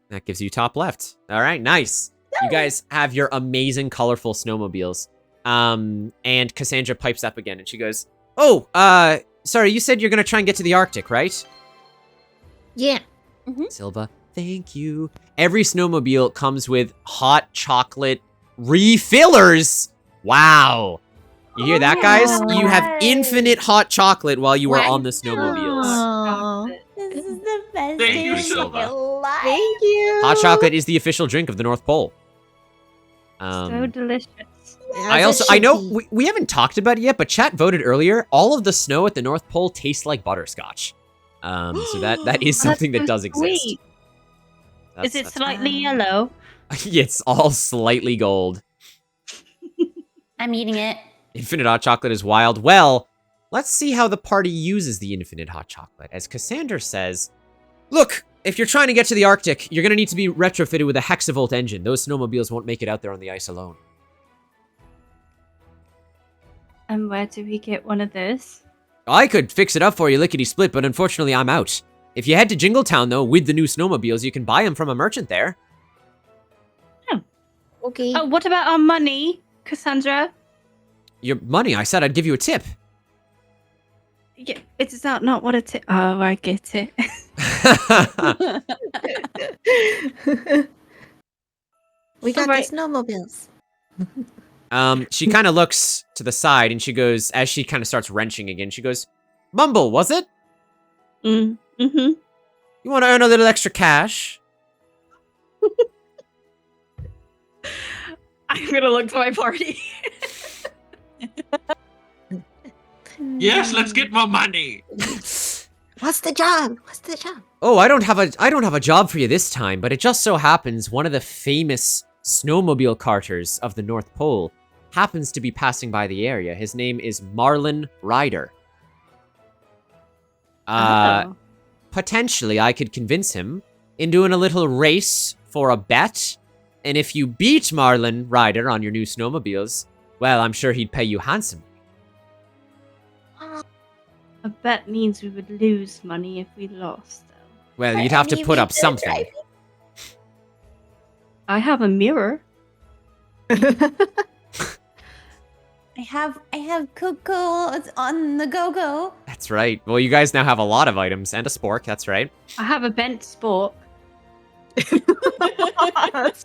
That gives you top left. All right. Nice. You guys have your amazing, colorful snowmobiles. And Cassandra pipes up again, and she goes, "Oh, sorry. You said you're gonna try and get to the Arctic, right?" Yeah. Silva, thank you. Every snowmobile comes with hot chocolate refillers. Wow. You hear that, guys? You have infinite hot chocolate while you are on the snowmobiles. Oh, This is the best Thank day you, of Silva. my life. thank you. Hot chocolate is the official drink of the North Pole. So delicious. I know we haven't talked about it yet, but chat voted earlier. All of the snow at the North Pole tastes like butterscotch. So that is something that does exist. Sweet. That's- Is it that's- slightly yellow? It's all slightly gold. I'm eating it. Infinite hot chocolate is wild. Well, let's see how the party uses the infinite hot chocolate. As Cassandra says, look, if you're trying to get to the Arctic, you're going to need to be retrofitted with a hexavolt engine. Those snowmobiles won't make it out there on the ice alone. And where do we get one of those? I could fix it up for you lickety-split, but unfortunately I'm out. If you head to Jingletown, though, with the new snowmobiles, you can buy them from a merchant there. Okay. Oh, what about our money, Cassandra? Your money, I said I'd give you a tip. Yeah, it's not what it is. Oh, I get it. We got Alright. the snowmobiles. She kind of looks to the side and she goes, as she kind of starts wrenching again, she goes, Mumble, was it? Mm-hmm. You want to earn a little extra cash? I'm gonna look to my party. Yes, let's get more money. What's the job? What's the job? Oh, I don't have a job for you this time, but it just so happens one of the famous snowmobile carters of the North Pole happens to be passing by the area. His name is Marlin Ryder. Potentially I could convince him in doing a little race for a bet, and if you beat Marlin Ryder on your new snowmobiles, well, I'm sure he'd pay you handsomely. A bet means we would lose money if we lost, though. Well, you'd have to put up something. I have a mirror. I have cocoa. It's on the go-go. That's right. Well, you guys now have a lot of items and a spork, that's right. I have a bent spork.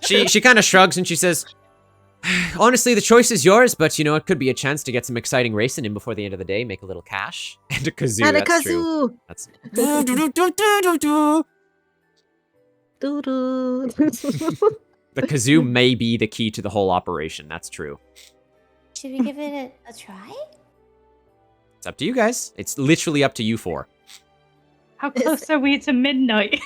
She kind of shrugs and she says, honestly, the choice is yours, but you know, it could be a chance to get some exciting racing in before the end of the day, make a little cash. And a kazoo, And a that's true. kazoo. That's... Doo-doo. The kazoo may be the key to the whole operation, that's true. Should we give it a try? It's up to you guys. It's literally up to you four. How close are we to midnight?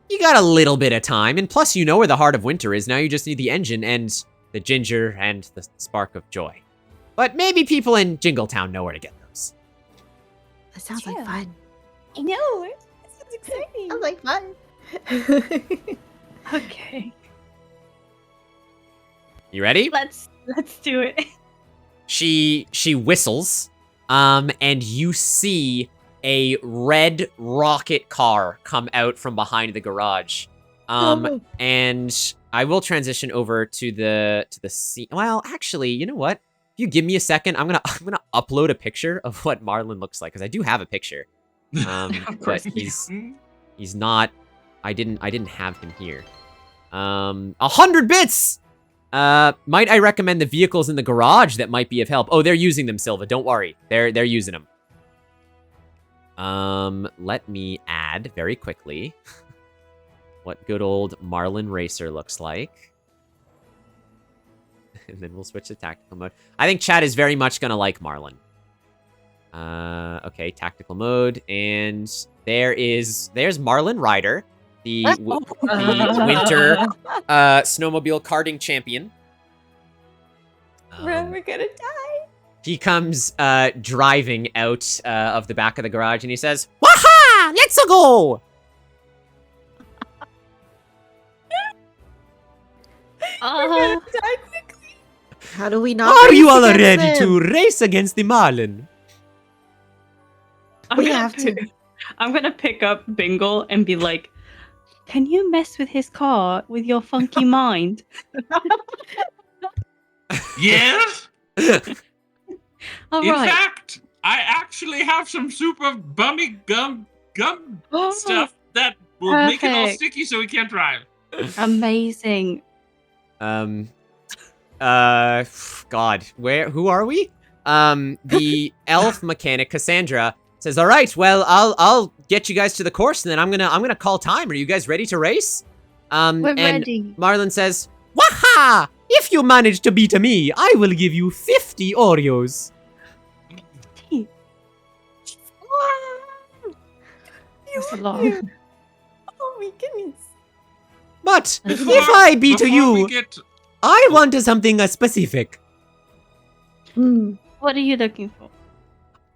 You got a little bit of time, and plus you know where the heart of winter is. Now you just need the engine and the ginger and the spark of joy. But maybe people in Jingletown know where to get those. That sounds True. like fun. I know. This is exciting. Sounds like fun. Okay. You ready? Let's do it. She whistles, and you see a red rocket car come out from behind the garage. And I will transition over to the scene. Well, actually, you know what? If you give me a second, I'm gonna upload a picture of what Marlin looks like, because I do have a picture. Of course. But he's not. I didn't have him here. 100 bits! Might I recommend the vehicles in the garage that might be of help? Oh, they're using them, Silva. Don't worry. They're using them. Let me add very quickly what good old Marlin Racer looks like. And then we'll switch to tactical mode. I think chat is very much gonna like Marlin. Okay, tactical mode, and there's Marlin Rider, the winter snowmobile karting champion. We're gonna die. He comes driving out of the back of the garage, and he says, "Waha! Let's go!" We're gonna die quickly. How do we not? Are race you all against ready them? to race against the Marlin? We have to. I'm gonna pick up Bingle and be like, "Can you mess with his car with your funky mind?" Yes. All In right. fact, I actually have some super bummy gum stuff that will make it all Perfect. sticky so we can't drive. Amazing. God, who are we? The elf mechanic, Cassandra, says, "All right, well, I'll get you guys to the course, and then I'm gonna call time. Are you guys ready to race?" We're and ready. Marlin says, "Waha! If you manage to beat me, I will give you 50 Oreos." That's a lot. Oh my goodness. But Before- if I beat before you, we get- I want something specific. Hmm. What are you looking for?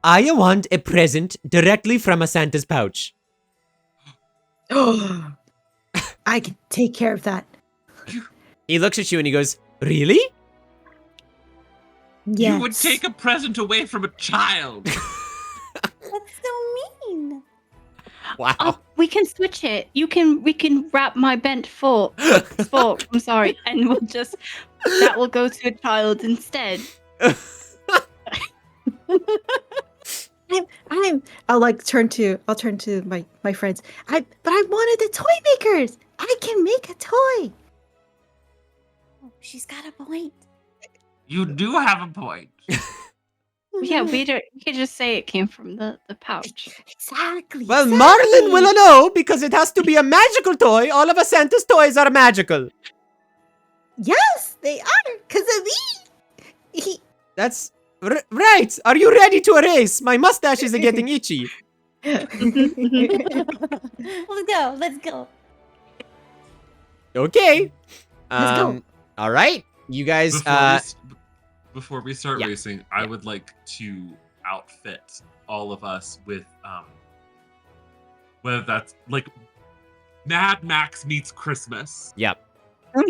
I want a present directly from a Santa's pouch. I can take care of that. He looks at you and he goes, "Really?" Yes. You would take a present away from a child. That's so mean. Wow. Oh, we can switch it. We can wrap my bent fork. I'm sorry, and that will go to a child instead. I'll turn to my friends. But I wanted the toy makers. I can make a toy. Oh, she's got a point. You do have a point. Yeah, we could just say it came from the pouch. Exactly. Well, exactly. Marlin will know because it has to be a magical toy. All of a Santa's toys are magical. Yes, they are, because of me. That's right. Are you ready to race? My mustache is getting itchy. Let's go. Let's go. Okay. Let's go. All right. You guys. Before we start yeah. racing, I would like to outfit all of us with whether that's like Mad Max meets Christmas. Yep. I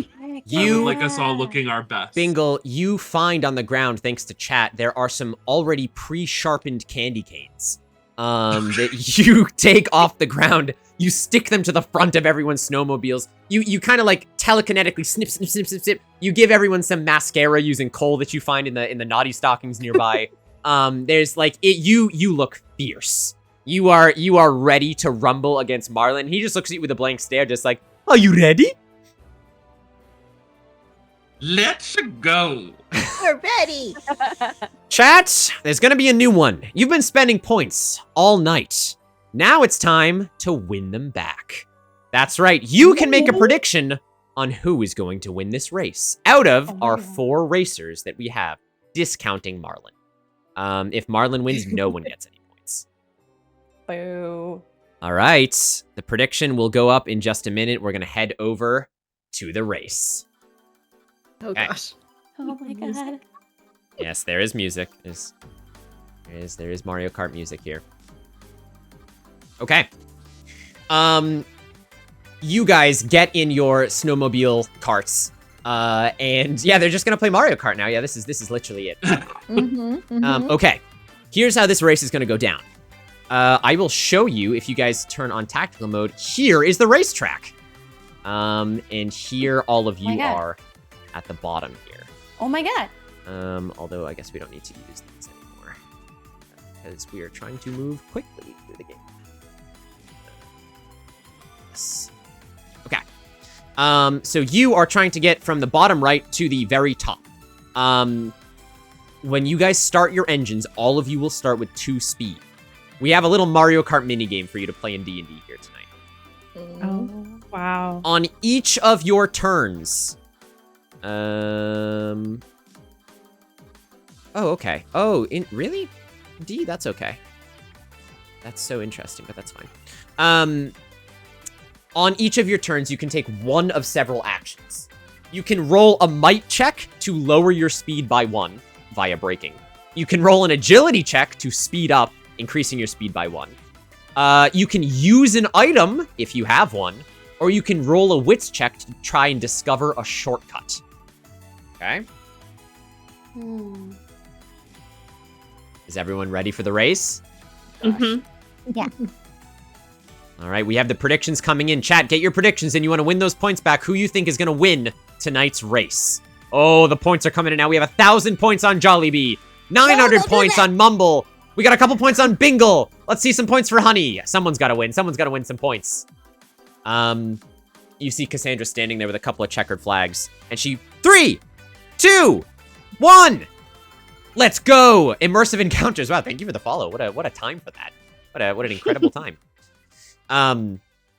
would like us all looking our best. Bingle, you find on the ground, thanks to chat, there are some already pre-sharpened candy canes. That you take off the ground. You stick them to the front of everyone's snowmobiles. You kind of like telekinetically snip, snip, snip, snip, snip. You give everyone some mascara using coal that you find in the naughty stockings nearby. There's like you look fierce. You are ready to rumble against Marlin. He just looks at you with a blank stare, just like, "Are you ready?" Let's go. We're ready. Chat, there's gonna be a new one. You've been spending points all night. Now it's time to win them back. That's right, you can make a prediction on who is going to win this race out of our 4 racers that we have, discounting Marlin. If Marlin wins, no one gets any points. Boo. All right, the prediction will go up in just a minute. We're gonna head over to the race. Oh Okay. gosh. Oh my god. Yes, there is music. There is Mario Kart music here. Okay. You guys get in your snowmobile carts. And yeah, they're just gonna play Mario Kart now. Yeah, this is literally it. Okay. Here's how this race is gonna go down. I will show you if you guys turn on tactical mode. Here is the racetrack. And here all of you God. are at the bottom here. Oh my god. Although I guess we don't need to use these anymore. Because we are trying to move quickly through the game. Yes. Okay. So you are trying to get from the bottom right to the very top. When you guys start your engines, all of you will start with 2 speed. We have a little Mario Kart minigame for you to play in D&D here tonight. Oh, wow. On each of your turns. Oh, okay. Oh, really? D, that's okay. That's so interesting, but that's fine. On each of your turns, you can take one of several actions. You can roll a might check to lower your speed by 1 via braking. You can roll an agility check to speed up, increasing your speed by 1. You can use an item, if you have one, or you can roll a wits check to try and discover a shortcut. Okay? Is everyone ready for the race? Mm-hmm. Yeah. All right, we have the predictions coming in. Chat, get your predictions, and you want to win those points back. Who you think is going to win tonight's race? Oh, the points are coming in now. We have 1,000 points on Jollibee, 900 points on Mumble. We got a couple points on Bingle. Let's see some points for Honey. Someone's got to win. Someone's got to win some points. You see Cassandra standing there with a couple of checkered flags, and she 3, 2, 1. Let's go. Immersive encounters. Wow, thank you for the follow. What a time for that. What an incredible time.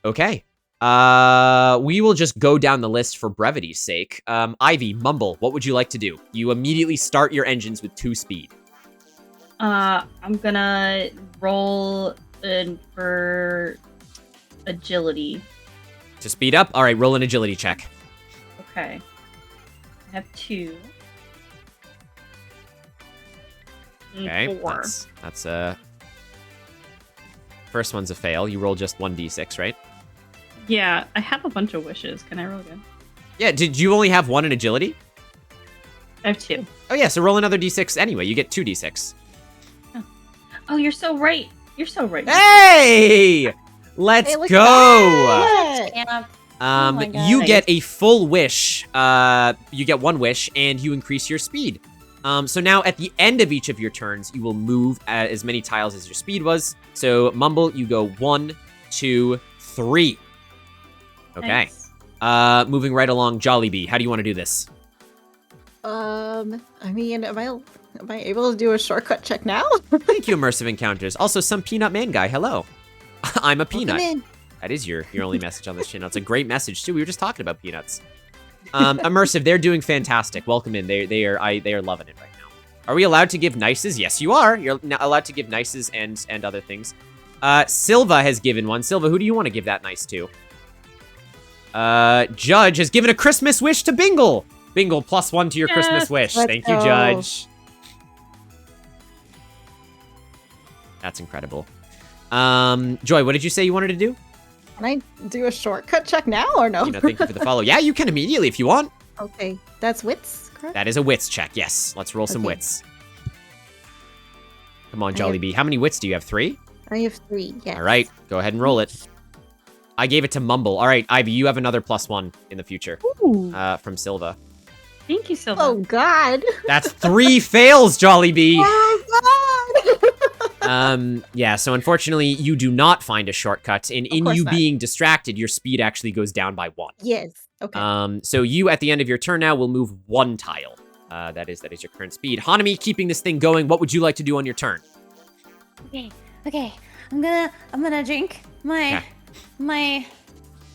Okay. We will just go down the list for brevity's sake. Ivy, Mumble, what would you like to do? You immediately start your engines with 2 speed. I'm gonna roll for agility. To speed up? All right, roll an agility check. Okay. I have 2. Okay, 4. that's first one's a fail. You roll just 1d6, right? Yeah, I have a bunch of wishes. Can I roll again? Yeah, did you only have 1 in agility? I have 2. Oh yeah, so roll another d6 anyway. You get 2d6. Oh, you're so right. You're so right. Hey! Let's look go! at Yeah. Oh my God. You get a full wish. You get 1 wish, and you increase your speed. So now at the end of each of your turns, you will move as many tiles as your speed was. So Mumble, you go 1, 2, 3. Okay. Nice. Moving right along, Jollibee. How do you want to do this? I mean, am I able to do a shortcut check now? Thank you, Immersive Encounters. Also, some Peanut Man guy. Hello. I'm a peanut. Welcome in. That is your only message on this channel. It's a great message too. We were just talking about peanuts. Immersive, they're doing fantastic. Welcome in. They are loving it right now. Are we allowed to give nices? Yes, you are. You're allowed to give nices and other things. Silva has given one. Silva, who do you want to give that nice to? Judge has given a Christmas wish to Bingle. Bingle, +1 to your Christmas wish. Let's Thank you, go. Judge. That's incredible. Joy, what did you say you wanted to do? Can I do a shortcut check now or no? Thank you for the follow. Yeah, you can immediately if you want. Okay, that's wits, correct? That is a wits check, yes. Let's roll some Okay. wits. Come on, Jollibee. How many wits do you have? 3? I have 3, yes. All right, go ahead and roll it. I gave it to Mumble. All right, Ivy, you have another +1 in the future Ooh. from Silva. Thank you, Silva. Oh, God. That's 3 fails, Jollibee. Oh, God. Yeah, so unfortunately, you do not find a shortcut, and in course you not. being distracted, your speed actually goes down by 1. Yes. Okay. So you, at the end of your turn now, will move 1 tile. That is your current speed. Hanami, keeping this thing going, what would you like to do on your turn? Okay. I'm gonna drink my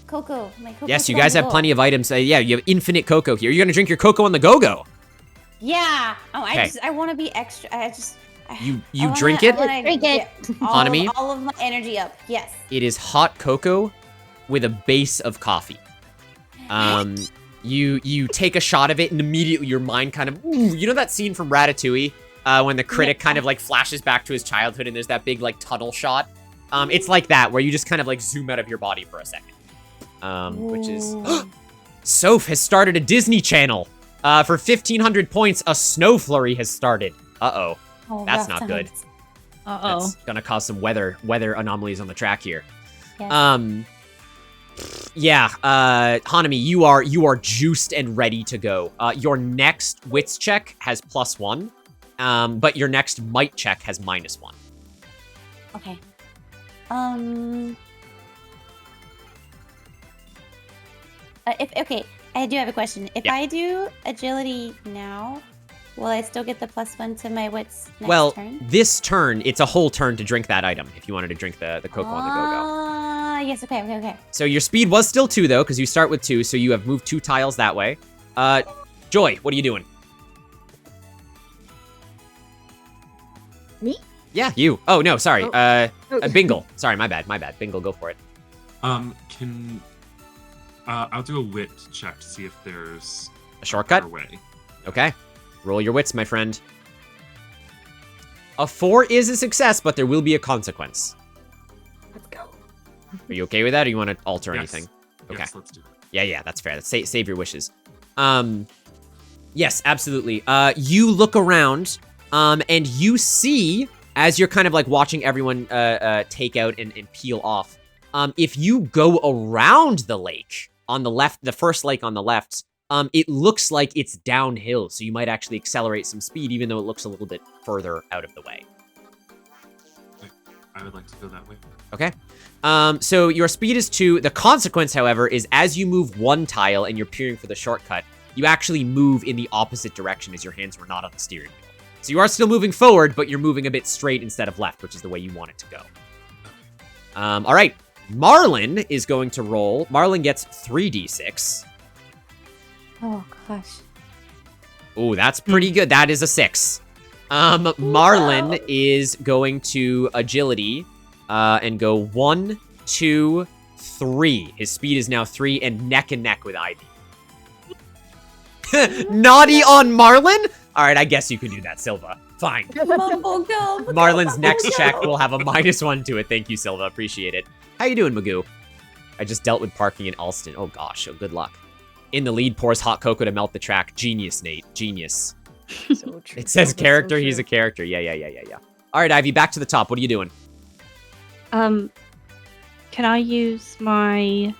cocoa. Yes, you guys have plenty of items. Yeah, you have infinite cocoa here. You're gonna drink your cocoa on the go-go. Yeah. Oh, Okay. I want to be extra. You drink it? Drink it. Hanami? All of my energy up. Yes. It is hot cocoa with a base of coffee. You take a shot of it and immediately your mind kind of, ooh, you know that scene from Ratatouille when the critic kind of like flashes back to his childhood and there's that big like tunnel shot? It's like that where you just kind of like zoom out of your body for a second. Which is Soph has started a Disney Channel. For 1,500 points, a snow flurry has started. Uh-oh. Oh, That's rough not good. times. Uh-oh. That's gonna cause some weather anomalies on the track here. Yes. Yeah, Hanami, you are juiced and ready to go. Your next wits check has +1, but your next might check has -1. Okay. Okay, I do have a question. If Yeah. I do agility now, will I still get the +1 to my wits next Well, turn? this turn, it's a whole turn to drink that item if you wanted to drink the cocoa on the go-go. Yes, okay. So your speed was still 2, though, because you start with 2, so you have moved 2 tiles that way. Joy, what are you doing? Me? Yeah, you. Oh, no, sorry. Oh. Bingle. Sorry, my bad. Bingle, go for it. I'll do a wit check to see if there's A shortcut? better way. Okay. Roll your wits, my friend. A 4 is a success, but there will be a consequence. Let's go. Are you okay with that, or you want to alter Yes. anything? Okay. Yes, let's do it. Yeah, that's fair. Save your wishes. Yes, absolutely. You look around, and you see, as you're kind of like watching everyone take out and peel off, if you go around the lake on the left, the first lake on the left, it looks like it's downhill, so you might actually accelerate some speed, even though it looks a little bit further out of the way. I would like to go that way. Okay. So your speed is 2. The consequence, however, is as you move 1 tile and you're peering for the shortcut, you actually move in the opposite direction as your hands were not on the steering wheel. So you are still moving forward, but you're moving a bit straight instead of left, which is the way you want it to go. All right. Marlin is going to roll. Marlin gets 3d6. Oh, gosh. Ooh, that's pretty good. That is a 6. Marlin is going to agility and go 1, 2, 3. His speed is now 3 and neck with Ivy. Naughty on Marlin? All right, I guess you can do that, Silva. Fine. Marlin's next check will have a -1 to it. Thank you, Silva. Appreciate it. How you doing, Magoo? I just dealt with parking in Alston. Oh, gosh. Oh, good luck. In the lead, pours hot cocoa to melt the track. Genius, Nate. Genius. So true. It says So character. true. He's a character. Yeah. All right, Ivy, back to the top. What are you doing? Can I use my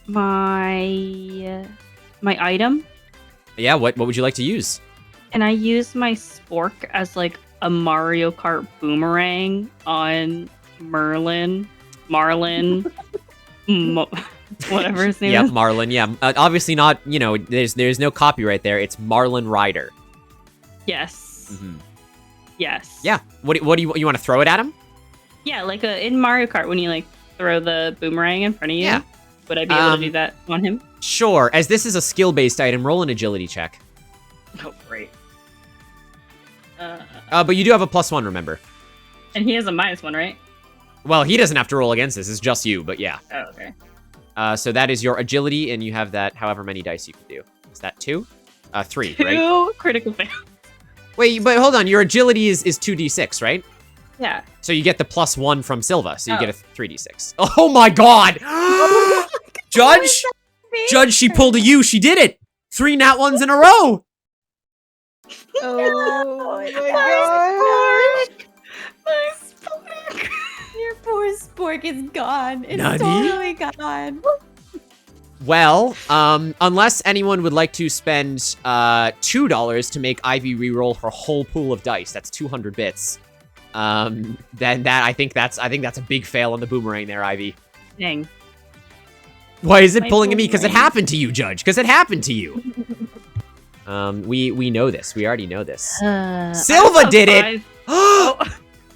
item? Yeah, what would you like to use? Can I use my spork as like a Mario Kart boomerang on Marlin, whatever his name Yeah, is? Marlin. Yeah, obviously not. You know, there's no copyright there. It's Marlin Ryder. Yes. Mm-hmm. Yes. Yeah. What do you want to throw it at him? Yeah, like in Mario Kart when you like throw the boomerang in front of you. Yeah. Would I be able to do that on him? Sure. As this is a skill-based item, roll an agility check. Oh, great. But you do have a +1, remember? And he has a -1, right? Well, he doesn't have to roll against this. It's just you, but yeah. Oh, okay. So that is your agility, and you have that however many dice you can do. Is that 2? 3, 2 right? critical fails. Wait, but hold on. Your agility is 2d6, right? Yeah. So you get the +1 from Silva, so you get a 3d6. Oh my god! Judge? Judge, she pulled a U. She did it! 3 nat 1s in a row! Oh my gosh. My spork. Your poor spork is gone. It's Nani? totally gone. Well, unless anyone would like to spend $2 to make Ivy reroll her whole pool of dice, that's 200 bits. Then I think that's a big fail on the boomerang there, Ivy. Dang. Why is it My pulling at me? Because it boomerang. happened to you, Judge. Because it happened to you. We know this. We already know this. Silva did it.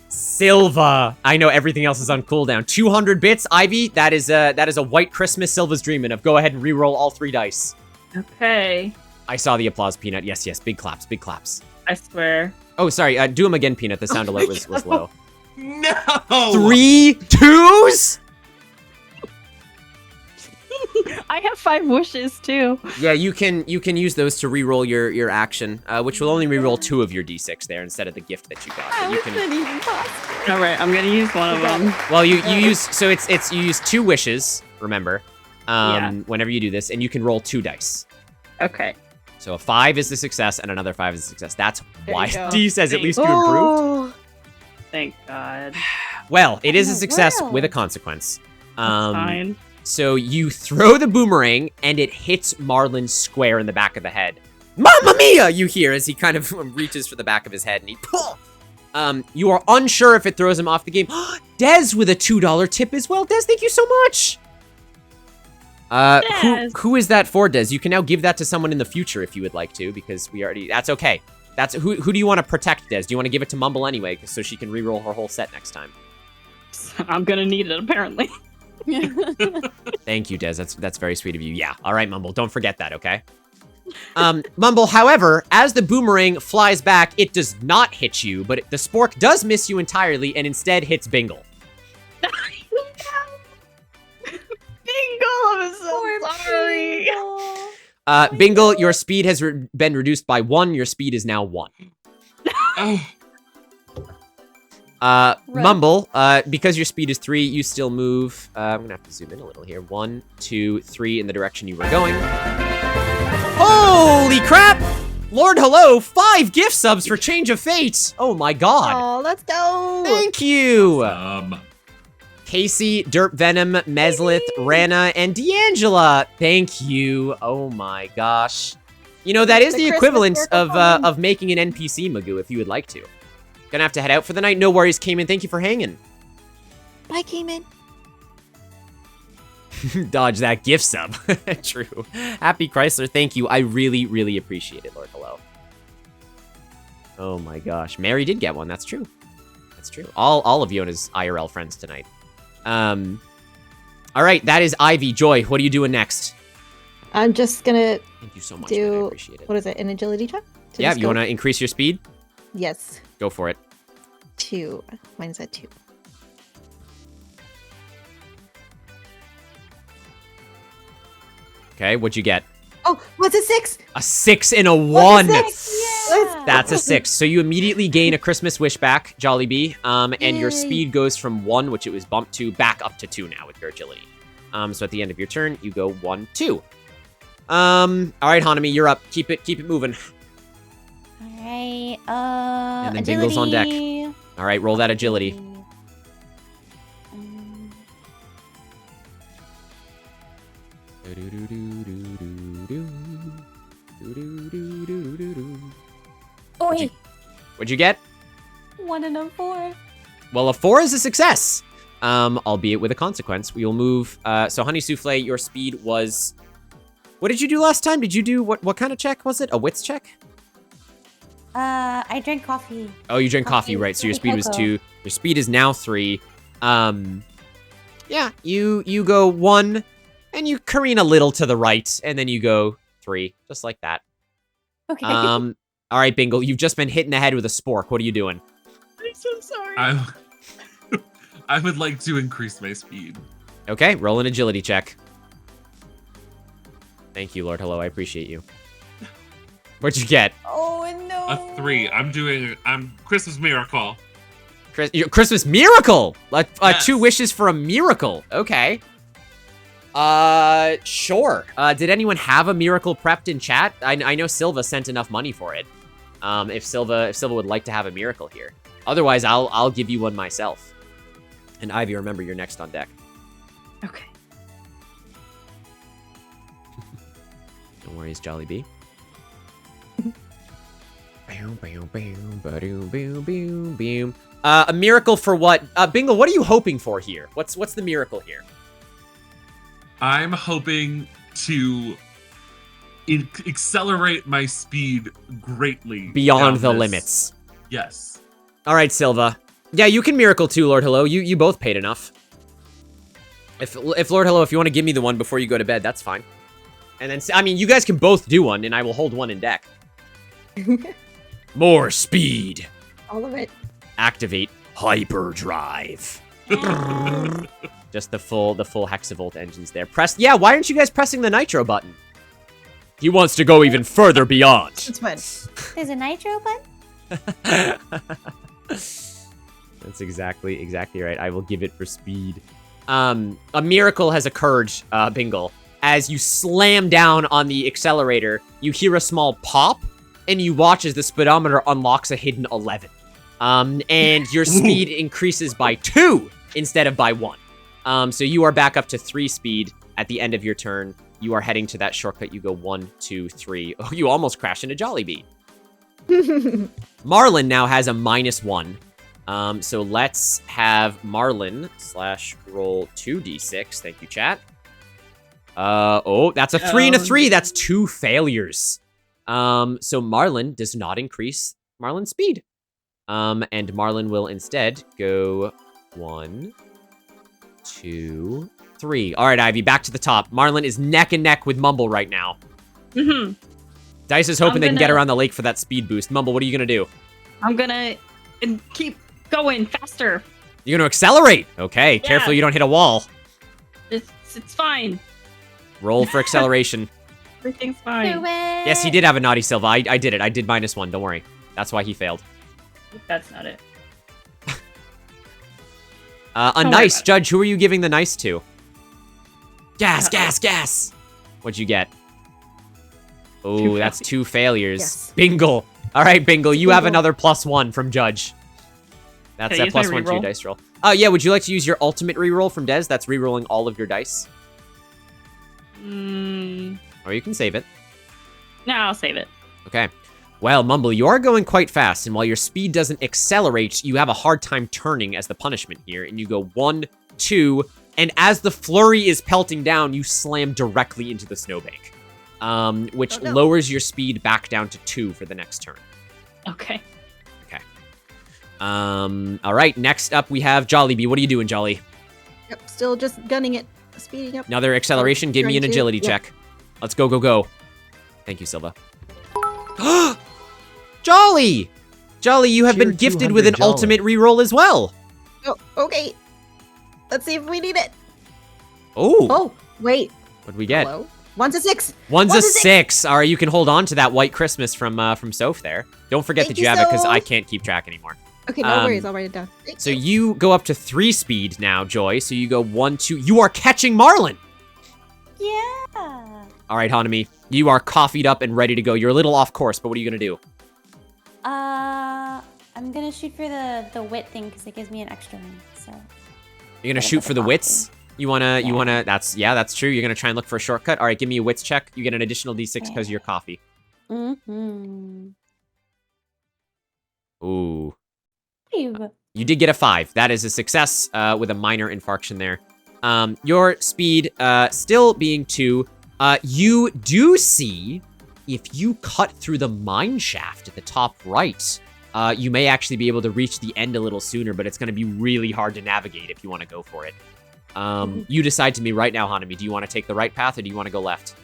Silva. I know everything else is on cooldown. 200 bits, Ivy. That is a white Christmas Silva's dreaming of. Go ahead and reroll all 3 dice. Okay. I saw the applause, Peanut. Yes. Big claps. Big claps. I swear. Oh, sorry. Do them again, Peanut. The sound alert was low. No! 3 2s? I have 5 wishes too. Yeah, you can use those to reroll your action, which will only reroll 2 of your d6 there instead of the gift that you got. But you How is can. that even possible? All right, I'm gonna use one of them. Well, you use so it's you use 2 wishes. Remember, Yeah. whenever you do this, and you can roll 2 dice. Okay. So a 5 is the success, and another 5 is the success. That's There why you go. D says at least you improved. Oh. Thank God. Well, it is a Oh, success wow. with a consequence. That's fine. So you throw the boomerang, and it hits Marlin square in the back of the head. Mamma mia! You hear as he kind of reaches for the back of his head, and he pull. You are unsure if it throws him off the game. Dez with a $2 tip as well. Des, thank you so much. Who is that for, Des? You can now give that to someone in the future if you would like to, because we already. That's okay. That's who do you want to protect, Des? Do you want to give it to Mumble anyway, so she can reroll her whole set next time? I'm gonna need it apparently. Thank you, Des. That's very sweet of you. Yeah. All right, Mumble. Don't forget that, okay? Mumble, however, as the boomerang flies back, it does not hit you, but the spork does miss you entirely and instead hits Bingle. Bingle, I'm so sorry. Bingle, your speed has been reduced by 1. Your speed is now 1. Mumble, because your speed is 3, you still move. I'm gonna have to zoom in a little here. 1, 2, 3 in the direction you were going. Holy crap! Lord Hello, 5 gift subs for Change of Fate. Oh my god. Oh, let's go. Thank you. Casey, Derp Venom, Meslith, Rana, and D'Angela. Thank you. Oh my gosh. You know, that is the equivalent of making an NPC, Magoo, if you would like to. Gonna have to head out for the night. No worries, Cayman. Thank you for hanging. Bye, Cayman. Dodge that gift sub. True. Happy Chrysler, thank you. I really, really appreciate it, Lord Hello. Oh my gosh. Mary did get one. That's true. That's true. All of Yona's IRL friends tonight. All right, that is IvyJoy. What are you doing next? I'm just gonna Thank you so much. do, man. I appreciate it. what is it, an agility check? To Yeah, just you go- want to increase your speed? Yes. Go for it. 2. Mine's at 2. Okay, what'd you get? Oh, what's a 6? A 6 and a 1. Yeah. That's a 6. So you immediately gain a Christmas wish back, Jollibee. And your Yay. speed goes from 1, which it was bumped to, back up to 2 now with your agility. So at the end of your turn, you go 1, 2. All right, Hanami, you're up. Keep it moving. All right. And then Bingle's on deck. All right, roll that agility. Oi. What'd you get? 1 and a 4. Well, a 4 is a success. Albeit with a consequence. We will move. So Honey Souffle, your speed was. What did you do last time? Did you do what kind of check was it? A wits check? I drank coffee. Oh, you drank coffee, right? So your speed was 2. Your speed is now 3. Yeah, you go 1, and you careen a little to the right, and then you go 3, just like that. Okay. All right, Bingle, you've just been hit in the head with a spork. What are you doing? I'm so sorry. I would like to increase my speed. Okay, roll an agility check. Thank you, Lord Hello. I appreciate you. What'd you get? Oh no. A 3. I'm Christmas miracle. Christmas miracle. Yes. 2 wishes for a miracle. Okay. Sure. Did anyone have a miracle prepped in chat? I know Silva sent enough money for it. If Silva would like to have a miracle here. Otherwise, I'll give you one myself. And Ivy, remember, you're next on deck. Okay. No worries, Jollibee. A miracle for what? Bingle, what are you hoping for here? What's the miracle here? I'm hoping to accelerate my speed greatly. Beyond down the this. limits. Yes. All right, Silva. Yeah, you can miracle too, Lord Hello. You both paid enough. If Lord Hello, if you want to give me the one before you go to bed, that's fine. And then, I mean, you guys can both do one, and I will hold one in deck. More speed. All of it. Activate hyperdrive. Just the full hexavolt engines there. Yeah, why aren't you guys pressing the nitro button? He wants to go even further beyond. It's fun. There's a nitro button? That's exactly right. I will give it for speed. A miracle has occurred, Bingle. As you slam down on the accelerator, you hear a small pop, and you watch as the speedometer unlocks a hidden 11. And your speed increases by 2 instead of by 1. So you are back up to 3 speed. at the end of your turn, you are heading to that shortcut. You go 1, 2, 3. Oh, you almost crashed into Jollibee. Marlin now has a -1. So let's have Marlin / roll 2d6. Thank you, chat. Oh, that's a 3 and a 3. That's 2 failures. So Marlin does not increase Marlin's speed. And Marlin will instead go 1, 2, 3. All right, Ivy, back to the top. Marlin is neck and neck with Mumble right now. Mm-hmm. Dice is hoping they can get around the lake for that speed boost. Mumble, what are you gonna do? I'm gonna keep going faster. You're gonna accelerate. Okay, Yeah. careful you don't hit a wall. It's fine. Roll for acceleration. Everything's fine. Do it. Yes, he did have a naughty Silva. I did it. I did -1. Don't worry. That's why he failed. That's not it. A nice. Judge, who are you giving the nice to? Gas, gas, gas. What'd you get? Oh, that's 2 failures. Yes. Bingle. All right, Bingle, you have another +1 from Judge. That's Can I a use my +1 to your reroll? dice roll. Yeah, would you like to use your ultimate reroll from Dez? That's rerolling all of your dice. Or you can save it. No, I'll save it. Okay. Well, Mumble, you are going quite fast, and while your speed doesn't accelerate, you have a hard time turning as the punishment here, and you go 1, 2, and as the flurry is pelting down, you slam directly into the snowbank, which lowers your speed back down to 2 for the next turn. Okay. Okay. All right, next up we have Jollibee. What are you doing, Jolly? Yep, still just gunning it. Speeding up. Another acceleration. Give me an Trying to- agility yep. check. Let's go, go, go. Thank you, Silva. Jolly! Jolly, you have Tier been gifted with an 200 Jolly. ultimate reroll as well. Oh, okay. Let's see if we need it. Oh, Oh, wait. what'd we get? Hello? 1's a 6. One's a One's a 6. All right, you can hold on to that white Christmas from Soph there. Don't forget Thank that you you, have it because I Soph. can't keep track anymore. Okay, no worries. I'll write it down. Thank So you. you go up to 3 speed now, Joy. So you go 1, 2. You are catching Marlin. Yeah. All right, Hanami, you are coffeed up and ready to go. You're a little off course, but what are you gonna do? I'm gonna shoot for the wit thing because it gives me an extra one. So You're gonna Gotta shoot put for the the wits. You wanna. That's true. You're gonna try and look for a shortcut. All right, give me a wits check. You get an additional d6 because of your coffee. Mm-hmm. Ooh. You did get a 5. That is a success with a minor infarction there. Your speed still being 2. You do see if you cut through the mine shaft at the top right, you may actually be able to reach the end a little sooner, but it's going to be really hard to navigate if you want to go for it. You decide to me right now, Hanami. Do you want to take the right path or do you want to go left?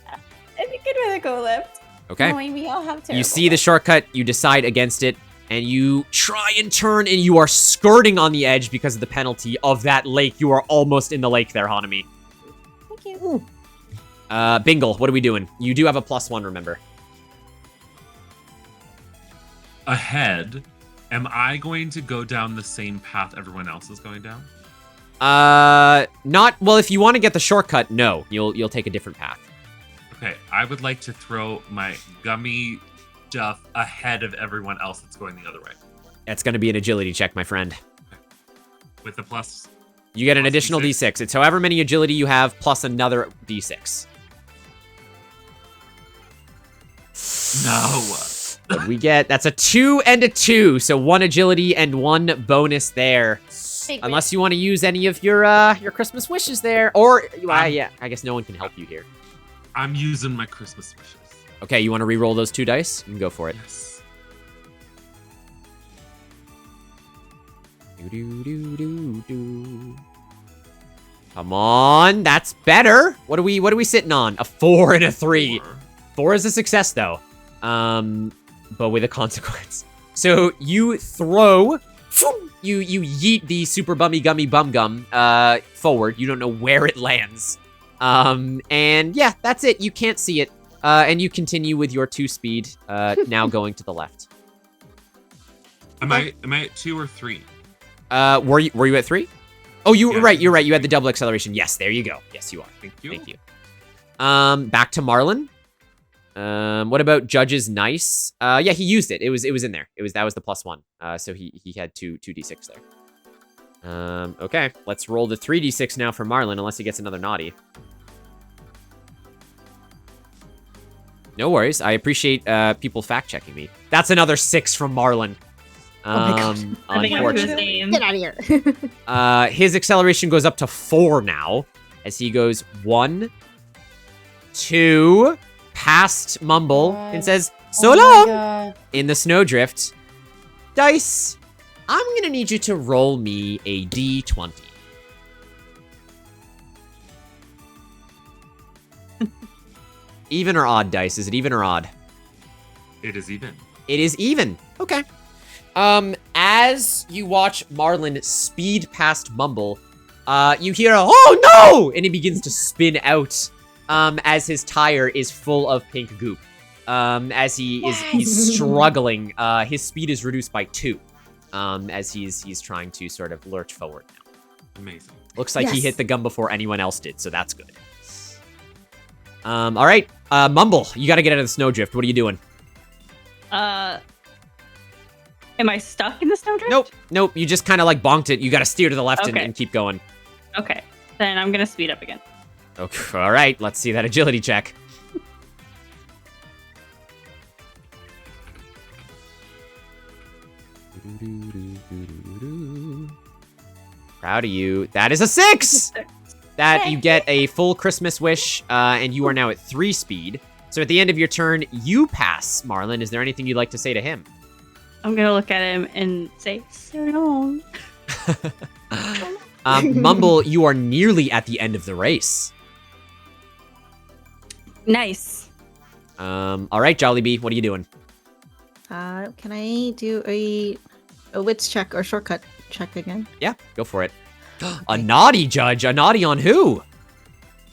I think I'd rather go left. Okay. Knowing we all have You see the shortcut, you decide against it, and you try and turn, and you are skirting on the edge because of the penalty of that lake. You are almost in the lake there, Hanami. Thank you. Bingle, what are we doing? You do have a +1, remember. Ahead, am I going to go down the same path everyone else is going down? Not, well, if you want to get the shortcut, no. You'll take a different path. Okay, I would like to throw my gummy stuff ahead of everyone else that's going the other way. That's going to be an agility check, my friend. With the plus. You get an Plus additional D6. D6. It's however many agility you have, plus another D6. No. What we get? That's a 2 and a 2. So 1 agility and 1 bonus there. Unless you want to use any of your Christmas wishes there. Or, yeah, I guess no one can help you here. I'm using my Christmas wishes. Okay, you want to re-roll those 2 dice? You can go for it. Yes. Come on, that's better. What are we sitting on? A 4 and a 3. 4 is a success though. But with a consequence. So you throw, you yeet the super bummy gummy bum gum forward. You don't know where it lands. And yeah, that's it. You can't see it. And you continue with your 2 speed, now going to the left. Am I at 2 or 3? Were you at 3? Oh, you're Yeah. right. You're right. You had the double acceleration. Yes, there you go. Yes, you are. Thank you. Thank you. Back to Marlin. What about Judge's nice? Yeah, he used it. It was in there. That was the +1. So he had 2 d6 there. Okay, let's roll the 3d6 now for Marlin, unless he gets another naughty. No worries. I appreciate people fact-checking me. That's another 6 from Marlin. I think I'm doing the Unfortunately. same. Get out of here. His acceleration goes up to 4 now, as he goes 1, 2, past Mumble, and says, "So long!" in the snowdrift. Dice, I'm gonna need you to roll me a d20. Even or odd, Dice? Is it even or odd? It is even. It is even. Okay. As you watch Marlin speed past Mumble, you hear a "oh no!" and he begins to spin out, as his tire is full of pink goop. As he's struggling, his speed is reduced by 2, as he's trying to sort of lurch forward now. Amazing. Looks like he Yes. hit the gum before anyone else did, so that's good. All right, Mumble, you got to get out of the snowdrift. What are you doing? Am I stuck in the snowdrift? Nope. You just kind of like bonked it. You got to steer to the left Okay. and keep going. Okay. Then I'm gonna speed up again. Okay. All right. Let's see that agility check. Proud of you. That is a 6. That you get a full Christmas wish, and you are now at 3 speed. So at the end of your turn, you pass, Marlin. Is there anything you'd like to say to him? I'm gonna look at him and say, "So long." Mumble, you are nearly at the end of the race. Nice. All right, Jollibee, what are you doing? Can I do a wits check or shortcut check again? Yeah, go for it. A naughty, Judge. A naughty on who?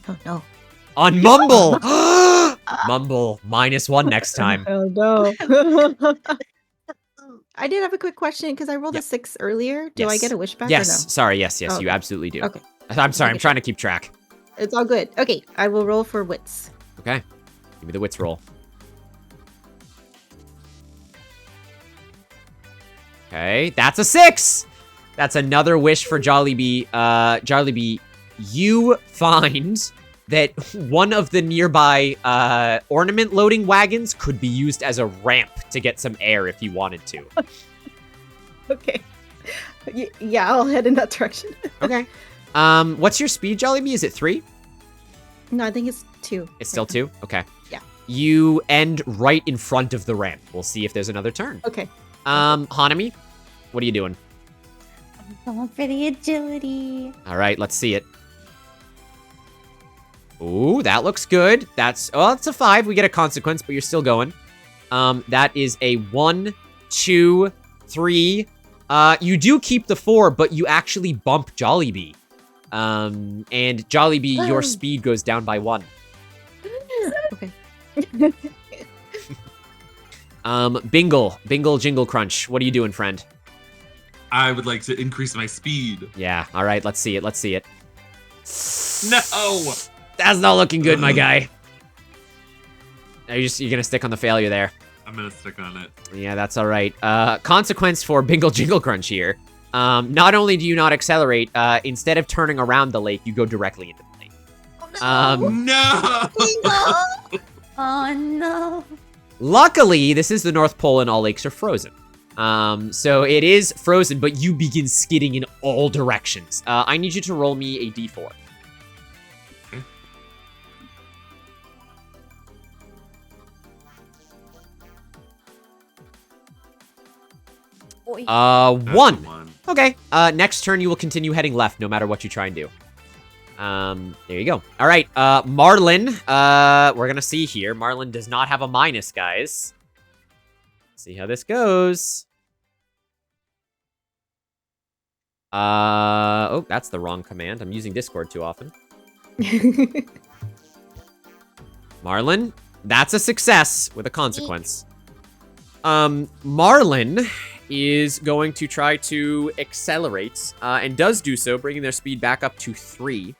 Oh no. On Mumble. Mumble, -1 next time. Oh no. I did have a quick question because I rolled a 6 earlier. Do I Yes. get a wish back Yes. or no? Sorry. Yes. Oh, You okay. absolutely do. Okay. I'm sorry. I'm Okay. trying to keep track. It's all good. Okay, I will roll for wits. Okay. Give me the wits roll. Okay. That's a 6. That's another wish for Jollibee. Jollibee, you find that one of the nearby ornament loading wagons could be used as a ramp to get some air if you wanted to. Okay. Yeah, I'll head in that direction. Okay. What's your speed, Jollibee? Is it 3? No, I think it's 2. It's still 2? Okay. Yeah. You end right in front of the ramp. We'll see if there's another turn. Okay. Hanami, what are you doing? I'm going for the agility. All right, let's see it. Ooh, that looks good. That's a 5. We get a consequence, but you're still going. That is a 1, 2, 3. You do keep the 4, but you actually bump Jollibee. And Jollibee, your speed goes down by 1. Okay. Bingle, Jingle Crunch. What are you doing, friend? I would like to increase my speed. Yeah. All right. Let's see it. No! That's not looking good, my guy. You're gonna stick on the failure there. I'm gonna stick on it. Yeah, that's all right. Consequence for Bingle Jingle Crunch here. Not only do you not accelerate, instead of turning around the lake, you go directly into the lake. No! Oh no. Luckily, this is the North Pole and all lakes are frozen. So it is frozen, but you begin skidding in all directions. I need you to roll me a d4. Oi. 1. Okay. Next turn, you will continue heading left, no matter what you try and do. There you go. All right. Marlin. We're gonna see here. Marlin does not have a minus, guys. See how this goes. Oh, that's the wrong command. I'm using Discord too often. Marlin, that's a success with a consequence. Marlin is going to try to accelerate, and does do so, bringing their speed back up to 3.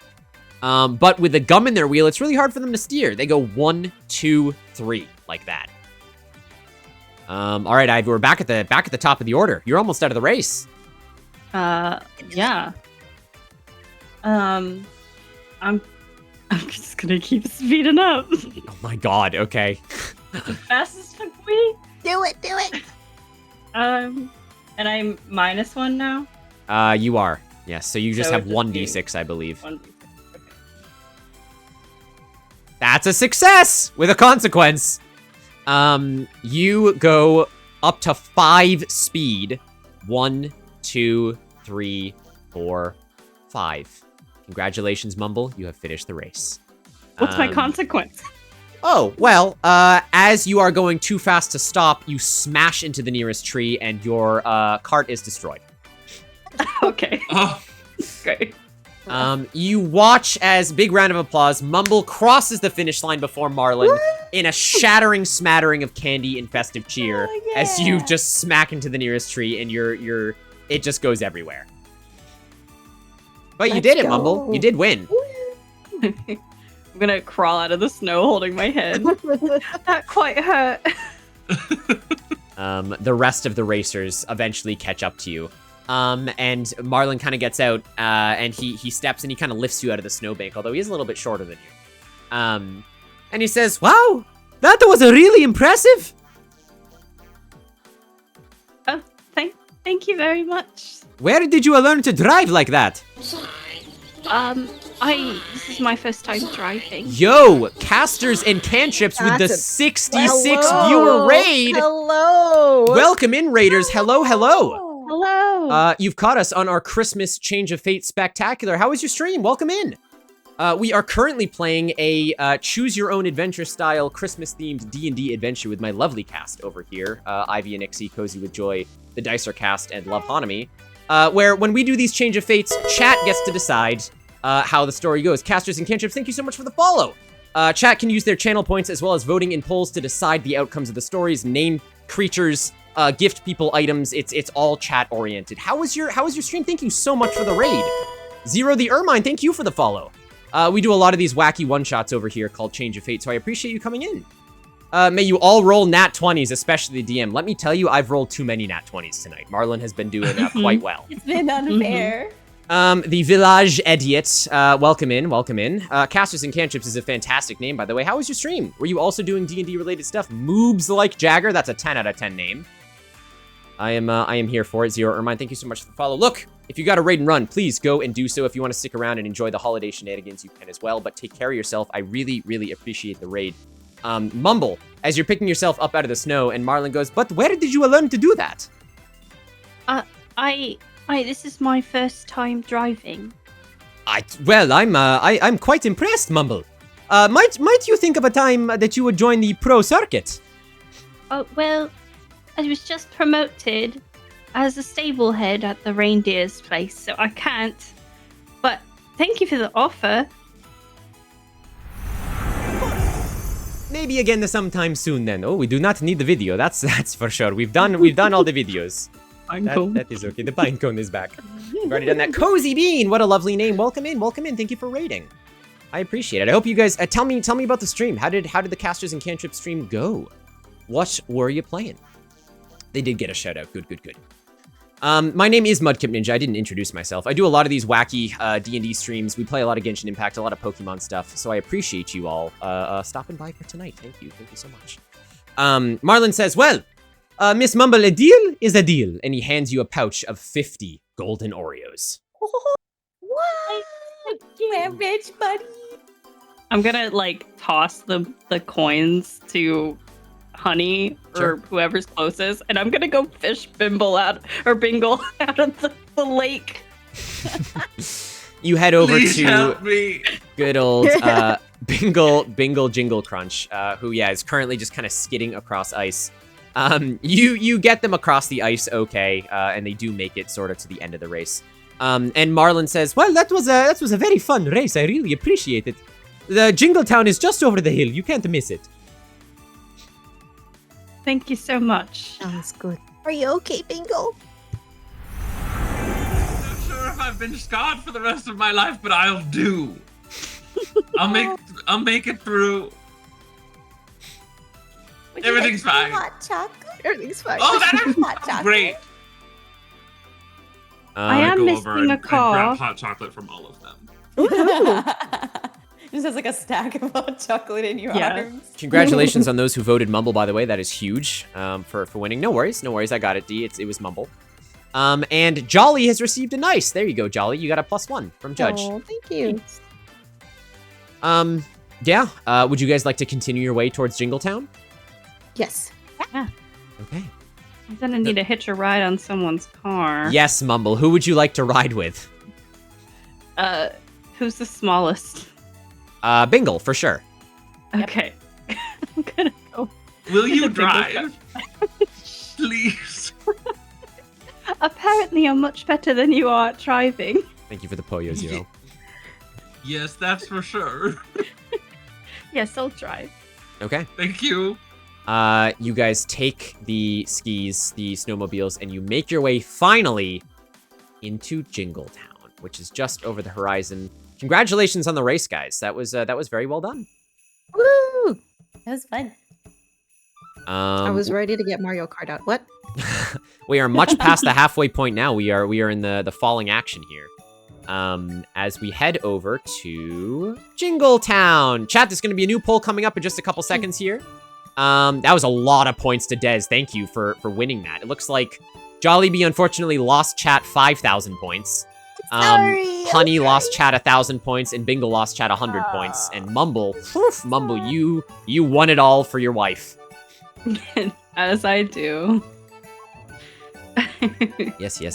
But with the gum in their wheel, it's really hard for them to steer. They go 1, 2, 3, like that. All right, Ivy, we're back at the top of the order. You're almost out of the race. Yeah. I'm just gonna keep speeding up. Oh my god, okay. Fastest fuck we. Do it, do it. And I'm -1 now. You are. Yes, so you just So have it'd just 1d6, I believe. 1d6. That's a success with a consequence. You go up to 5 speed. 1, 2, 3, 4, 5. Congratulations, Mumble. You have finished the race. What's my consequence? Oh, well, as you are going too fast to stop, you smash into the nearest tree and your cart is destroyed. Okay. Oh, Great. You watch as, big round of applause, Mumble crosses the finish line before Marlin in a shattering smattering of candy and festive cheer as you just smack into the nearest tree and it just goes everywhere. But you did it, Mumble. You did win. I'm gonna crawl out of the snow holding my head. That quite hurt. The rest of the racers eventually catch up to you. And Marlin kind of gets out, and he steps and he kind of lifts you out of the snowbank, although he is a little bit shorter than you. And he says, "Wow, that was really impressive." Oh, thank you very much. Where did you learn to drive like that? This is my first time driving. Yo, casters and cantrips with the 66 viewer raid. Hello. Welcome in, raiders. Hello, hello. Hello. You've caught us on our Christmas Change of Fate Spectacular. How was your stream? Welcome in. We are currently playing a choose-your-own-adventure style Christmas-themed D&D adventure with my lovely cast over here, IvyAnixi, CozyWithJoy, TheDiceAreCast, and Love Hanami, where when we do these Change of Fates, chat gets to decide how the story goes. Casters and cantrips, thank you so much for the follow. Chat can use their channel points as well as voting in polls to decide the outcomes of the stories, name creatures, gift people items. It's all chat-oriented. How was your stream? Thank you so much for the raid. Zero the Ermine, thank you for the follow. We do a lot of these wacky one-shots over here called Change of Fate, so I appreciate you coming in. May you all roll nat 20s, especially the DM. Let me tell you, I've rolled too many nat 20s tonight. Marlin has been doing quite well. It's been unfair. The Village Idiot, welcome in, welcome in. Casters and Cantrips is a fantastic name, by the way. How was your stream? Were you also doing D&D related stuff? Moobs like Jagger, that's a 10 out of 10 name. I am here for it. Zero Ermine, thank you so much for the follow. Look, if you got a raid and run, please go and do so. If you want to stick around and enjoy the holiday shenanigans, you can as well. But take care of yourself. I really, really appreciate the raid. Mumble, as you're picking yourself up out of the snow, and Marlin goes, "But where did you learn to do that?" This is my first time driving. I'm quite impressed, Mumble. Might you think of a time that you would join the pro circuit? Oh, well, I was just promoted as a stable head at the reindeer's place, so I can't. But thank you for the offer. Maybe again sometime soon then. Oh, we do not need the video. That's for sure. We've done all the videos. That is okay. The Pinecone is back. We've already done that. Cozy Bean, what a lovely name. Welcome in, welcome in. Thank you for raiding. I appreciate it. I hope you guys tell me about the stream. How did the Casters and Cantrip stream go? What were you playing? They did get a shout out. Good. My name is Mudkip Ninja. I didn't introduce myself. I do a lot of these wacky D&D streams. We play a lot of Genshin Impact, a lot of Pokemon stuff. So I appreciate you all stopping by for tonight. Thank you so much. Marlin says, "Well, Miss Mumble, a deal is a deal," and he hands you a pouch of 50 golden Oreos. What? We're rich, buddy. I'm gonna toss the coins to Honey or whoever's closest, and I'm gonna go fish Bingle out of the lake. You head over Please to help me. good old Bingle Jingle Crunch, who is currently just kind of skidding across ice. You get them across the ice okay, and they do make it sort of to the end of the race. And Marlin says, "Well, that was a very fun race. I really appreciate it. The Jingle Town is just over the hill. You can't miss it." Thank you so much. Sounds good. Are you okay, Bingo? I'm not sure if I've been scarred for the rest of my life, but I'll do. I'll make it through. Everything's fine. Hot chocolate. Everything's fine. Oh, that is Hot chocolate. great. I am go over missing a and grab car. hot chocolate from all of them. Just has like a stack of hot chocolate in your arms. Congratulations on those who voted Mumble, by the way. That is huge for winning. No worries. I got it, D. It was Mumble. And Jolly has received a nice. There you go, Jolly. You got a +1 from Judge. Oh, thank you. Yeah. Would you guys like to continue your way towards Jingletown? Yes. Yeah. Okay. I'm gonna need to hitch a ride on someone's car. Yes, Mumble. Who would you like to ride with? Who's the smallest? Bingle, for sure. Okay. I'm gonna go. Will you Bingle drive? Please. Apparently, I'm much better than you are at driving. Thank you for the Poyo Zero. Yes, that's for sure. Yes, I'll drive. Okay. Thank you. You guys take the skis, the snowmobiles, and you make your way finally into Jingletown, which is just over the horizon. Congratulations on the race, guys. That was very well done. Woo! That was fun. I was ready to get Mario Kart out. What? We are much past the halfway point now. We are in the falling action here. As we head over to Jingletown. Chat, there's going to be a new poll coming up in just a couple seconds here. That was a lot of points to Dez. Thank you for winning that. It looks like Jollibee unfortunately lost chat 5,000 points. Honey lost chat 1,000 points, and Bingle lost chat 100 points. And Mumble, you won it all for your wife. As I do. Yes. There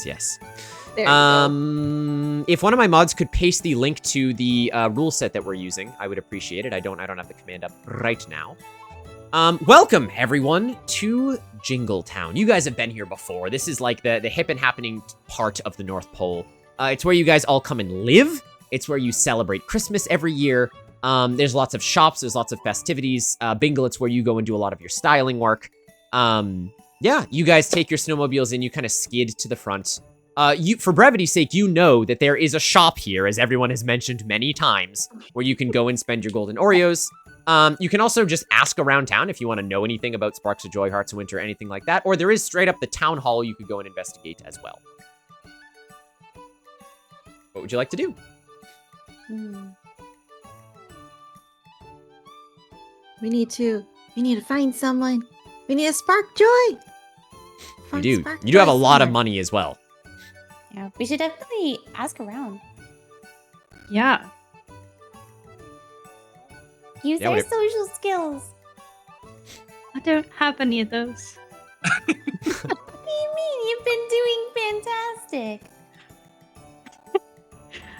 we go. If one of my mods could paste the link to the rule set that we're using, I would appreciate it. I don't have the command up right now. Welcome everyone to Jingletown. You guys have been here before. This is like the hip and happening part of the North Pole. It's where you guys all come and live. It's where you celebrate Christmas every year. There's lots of shops. There's lots of festivities. Bingle, it's where you go and do a lot of your styling work. Yeah, you guys take your snowmobiles and you kind of skid to the front. For brevity's sake, you know that there is a shop here, as everyone has mentioned many times, where you can go and spend your golden Oreos. You can also just ask around town if you want to know anything about Sparks of Joy, Hearts of Winter, anything like that. Or there is straight up the town hall you could go and investigate as well. What would you like to do? We need to find someone. We need to spark joy. You do. You do have a lot of money as well. Yeah, we should definitely ask around. Yeah. Use their social skills. I don't have any of those. What do you mean? You've been doing fantastic.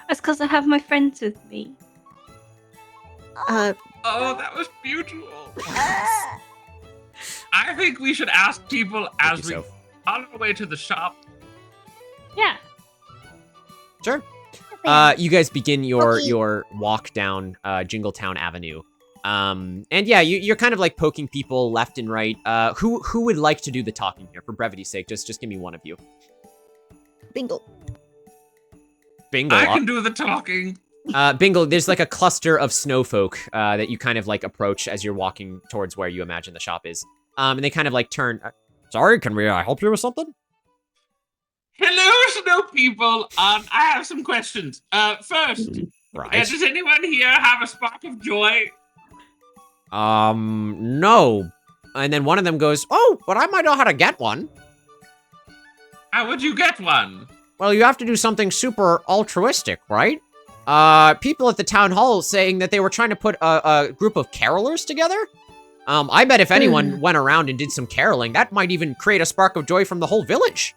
That's because I have my friends with me. Oh, that was beautiful. I think we should ask people as we on our way to the shop. Yeah. Sure. You guys begin your walk down Jingletown Avenue. And yeah, you're kind of like poking people left and right. Who would like to do the talking here? For brevity's sake, just give me one of you. Bingle. Bingle. I can do the talking. Bingle, there's like a cluster of snowfolk that you kind of like approach as you're walking towards where you imagine the shop is. And they kind of like turn. Sorry, can we help you with something? Hello, snow people. I have some questions. First, Right. does anyone here have a spark of joy? No. And then one of them goes, oh, but I might know how to get one. How would you get one? Well, you have to do something super altruistic, right? People at the town hall saying that they were trying to put a group of carolers together. I bet if anyone went around and did some caroling, that might even create a spark of joy from the whole village.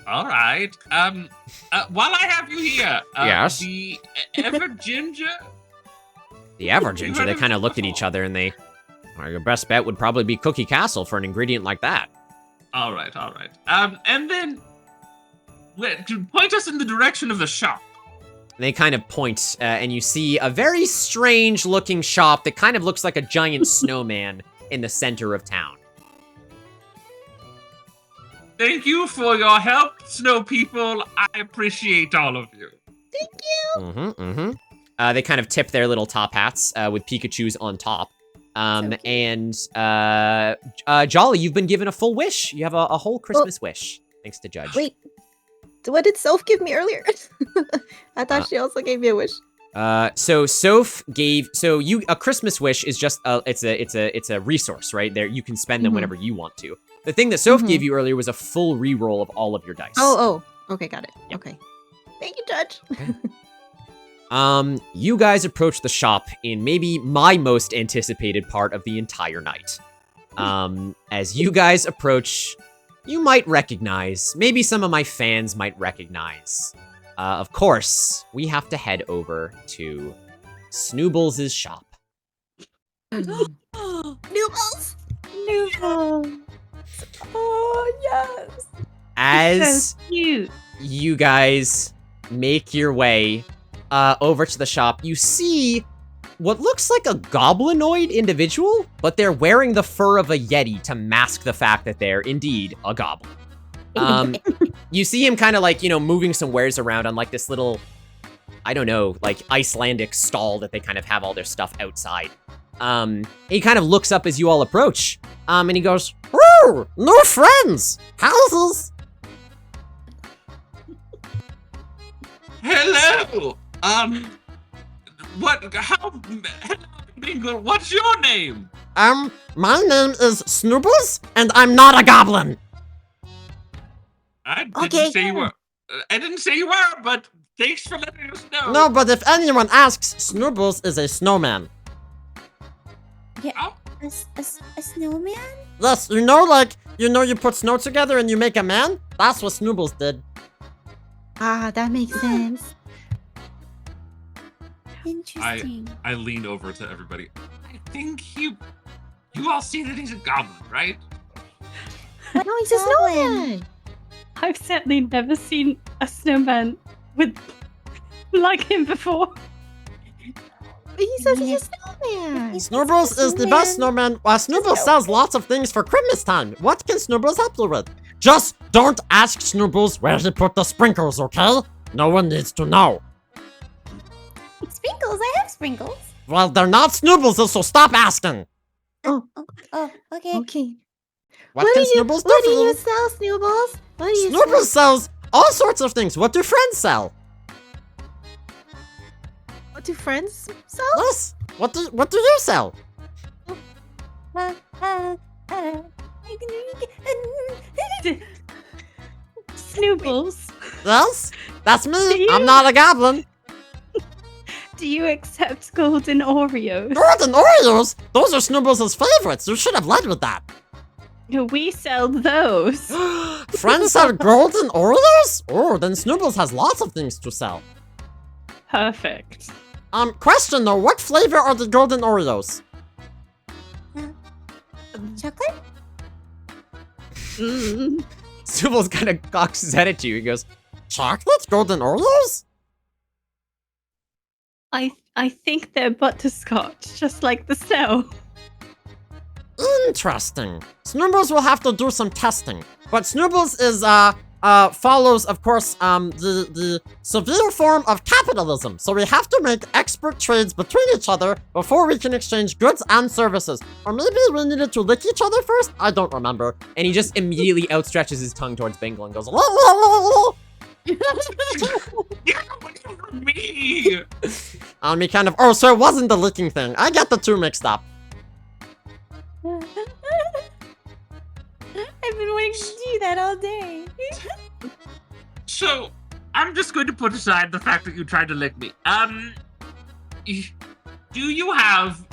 All right. While I have you here, Yes. The Ever Ginger. The Everginger, they kind of looked at each other and they, well, your best bet would probably be Cookie Castle for an ingredient like that. All right. And then point us in the direction of the shop. They kind of point, and you see a very strange looking shop that kind of looks like a giant snowman in the center of town. Thank you for your help, snow people. I appreciate all of you. Thank you. They kind of tip their little top hats with Pikachus on top. And Jolly, you've been given a full wish. You have a whole Christmas wish. Thanks to Judge. Wait, what did Soph give me earlier? I thought she also gave me a wish. So Soph gave a Christmas wish is just it's a resource, right? There you can spend them whenever you want to. The thing that Soph gave you earlier was a full reroll of all of your dice. Oh, okay, got it. Yep. Okay, thank you, Judge. Okay. You guys approach the shop in maybe my most anticipated part of the entire night. As you guys approach, you might recognize, maybe some of my fans might recognize. Of course, we have to head over to Snoobles' shop. Noodles! Noodles! Oh, yes! As So cute. you guys make your way over to the shop, you see what looks like a goblinoid individual, but they're wearing the fur of a yeti to mask the fact that they're indeed a goblin. You see him kind of like, moving some wares around on like this little, I don't know, like Icelandic stall that they kind of have all their stuff outside. He kind of looks up as you all approach, and he goes, "Woo! New friends! Houses!" Hello. What's your name? My name is Snoobles, and I'm not a goblin. I didn't say you were. I didn't say you were, but thanks for letting us know. No, but if anyone asks, Snoobles is a snowman. Yeah, a snowman? Yes, you put snow together and you make a man? That's what Snoobles did. Ah, that makes sense. Interesting. I lean over to everybody. I think you all see that he's a goblin, right? No, he's a snowman. I've certainly never seen a snowman with like him before. He says he's a snowman. Snoobles is the best snowman. Snoobles sells lots of things for Christmas time. What can Snoobles help you with? Just don't ask Snoobles where he put the sprinkles, okay? No one needs to know. Sprinkles? I have sprinkles. Well, they're not Snoobles, so stop asking. Oh, okay. Okay. What can Snoobles do What for do you you? sell, Snoobles? What do you Snoobles sells all sorts of things. What do friends sell? What do friends sell? Yes. What do you sell? Snoobles, Yes, that's me. I'm not a goblin. do you accept golden Oreos? Golden Oreos? Those are Snoobles' favorites. You should have led with that. We sell those. Friends sell golden Oreos? Oh, then Snoobles has lots of things to sell. Perfect. Question though, what flavor are the golden Oreos? Chocolate? Snoobles kind of cocks his head at you. He goes, chocolate? Golden Oreos? I think they're butterscotch, just like the snow. Interesting. Snoobles will have to do some testing. But Snoobles is, follows, of course, the severe form of capitalism. So we have to make expert trades between each other before we can exchange goods and services. Or maybe we needed to lick each other first? I don't remember. And he just immediately outstretches his tongue towards Bingle and goes, "Whoa, whoa, whoa, whoa." Me. Me kind of, oh, so it wasn't the licking thing. I got the two mixed up. I've been waiting to do that all day. So, I'm just going to put aside the fact that you tried to lick me. Do you have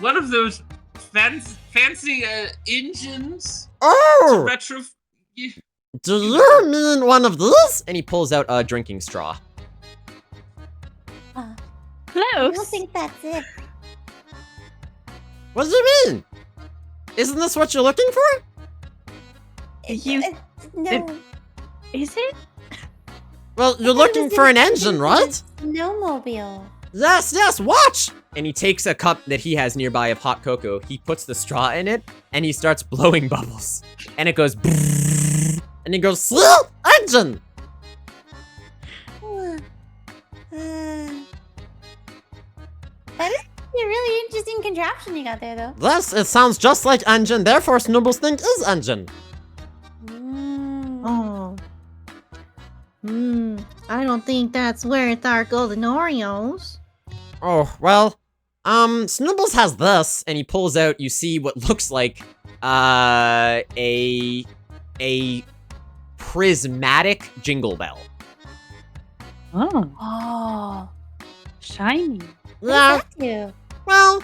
one of those fancy engines? Oh! Retro. Do you mean one of these? And he pulls out a drinking straw. I Close. don't think that's it. What do you mean? Isn't this what you're looking for? No. Is it? Well, you're looking for an engine, right? Snowmobile. Yes, watch! And he takes a cup that he has nearby of hot cocoa, he puts the straw in it, and he starts blowing bubbles. And it goes brrrr, and he goes, "See? Engine!" That is a really interesting contraption you got there, though. Yes, it sounds just like engine, therefore Snoobles think is engine. Oh. I don't think that's worth our golden Oreos. Oh, well, Snoobles has this, and he pulls out, you see what looks like, a prismatic jingle bell. Oh, shiny. Yeah. Well,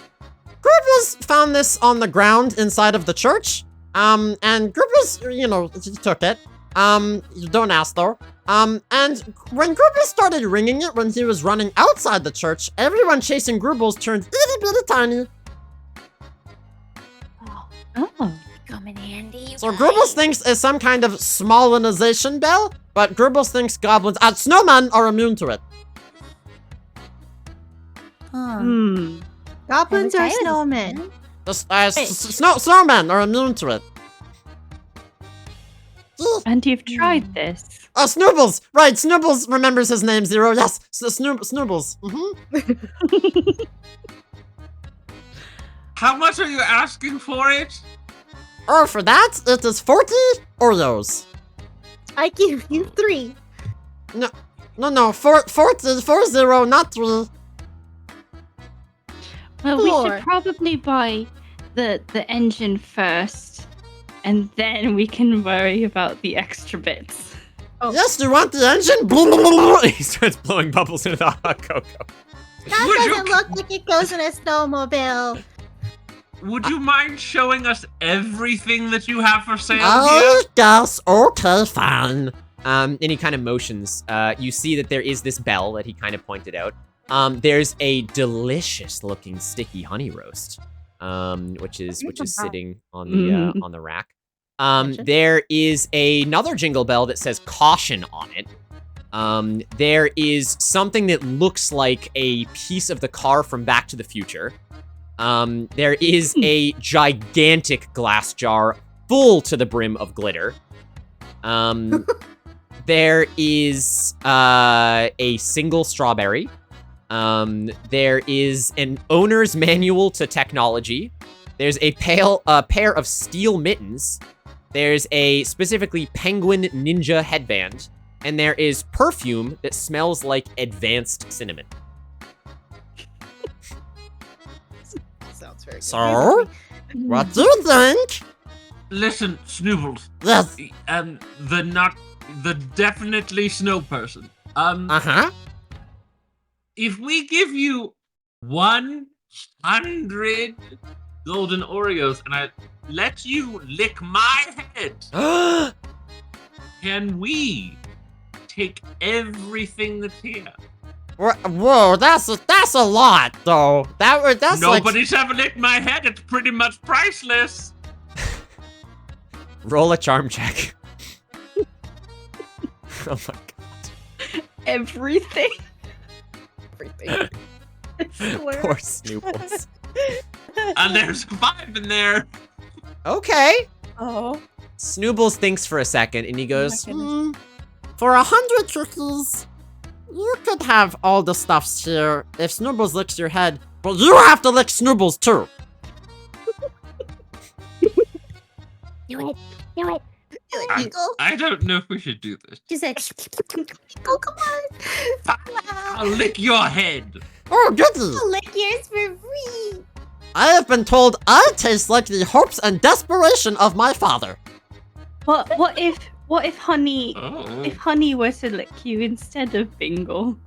Grubbles found this on the ground inside of the church. And Grubbles, took it. Don't ask though. And when Grubbles started ringing it when he was running outside the church, everyone chasing Grubbles turned itty bitty tiny. Oh. Come in handy. So Grubbles thinks it's some kind of smollinization bell, but Grubbles thinks goblins and snowmen are immune to it. Goblins are snowmen. Snowmen are immune to it. And you've tried this. Oh, Snoobles! Right, Snoobles remembers his name, Zero. Yes, Snoobles. How much are you asking for it? Oh, for that, it is 40 Oreos. I give you 3. No, 40, 40, not 3. Well, we 4. should probably buy the engine first, and then we can worry about the extra bits. Oh. Yes, you want the engine? Blah, blah, blah, blah. He starts blowing bubbles into the hot cocoa. That doesn't look like it goes in a snowmobile. Would you mind showing us everything that you have for sale I here? guess. Okay, fine. And he kind of motions. You see that there is this bell that he kind of pointed out. There's a delicious-looking sticky honey roast, which is sitting on the rack. There is another jingle bell that says caution on it. There is something that looks like a piece of the car from Back to the Future. There is a gigantic glass jar full to the brim of glitter. There is a single strawberry. There is an owner's manual to technology. There's a pair of steel mittens. There's a specifically penguin ninja headband. And there is perfume that smells like advanced cinnamon. Sounds very good. So, what do you think? Listen, Snoobles. Yes. The definitely snow person. Uh-huh. If we give you 100 golden Oreos and I let you lick my head, can we take everything that's here? Whoa, that's a lot, though. That's Nobody's ever licked my head. It's pretty much priceless. Roll a charm check. Oh my god. Everything. Poor Snooples. And there's 5 in there. Okay. Oh. Snoobles thinks for a second and he goes, Oh for 100 cookies, you could have all the stuffs here if Snoobles licks your head, but you have to lick Snoobles too. Do it. Do it. I don't know if we should do this. She's like, Oh, come on. I'll lick your head. Oh, goody. I'll lick yours for free. I have been told I taste like the hopes and desperation of my father. What if Honey Oh. if Honey were to lick you instead of Bingle?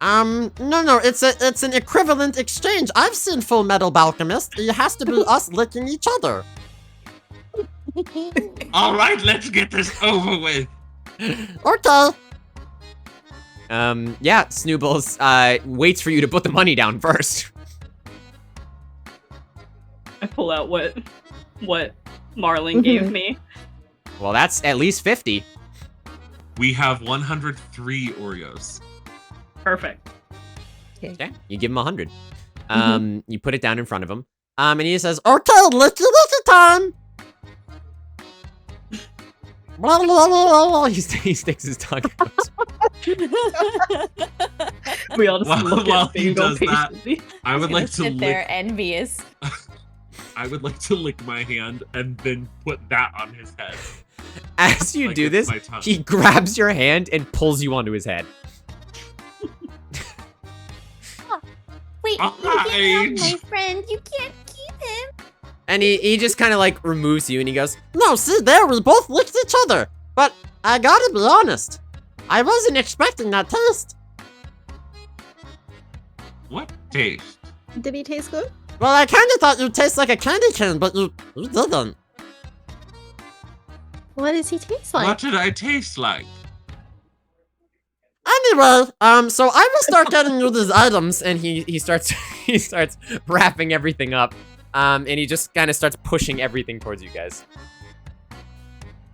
No, it's an equivalent exchange. I've seen Full Metal Alchemist. It has to be us licking each other. All right, let's get this over with. Okay. Yeah, Snoobles, waits for you to put the money down first. I pull out what Marlin gave me. Well, that's at least 50. We have 103 Oreos. Perfect. Okay, you give him 100. You put it down in front of him. And he says, okay, licky time. Blah, blah, blah, blah. He sticks his tongue out. We all just look While at he Bingle does that, patiently. I would like to sit there lick. envious. I would like to lick my hand and then put that on his head. As you Like do it's this, my tongue. he grabs your hand and pulls you onto his head. Wait, you can't have my friend. You can't keep him. And he just kind of like removes you and he goes, "No, see there, we both licked each other. But I gotta be honest, I wasn't expecting that taste." What taste? Did he taste good? Well, I kind of thought you'd taste like a candy cane, but you didn't. What does he taste like? What did I taste like? Anyway, so I will start getting you these items, and he starts wrapping everything up, and he just kind of starts pushing everything towards you guys.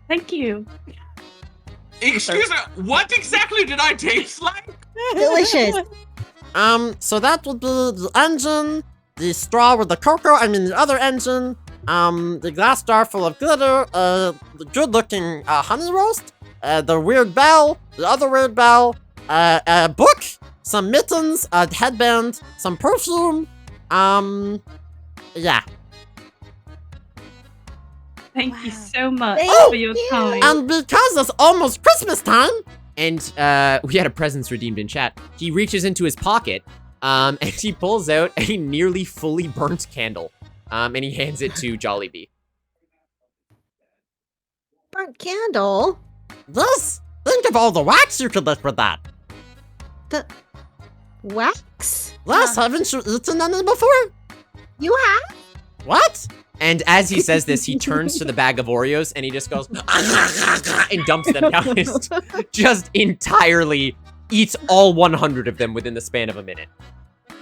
Thank you. Excuse me, what exactly did I taste like? Delicious. So that would be the engine, the straw with the cocoa, the other engine, the glass jar full of glitter, the good-looking honey roast, the weird bell, the other weird bell, a book, some mittens, a headband, some perfume, yeah. Thank you so much Thank for your you. time. And because it's almost Christmas time, and we had a presents redeemed in chat, he reaches into his pocket, and he pulls out a nearly fully burnt candle, and he hands it to Jollibee. Burnt candle? This? Think of all the wax you could lick with that. The wax? Yes, haven't you eaten any before? You have? What? And as he says this, he turns to the bag of Oreos and he just goes and dumps them down his, just entirely eats all 100 of them within the span of a minute.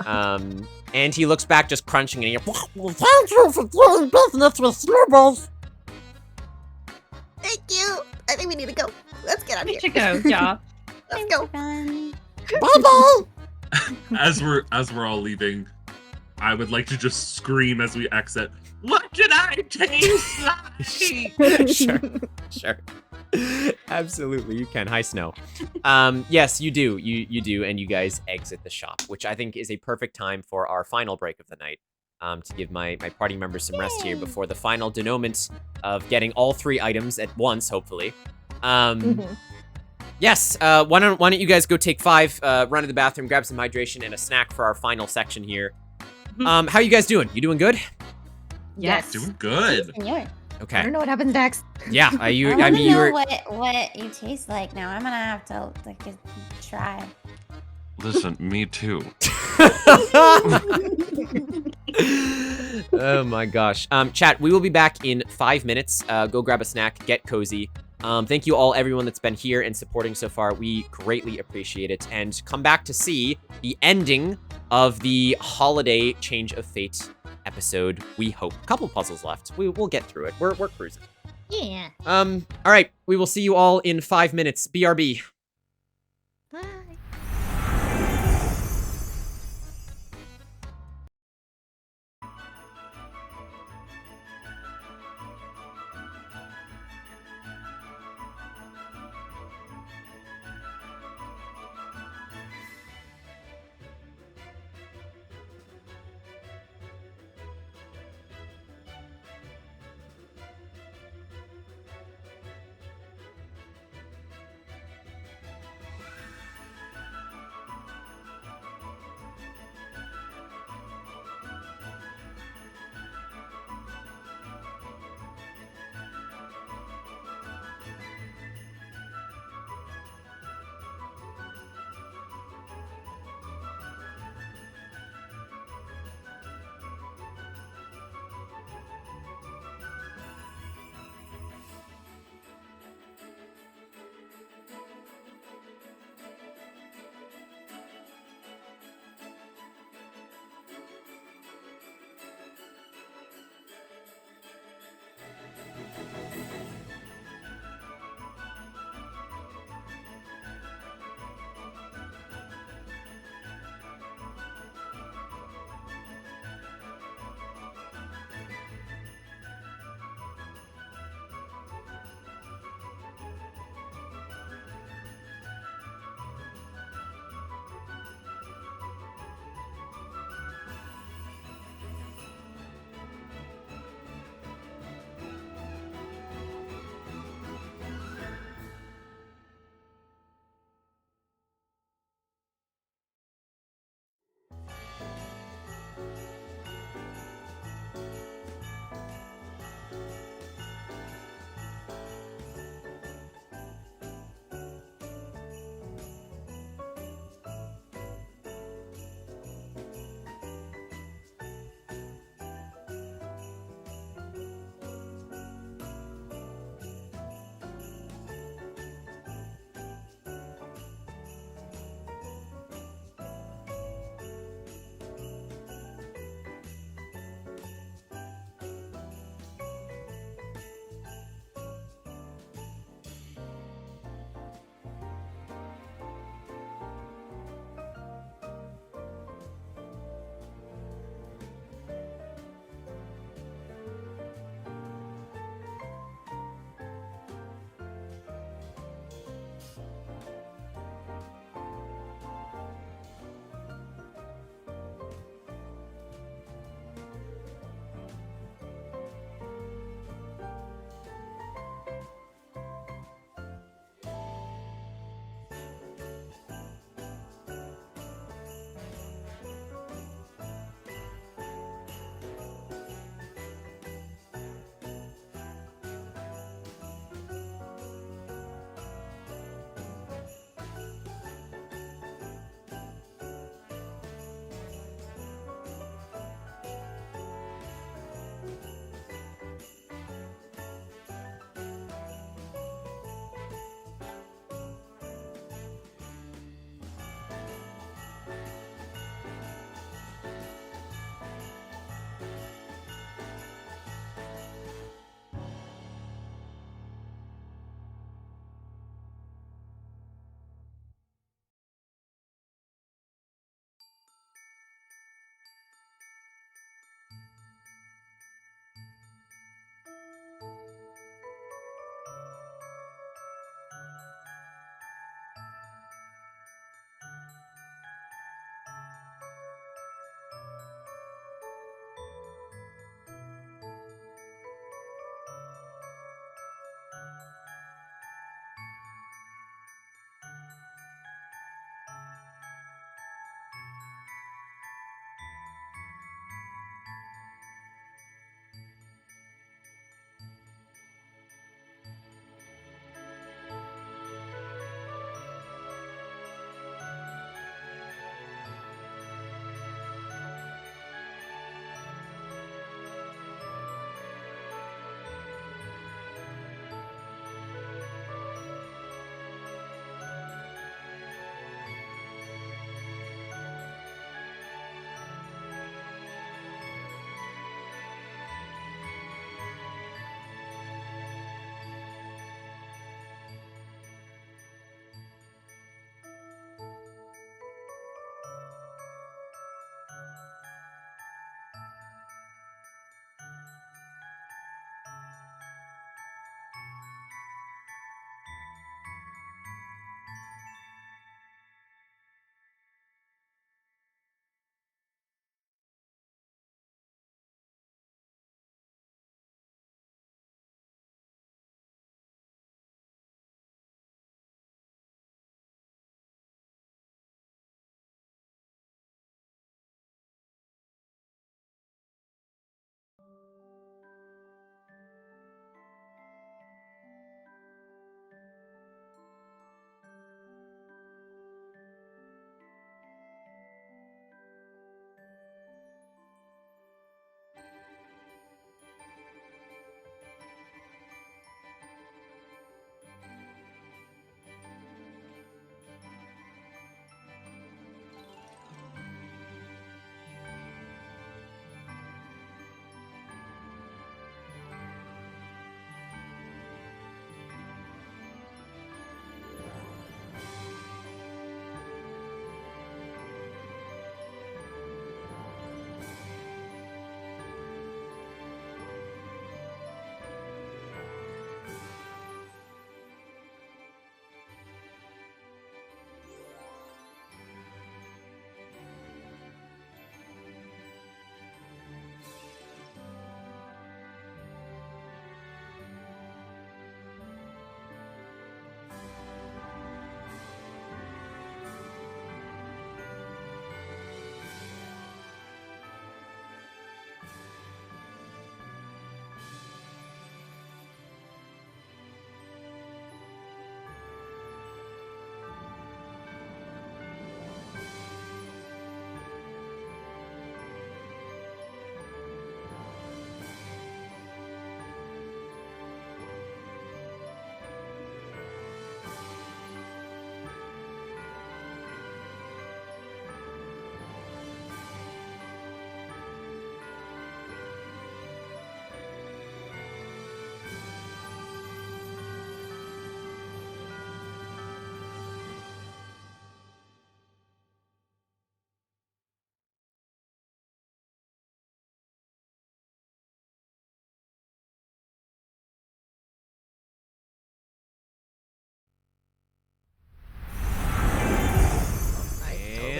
And he looks back just crunching and he goes, "Well, thank you for doing business with snowballs." Thank you. I think we need to go. Let's get out of We here. should go, yeah. Let's go. Bye-bye. As we're all leaving, I would like to just scream as we exit. What did I taste like? Sure. Absolutely, you can. Hi, Snow. Yes, you do. You do, and you guys exit the shop, which I think is a perfect time for our final break of the night. To give my party members some rest here before the final denouement of getting all 3 items at once, hopefully. Yes, why don't you guys go take 5, run to the bathroom, grab some hydration and a snack for our final section here. How you guys doing? You doing good? Yes. Doing good. Senor. Okay. I don't know what happens next. Yeah, I you want to know were. what you taste like now. I'm gonna have to like try. Listen, me too. Oh my gosh. Chat, we will be back in 5 minutes. Go grab a snack, get cozy. Thank you all, everyone that's been here and supporting so far. We greatly appreciate it. And come back to see the ending of the holiday Change of Fate episode, we hope. A couple puzzles left. We'll get through it. We're cruising. Yeah. All right. We will see you all in 5 minutes. BRB. Bye.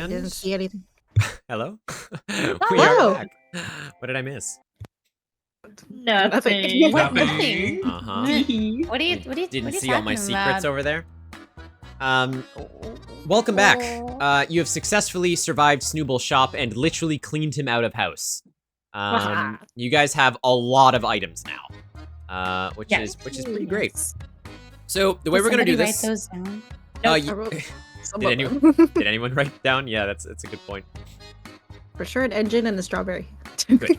And didn't see anything. hello. Oh, We are wow. back. What did I miss? Nothing. What Nothing. thing? Uh-huh. Didn't see all my secrets over there. Welcome back. You have successfully survived Snooble's shop and literally cleaned him out of house. You guys have a lot of items now, which is pretty great. So the way we're gonna do this. Write those down? Did anyone write it down? Yeah, that's a good point. For sure, an engine and a strawberry. Good.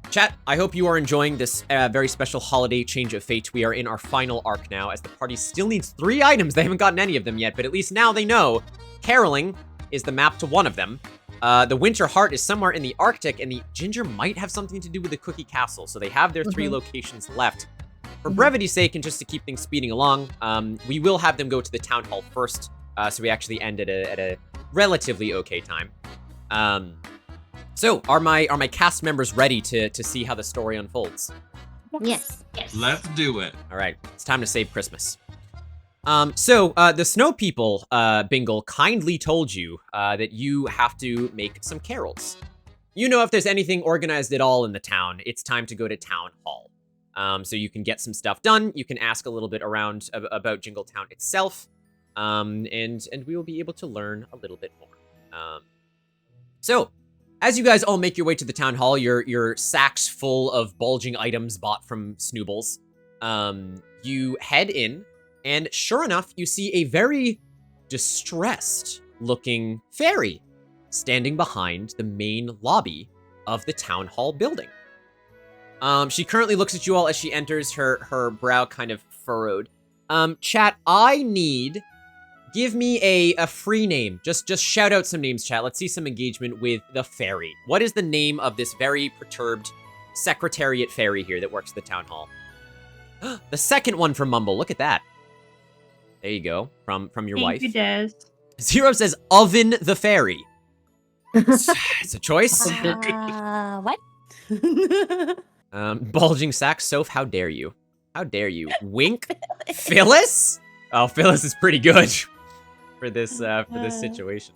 Chat, I hope you are enjoying this very special holiday change of fate. We are in our final arc now, as the party still needs 3 items. They haven't gotten any of them yet, but at least now they know caroling is the map to one of them. The Winter Heart is somewhere in the Arctic, and the Ginger might have something to do with the Cookie Castle, so they have their 3 locations left. For brevity's sake, and just to keep things speeding along, we will have them go to the Town Hall first, so we actually end at a relatively okay time. So, are my cast members ready to see how the story unfolds? Yes. Let's do it. All right, it's time to save Christmas. The Snow People, Bingle, kindly told you that you have to make some carols. You know, if there's anything organized at all in the town, it's time to go to Town Hall. So you can get some stuff done. You can ask a little bit around about Jingletown itself, and we will be able to learn a little bit more. So, as you guys all make your way to the Town Hall, your sacks full of bulging items bought from Snoobles, you head in, and sure enough, you see a very distressed-looking fairy standing behind the main lobby of the Town Hall building. She currently looks at you all as she enters, her brow kind of furrowed. Chat, give me a free name. Just shout out some names, chat. Let's see some engagement with the fairy. What is the name of this very perturbed secretariat fairy here that works at the town hall? The second one from Mumble. Look at that. There you go. From your wife. Thank you, Des. Zero says Oven the Fairy. It's a choice. What? Bulging sack. Soph, how dare you? How dare you? Wink. Phyllis? Oh, Phyllis is pretty good for this situation.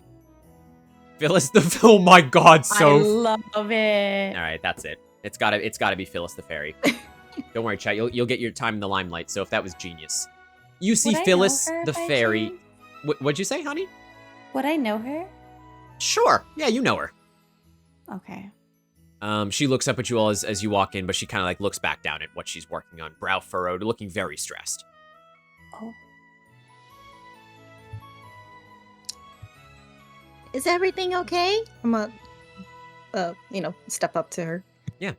Phyllis the oh my god, Soph. I love it. All right, that's it. It's gotta be Phyllis the Fairy. Don't worry, chat. You'll get your time in the limelight. So if that was genius, you see Phyllis the Fairy. What'd you say, honey? Would I know her? Sure. Yeah, you know her. Okay. She looks up at you all as you walk in, but she kind of like looks back down at what she's working on, brow furrowed, looking very stressed. Oh. Is everything okay? I'm gonna, step up to her. Yeah.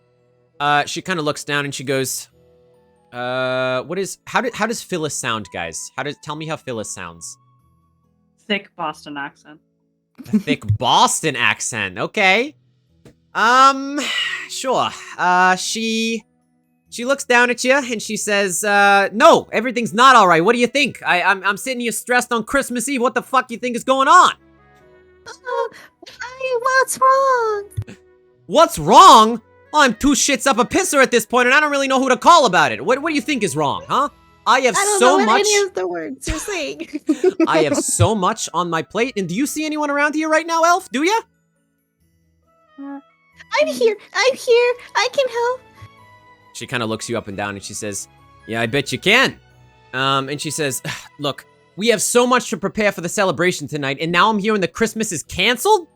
She kind of looks down and she goes, how does Phyllis sound, guys? Tell me how Phyllis sounds. Thick Boston accent. A thick Boston accent. Okay. Sure. She looks down at you and she says, no, everything's not all right. What do you think? I'm sitting here stressed on Christmas Eve. What the fuck you think is going on? What's wrong? What's wrong? Well, I'm 2 shits up a pisser at this point, and I don't really know who to call about it. What do you think is wrong, huh? I don't know any of the words you're saying. I have so much on my plate, and do you see anyone around here right now, Elf? Do you? I'm here. I can help. She kind of looks you up and down, and she says, yeah, I bet you can. And she says, look, we have so much to prepare for the celebration tonight, and now I'm hearing that Christmas is canceled?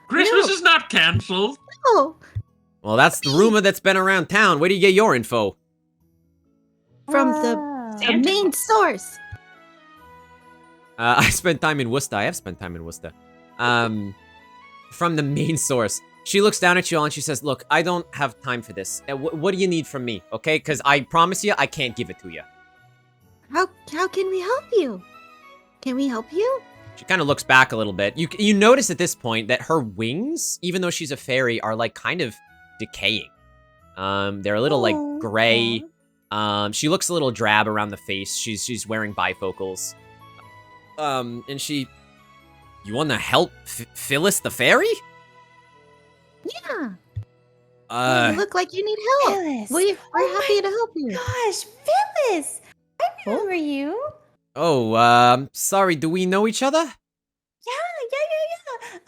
Christmas is not canceled. No. Well, that's the rumor that's been around town. Where do you get your info? From the main source. I spent time in Worcester. I have spent time in Worcester. From the main source. She looks down at you all and she says, look, I don't have time for this. What do you need from me, okay? Because I promise you, I can't give it to you. How can we help you? Can we help you? She kind of looks back a little bit. You notice at this point that her wings, even though she's a fairy, are like kind of decaying. They're a little like gray. She looks a little drab around the face. She's wearing bifocals. And you want to help Phyllis the fairy? Yeah. You look like you need help. Phyllis. We're happy to help you. Gosh, Phyllis! I remember you. Oh, sorry, do we know each other?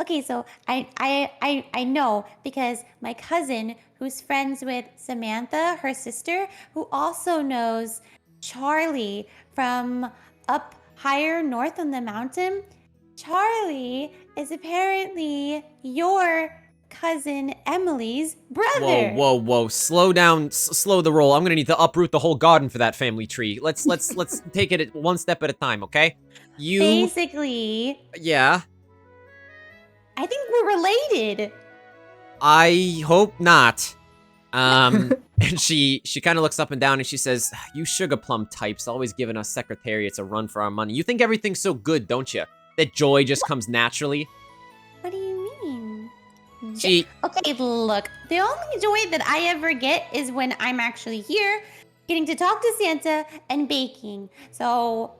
Okay, so I know because my cousin, who's friends with Samantha, her sister, who also knows Charlie from up higher north on the mountain. Charlie is apparently your cousin Emily's brother. Whoa. Slow down. Slow the roll. I'm gonna need to uproot the whole garden for that family tree. Let's take it one step at a time, okay? You... Basically, Yeah. I think we're related. I hope not. And she kind of looks up and down and she says, "You sugar plum types always giving us secretariats a run for our money. You think everything's so good, don't you? That joy just comes naturally." What do you mean? She... Okay, look, the only joy that I ever get is when I'm actually here, getting to talk to Santa and baking. So...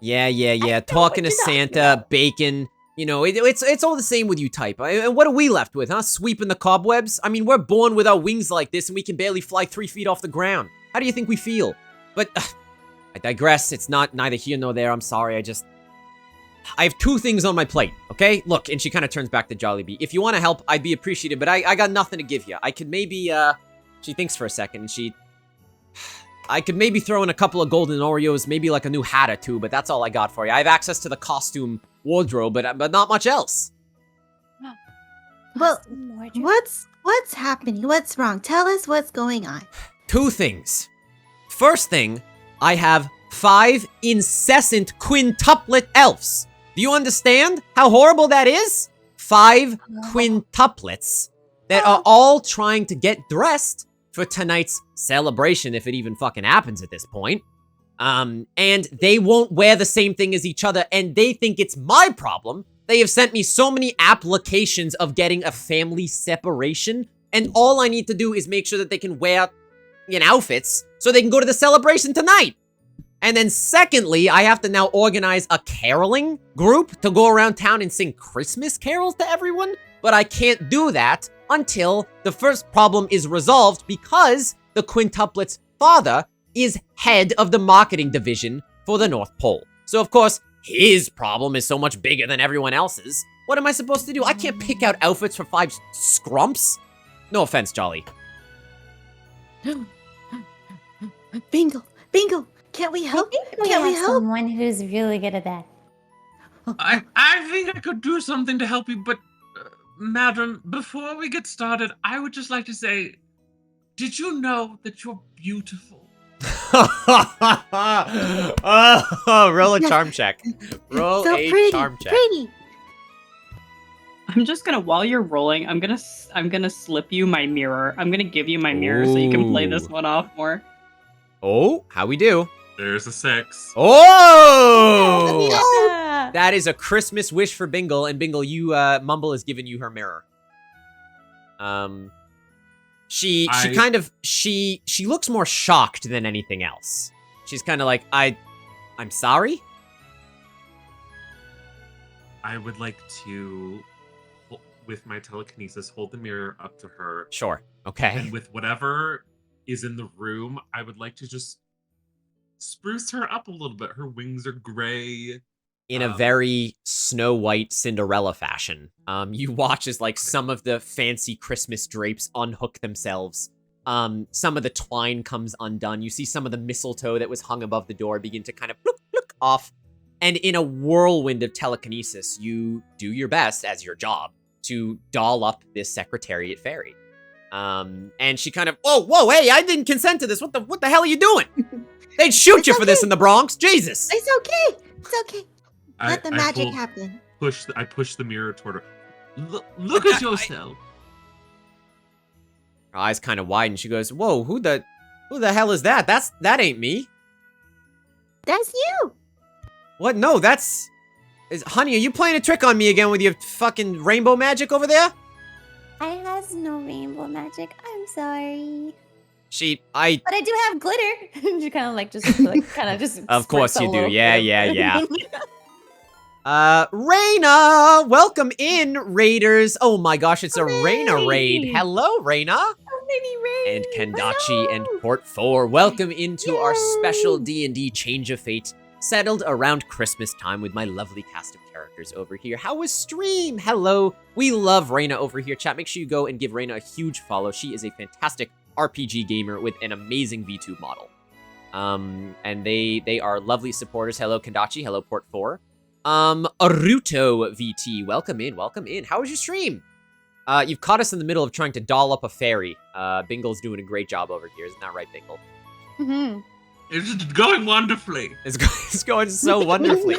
Yeah. Talking to Santa, bacon. You know, it's all the same with you type. And what are we left with, huh? Sweeping the cobwebs? I mean, we're born with our wings like this and we can barely fly 3 feet off the ground. How do you think we feel? But, I digress. It's neither here nor there. I'm sorry. I have 2 things on my plate, okay? Look, and she kind of turns back to Jollibee. If you want to help, I'd be appreciative, but I got nothing to give you. I could maybe, she thinks for a second, and I could maybe throw in a couple of golden Oreos, maybe like a new hat or 2, but that's all I got for you. I have access to the costume wardrobe, but not much else. Well, what's happening? What's wrong? Tell us what's going on. 2 things. First thing, I have 5 incessant quintuplet elves. Do you understand how horrible that is? 5 quintuplets that are all trying to get dressed for tonight's celebration, if it even fucking happens at this point. And they won't wear the same thing as each other, and they think it's my problem. They have sent me so many applications of getting a family separation, and all I need to do is make sure that they can wear outfits so they can go to the celebration tonight. And then secondly, I have to now organize a caroling group to go around town and sing Christmas carols to everyone, but I can't do that until the first problem is resolved because the quintuplet's father is head of the marketing division for the North Pole. So of course, his problem is so much bigger than everyone else's. What am I supposed to do? I can't pick out outfits for 5 scrumps. No offense, Jolly. Bingo! Can't we help? Can't we help? Someone who's really good at that. I think I could do something to help you, but madam, before we get started, I would just like to say, did you know that you're beautiful? Roll a charm check. Roll so a pretty, charm check. Pretty. I'm just gonna, while you're rolling, I'm gonna slip you my mirror. I'm gonna give you my mirror so you can play this one off more. Oh, how we do? There's a 6. Oh! Yeah. That is a Christmas wish for Bingle, and Bingle, Mumble has given you her mirror. She looks more shocked than anything else. She's kind of like, I'm sorry? I would like to, with my telekinesis, hold the mirror up to her. Sure. Okay. And with whatever is in the room, I would like to just spruce her up a little bit. Her wings are gray. In a very Snow White Cinderella fashion. You watch as some of the fancy Christmas drapes unhook themselves. Some of the twine comes undone. You see some of the mistletoe that was hung above the door begin to kind of look off. And in a whirlwind of telekinesis, you do your best as your job to doll up this Secretariat fairy. And she kind of, whoa, hey, I didn't consent to this. What the hell are you doing? They'd shoot you for this in the Bronx. Jesus. It's okay. Let the magic happen. I push the mirror toward her. Look at yourself. Her eyes kind of widen. She goes, whoa, who the hell is that? That ain't me. That's you. What? No, honey, are you playing a trick on me again with your fucking rainbow magic over there? I has no rainbow magic. I'm sorry. But I do have glitter. She kind of just. Of course you do. Yeah. Yeah. Raina, welcome in, Raiders. Oh my gosh, it's a Raina raid. Hello, Raina. And Kendachi and Port 4, welcome into our special D&D Change of Fate, settled around Christmas time with my lovely cast of characters. characters over here. How was stream? Hello. We love Raina over here. Chat, make sure you go and give Raina a huge follow. She is a fantastic RPG gamer with an amazing VTube model. And they are lovely supporters. Hello, Kandachi. Hello, Port 4. Aruto VT. Welcome in. Welcome in. How was your stream? You've caught us in the middle of trying to doll up a fairy. Bingle's doing a great job over here. Isn't that right, Bingle? Mm-hmm. It's going wonderfully. It's going so wonderfully.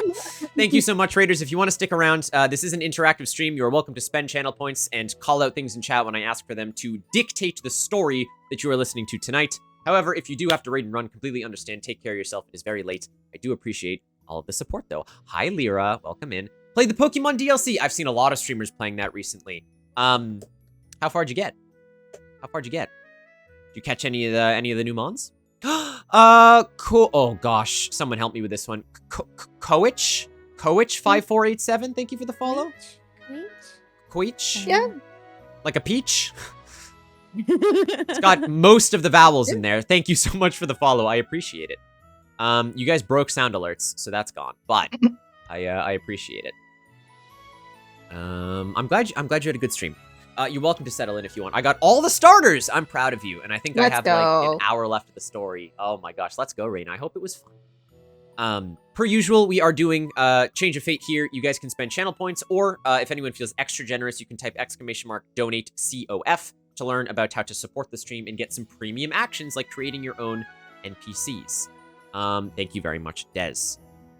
Thank you so much, Raiders. If you want to stick around, this is an interactive stream. You are welcome to spend channel points and call out things in chat when I ask for them to dictate the story that you are listening to tonight. However, if you do have to raid and run, completely understand. Take care of yourself. It is very late. I do appreciate all of the support, though. Hi, Lyra. Welcome in. Play the Pokemon DLC. I've seen a lot of streamers playing that recently. How far'd you get? How far'd you get? Did you catch any of the new mons? Cool. Oh gosh, someone help me with this one. Koich 5487. Thank you for the follow. Koich. Yeah. Like a peach. It's got most of the vowels in there. Thank you so much for the follow. I appreciate it. You guys broke sound alerts, so that's gone. But I appreciate it. I'm glad you had a good stream. You're welcome to settle in if you want. I got all the starters. I'm proud of you, and I think I have like an hour left of the story. Oh my gosh, let's go, Raina. I hope it was fun. Per usual, we are doing Change of Fate here. You guys can spend channel points, or if anyone feels extra generous, you can type !donate COF to learn about how to support the stream and get some premium actions like creating your own NPCs. Thank you very much, Des.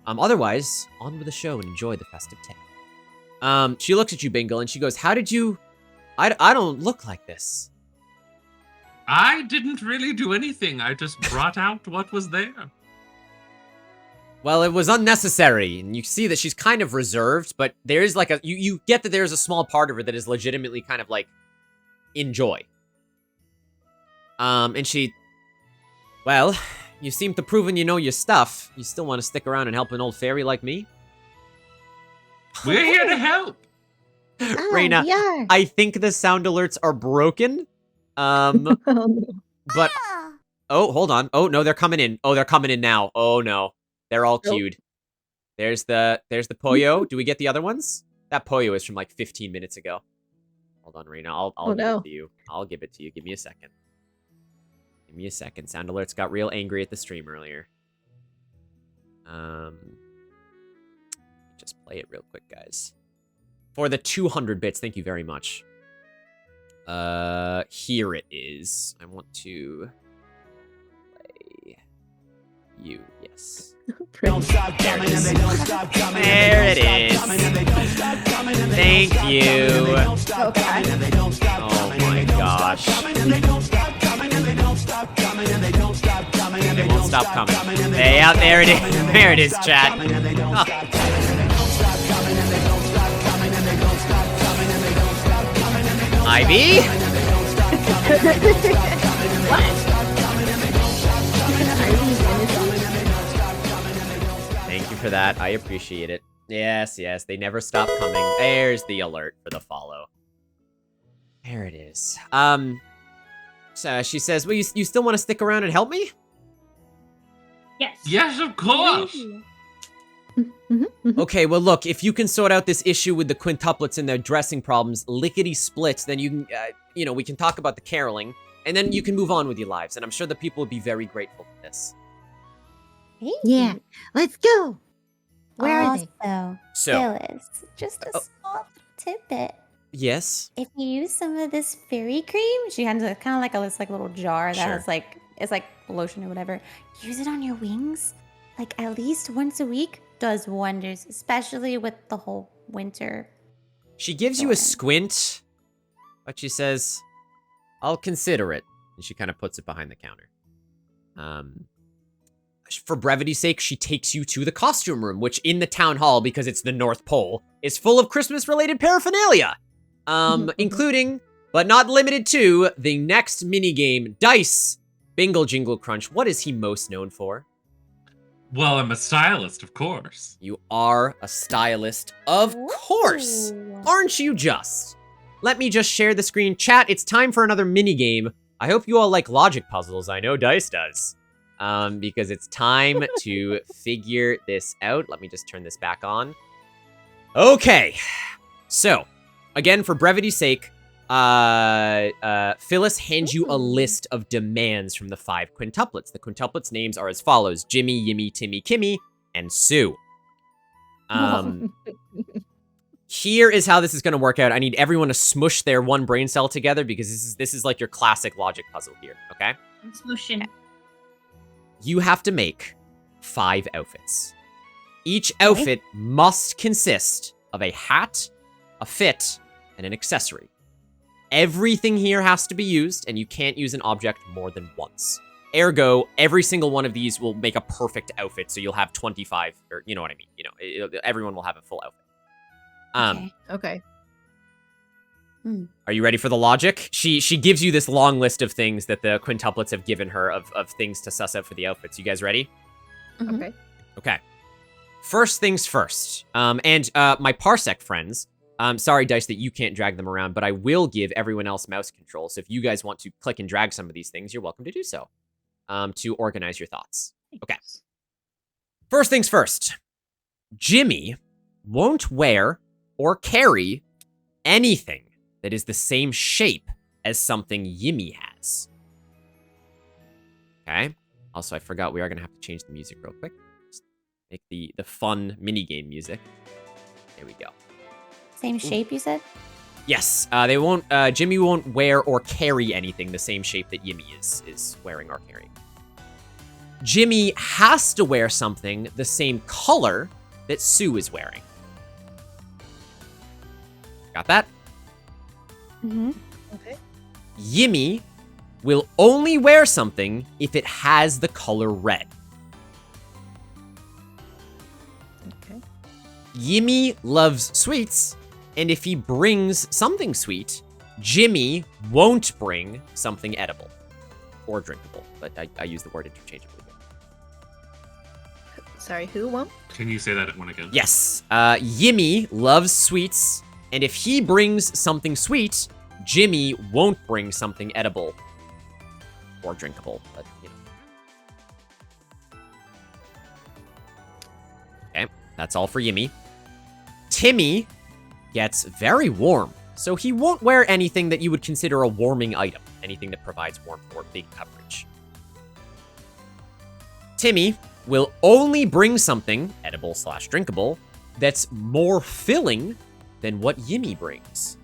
Otherwise, on with the show and enjoy the festive tale. She looks at you, Bingle, and she goes, how did you... I don't look like this. I didn't really do anything. I just brought out what was there. Well, it was unnecessary, and you see that she's kind of reserved, but there is like a... You get that there's a small part of her that is legitimately kind of like... enjoy. And she... Well, you seem to proven you know your stuff. You still want to stick around and help an old fairy like me? We're here to help. Raina, yeah. I think the sound alerts are broken. But... Oh, hold on. Oh, no, they're coming in. Oh, they're coming in now. Oh, no. They're all queued. There's the Poyo. Do we get the other ones? That Poyo is from like 15 minutes ago. Hold on, Raina. I'll give it to you. I'll give it to you. Give me a second. Give me a second. Sound alerts got real angry at the stream earlier. Just play it real quick, guys. For the 200 bits, thank you very much. Here it is. I want to play you. Yes. There it is. Thank you. Oh my gosh. They won't stop coming. Hey, out there it is. There it is, chat. Oh. Ivy? Thank you for that. I appreciate it. Yes, yes, they never stop coming. There's the alert for the follow. There it is. So she says, well, you still want to stick around and help me? Yes. Yes, of course. Okay, well, look, if you can sort out this issue with the quintuplets and their dressing problems, lickety-splits, then you can, we can talk about the caroling, and then you can move on with your lives, and I'm sure the people would be very grateful for this. Yeah, let's go. Where are they? So, Phyllis, just a small tidbit. Yes? If you use some of this fairy cream, she has kind of like this little jar that has like, it's like lotion or whatever. Use it on your wings, like at least once a week. Does wonders, especially with the whole winter. She gives you a squint, but she says, I'll consider it. And she kind of puts it behind the counter. For brevity's sake, she takes you to the costume room, which in the town hall, because it's the North Pole, is full of Christmas-related paraphernalia. Including, but not limited to, the next minigame, Dice Bingle Jingle Crunch. What is he most known for? Well, I'm a stylist, of course. You are a stylist, of course. Aren't you just? Let me just share the screen. Chat, it's time for another minigame. I hope you all like logic puzzles. I know Dice does. Because it's time to figure this out. Let me just turn this back on. Okay. So, again, for brevity's sake, Phyllis hands you a list of demands from the 5 quintuplets. The quintuplets' names are as follows: Jimmy, Yimmy, Timmy, Kimmy, and Sue. Here is how this is going to work out. I need everyone to smush their one brain cell together because this is like your classic logic puzzle here, okay? I'm smooshing. You have to make 5 outfits. Each outfit must consist of a hat, a fit, and an accessory. Everything here has to be used, and you can't use an object more than once. Ergo, every single one of these will make a perfect outfit, so you'll have 25, or you know what I mean. You know, everyone will have a full outfit. Okay. Are you ready for the logic? She gives you this long list of things that the quintuplets have given her of things to suss out for the outfits. You guys ready? Okay. Okay. First things first. And my Parsec friends, sorry, Dice, that you can't drag them around, but I will give everyone else mouse control. So if you guys want to click and drag some of these things, you're welcome to do so to organize your thoughts. Okay. First things first. Jimmy won't wear or carry anything that is the same shape as something Yimmy has. Okay. Also, I forgot we are going to have to change the music real quick. Just make the fun minigame music. There we go. Same shape, you said? Yes. They won't. Jimmy won't wear or carry anything the same shape that Yimmy is wearing or carrying. Jimmy has to wear something the same color that Sue is wearing. Got that? Mm-hmm. Okay. Yimmy will only wear something if it has the color red. Okay. Yimmy loves sweets, and if he brings something sweet, Jimmy won't bring something edible or drinkable. But I use the word interchangeably. Sorry, who won't? Can you say that one again? Yes. Yimmy loves sweets, and if he brings something sweet, Jimmy won't bring something edible or drinkable, but, you know. Okay, that's all for Yimmy. Timmy gets very warm, so he won't wear anything that you would consider a warming item, anything that provides warmth or big coverage. Timmy will only bring something, edible/drinkable, that's more filling than what Yimmy brings.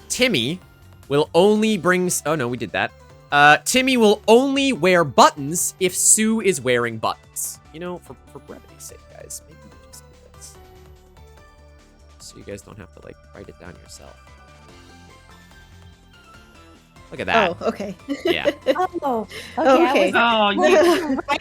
Timmy will only bring... Oh, no, we did that. Timmy will only wear buttons if Sue is wearing buttons. You know, for brevity's sake, guys, maybe we just do this. So you guys don't have to, like, write it down yourself. Look at that. Oh, okay. Yeah. Oh, Okay. Oh,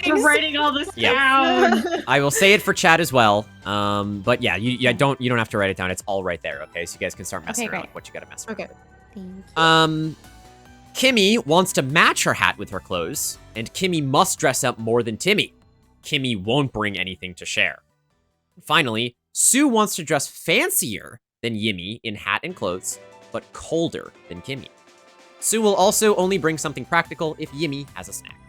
you're writing all this down. I will say it for chat as well. But yeah, you don't have to write it down. It's all right there. Okay, so you guys can start messing around with what you gotta mess around. Okay. Thank you. Kimmy wants to match her hat with her clothes, and Kimmy must dress up more than Timmy. Kimmy won't bring anything to share. Finally, Sue wants to dress fancier than Yimmy in hat and clothes, but colder than Kimmy. Sue will also only bring something practical if Yimmy has a snack.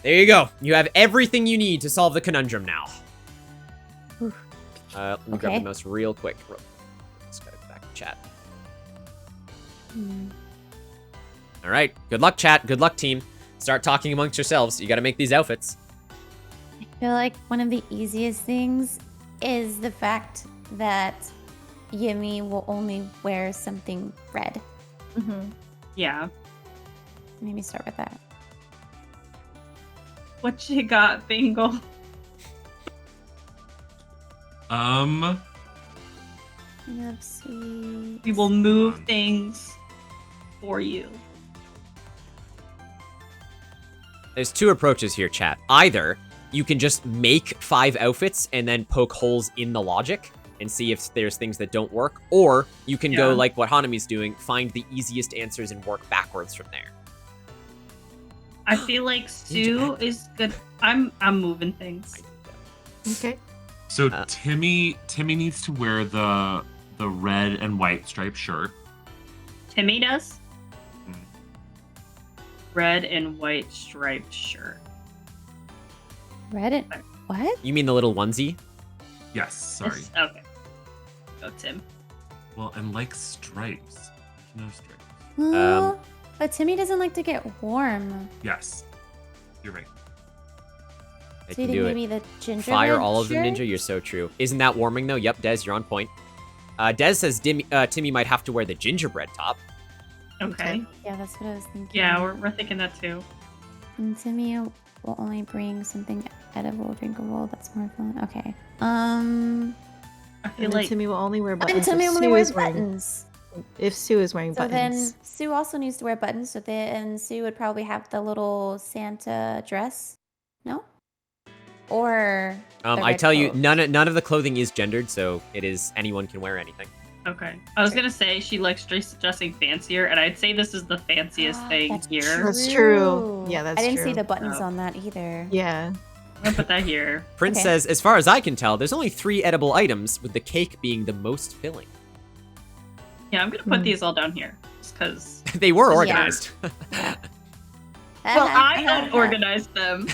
There you go. You have everything you need to solve the conundrum now. Let me grab the mouse real quick. Just gotta go back to chat. All right. Good luck, chat. Good luck, team. Start talking amongst yourselves. You gotta make these outfits. I feel like one of the easiest things is the fact that Yimmy will only wear something red. Mm-hmm. Yeah. Maybe start with that. What you got, Bingo? Let's see. We will move things for you. There's 2 approaches here, chat. Either you can just make 5 outfits and then poke holes in the logic and see if there's things that don't work, or you can go like what Hanami's doing, find the easiest answers and work backwards from there. I feel like Sue is good. I'm moving things. Okay. So Timmy needs to wear the red and white striped shirt. Timmy does? Red and white striped shirt. Red and what? You mean the little onesie? Yes, sorry. Okay. Go, Tim. Well, and like stripes. No stripes. But Timmy doesn't like to get warm. Yes. You're right. I So you can think do maybe it. the gingerbread Fire all of them, shirt? Ninja. You're so true. Isn't that warming though? Yep, Des, you're on point. Des says Timmy might have to wear the gingerbread top. Okay. Yeah, that's what I was thinking. Yeah, we're thinking that too. And Timmy will only bring something edible, drinkable. That's more fun. Okay. I And feel then like Timmy will only wear And buttons. Timmy if only Sue wears is wearing- buttons. If Sue is wearing So buttons. then Sue also needs to wear buttons. So then Sue would probably have the little Santa dress. No? Or the I red tell you, coat. none of the clothing is gendered, so it is anyone can wear anything. okay. I was gonna say she likes dressing fancier, and I'd say this is the fanciest thing That's here. That's true. Yeah, that's I didn't see true. the buttons Oh. on that either. Yeah. I'm gonna put that here. Prince Okay. says, as far as I can tell, there's only 3 edible items, with the cake being the most filling. Yeah, I'm gonna put these all down here, just because. They were Yeah. organized. Well, I unorganized them.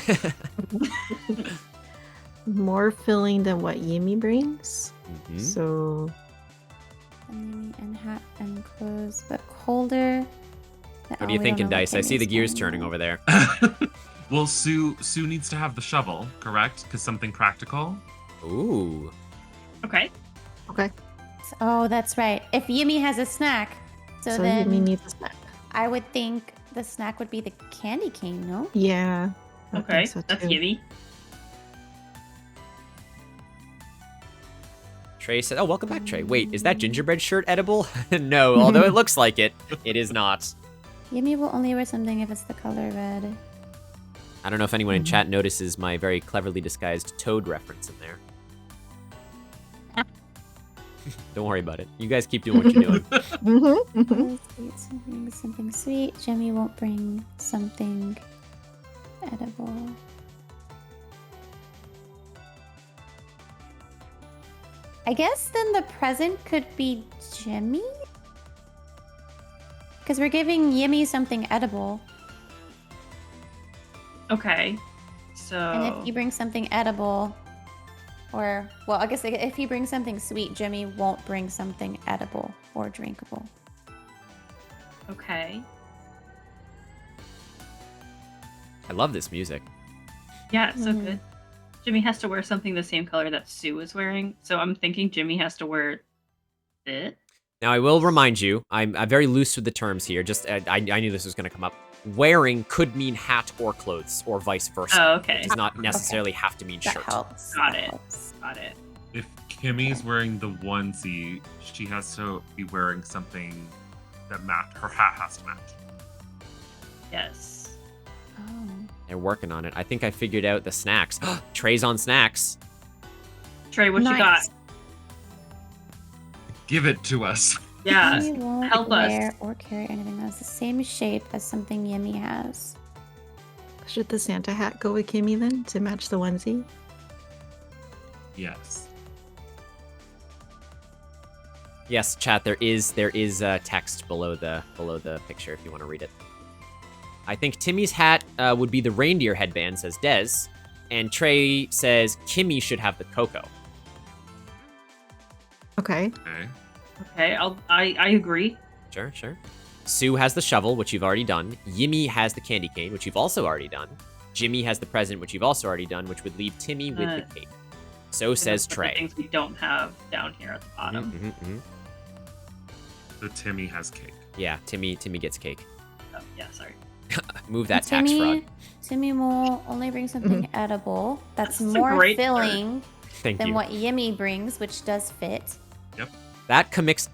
More filling than what Yumi brings. Mhm. So And hat and clothes, but colder. What are you thinking, Dice? I see the gears turning over there. Well, Sue needs to have the shovel, correct? Because something practical. Ooh. Okay. okay. Oh, that's right. If Yumi has a snack, so then Yumi needs a snack. I would think the snack would be the candy cane, no? Yeah. I Okay. think so That's too. Yimmy. Trey said, oh, welcome back, Trey. Wait, is that gingerbread shirt edible? No, although it looks like it, it is not. Yumi will only wear something if it's the color red. I don't know if anyone in chat notices my very cleverly disguised Toad reference in there. Don't worry about it. You guys keep doing what you're doing. Something sweet. Jimmy won't bring something edible. I guess then the present could be Jimmy? Because we're giving Yimmy something edible. Okay. So. And if he brings something edible, or, well, I guess if he brings something sweet, Jimmy won't bring something edible or drinkable. Okay. I love this music. Yeah, it's so good. Jimmy has to wear something the same color that Sue is wearing, so I'm thinking Jimmy has to wear it. Now, I will remind you, I'm very loose with the terms here. Just, I knew this was going to come up. Wearing could mean hat or clothes, or vice versa. Oh, okay. It does not necessarily have to mean That shirt. helps. Got That it. helps. Got it. If Kimmy's wearing the onesie, she has to be wearing something that her hat has to match. Yes. Oh. They're working on it. I think I figured out the snacks. Trey's on snacks. Trey, what you got? Give it to us. Yeah. Jimmy won't help wear us. or carry anything that's the same shape as something Yimmy has. Should the Santa hat go with Kimmy then to match the onesie? Yes. Yes, chat. There is text below the picture if you want to read it. I think Timmy's hat would be the reindeer headband, says Dez, and Trey says Kimmy should have the cocoa. Okay. Okay. Okay, I agree. Sure. Sue has the shovel, which you've already done. Yimmy has the candy cane, which you've also already done. Jimmy has the present, which you've also already done, which would leave Timmy with the cake. So says The Trey. things we don't have down here at the bottom. Mhm. So Timmy has cake. Yeah, Timmy gets cake. Oh, yeah, sorry. Move that tax fraud. Timmy will only bring something edible that's That's a more great filling Thank than you. what Yimmy brings, which does fit. That commit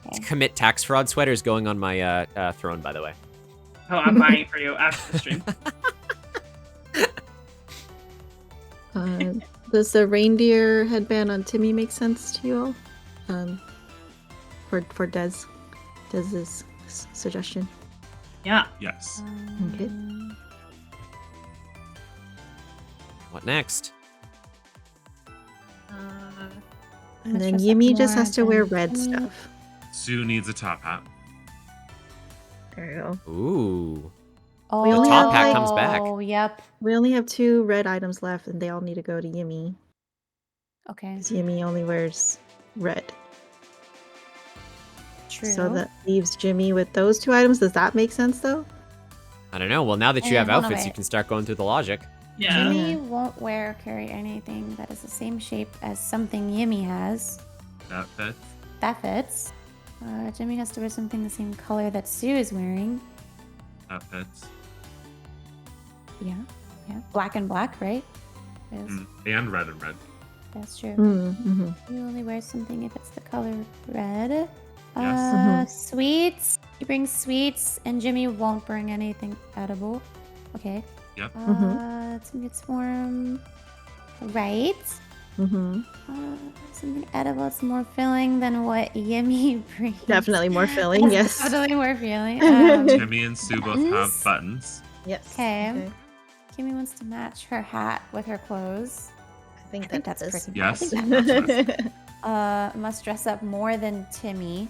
tax fraud sweater is going on my throne, by the way. Oh, I'm buying it for you after the stream. Does the reindeer headband on Timmy make sense to you all? For Dez's suggestion. Yeah. Yes. Okay. What next? And Let's then dress up Yimmy just more has to wear than red Timmy. stuff. Sue needs a top hat. There you go. Ooh. Oh, We only top have, hat comes back. Oh, yep. We only have 2 red items left, and they all need to go to Yimmy. Okay. 'Cause Yimmy only wears red. True. So that leaves Jimmy with those 2 items. Does that make sense, though? I don't know. Well, now that you have Hold on, outfits, you wait. can start going through the logic. Yeah. Jimmy won't wear or carry anything that is the same shape as something Yimmy has. That fits. That fits. Jimmy has to wear something the same color that Sue is wearing. That fits. Yeah. Black and black, right? Yes. And red and red. That's true. Mm-hmm. You only wear something if it's the color red. Yes. Sweets. He brings sweets, and Jimmy won't bring anything edible. Okay. Yep. It's more right. Mm-hmm. Something edible. It's more filling than what Yimmy brings. Definitely more filling, yes. Definitely more filling. Jimmy and Sue both have buttons. Yes. Okay. Kimmy wants to match her hat with her clothes. I think that's is. pretty. Yes. I think that must dress up more than Timmy.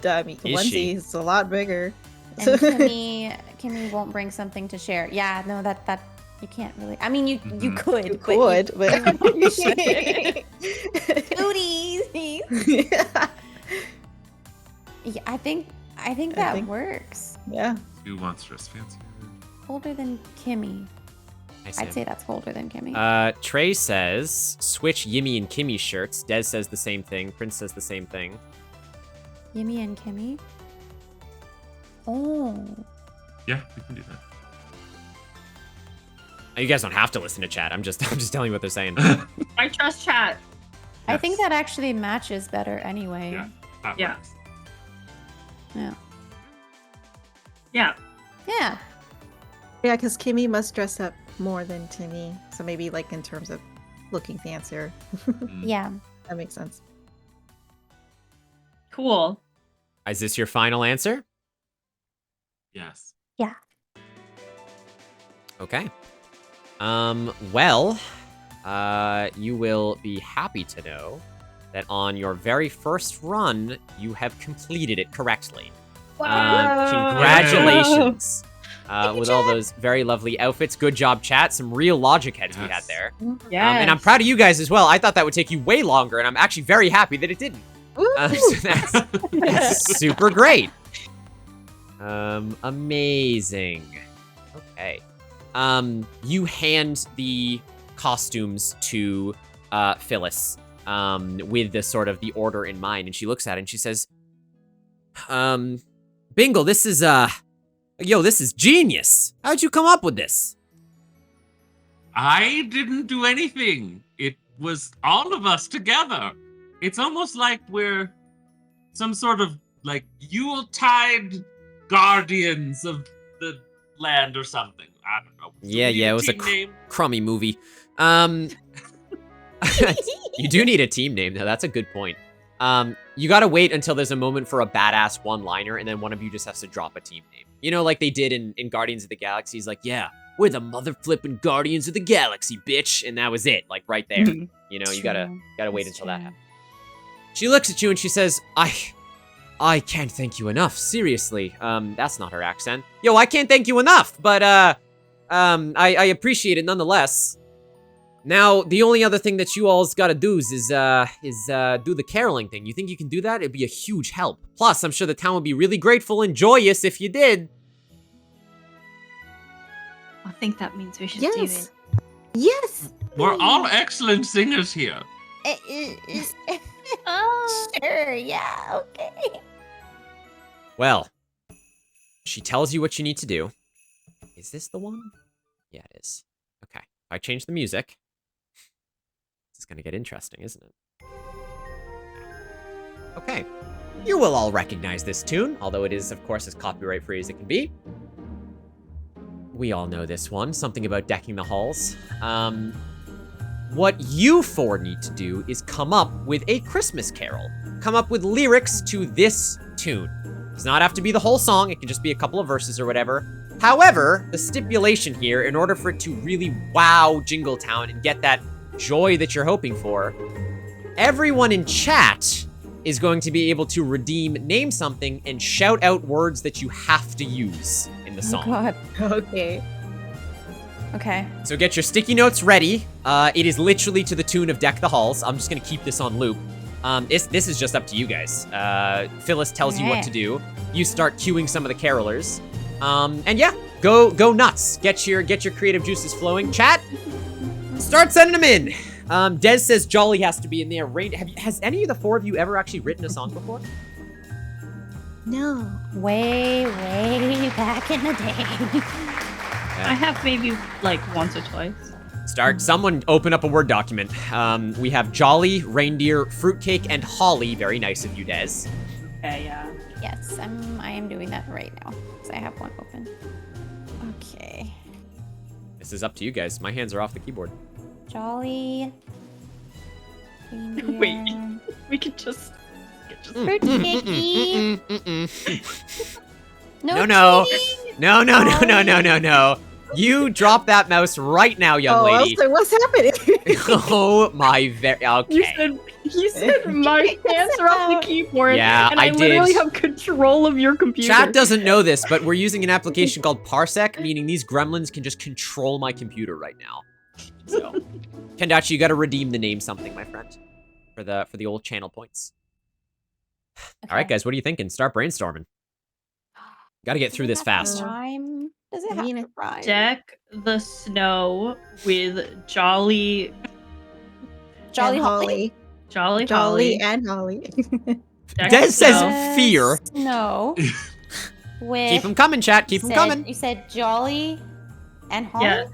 I mean, Is she? onesie's a lot bigger. And Kimmy won't bring something to share. Yeah, no, that you can't really. I mean, you could. You could, but Cooties. Yeah, I think that works. Yeah. Sue wants to dress fancier. Colder than Kimmy. I'd say that's colder than Kimmy. Trey says, switch Yimmy and Kimmy shirts. Des says the same thing. Prince says the same thing. Yimmy and Kimmy. Oh. Yeah, we can do that. You guys don't have to listen to chat. I'm just telling you what they're saying. I trust chat. I think that actually matches better anyway. Yeah. That Yeah. works. Yeah. Yeah. Yeah. Yeah, because Kimmy must dress up more than Timmy. So maybe like in terms of looking fancier. Yeah. That makes sense. Cool. Is this your final answer? Yes. Yeah. Okay. Well, you will be happy to know that on your very first run, you have completed it correctly. Congratulations. With all those very lovely outfits. Good job, chat. Some real logic heads we had there. Yeah. And I'm proud of you guys as well. I thought that would take you way longer, and I'm actually very happy that it didn't. So that's super great. Amazing. Okay. You hand the costumes to Phyllis with the sort of the order in mind, and she looks at it and she says, Bingle, this is this is genius. How'd you come up with this? I didn't do anything. It was all of us together. It's almost like we're some sort of like Yuletide guardians of the land or something. I don't know. Yeah, it was a name? crummy movie. You do need a team name, though. That's a good point. You gotta wait until there's a moment for a badass one-liner, and then one of you just has to drop a team name. You know, like they did in Guardians of the Galaxy. He's like, yeah, we're the mother-flipping Guardians of the Galaxy, bitch. And that was it, like right there. You know, you gotta wait until that happens. She looks at you and she says, I can't thank you enough, seriously. That's not her accent. Yo, I can't thank you enough, but I appreciate it nonetheless. Now, the only other thing that you all's gotta do is do the caroling thing. You think you can do that? It'd be a huge help. Plus, I'm sure the town would be really grateful and joyous if you did. I think that means we should Yes. do it. Yes. We're all excellent singers here. Sure, yeah, okay. Well, she tells you what you need to do. Is this the one? Yeah, it is. Okay. If I change the music, this is gonna get interesting, isn't it? Okay. You will all recognize this tune, although it is, of course, as copyright-free as it can be. We all know this one, something about decking the halls. What you four need to do is come up with a Christmas carol. Come up with lyrics to this tune. It does not have to be the whole song, it can just be a couple of verses or whatever. However, the stipulation here, in order for it to really wow Jingletown and get that joy that you're hoping for, everyone in chat is going to be able to name something, and shout out words that you have to use in in the song. God. Okay. Okay. So get your sticky notes ready. It is literally to the tune of Deck the Halls. I'm just gonna keep this on loop. This is just up to you guys. Phyllis tells you what to do. You start cueing some of the carolers. And yeah, go nuts. Get your creative juices flowing. Chat, start sending them in. Des says Jolly has to be in there. Has any of the four of you ever actually written a song before? No. Way back in the day. I have maybe like once or twice. Someone open up a Word document. We have Jolly, Reindeer, Fruitcake, and Holly. Very nice of you, Des. Okay, yeah. Yes, I am doing that right now because I have one open. Okay. This is up to you guys. My hands are off the keyboard. Jolly. Reindeer. Wait, we could just. Fruitcakey. No. You drop that mouse right now, young lady. So what's happening? Oh my okay. You said my hands are off the keyboard. Yeah, and I literally have control of your computer. Chat doesn't know this, but we're using an application called Parsec, meaning these gremlins can just control my computer right now. So, Kendachi, you got to redeem the name something, my friend, for the old channel points. Okay. All right, guys, what are you thinking? Start brainstorming. Got to get through this fast. Does it have to rhyme? Deck the snow with Jolly Holly. Jolly and Holly. Des says fear. No. Keep them coming, chat. Keep them coming. You said Jolly and Holly?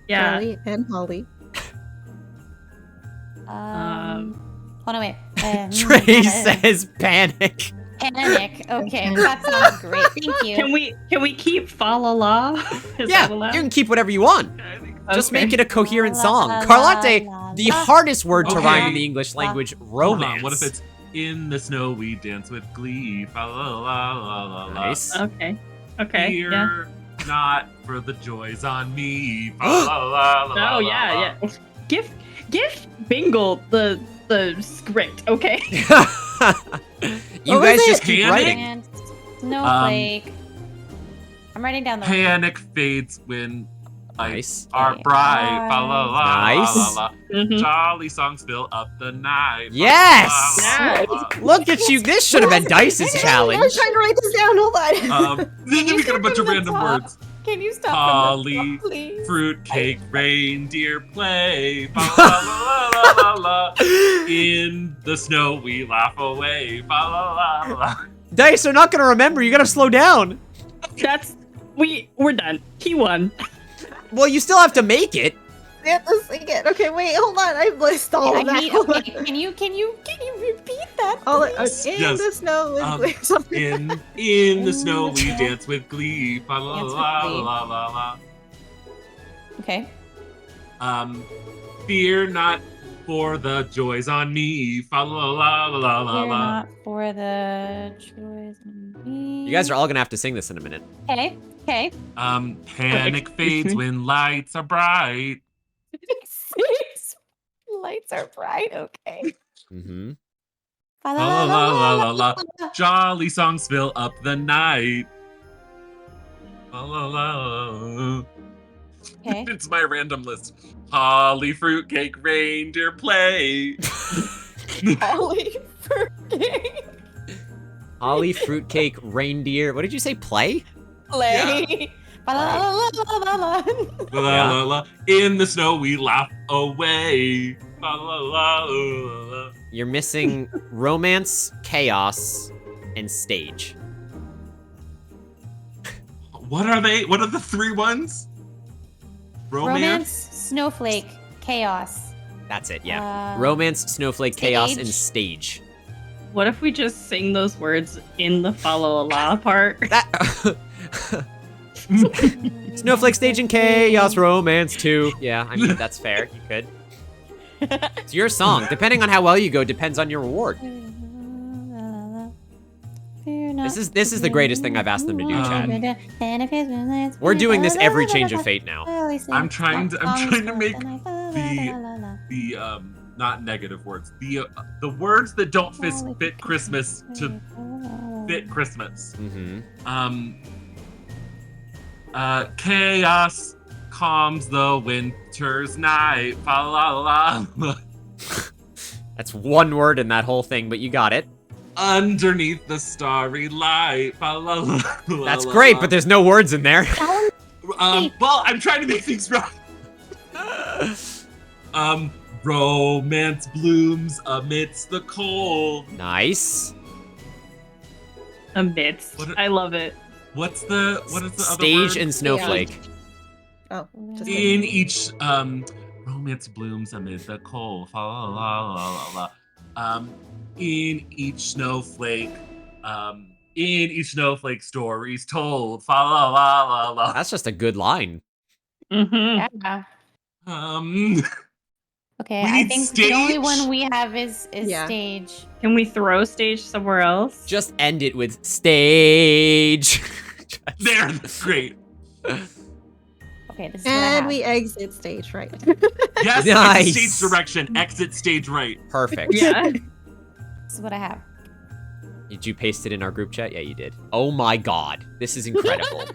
Yeah. Jolly and Holly. Hold on, wait. Trey says panic. Panic. Okay, that sounds great. Thank you. Can we keep fa la la? Yeah, you can keep whatever you want. Just make it a coherent song. La, la, Carlotte, la, the la. hardest word to Okay. rhyme in the English language, romance. What if it's in the snow we dance with glee? Fa la la la la la. Nice. Okay. Fear not for the joys on me. Fa la la la la. Oh yeah. Give Bingle the script, okay? You guys just keep Panic? writing. And Snowflake. I'm writing down the Panic fades when Nice. lights are bright. Fa la la Nice. la la. Mhm. Jolly songs fill up the night. Fa, Yes! la, la, la, Look at you. This should have been Dice's I challenge. was trying to write this down. Hold on. la. Then we got a bunch of random words. Can you stop Holly, from the top, please? fruitcake, reindeer play. Fa la la la la la. In the snow we laugh away. Fa la la la. Dice are not going to remember. You got to slow down. We're done. He won. Well, you still have to make it. I have to sing it. Okay, wait, hold on. I list all of that. Hold on. Can you repeat that? All please? in Yes. the snow with something. In the snow we dance with glee. Fa la Dance with la glee. la la la. Okay. Fear not for the joys on me. Fa la la la la la You're la. not for the joys of me. You guys are all going to have to sing this in a minute. Okay. Panic fades when lights are bright. Lights are bright. Okay. Mm-hmm. La La la la la la. Jolly songs fill up the night. La la la. Okay. It's my random list. Holly, fruitcake, reindeer play. Holly fruitcake. Holly, fruitcake, reindeer. What did you say? Play? Play. La la la la la la. La la la la. In the snow we laugh away. La la la la la. You're missing romance, chaos, and stage. What are they? What are the three ones? Romance, snowflake, chaos. That's it, yeah. Romance, snowflake, chaos, and stage. What if we just sing those words in the follow a la part? Snowflake, stage, and chaos, romance, too. Yeah, I mean, that's fair. You could. It's your song. Depending on how well you go, depends on your reward. This is the greatest thing I've asked them to do, Chad. We're doing this every change of fate now. I'm trying to make the not negative words. The words that don't fit Christmas to fit Christmas. Mm-hmm. Chaos calms the winter's night. Fa la la la. That's one word in that whole thing, but you got it. Underneath the starry light. Fa la la la. That's great, but there's no words in there. Well, I'm trying to make things right. Romance blooms amidst the cold. Nice. Amidst. I love it. What is the other Stage word? and snowflake. Oh, just In each romance blooms amid the cold. Fa la la la la la. In each snowflake, stories told. Fa la la la la. That's just a good line. Mm-hmm. Yeah. Okay, We I need think stage? the only one we have is stage. Can we throw stage somewhere else? Just end it with stage. There, great. Okay, this is what I And have. we exit stage right. Yes, Nice. exit stage direction, exit stage right. Perfect. Yeah. This is what I have. Did you paste it in our group chat? Yeah, you did. Oh my god. This is incredible.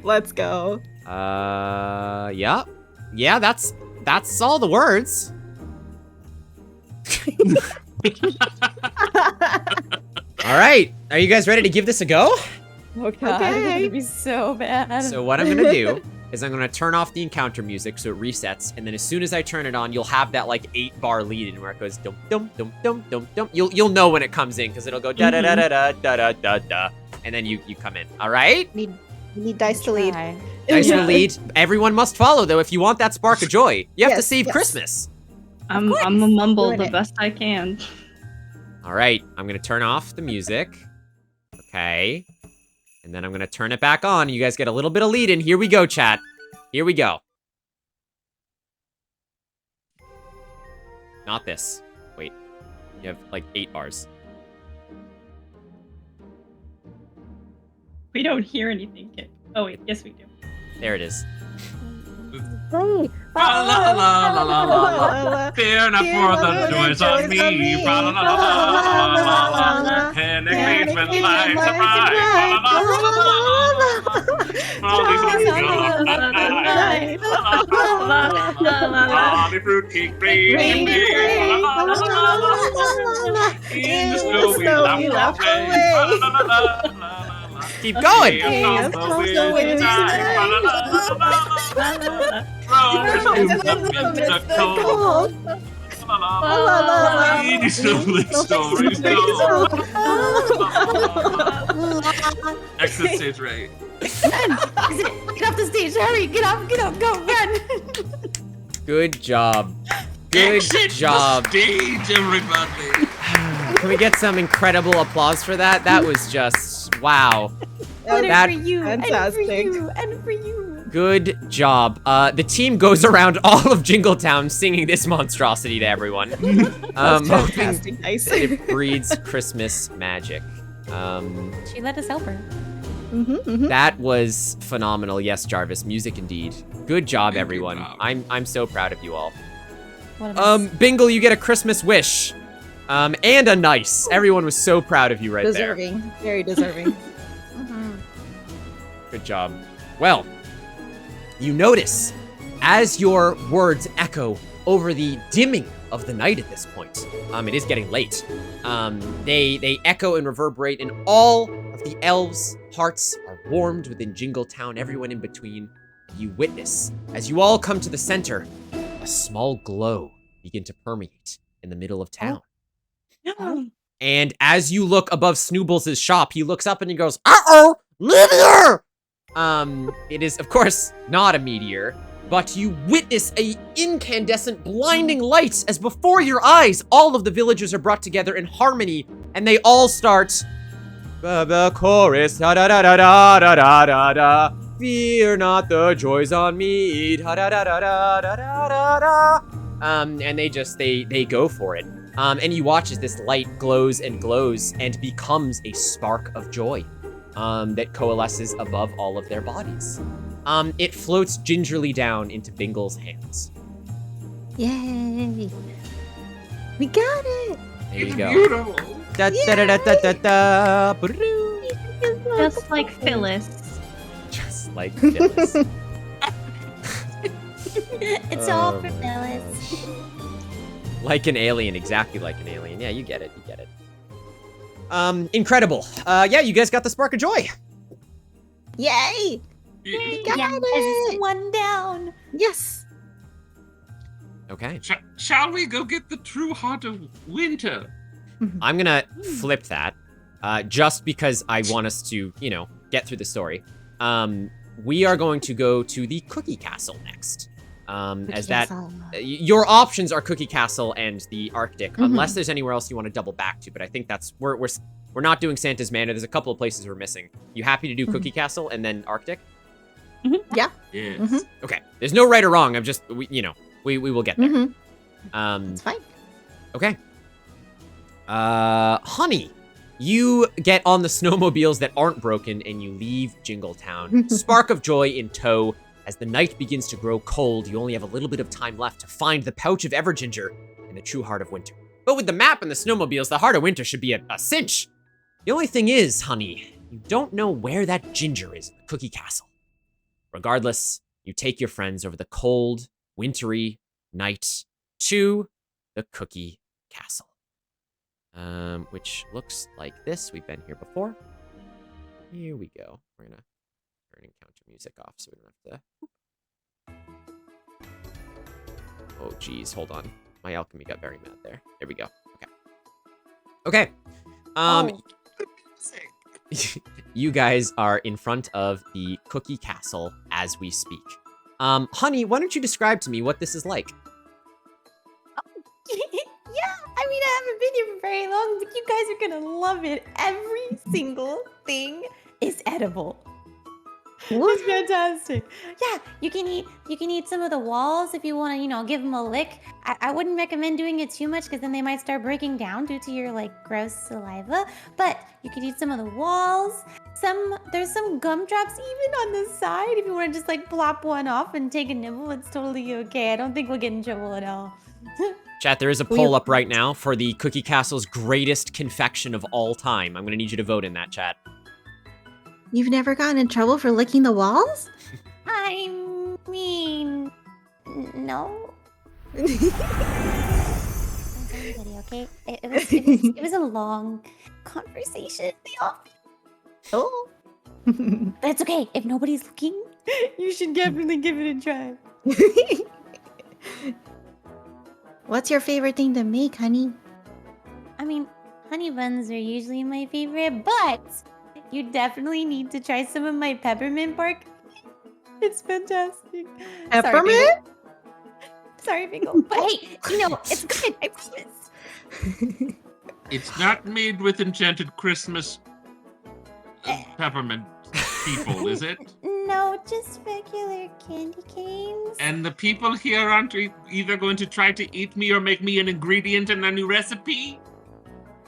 Let's go. Yeah. Yeah, that's all the words. All right. Are you guys ready to give this a go? Okay. God, it's gonna be so bad. So what I'm gonna do is I'm gonna turn off the encounter music so it resets, and then as soon as I turn it on, you'll have that like 8-bar lead in where it goes dum dum dum dum dum dum. You'll know when it comes in because it'll go da da da da da da da da, and then you come in. All right. We need dice to lead. Dice Yeah. will lead. Everyone must follow though if you want that spark of joy. You have to Yes, save yes. Christmas. I'm a mumble Doing the it. best I can. All right. I'm gonna turn off the music. Okay. And then I'm gonna turn it back on. You guys get a little bit of lead in. Here we go, chat. Here we go. Not this. Wait. You have like 8 bars. We don't hear anything. Oh wait, yes we do. There it is. La la la la la la la. Fear not for the joys of me. La la la la la la. Panic leads when lights are bright. La la la la la la. Holly fruit cake rain. In the snow we laugh away. Keep going. Exit stage right. Get off the stage! Hurry! Get up! Go! Run! Good job. Good Exit job. the stage, everybody. Can we get some incredible applause for that? That was just wow. That- for you! fantastic. And for you! Good job. The team goes around all of Jingletown singing this monstrosity to everyone. Hoping Fantastic dice. that it breeds Christmas magic. She let us help her. That was phenomenal. Yes, Jarvis. Music indeed. Good job, everyone. job. I'm so proud of you all. What a mess. Bingle, you get a Christmas wish. And a nice. Everyone was so proud of you right there. Deserving. Very deserving. Good job. Well, you notice as your words echo over the dimming of the night at this point. It is getting late. They echo and reverberate, and all of the elves' hearts are warmed within Jingletown, everyone in between. You witness, as you all come to the center, a small glow begin to permeate in the middle of town. And as you look above Snoobles' shop, he looks up and he goes, "Uh-oh! Meteor!" It is, of course, not a meteor, but you witness a incandescent, blinding light as before your eyes, all of the villagers are brought together in harmony, and they all start the chorus, da da da da da da da da da. Fear not, the joys on me, da da da da da da da da. And they go for it. And you watch as this light glows and becomes a spark of joy. That coalesces above all of their bodies. It floats gingerly down into Bingle's hands. Yay! We got it! There you go. Beautiful. Da, da, da, da, da, da, da, ba-doo. Just like Phyllis. like Phyllis. It's all for Phyllis. Like an alien, exactly like an alien. Yeah, you get it, you get it. Incredible. Yeah, you guys got the Spark of Joy. Yay! We got Yes, it! one down. Yes. Okay. Shall we go get the true heart of winter? I'm gonna flip that, just because I want us to, you know, get through the story. We are going to go to the Cookie Castle next. Your options are Cookie Castle and the Arctic, unless there's anywhere else you want to double back to. But I think that's we're not doing Santa's Manor. There's a couple of places we're missing. You happy to do Cookie Castle and then Arctic? Yeah. Yes. Okay. There's no right or wrong. I'm just we will get there. It's fine. Okay. Honey, you get on the snowmobiles that aren't broken and you leave Jingletown. Spark of Joy in tow. As the night begins to grow cold, you only have a little bit of time left to find the pouch of Everginger and the true heart of winter. But with the map and the snowmobiles, the heart of winter should be a cinch. The only thing is, honey, you don't know where that ginger is in the Cookie Castle. Regardless, you take your friends over the cold, wintry night to the Cookie Castle. Which looks like this. We've been here before. Here we go. We're gonna turn encounter music off so we don't have to... Oh, geez, hold on. My alchemy got very mad there. There we go. Okay. Okay. You guys are in front of the Cookie Castle as we speak. Honey, why don't you describe to me what this is like? Yeah, I mean, I haven't been here for very long, but you guys are gonna love it. Every single thing is edible. It's fantastic. Yeah, you can eat some of the walls if you want to, you know, give them a lick. I wouldn't recommend doing it too much because then they might start breaking down due to your like gross saliva. But you can eat some of the walls. There's some gumdrops even on the side if you want to just like plop one off and take a nibble. It's totally okay. I don't think we'll get in trouble at all. Chat, there is a poll up right now for the Cookie Castle's greatest confection of all time. I'm gonna need you to vote in that, chat. You've never gotten in trouble for licking the walls? I mean, no. Okay, it was a long conversation. Oh, but it's okay if nobody's looking. You should definitely give it a try. What's your favorite thing to make, honey? I mean, honey buns are usually my favorite, but you definitely need to try some of my peppermint bark. It's fantastic. Peppermint? Sorry, Bingo. But hey, you know, it's good. I promise. It's not made with enchanted Christmas peppermint people, is it? No, just regular candy canes. And the people here aren't either going to try to eat me or make me an ingredient in a new recipe?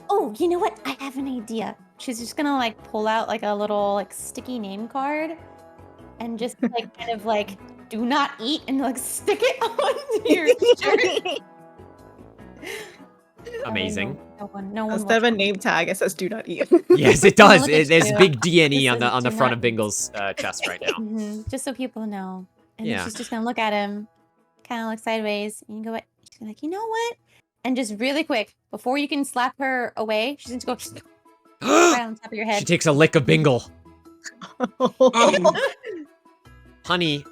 Oh, you know what? I have an idea. She's just gonna like pull out like a little like sticky name card and just like kind of like do not eat and like stick it onto your shirt. Amazing. No one Instead of a name tag, it says "Do not eat." Yes, it does. Look at There's you. big D&E This on the is front do of Bingle's chest right now. Just so people know. And then Yeah. she's just gonna look at him, kind of look sideways, and you go, she's gonna like, you know what? And just really quick, before you can slap her away, she's gonna go right on top of your head. She takes a lick of Bingle. Oh, Honey,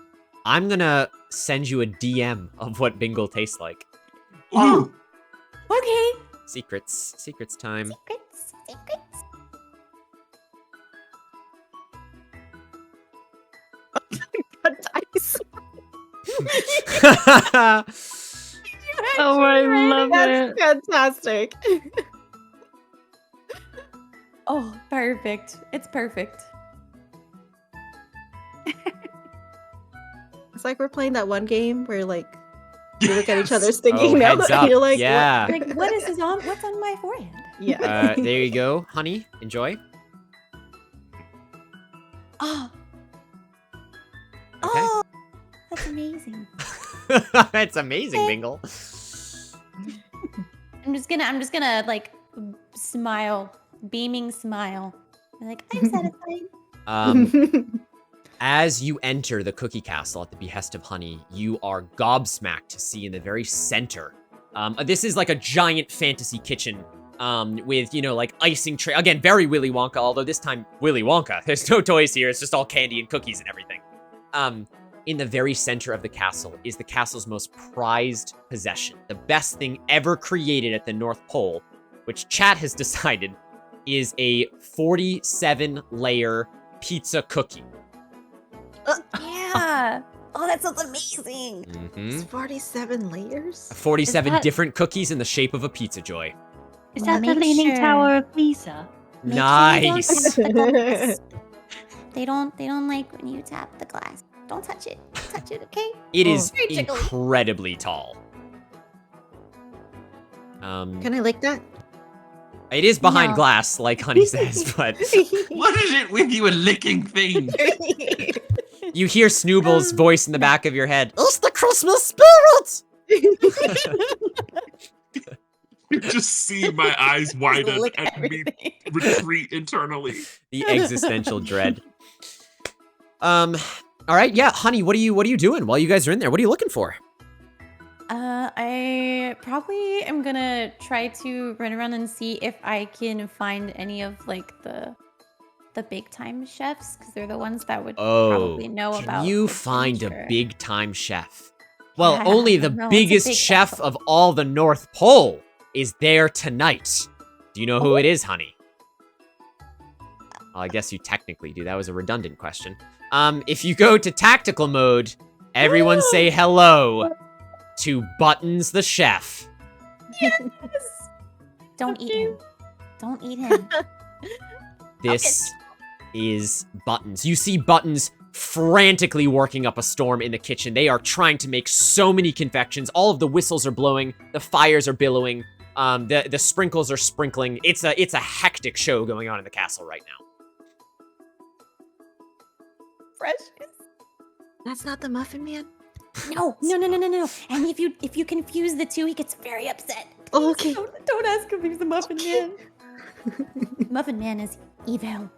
I'm gonna send you a DM of what Bingle tastes like. ooh. Okay. Secrets time. Secrets. Dice. Oh, I love it. That's fantastic. Oh, perfect. It's perfect. It's like we're playing that one game where like you look at each other's Oh, thinking now heads and up. you're like, yeah. Like, what's on my forehead? Yeah. There you go, honey. Enjoy. Oh. Okay. Oh, that's amazing. That's amazing, Bingle. I'm just gonna like smile, beaming smile. I'm like, I'm satisfied. As you enter the Cookie Castle at the behest of Honey, you are gobsmacked to see in the very center. This is like a giant fantasy kitchen with, you know, like icing tray. Again, very Willy Wonka, although this time Willy Wonka. There's no toys here. It's just all candy and cookies and everything. In the very center of the castle is the castle's most prized possession. The best thing ever created at the North Pole, which chat has decided is a 47-layer pizza cookie. Yeah. Oh, that sounds amazing. It's 47 layers? 47 different cookies in the shape of a pizza, Joy. Is that the Leaning Tower of Pisa? Nice. They don't like when you tap the glass. Don't touch it. Don't touch it, okay? It is Very jiggly. incredibly tall. Can I lick that? It is behind No. glass, like Honey says, but What is it with you and licking things? you hear Snooble's voice in the back of your head. It's the Christmas spirit! You just see my eyes widen Lick and me everything. retreat internally. The existential dread. All right, yeah, Honey, what are you doing while you guys are in there? What are you looking for? I probably am gonna try to run around and see if I can find any of like the big time chefs, because they're the ones that would probably know about. You the find future. a big time chef. Well, Yeah, only the no, it's a biggest big chef castle. of all the North Pole is there tonight. Do you know who it is, Honey? Well, I guess you technically do. That was a redundant question. If you go to tactical mode, everyone say hello to Buttons the chef. Don't eat him. Don't eat him. This is Buttons. You see Buttons frantically working up a storm in the kitchen. They are trying to make so many confections. All of the whistles are blowing. The fires are billowing. The sprinkles are sprinkling. It's a hectic show going on in the castle right now. Precious. That's not the Muffin Man? No. And if you confuse the two, he gets very upset. Oh, okay. Don't ask him if he's the Muffin Man. Muffin Man is evil.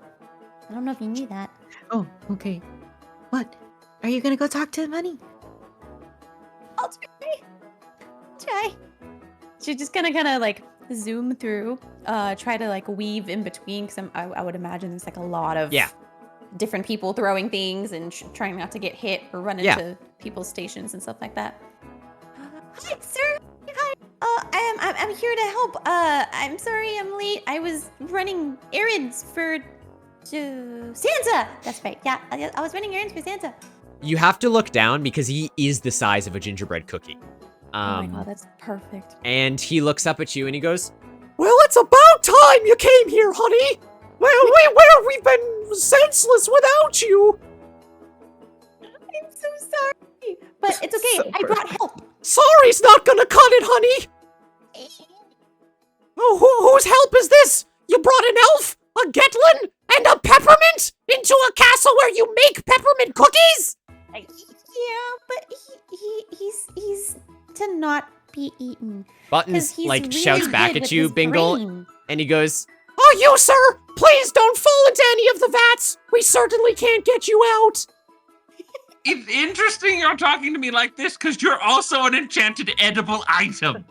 I don't know if you knew that. Oh, okay. What? Are you gonna go talk to Money? I'll try. She's just gonna kind of like zoom through, try to like weave in between, because I would imagine there's like a lot of different people throwing things and trying not to get hit or run into people's stations and stuff like that. Hi, sir. Hi. I'm here to help. I'm sorry I'm late. I was running errands for Santa. That's right. Yeah, I was running errands for Santa. You have to look down because he is the size of a gingerbread cookie. Oh my god, that's perfect. And he looks up at you and he goes, "Well, it's about time you came here, honey. Well, we've been senseless without you." I'm so sorry, but it's okay. I brought help. Sorry's not gonna cut it, honey. Oh, whose help is this? You brought an elf, a Getlin, and a peppermint into a castle where you make peppermint cookies? Yeah, but he's to not be eaten. 'Cause Buttons he's like really shouts back good at with you, his Bingle, brain. and he goes, "Oh, you sir, please don't fall into any of the vats. We certainly can't get you out." It's interesting you're talking to me like this, because you're also an enchanted edible item.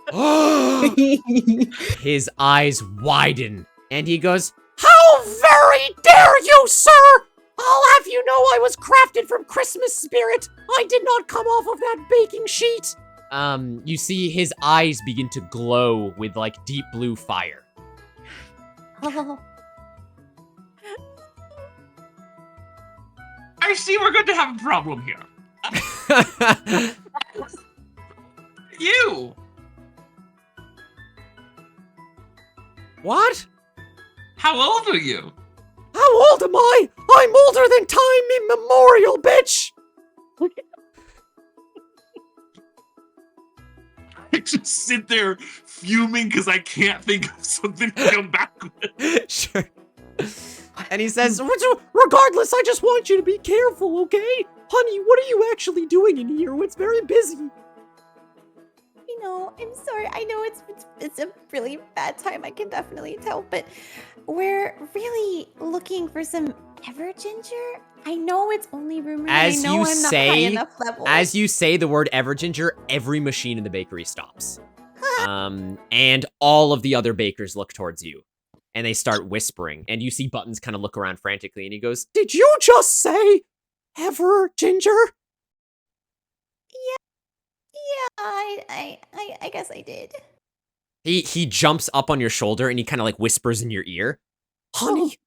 His eyes widen, and he goes, "How very dare you, sir! I'll have you know I was crafted from Christmas spirit. I did not come off of that baking sheet." You see his eyes begin to glow with like deep blue fire. Oh. I see we're going to have a problem here. You! What? How old are you? How old am I? I'm older than time immemorial, bitch! I just sit there fuming because I can't think of something to come back with. Sure. And he says, "Regardless, I just want you to be careful, okay? Honey, what are you actually doing in here? It's very busy." You know, I'm sorry. I know it's a really bad time. I can definitely tell, but we're really looking for some Ever Ginger. I know it's only rumors. As I know you I'm not high say, enough level. as you say the word Everginger, every machine in the bakery stops. And all of the other bakers look towards you. And they start whispering. And you see Buttons kind of look around frantically. And he goes, "Did you just say Everginger?" I guess I did. He jumps up on your shoulder and he kind of like whispers in your ear. Honey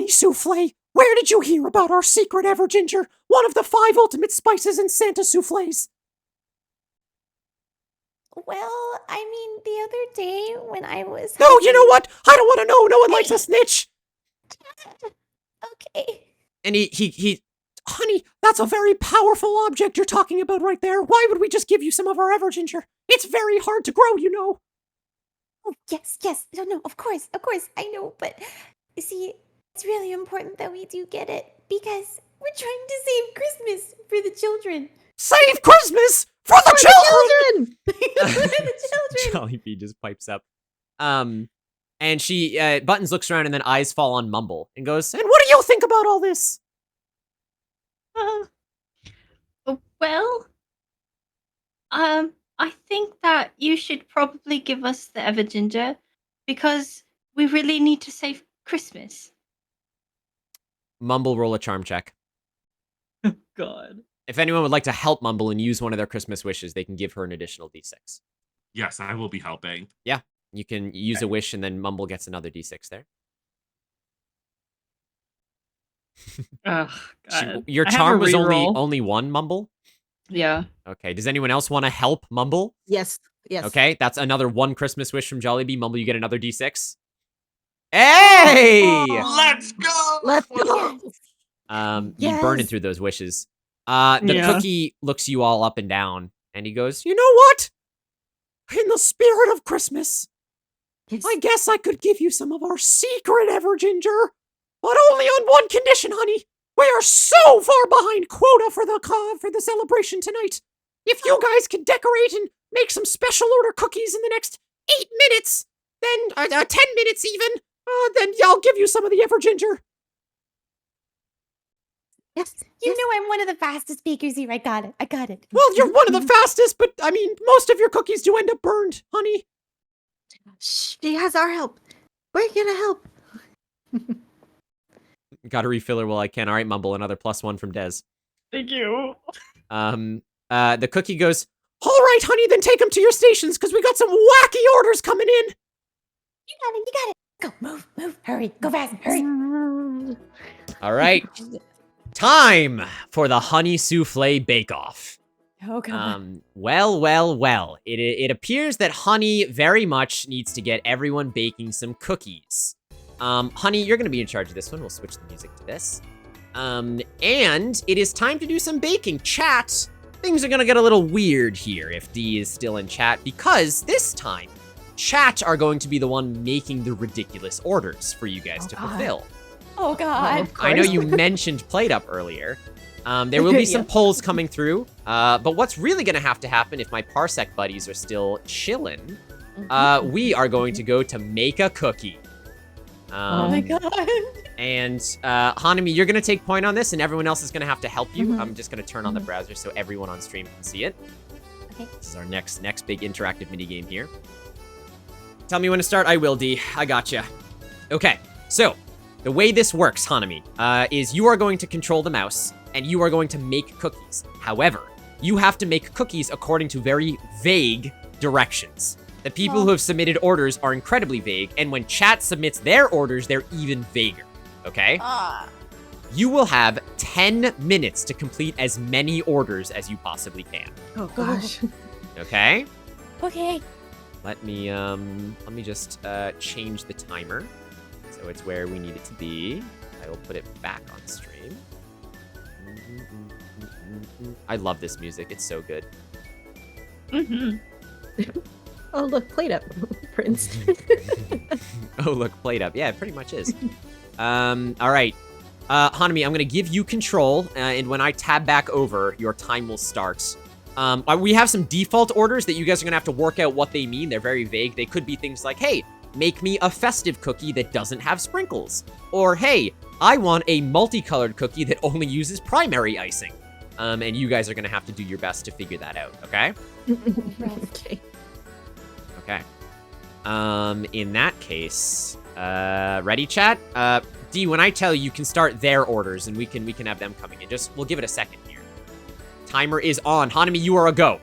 souffle, where did you hear about our secret Everginger? One of the 5 ultimate spices in Santa souffles. Well, I mean, the other day when I was... No, you know what? I don't want to know. No one likes a snitch. Okay. And he, honey, that's a very powerful object you're talking about right there. Why would we just give you some of our Everginger? It's very hard to grow, you know. Oh, yes. No, of course, I know, but you see, it's really important that we do get it because we're trying to save Christmas for the children. Save Christmas for the children! For the children! Jollibee just pipes up. And she, Buttons looks around and then eyes fall on Mumble and goes, "And what do you think about all this?" Well, I think that you should probably give us the Everginger because we really need to save Christmas. Mumble, roll a charm check. God. If anyone would like to help Mumble and use one of their Christmas wishes, they can give her an additional d6. Yes, I will be helping. Yeah, you can use a wish and then Mumble gets another d6 there. Oh, God. Your I have charm a was reroll. only one, Mumble? Yeah. Okay, does anyone else want to help Mumble? Yes. Okay, that's another one Christmas wish from Jollibee. Mumble, you get another d6. Hey! Let's go! Let's go. You burning through those wishes. The cookie looks you all up and down, and he goes, "You know what? In the spirit of Christmas, I guess I could give you some of our secret Everginger, but only on one condition, honey. We are so far behind quota for the celebration tonight. If you guys can decorate and make some special order cookies in the next 8 minutes, then 10 minutes even, then I'll give you some of the Everginger." Yes. You know I'm one of the fastest bakers here. I got it. Well, you're one of the fastest, but I mean, most of your cookies do end up burned, honey. She has our help. We're gonna help. Got a refiller while I can. All right, Mumble, another +1 from Dez. Thank you. The cookie goes, "All right, honey, then take them to your stations, because we got some wacky orders coming in." You got it. Go, move, hurry, go fast, hurry. All right. Time for the Honey Souffle Bake-Off. Oh, God. Well. It appears that Honey very much needs to get everyone baking some cookies. Honey, you're going to be in charge of this one. We'll switch the music to this. And it is time to do some baking. Chat, things are going to get a little weird here if D is still in chat, because this time, chat are going to be the one making the ridiculous orders for you guys to fulfill. Oh, God. I know you mentioned Plate Up earlier. There will be some polls coming through, but what's really going to happen if my Parsec buddies are still chilling, we are going to go to make a cookie. Oh my God. And Hanami, you're going to take point on this, and everyone else is going to have to help you. I'm just going to turn on the browser so everyone on stream can see it. Okay. This is our next big interactive minigame here. Tell me when to start. I will, D. I gotcha. Okay, so the way this works, Hanami, is you are going to control the mouse, and you are going to make cookies. However, you have to make cookies according to very vague directions. The people who have submitted orders are incredibly vague, and when chat submits their orders, they're even vaguer, okay? You will have 10 minutes to complete as many orders as you possibly can. Oh, gosh. Okay? Okay. Let me just change the timer. So it's where we need it to be. I will put it back on stream. I love this music. It's so good. Oh, look, Plate Up, for instance. Oh, look, Plate Up. Yeah, it pretty much is. All right. Hanami, I'm going to give you control, and when I tab back over, your time will start. We have some default orders that you guys are going to have to work out what they mean. They're very vague. They could be things like, hey, make me a festive cookie that doesn't have sprinkles. Or, hey, I want a multicolored cookie that only uses primary icing. And you guys are gonna have to do your best to figure that out, okay? Okay. Okay. In that case, ready, chat? D, when I tell you, you can start their orders, and we can have them coming in. We'll give it a second here. Timer is on. Hanami, you are a go.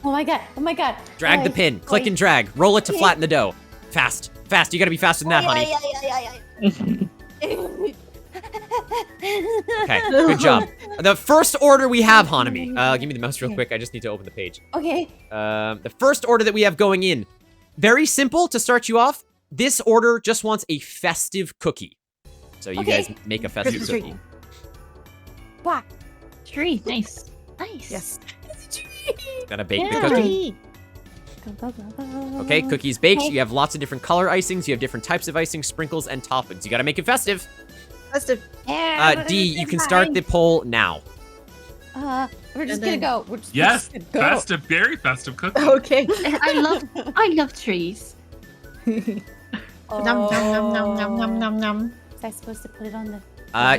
Oh my god. Oh my god. Drag the pin. Click and drag. Roll it to flatten the dough. Fast. Fast. You gotta be faster than that, honey. Okay, good job. The first order we have, Hanami. Give me the mouse real quick. I just need to open the page. Okay. The first order that we have going in. Very simple to start you off. This order just wants a festive cookie. So you guys make a festive Christmas cookie. Wow. Tree. Nice. Nice. Yes. Gotta bake the cookie. Okay, cookies baked. You have lots of different color icings. You have different types of icing, sprinkles, and toppings. You gotta make it festive. Festive. D, you can start the poll now. We're just gonna go. We're just Yes, gonna go. festive, very festive cookie. Okay. I love trees. Nom nom nom nom nom nom nom nom. Was I supposed to put it on the?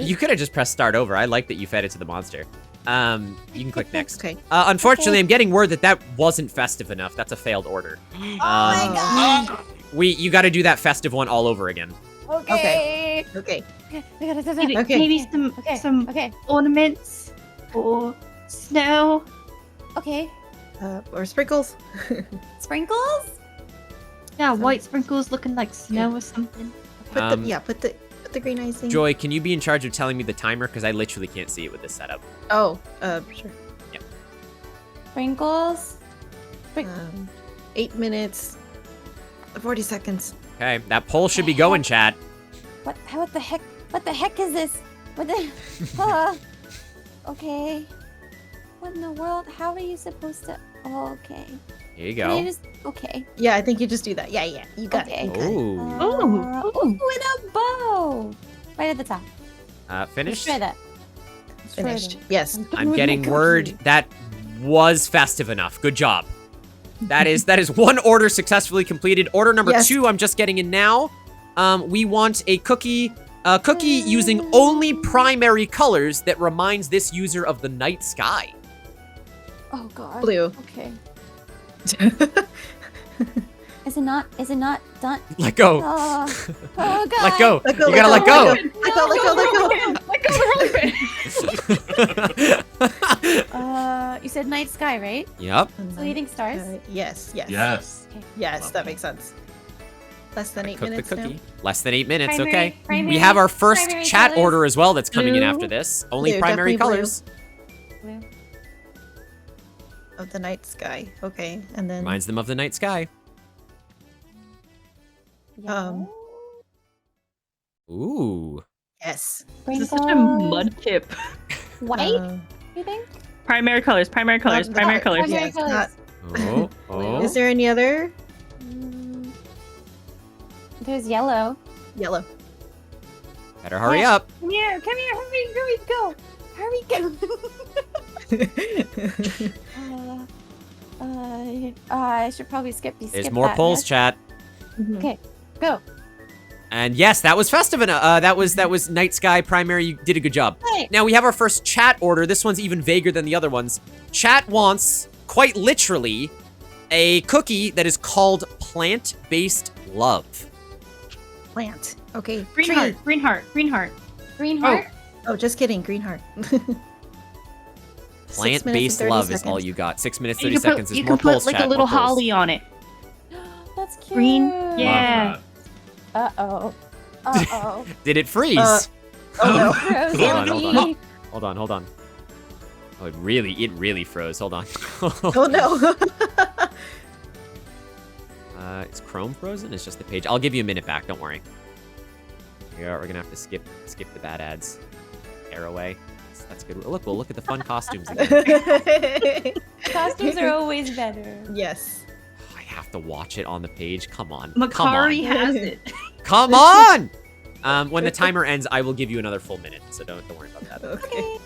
You could have just pressed start over. I like that you fed it to the monster. You can click next. Okay. Unfortunately, I'm getting word that wasn't festive enough. That's a failed order. Oh my god. You got to do that festive one all over again. Okay. Okay. Maybe some ornaments or snow. Okay. Or sprinkles. Sprinkles? Yeah, white sprinkles looking like snow or something. Put the green icing. Joy, can you be in charge of telling me the timer? Because I literally can't see it with this setup. Oh, sure. Yep. Sprinkles? 8 minutes. 40 seconds. Okay, that poll should be going, chat. What the heck? What the heck is this? What the? Okay. What in the world? How are you supposed to? Oh, okay. Here you Can go. I just? Okay. Yeah, I think you just do that. Yeah, you got it. You got it. Ooh. Ooh, and a bow. Right at the top. Finished? Let's try that. Finished. Yes. I'm getting word that was festive enough. Good job. That is one order successfully completed. Order number 2, I'm just getting in now. We want a cookie using only primary colors that reminds this user of the night sky. Oh god. Blue. Okay. Is it not done? Let go. Oh god. Let go. You gotta let go. Let go. You said night sky, right? Yep. So eating stars? Yes. Yes. Okay. Yes, that makes sense. Less than 8 Cook minutes the now. cookie. Less than 8 minutes, Primary- okay. primary- We have our first primary chat colors. order as well that's coming in Blue. after this. Only Blue, primary definitely colors. Blue. Of the night sky. Okay, and then Reminds them of the night sky. Um, Ooh. yes. This is such a mud tip. White? You think? Primary colors. Primary colors. Primary colors. Primary colors. Oh. Is there any other There's yellow. yellow? Better hurry up. Come here, hurry, go. Hurry, go. I should probably skip There's more polls, chat. Okay, go. And yes, that was festive enough. That was night sky primary. You did a good job. Right. Now we have our first chat order. This one's even vaguer than the other ones. Chat wants, quite literally, a cookie that is called plant-based love. Plant. Okay. Green tree. heart. Green heart. Green heart. Green heart? Oh, just kidding. Green heart. Plant-based love is all you got. 6 minutes, 30 You can seconds. put, There's you more can put polls, like chat. a little more polls. holly on it. That's cute. Green. Yeah. Uh-oh. Uh-oh. Did it freeze? Oh no. Rosie. Hold on. Oh, it really froze. Hold on. Oh no. Is Chrome frozen? It's just the page. I'll give you a minute back. Don't worry. Yeah, we're gonna have to skip the bad ads. Air away. That's good. Look, we'll look at the fun costumes again. Costumes are always better. Yes. I have to watch it on the page. Come on. Makari has it. Come on. When the timer ends, I will give you another full minute. So don't worry about that. Okay.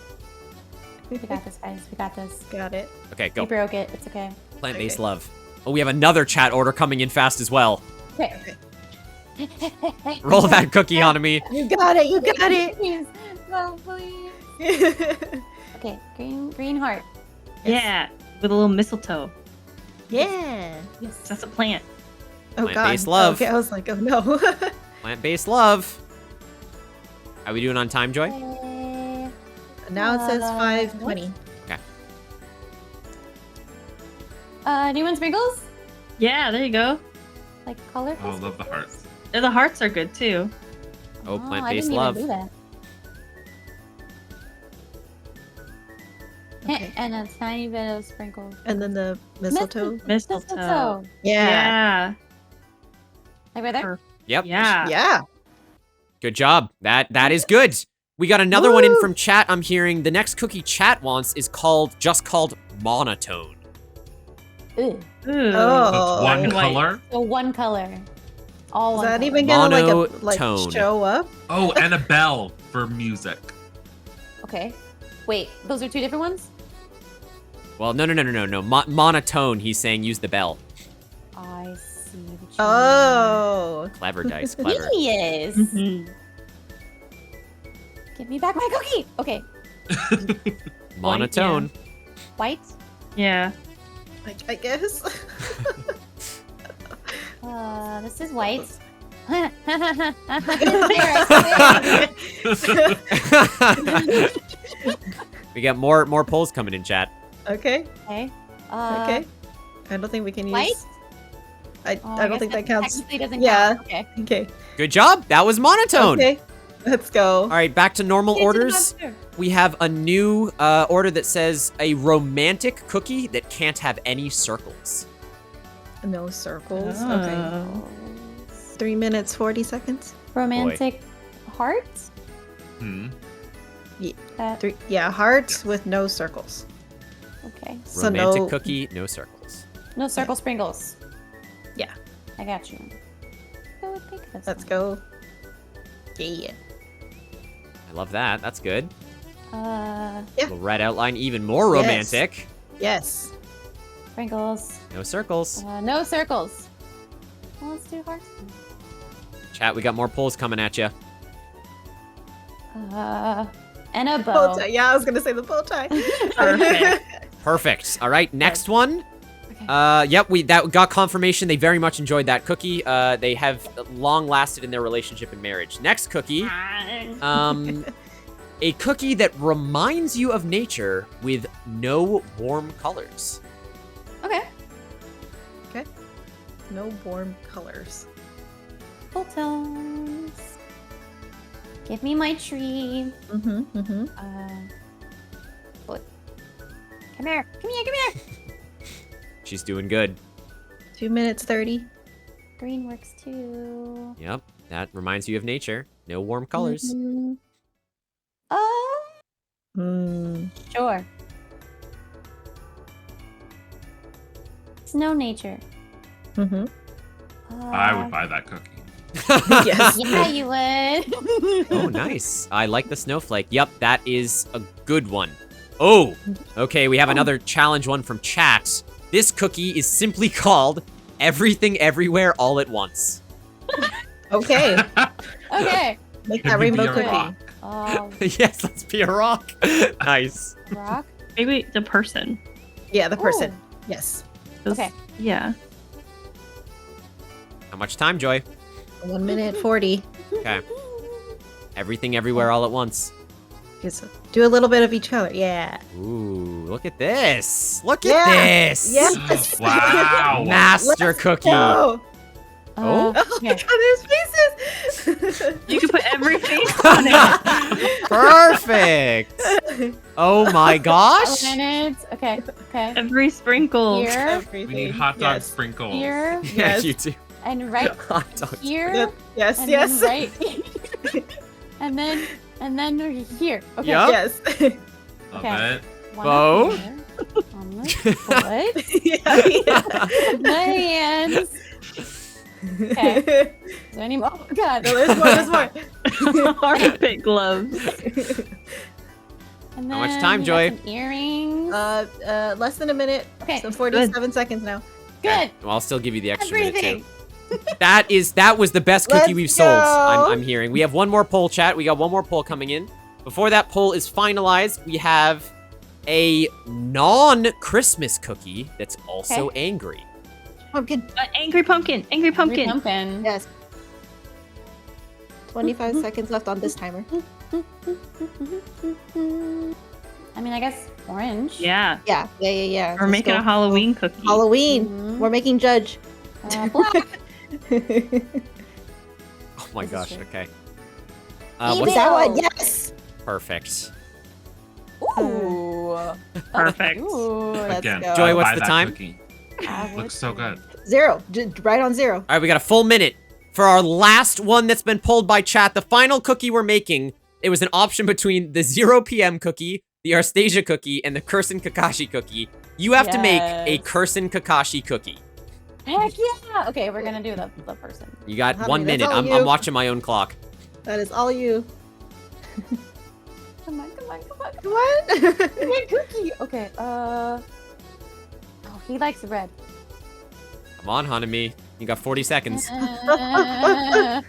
We got this, guys. We got this. Got it. Okay, go. We broke it. It's okay. Plant-based love. Oh, we have another chat order coming in fast as well. Okay. Roll that cookie onto me. You got it. You got it. Please. No, please. Okay, green heart. Yeah, with a little mistletoe. Yeah. Yes. That's a plant. Oh God. Plant-based love. Okay, I was like, oh no. Plant-based love. How we doing on time, Joy? Now it says 5:20. Okay. Do you want sprinkles? Yeah, there you go. Like color? Oh, love the hearts. The hearts are good too. Oh, I plant-based didn't love. even do that. Okay. And a tiny bit of sprinkles. And then the mistletoe. Mistletoe. Yeah. Yeah. Like right there? Yep. Yeah. Yeah. Good job. That is good. We got another one in from chat. I'm hearing the next cookie chat wants is just called monotone. Ooh. Oh. That's one white. color. So one color. All Is one that color. even gonna Monotone. like show up? Oh, and a bell for music. Okay. Wait, those are two different ones? Well, no. Monotone, he's saying use the bell. I see what you Oh. Clever dice, mean. clever. Genius. Mhm. Give me back my cookie. Okay. Monotone. White. Yeah. I guess. This is white. There, I We got more polls coming in chat. Okay. Okay. Okay. I don't think we can use. White? I Oh, don't guess think that counts. Technically doesn't Yeah. count. Okay. Okay. Good job. That was monotone. Okay. Let's go. All right, back to normal Get to the orders. monster. We have a new order that says a romantic cookie that can't have any circles. No circles. Oh. Okay. 3 minutes 40 seconds. Romantic heart? Hmm. That, Hearts with no circles. okay. So Romantic no cookie, no circles. No circle sprinkles. Yeah. I got you. Go with pink this Let's one. go. Yeah. I love that. That's good. Yeah. Little red outline, even more Yes. romantic. Yes. Sprinkles. No circles. No circles. Well, let's do hearts. Chat, we got more polls coming at you. And a Bow bow. tie. Yeah, I was gonna say the bow tie. Perfect. Perfect. All right, next one. Okay. Yep, that got confirmation. They very much enjoyed that cookie. They have long lasted in their relationship and marriage. Next cookie. A cookie that reminds you of nature with no warm colors. Okay. No warm colors. Full tones. Give me my tree. Mm-hmm. Foot. Come here. Come here. Come here. She's doing good. 2 minutes 30. Green works too. Yep, that reminds you of nature. No warm colors. Mhm. Hmm. Sure. Snow nature. Mm-hmm. I would buy that cookie. Yes. Yeah, you would. Oh, nice. I like the snowflake. Yep, that is a good one. Oh, okay, we have another challenge one from chat. This cookie is simply called Everything Everywhere All at Once. Okay. Okay. Make Could that we be rainbow a cookie. rock? Yes, let's be a rock. Nice. Rock. Maybe the person. Yeah, the person. Ooh. Yes. 'Cause- Okay. Yeah. How much time, Joy? 1 minute 40. Okay. Everything Everywhere All at Once. Just do a little bit of each color. Yeah. Ooh, look at this. Look Yeah. at this. Yes. Wow. Master Let's cookie. go. Oh. Oh my Okay. god, there's faces. You can put every face on it. Perfect. Oh my gosh. Minutes. Okay. Okay. Every sprinkle. Here. Everything. We need hot dog Yes. sprinkles. Here. Yeah, Yes. you too. And right Hot dogs. here. Yep. Yes. And Yes. then right. and then here. Okay. Yep. Yes. Love Okay. it. One Bow. up here, on the foot. yeah. The hands. Okay. Is there any more? Oh god. No, there's more. There's more. Armpit gloves. And How much then time, we got Joy? some earrings. Less than a minute. Okay. So 47 seconds now. Good. Well, I'll still give you the extra minute Everything. too. That was the best cookie Let's we've sold. go. I'm hearing. We have one more poll, chat. We got one more poll coming in. Before that poll is finalized, we have a non-Christmas cookie that's also angry. Pumpkin. Angry pumpkin. Angry pumpkin. Pumpkin. Yes. 25 seconds left on this timer. I mean, I guess orange. Yeah. Yeah. We're Let's making go. a Halloween cookie. Halloween. Mhm. We're making Judge. Black. Oh my gosh, okay. Evil. What's That one, yes. perfect? Ooh. Perfect. Ooh. Let's Again, go. Joy, what's buy the that time? cookie. I would Looks so good. 0. Right on 0. All right, we got a full minute for our last one that's been pulled by chat. The final cookie we're making, it was an option between the 0 p.m. cookie, the Arstasia cookie, and the Kursen Kakashi cookie. You have to make a Kursen Kakashi cookie. Heck yeah! Okay, we're gonna do the person. You got Honey, 1 that's minute. all I'm you. watching my own clock. That is all you. Come on, come on, come on. Come on. Give me a cookie. Okay, Oh, he likes red. Come on, Hanami. You got 40 seconds. Yes,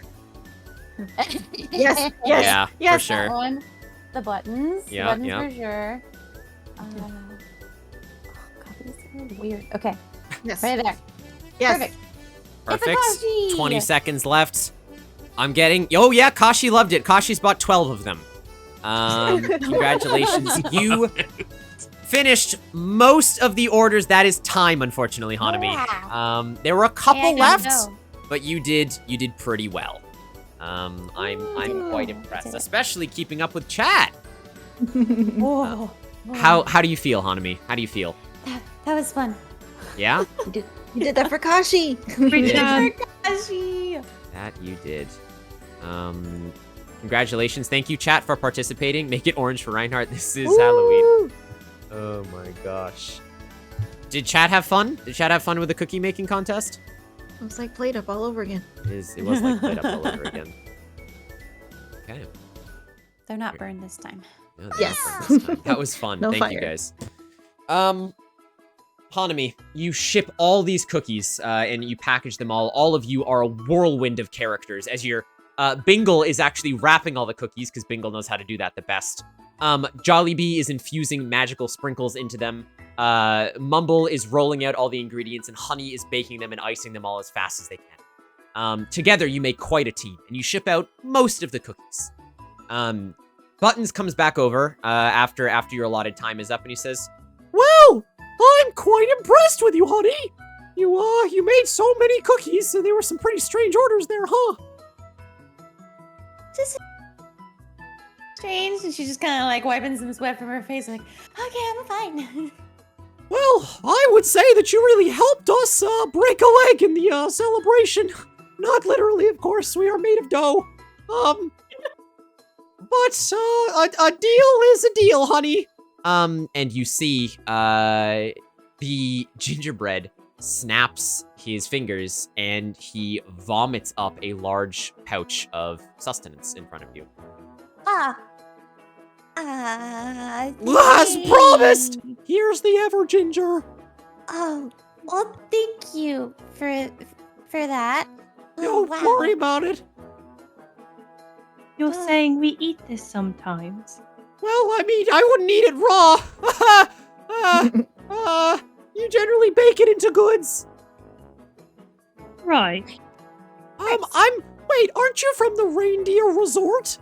Yes. Yeah, yes. for sure. That one. The buttons. Yeah, the buttons yeah. for sure. Oh, God, this is weird. Okay, Yes. right there. Yes. Perfect. Perfect. It's a Kashi. 20 seconds left. I'm getting... Oh, yeah, Kashi loved it. Kashi's bought 12 of them. Congratulations. You finished most of the orders. That is time, unfortunately, Hanami. Yeah. There were a couple Hey, I left, gotta go. but you did pretty well. I'm quite impressed, did it. especially keeping up with chat. Whoa. How do you feel, Hanami? How do you feel? That was fun. Yeah? You did that for Kashi. Great job. Kashi. That you did. Congratulations. Thank you, chat, for participating. Make it orange for Reinhardt. This is Halloween. Oh my gosh. Did chat have fun? Did chat have fun with the cookie making contest? It was like played up all over again. It was like played up all over again. Okay. They're not burned this time. Yeah, that Yes. was fun this time. That was fun. No Thank you, fire. guys. Hanami, you ship all these cookies, and you package them all. All of you are a whirlwind of characters, as your Bingle is actually wrapping all the cookies, because Bingle knows how to do that the best. Jollibee is infusing magical sprinkles into them. Mumble is rolling out all the ingredients, and Honey is baking them and icing them all as fast as they can. Together, you make quite a team, and you ship out most of the cookies. Buttons comes back over after your allotted time is up, and he says, "Well, I'm quite impressed with you, Honey. You made so many cookies, so there were some pretty strange orders there, huh?" Strange, and she's just kind of like wiping some sweat from her face, like, okay, I'm fine. Well, I would say that you really helped us break a leg in the celebration. Not literally, of course. We are made of dough. But a deal is a deal, honey. And you see the gingerbread snaps his fingers and he vomits up a large pouch of sustenance in front of you. As promised! Here's the Ever Ginger. Oh, well, thank you for that. Don't worry about it. You're saying we eat this sometimes. Well, I mean, I wouldn't eat it raw. You generally bake it into goods. Right. Wait, aren't you from the Reindeer Resort?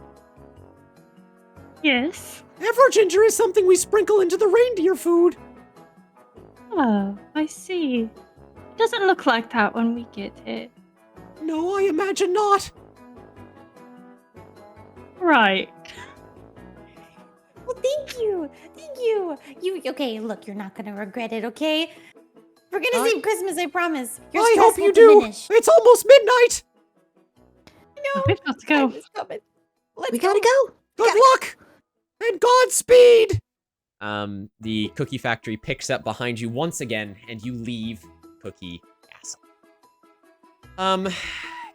Yes. Everginger is something we sprinkle into the reindeer food. Oh, I see. It doesn't look like that when we get it. No, I imagine not. Right. Well, thank you. Thank you. Okay, look, you're not gonna regret it, okay? We're gonna save Christmas, I promise. Your I stress hope you will do. diminish. It's almost midnight. No, We've got to go. time is coming. We gotta go. Good luck and Godspeed. The Cookie Factory picks up behind you once again, and you leave Cookie Castle.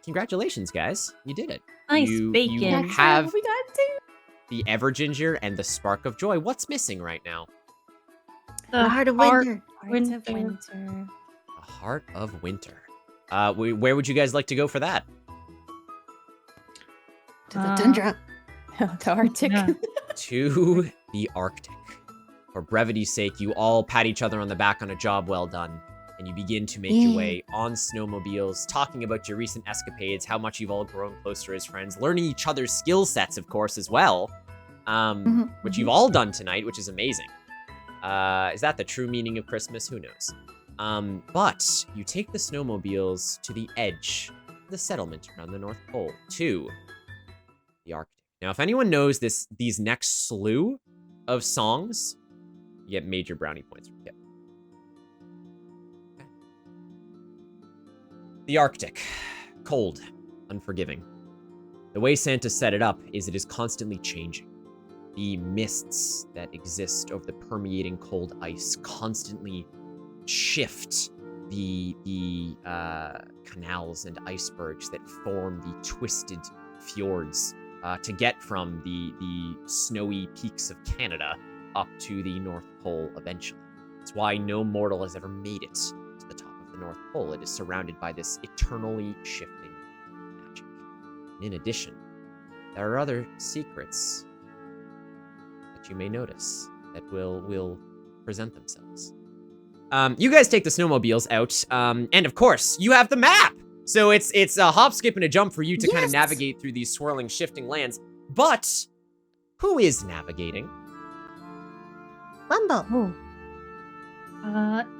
Congratulations, guys. You did it. Nice You bacon. have We got to. the Everginger and the Spark of Joy. What's missing right now? The Heart of Winter. Heart of Winter. The Heart of Winter. Where would you guys like to go for that? To the tundra. The Arctic. Yeah. To the Arctic. For brevity's sake, you all pat each other on the back on a job well done, and you begin to make your way on snowmobiles, talking about your recent escapades, how much you've all grown closer as friends, learning each other's skill sets, of course, as well, which you've all done tonight, which is amazing. Is that the true meaning of Christmas? Who knows? But you take the snowmobiles to the edge of the settlement around the North Pole, to the Arctic. Now, if anyone knows these next slew of songs, you get major brownie points from Kip. Okay. The Arctic. Cold. Unforgiving. The way Santa set it up is it is constantly changing. The mists that exist over the permeating cold ice constantly shift the canals and icebergs that form the twisted fjords to get from the snowy peaks of Canada up to the North Pole eventually. It's why no mortal has ever made it to the top of the North Pole. It is surrounded by this eternally shifting magic. In addition, there are other secrets that you may notice that will present themselves. You guys take the snowmobiles out, and of course, you have the map! So it's a hop, skip, and a jump for you to kind of navigate through these swirling, shifting lands. But who is navigating? Mumble.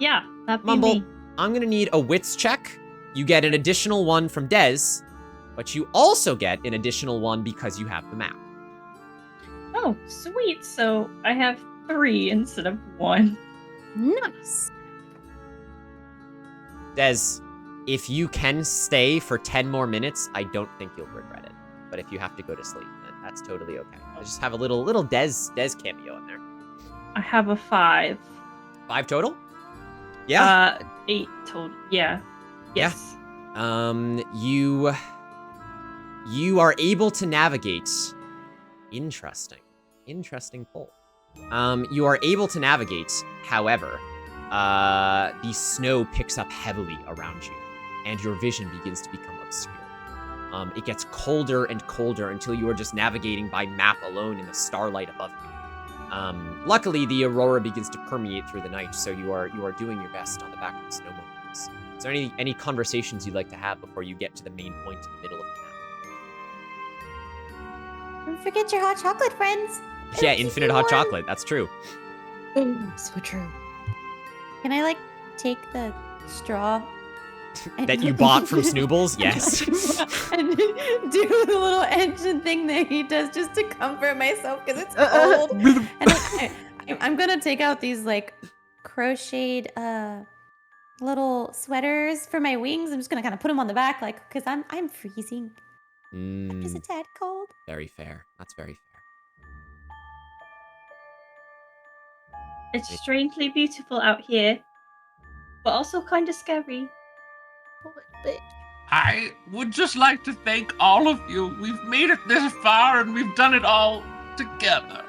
Yeah, that'd be Mumble, me. I'm gonna need a wits check. You get an additional one from Dez, but you also get an additional one because you have the map. Oh, sweet. So I have 3 instead of 1. Nice. Dez, if you can stay for 10 more minutes, I don't think you'll regret it. But if you have to go to sleep, then that's totally okay. I just have a little Dez cameo in there. I have a 5. 5 total? Yeah. 8 total. Yeah. Yes. You are able to navigate. Interesting poll. You are able to navigate, however, the snow picks up heavily around you, and your vision begins to become obscure. It gets colder and colder until you are just navigating by map alone in the starlight above you. Luckily, the aurora begins to permeate through the night, so you are doing your best on the back of the snowmobiles. Is there any conversations you'd like to have before you get to the main point in the middle of the map? Don't forget your hot chocolate, friends. Yeah, infinite hot chocolate. That's true. So true. Can I, take the straw? That you bought from Snoobles? Yes. And do the little engine thing that he does just to comfort myself because it's cold. And I'm going to take out these, crocheted little sweaters for my wings. I'm just going to kind of put them on the back, because I'm freezing. I'm just a tad cold. Very fair. That's very fair. It's strangely beautiful out here, but also kind of scary. I would just like to thank all of you. We've made it this far and we've done it all together.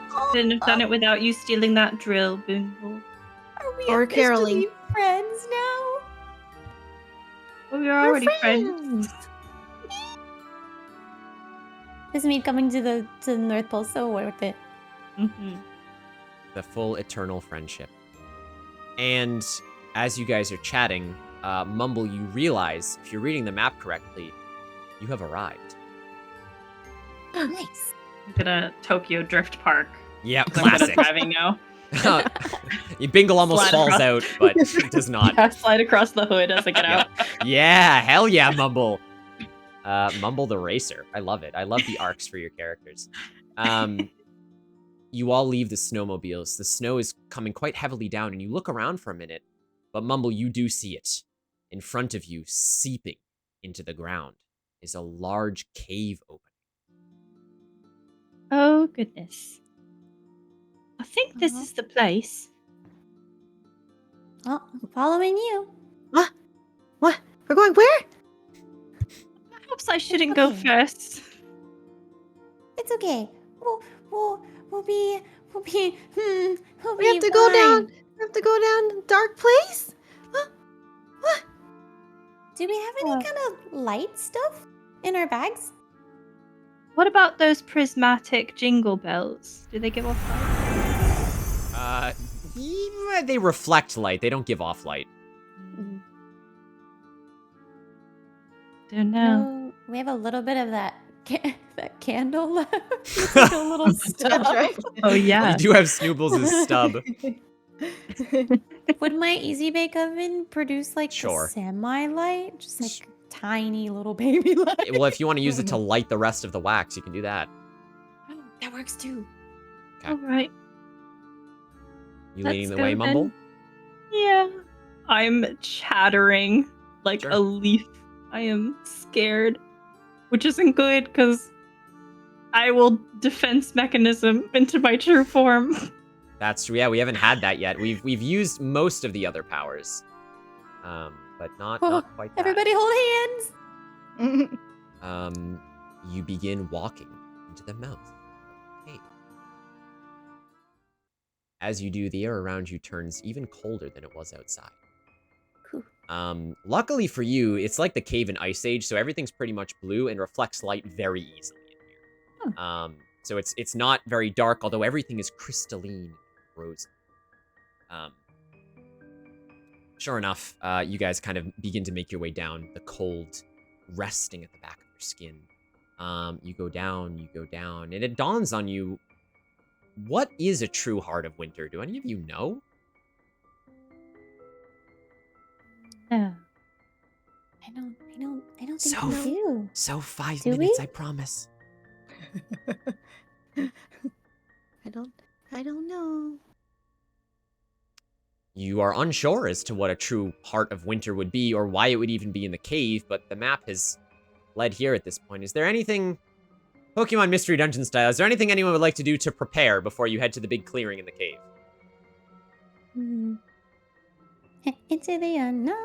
Couldn't have done it without you stealing that drill, Boonville. Are we Or caroling. friends now? Well, we're already friends. This means coming to the North Pole so worth it. Mm-hmm. The full eternal friendship. And as you guys are chatting, Mumble, you realize, if you're reading the map correctly, you have arrived. Oh, nice. I'm gonna Tokyo Drift Park. Yep, I'm good at classic. driving now. Bingle almost Slide falls across. out, but it does not. Yeah, slide across the hood as I get out. Yeah, hell yeah, Mumble. Mumble the Racer. I love it. I love the arcs for your characters. You all leave the snowmobiles. The snow is coming quite heavily down, and you look around for a minute. But Mumble, you do see it. In front of you, seeping into the ground, is a large cave opening. Oh, goodness. I think this is the place. Oh, I'm following you. What? We're going where? Perhaps I shouldn't go first. It's okay. We'll be We have to go down. We have to go down a dark place? What? Do we have any kind of light stuff in our bags? What about those prismatic jingle bells? Do they give off light? Yeah, they reflect light. They don't give off light. Don't know. No, we have a little bit of that that candle left. It's like a little stub. Oh yeah. You do have Snoobles' stub. Would my Easy Bake Oven produce like Sure. the semi-light? Just like tiny little baby light? Well, if you want to use it to light the rest of the wax, you can do that. That works too. Okay. All right. You Let's leading the go way, Mumble? then. Yeah. I'm chattering like Sure. a leaf. I am scared, which isn't good because I will defense mechanism into my true form. That's true. Yeah, we haven't had that yet. We've used most of the other powers, but not quite that. Everybody hold hands. You begin walking into the mouth of the cave. As you do, the air around you turns even colder than it was outside. Luckily for you, it's like the cave in Ice Age, so everything's pretty much blue and reflects light very easily in here. So it's not very dark, although everything is crystalline, frozen. Sure enough, you guys kind of begin to make your way down, the cold resting at the back of your skin. You go down, and it dawns on you, what is a true heart of winter? Do any of you know? Yeah. I don't think we do. So 5 Do minutes, we? I promise. I don't know. You are unsure as to what a true heart of winter would be or why it would even be in the cave, but the map has led here at this point. Is there anything, Pokemon Mystery Dungeon style, is there anything anyone would like to do to prepare before you head to the big clearing in the cave? Into the unknown.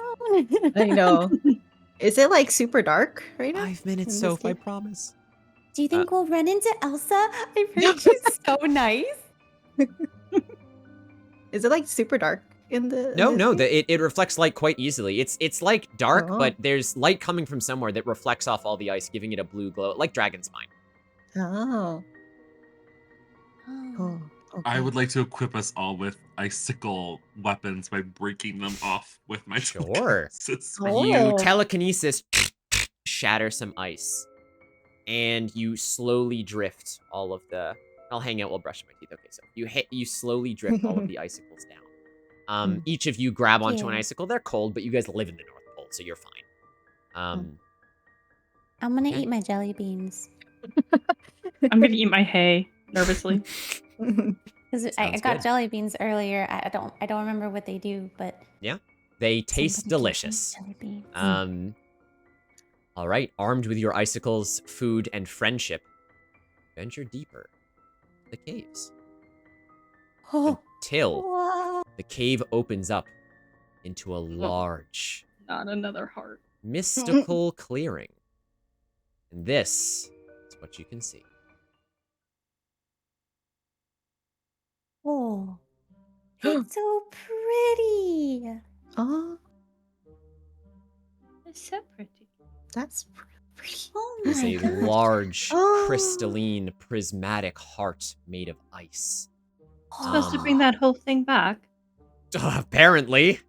I know. Is it like super dark right now? 5 minutes, in Soph, this I cave? promise. Do you think we'll run into Elsa? I've heard she's so nice. Is it like super dark in the? No, it reflects light quite easily. It's like dark, but there's light coming from somewhere that reflects off all the ice, giving it a blue glow, like Dragon's Mine. Oh. Oh. I would like to equip us all with icicle weapons by breaking them off with my Sure. telekinesis. You telekinesis shatter some ice, and you slowly drift all of the. I'll hang out while brushing my teeth. Okay, so you slowly drift all of the icicles down. Each of you grab onto an icicle. They're cold, but you guys live in the North Pole, so you're fine. I'm gonna eat my jelly beans. I'm gonna eat my hay nervously. Because I got jelly beans earlier. I don't remember what they do, but Yeah, they taste delicious. jelly beans. All right, armed with your icicles, food, and friendship, venture deeper into the caves. Until Wow. the cave opens up into a large, Not another heart. mystical clearing. And this is what you can see. Oh, it's so pretty. Oh, It's so pretty. that's pretty. Oh It's my a god. large, Oh. crystalline, prismatic heart made of ice. Supposed to bring that whole thing back. Apparently.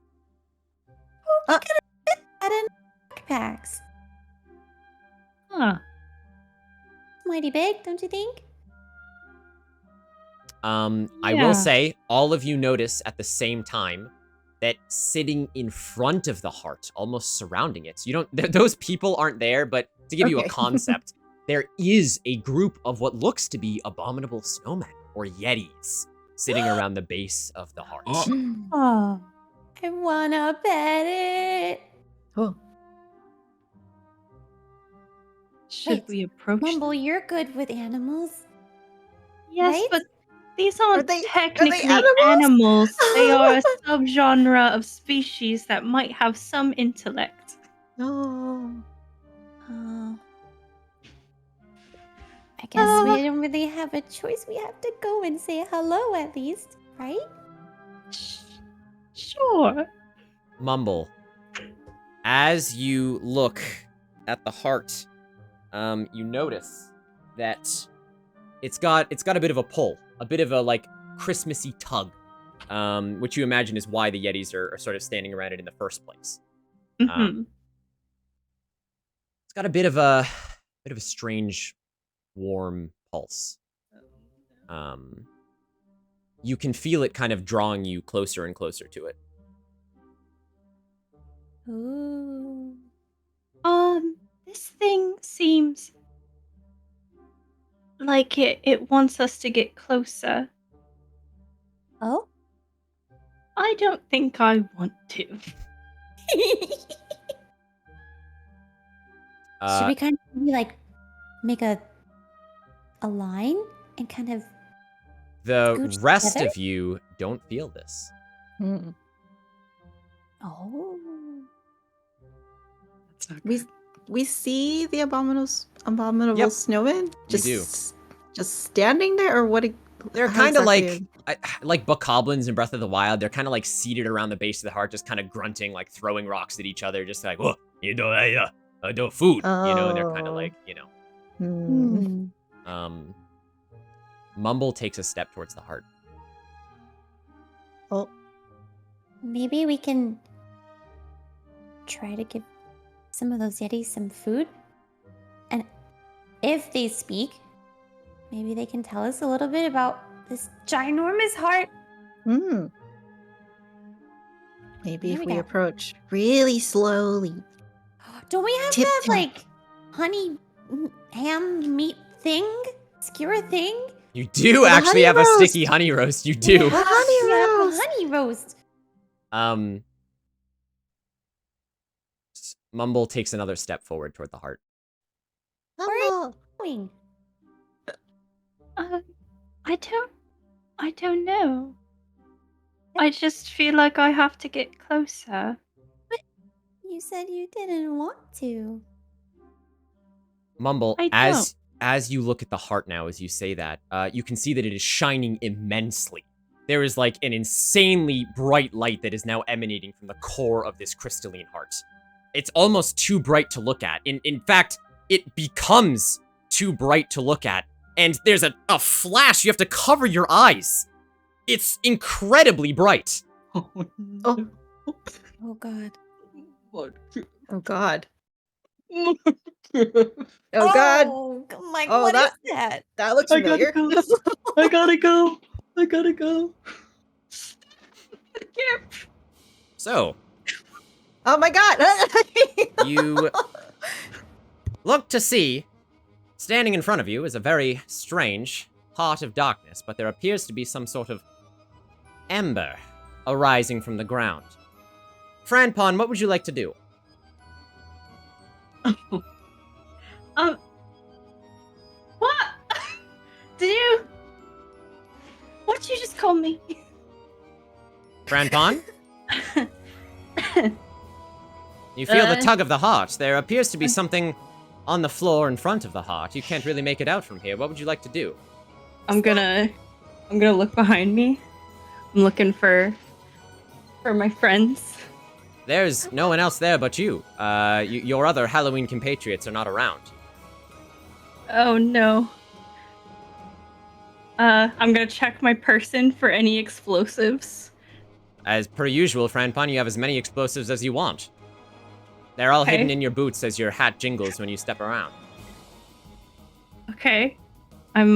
Who can fit that in backpacks? Huh. Mighty big, don't you think? I Yeah. will say, all of you notice at the same time that sitting in front of the heart, almost surrounding it, you don't, those people aren't there, but to give you a Okay. concept, there is a group of what looks to be abominable snowmen or yetis sitting around the base of the heart. Oh, I wanna pet it. Oh. Should Wait, we approach? Mumble, you're good with animals. Yes, right? but these aren't they technically animals? animals. They are a subgenre of species that might have some intellect. No. I guess we don't really have a choice. We have to go and say hello at least, right? Sure. Mumble, As you look at the heart, you notice that it's got a bit of a pull, a bit of a like Christmassy tug, which you imagine is why the Yetis are sort of standing around it in the first place. Mm-hmm. It's got a bit of a strange, warm pulse. You can feel it kind of drawing you closer and closer to it. Ooh. This thing seems like it wants us to get closer. Oh? I don't think I want to. Should we kind of maybe, like make a line and kind of The scooch rest together? of you don't feel this. Oh. We see the abominable Yep. snowman You do. just standing there, or what? They're how kind of exactly- like bokoblins in Breath of the Wild. They're kind of like seated around the base of the heart, just kind of grunting, like throwing rocks at each other, just like, oh, you know, I do food, you know. And they're kind of like, you know. Hmm. Mumble takes a step towards the heart. Oh, Maybe we can try to give some of those Yetis some food. And if they speak, maybe they can tell us a little bit about this ginormous heart. maybe There if we we go. approach really slowly. Don't we have Tip that, top. like, honey ham meat thing? Skewer thing? You do the actually honey have roast. a sticky honey roast. You do. The honey We have the roast. honey roast. Mumble takes another step forward toward the heart. Mumble. Going. I don't know. I just feel like I have to get closer. You said you didn't want to. Mumble, I as you look at the heart now, as you say that, you can see that it is shining immensely. There is like an insanely bright light that is now emanating from the core of this crystalline heart. It's almost too bright to look at. In fact, it becomes too bright to look at. And there's a flash. You have to cover your eyes. It's incredibly bright. Oh. Oh, God. Oh God. Oh God. Oh, Mike, Oh, what is that- that? That looks familiar. I gotta go. I gotta go. So, Oh my God. you look to see, standing in front of you is a very strange heart of darkness, but there appears to be some sort of ember arising from the ground. Franpon, what would you like to do? What? What'd you just call me? Franpon? You feel the tug of the heart. There appears to be something on the floor in front of the heart. You can't really make it out from here. What would you like to do? I'm gonna look behind me. I'm looking for my friends. There's no one else there but you. Your other Halloween compatriots are not around. Oh no. I'm gonna check my person for any explosives. As per usual, Franpon, you have as many explosives as you want. They're all Okay. hidden in your boots as your hat jingles when you step around. Okay. I'm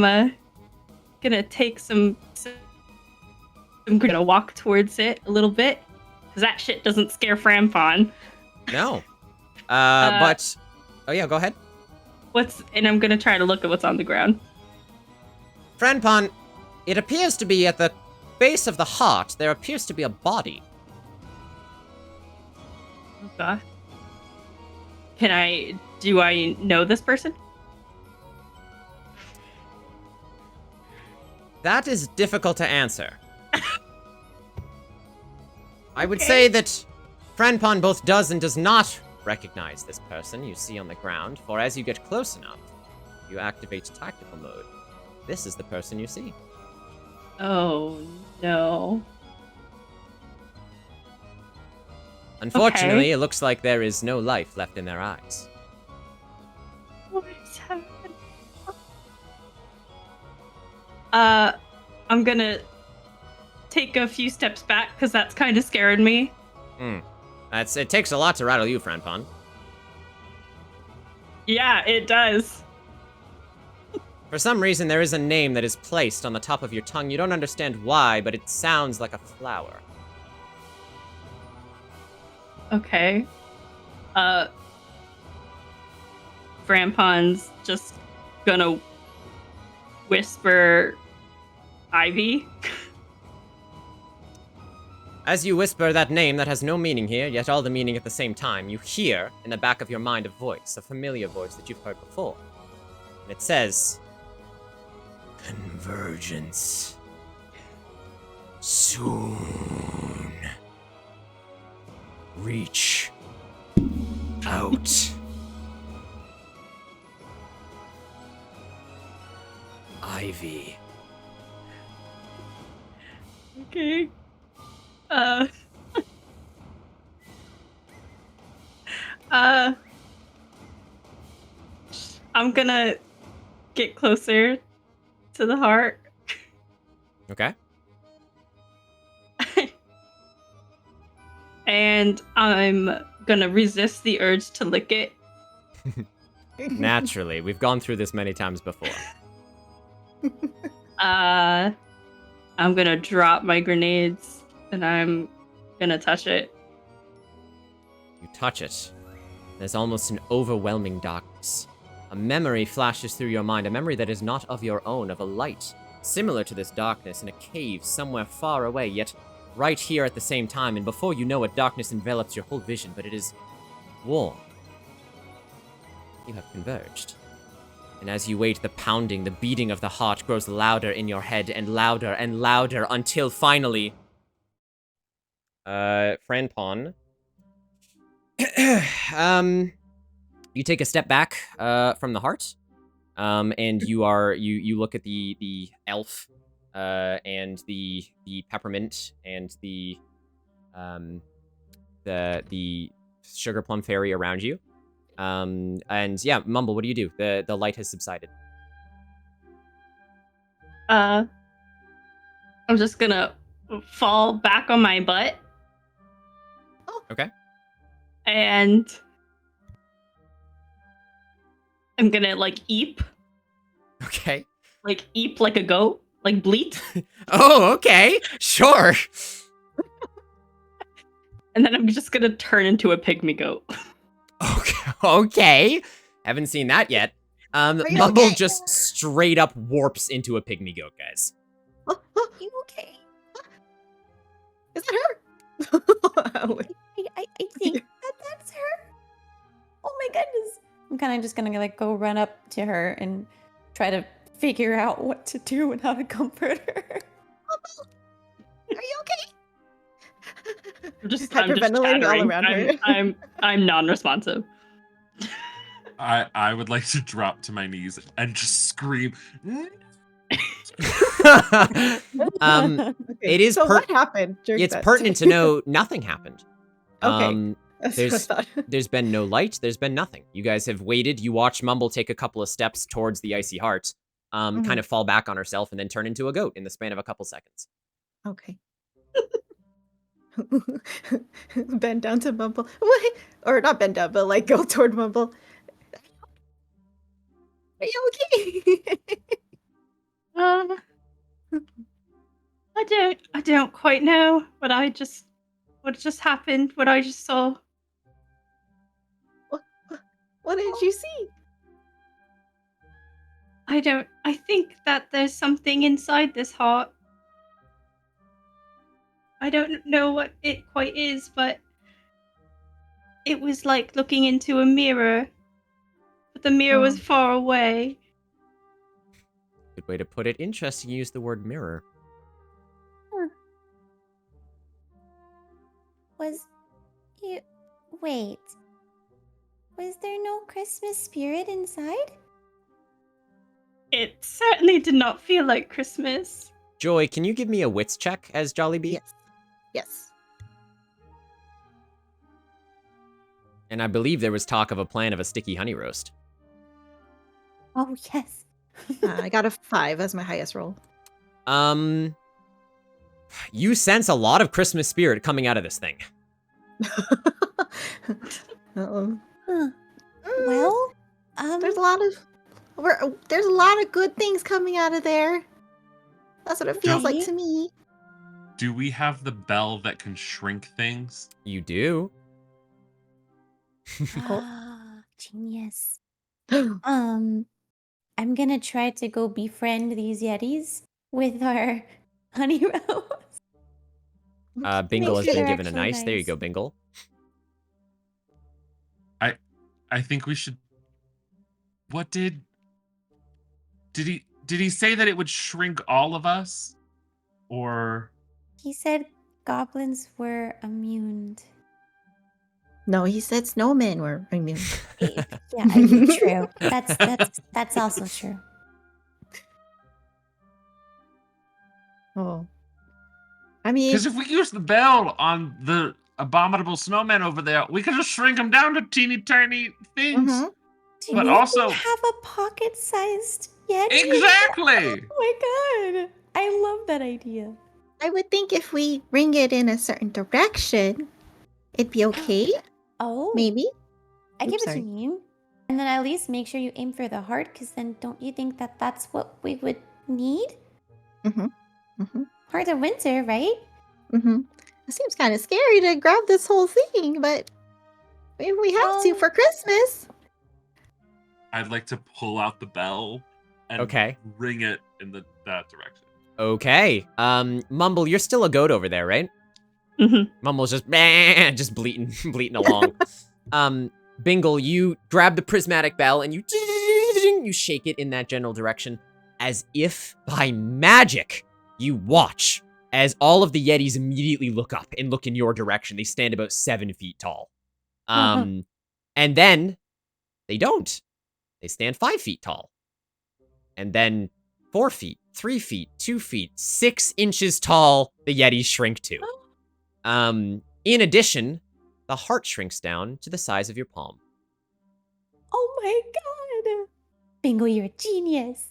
gonna take some I'm gonna walk towards it a little bit. Cause that shit doesn't scare Frampon. No. But... Oh yeah, go ahead. And I'm gonna try to look at what's on the ground. Franpon, it appears to be at the base of the heart, there appears to be a body. Oh god. Do I know this person? That is difficult to answer. I would say that Franpon both does and does not recognize this person you see on the ground, for as you get close enough, you activate tactical mode. This is the person you see. Oh no. Unfortunately, it looks like there is no life left in their eyes. What is happening? I'm gonna take a few steps back because that's kind of scared me. It takes a lot to rattle you, Franpon. Yeah, it does. For some reason, there is a name that is placed on the top of your tongue. You don't understand why, but it sounds like a flower. Okay. Frampon's just gonna whisper Ivy. As you whisper that name that has no meaning here, yet all the meaning at the same time, you hear in the back of your mind a voice, a familiar voice that you've heard before. And it says, "Convergence. Soon. Reach out. Ivy." Okay. I'm gonna get closer to the heart. Okay. And I'm gonna resist the urge to lick it. Naturally, we've gone through this many times before. I'm gonna drop my grenades and I'm gonna touch it. You touch it. There's almost an overwhelming darkness. A memory flashes through your mind, a memory that is not of your own, of a light, similar to this darkness in a cave somewhere far away, yet right here at the same time, and before you know it, darkness envelops your whole vision, but it is warm. You have converged. And as you wait, the pounding, the beating of the heart grows louder in your head, and louder until finally... Franpon. You take a step back, from the heart, and you look at the elf, and the peppermint, and the sugar plum fairy around you. And yeah, Mumble, what do you do? The light has subsided. I'm just gonna fall back on my butt. Okay. And I'm gonna, like, eep. Okay. Like, eep like a goat. Like, bleat. Oh, okay. Sure. And then I'm just gonna turn into a pygmy goat. Okay. Haven't seen that yet. Mumble just straight up warps into a pygmy goat, guys. You okay? Is that her? I think that's her. Oh my goodness. I'm kind of just gonna like go run up to her and try to figure out what to do and how to comfort her. Are you okay? I'm just hyperventilating all around her. I'm non-responsive. I would like to drop to my knees and just scream. It is so what happened during it's that pertinent to know nothing happened. Okay. That's what I thought. There's been no light, there's been nothing. You guys have waited, you watch Mumble take a couple of steps towards the icy heart, kind of fall back on herself and then turn into a goat in the span of a couple seconds. Okay. Bend down to Mumble. What? Or not bend down, but like go toward Mumble. Are you okay? I don't quite know what just happened, what I just saw. What did you see? I think that there's something inside this heart. I don't know what it quite is, but it was like looking into a mirror, but the mirror was far away. Good way to put it. Interesting, you use the word mirror. Wait. Was there no Christmas spirit inside? It certainly did not feel like Christmas. Joy, can you give me a wits check as Jollibee? Yes. And I believe there was talk of a plan of a sticky honey roast. Oh, yes. I got a 5 as my highest roll. You sense a lot of Christmas spirit coming out of this thing. Uh-oh. Well, There's a lot of good things coming out of there. That's what it feels like to me. Do we have the bell that can shrink things? You do. Genius. I'm gonna try to go befriend these Yetis with our honey rose. Bingle has sure been they're given a actually nice. There you nice. go, Bingle. I think we should. What did he say that it would shrink all of us? Or He said goblins were immune. No, he said snowmen were immune. Yeah, I mean, true. That's also true. Oh. I mean, because if we use the bell on the abominable snowman over there, we could just shrink them down to teeny tiny things. Do But you also, have a pocket-sized Yeti? exactly. Oh my god, I love that idea. I would think if we ring it in a certain direction, it'd be okay. Oh, Maybe. I get Oops, what you sorry. mean. And then at least make sure you aim for the heart, because then don't you think that that's what we would need? Heart of Winter, right? It seems kind of scary to grab this whole thing, but maybe we have to for Christmas. I'd like to pull out the bell and ring it in that direction. Okay. Mumble, you're still a goat over there, right? Mumble's just bleating along. Bingle, you grab the prismatic bell and you shake it in that general direction, as if by magic you watch as all of the Yetis immediately look up and look in your direction. They stand about 7 feet tall. And then they don't. They stand 5 feet tall. And then 4 feet, 3 feet, 2 feet, 6 inches tall, the Yetis shrink to. In addition, the heart shrinks down to the size of your palm. Oh my god. Bingo, you're a genius.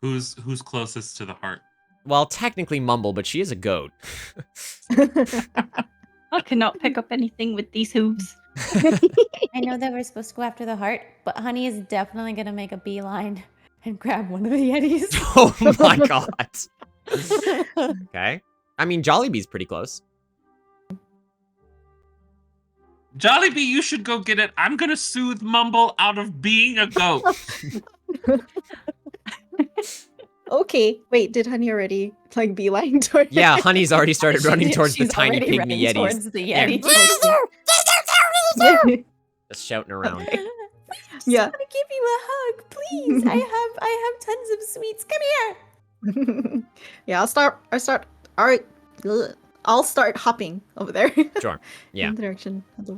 Who's closest to the heart? Well, technically Mumble, but she is a goat. I cannot pick up anything with these hooves. I know that we're supposed to go after the heart, but Honey is definitely gonna make a beeline and grab one of the Yetis. Oh my god. Okay. I mean, Jollibee's pretty close. Jollibee, you should go get it. I'm gonna soothe Mumble out of being a goat. Okay. Wait, did Honey already beeline towards? Yeah, Honey's already started running towards the tiny pygmy Yetis. Towards the Yeah. Yeti. Just shouting around. Yeah. I want to give you a hug, please. I have tons of sweets. Come here. Yeah, I'll start hopping over there. Sure. Yeah. In the direction. Of the...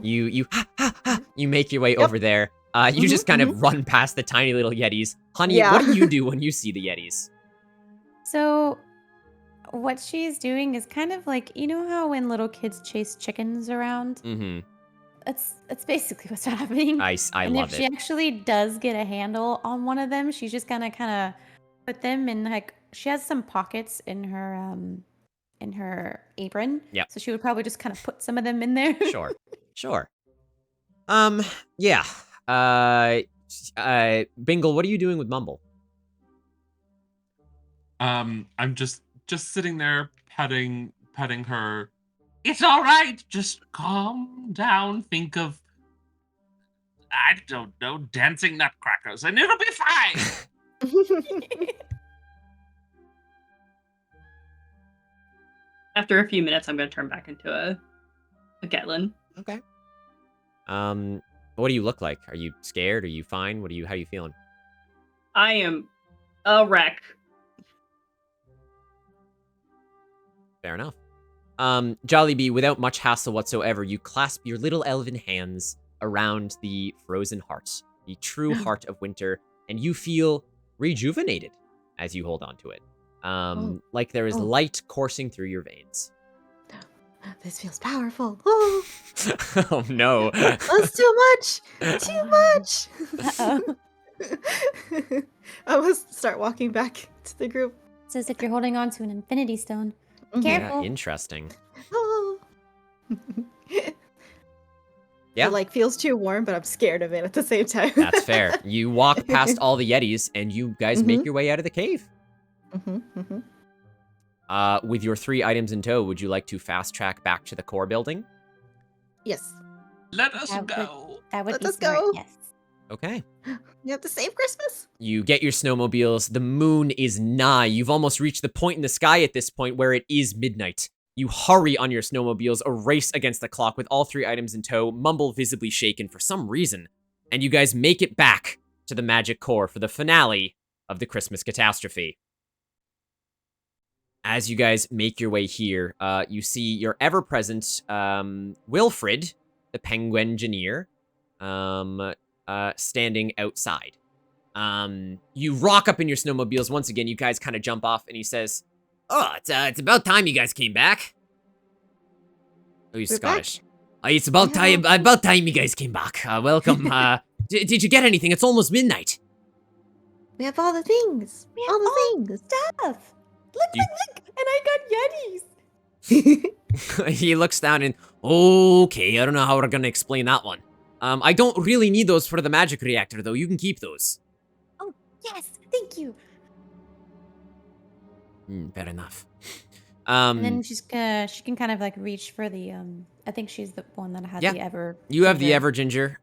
You make your way over there. You just kind of run past the tiny little Yetis. Honey, Yeah. what do you do when you see the Yetis? So, what she's doing is kind of like, you know how when little kids chase chickens around? Mm-hmm. It's basically what's happening. I and love if she actually does get a handle on one of them, she's just gonna kind of put them in, like, she has some pockets in her apron. Yeah. So she would probably just kind of put some of them in there. Sure. Yeah. Bingle, what are you doing with Mumble? I'm just sitting there petting her. It's all right. Just calm down. Think of, I don't know, dancing nutcrackers, and it'll be fine. After a few minutes, I'm going to turn back into a Gatlin. Okay. What do you look like? Are you scared? Are you fine? How are you feeling? I am a wreck. Fair enough. Jollibee, without much hassle whatsoever, you clasp your little elven hands around the frozen heart, the true heart of winter, and you feel rejuvenated as you hold on to it. Like there is light coursing through your veins. Oh. Oh, Oh. Okay. Oh. I mean, you have to roll a wisdom saving throw. Oh. This feels powerful. Oh, Oh no. that's too much. Too much. Uh-oh. I must start walking back to the group. It's as if you're holding on to an infinity stone. Mhm. Careful. Yeah, interesting. Oh. Yeah. It like feels too warm, but I'm scared of it at the same time. That's fair. You walk past all the Yetis, and you guys make Mhm. your way out of the cave. With your 3 items in tow, would you like to fast track back to the core building? Yes. Let us That would- go. That would Let be us smart, go. yes. Okay. You have to save Christmas. You get your snowmobiles. The moon is nigh. You've almost reached the point in the sky at this point where it is midnight. You hurry on your snowmobiles, a race against the clock with all 3 items in tow, Mumble visibly shaken for some reason. And you guys make it back to the magic core for the finale of the Christmas catastrophe. As you guys make your way here, you see your ever-present Wilfred, the penguin engineer, standing outside. You rock up in your snowmobiles once again. You guys kind of jump off, and he says, Oh, it's about time you guys came back. "Oh, he's We're back. Scottish." It's about time you guys came back. Welcome. Did you get anything? It's almost midnight. We have all the things. We have All the all things. Stuff. Look, You- look, look. And I got Yetis. He looks down and, okay, I don't know how we're gonna explain that one. I don't really need those for the magic reactor, though. You can keep those. Yes, thank you. Fair enough. And then she can kind of like reach for the I think she's the one that has Yeah. the ever. You have the ginger. Ever Ginger.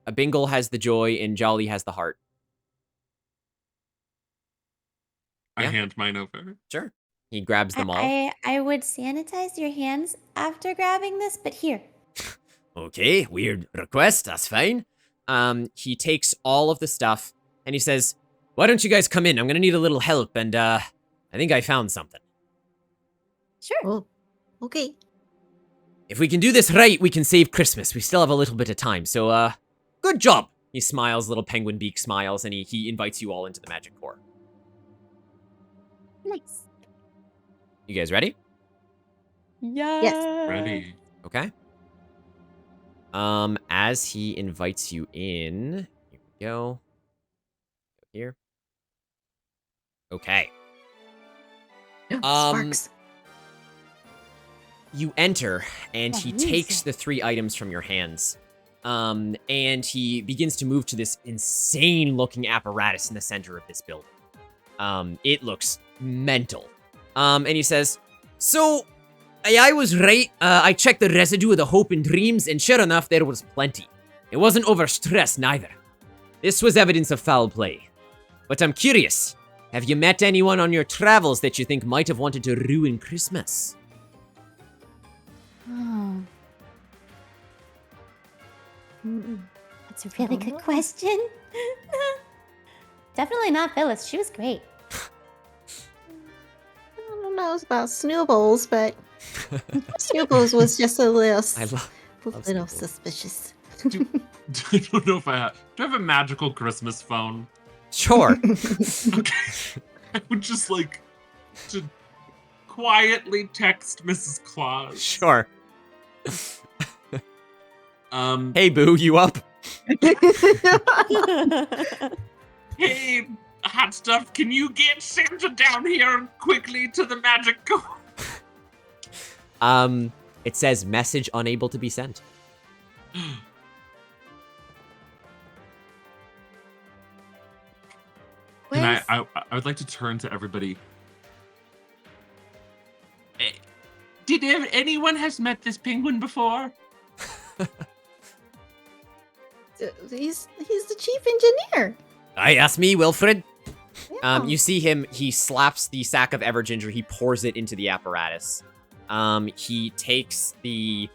A Bingle has the Joy, and Jolly has the Heart. I Yeah. hand mine over. Sure. He grabs them all. I would sanitize your hands after grabbing this, but here. Okay, weird request, that's fine. He takes all of the stuff, and he says, why don't you guys come in? I'm gonna need a little help, and, I think I found something. Sure. Oh, okay. If we can do this right, we can save Christmas. We still have a little bit of time, so, good job! He smiles, little penguin beak smiles, and he invites you all into the magic core. Nice. You guys ready? Yes. Ready. Okay. As he invites you in, here we go. Here. Okay. Sparks. You enter, and he Amazing. takes the 3 items from your hands. And he begins to move to this insane-looking apparatus in the center of this building. It looks mental. And he says, so, I was right. I checked the residue of the hope and dreams, and sure enough, there was plenty. It wasn't overstressed, neither. This was evidence of foul play. But I'm curious, have you met anyone on your travels that you think might have wanted to ruin Christmas? Oh. That's a really good question. Definitely not Phyllis. She was great. I don't know about Snoobles, but Snoobles was just a little, love little Snoobles. suspicious. I don't know if I have. Do I have a magical Christmas phone? Sure. Okay. I would just like to quietly text Mrs. Claus. Sure. Um, Hey, Boo, you up? hey, hot stuff, can you get Santa down here quickly to the magic core? It says message unable to be sent. And I would like to turn to everybody. Did anyone has met this penguin before? He's the chief engineer. Ask me, Wilfred. Yeah. You see him, he slaps the sack of Ever Ginger, he pours it into the apparatus. He takes the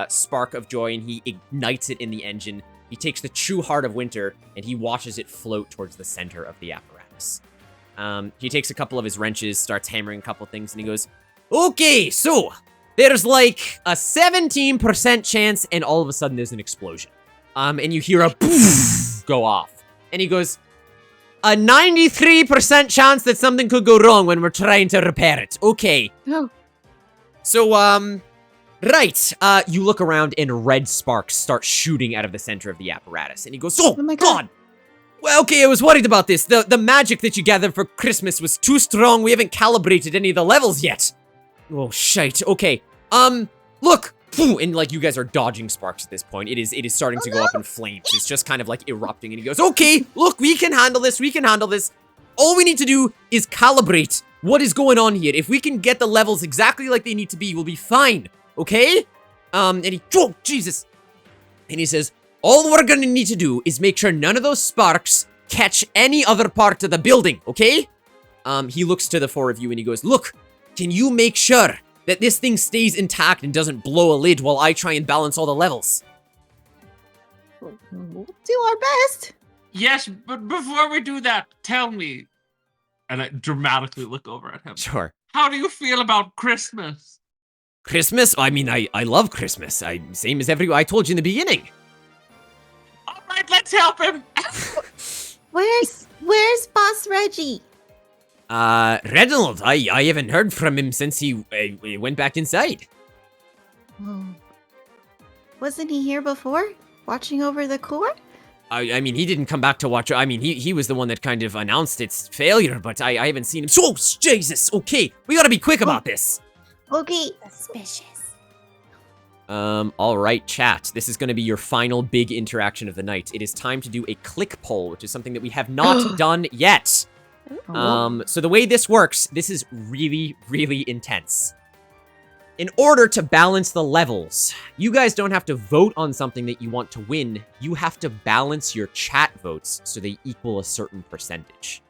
spark of joy and he ignites it in the engine. He takes the true heart of winter and he watches it float towards the center of the apparatus. He takes a couple of his wrenches, starts hammering a couple things, and he goes, okay, so there's like a 17% chance, and all of a sudden there's an explosion. And you hear a poof go off. And he goes, a 93% chance that something could go wrong when we're trying to repair it. Okay. No. So, right. You look around and red sparks start shooting out of the center of the apparatus. And he goes, oh my God. Well, okay, I was worried about this. The magic that you gathered for Christmas was too strong. We haven't calibrated any of the levels yet. Oh, shite. Okay. Look. And, like, you guys are dodging sparks at this point. It is starting to go up in flames. It's just kind of, like, erupting. And he goes, okay, look, we can handle this. We can handle this. All we need to do is calibrate what is going on here. If we can get the levels exactly like they need to be, we'll be fine. Okay? And he, oh, Jesus. And he says, all we're gonna need to do is make sure none of those sparks catch any other part of the building, okay? He looks to the four of you and he goes, look, can you make sure that this thing stays intact and doesn't blow a lid while I try and balance all the levels? We'll do our best. Yes, but before we do that, tell me, and I dramatically look over at him. Sure. How do you feel about Christmas? Christmas? I mean, I love Christmas. Same as I told you in the beginning. All right, let's help him. Where's Boss Reggie? Reginald, I haven't heard from him since he went back inside. Oh. Wasn't he here before? Watching over the core? I mean, he didn't come back to watch. I mean, he was the one that kind of announced its failure, but I haven't seen him. So, Jesus, okay. We gotta be quick about this. Okay. Suspicious. All right, chat. This is gonna be your final big interaction of the night. It is time to do a click poll, which is something that we have not done yet. So the way this works, this is really, really intense. In order to balance the levels, you guys don't have to vote on something that you want to win. You have to balance your chat votes so they equal a certain percentage.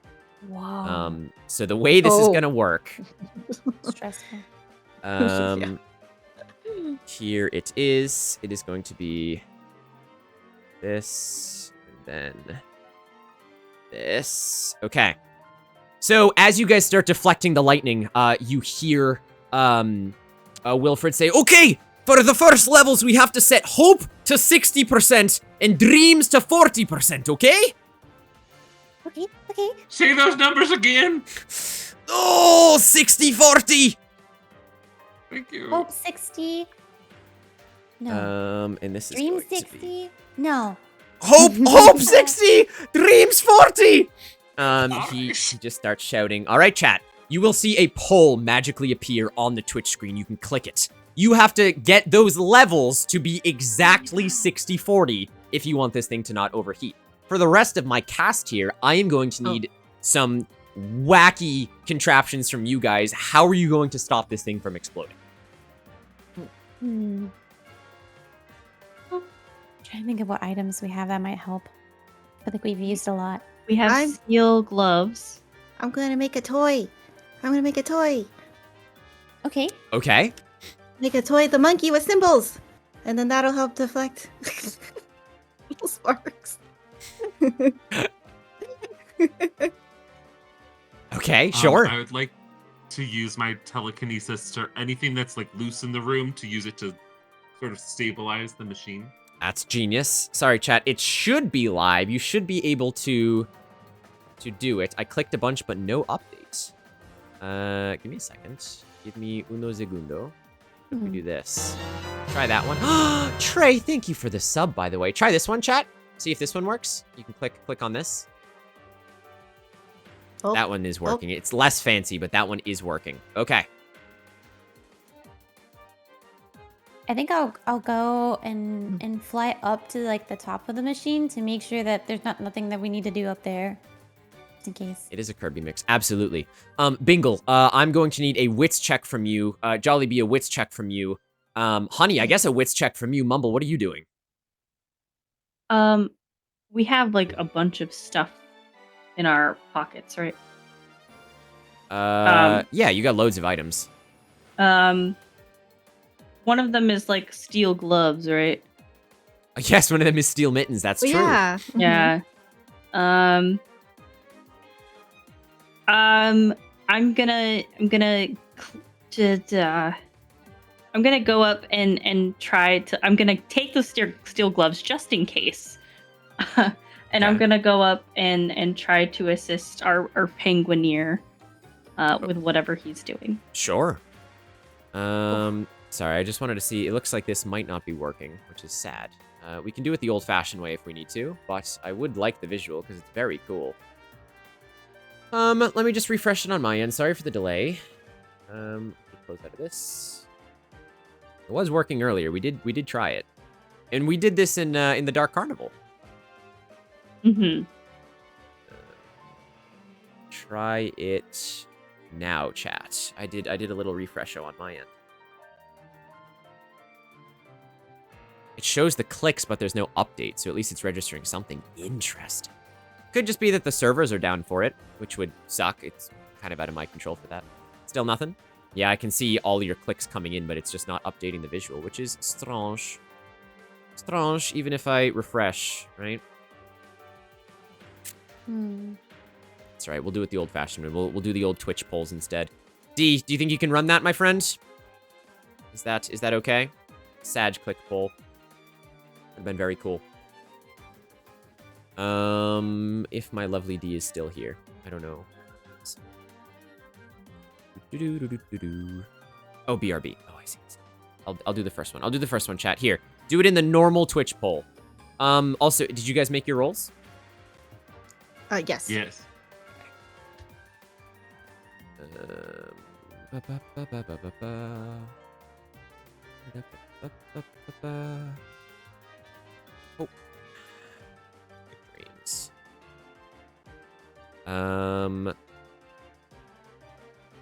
Wow. So the way this is gonna work. Stressful. Here it is. It is going to be this, and then this. Okay. So as you guys start deflecting the lightning, you hear Wilfred say, okay, for the first levels, we have to set hope to 60% and dreams to 40%, okay? Okay. Say those numbers again. Oh, 60-40. Thank you. Hope 60. No. And this is Dream going to 60? be... No. Hope 60, dreams 40. He just starts shouting. All right, chat. You will see a poll magically appear on the Twitch screen. You can click it. You have to get those levels to be exactly 60-40 if you want this thing to not overheat. For the rest of my cast here, I am going to need some wacky contraptions from you guys. How are you going to stop this thing from exploding? Trying to think of what items we have that might help. I feel like we've used a lot. We have steel gloves. I'm gonna make a toy. Okay. Okay. Make a toy, the monkey with symbols. And then that'll help deflect little sparks. Okay, sure. I would like to use my telekinesis or anything that's like loose in the room to use it to sort of stabilize the machine. That's genius. Sorry, chat. It should be live. You should be able to do it. I clicked a bunch, but no updates. Give me a second. Give me uno segundo. If we do this. Try that one. Trey, thank you for the sub, by the way. Try this one, chat. See if this one works. You can click on this. Oh. That one is working. It's less fancy, but that one is working. Okay. I think I'll go and fly up to like the top of the machine to make sure that there's nothing that we need to do up there. Just in case. It is a Kirby mix. Absolutely. Bingle, I'm going to need a wits check from you. Jollibee, a wits check from you. Honey, I guess a wits check from you. Mumble, what are you doing? We have like a bunch of stuff in our pockets, right? Yeah, you got loads of items. One of them is like steel gloves, right? Yes, one of them is steel mittens. That's true. Yeah. Yeah. I'm gonna go up and try to. I'm gonna take the steel gloves just in case, and I'm gonna go up and try to assist our penguineer with whatever he's doing. Sure. Sorry, I just wanted to see. It looks like this might not be working, which is sad. We can do it the old-fashioned way if we need to, but I would like the visual because it's very cool. Let me just refresh it on my end. Sorry for the delay. Close out of this. It was working earlier. We did try it, and we did this in the Dark Carnival. Mm-hmm. Try it now, chat. I did a little refresho on my end. It shows the clicks, but there's no update, so at least it's registering something interesting. Could just be that the servers are down for it, which would suck. It's kind of out of my control for that. Still nothing? Yeah, I can see all your clicks coming in, but it's just not updating the visual, which is strange. Strange, even if I refresh, right? That's right, we'll do it the old-fashioned way. We'll do the old Twitch polls instead. D, do you think you can run that, my friend? Is that okay? Sag click poll. Would have been very cool. If my lovely D is still here. I don't know. Oh, BRB. Oh, I see. I'll do the first one. I'll do the first one, chat. Here. Do it in the normal Twitch poll. Also, did you guys make your rolls? Yes. Yes. Oh. Brains.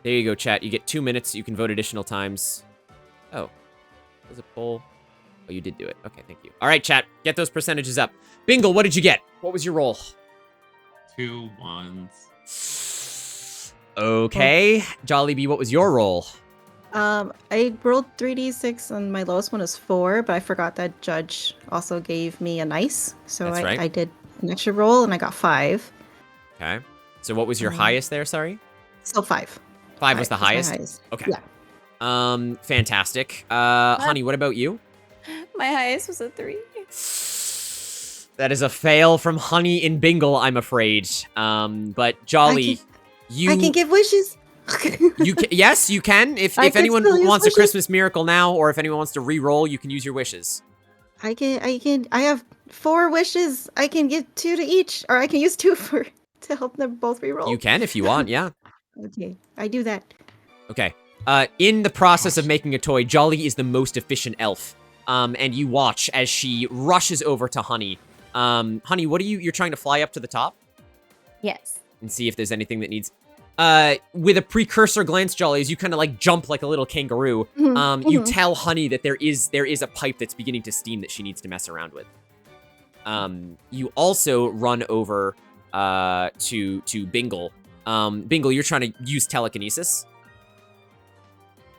There you go, chat. You get 2 minutes. You can vote additional times. Oh. Was it poll? Oh, you did do it. Okay, thank you. All right, chat. Get those percentages up. Bingle, what did you get? What was your roll? 2 1s. Okay. Jollibee, what was your roll? I rolled 3d6 and my lowest one is 4, but I forgot that Judge also gave me a nice. So That's right. I did an extra roll and I got 5. Okay. So what was your highest there, sorry? So 5. 5 was the highest? Okay. Yeah. Fantastic. Honey, what about you? My highest was a 3. That is a fail from Honey in Bingle, I'm afraid. But Jolly, I can give wishes. Yes, you can. If anyone wants a Christmas miracle now, or if anyone wants to re-roll, you can use your wishes. I have 4 wishes. I can give 2 to each, or I can use 2 to help them both re-roll. You can if you want, yeah. Okay, I do that. Okay. In the process of making a toy, Jolly is the most efficient elf. And you watch as she rushes over to Honey. Honey, what are you're trying to fly up to the top? Yes. And see if there's anything that needs... with a precursor glance, Jolly, as you kind of like jump like a little kangaroo, you tell Honey that there is a pipe that's beginning to steam that she needs to mess around with. You also run over to Bingle. Bingle, you're trying to use telekinesis?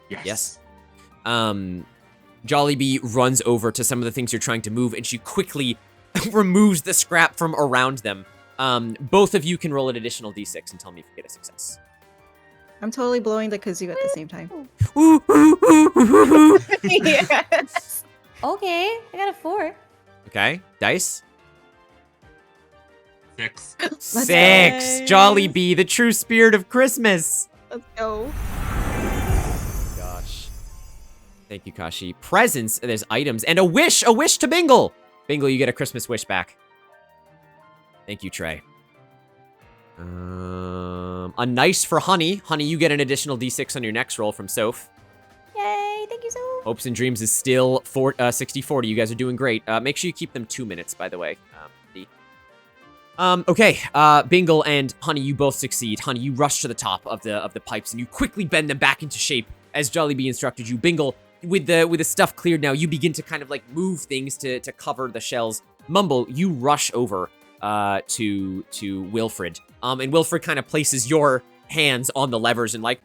Yes. Jollibee runs over to some of the things you're trying to move, and she quickly removes the scrap from around them. Both of you can roll an additional d6 and tell me if you get a success. I'm totally blowing the kazoo at the same time. Yes. Okay, I got a 4. Okay, dice. 6. 6. Jollibee, the true spirit of Christmas. Let's go. Gosh. Thank you, Kashi. Presents, there's items, and a wish to Bingle. Bingle, you get a Christmas wish back. Thank you, Trey. A nice for Honey. Honey, you get an additional d6 on your next roll from Soph. Yay, thank you, Soph. Hopes and Dreams is still 60-40. You guys are doing great. Make sure you keep them 2 minutes, by the way. Okay, Bingle and Honey, you both succeed. Honey, you rush to the top of the pipes, and you quickly bend them back into shape, as Jollibee instructed you. Bingle, with the stuff cleared now, you begin to kind of like move things to cover the shells. Mumble, you rush over to Wilfred. And Wilfred kind of places your hands on the levers and like,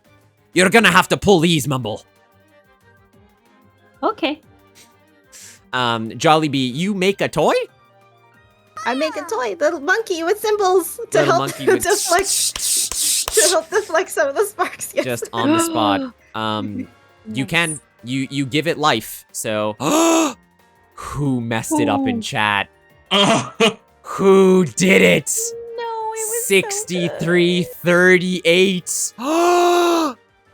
you're gonna have to pull these, Mumble. Okay. Jollibee, you make a toy? I make a toy, the monkey with symbols to help deflect some of the sparks. Yes. Just on the spot. You can you give it life. So who messed it up in chat? Who did it? No, it was 63-38.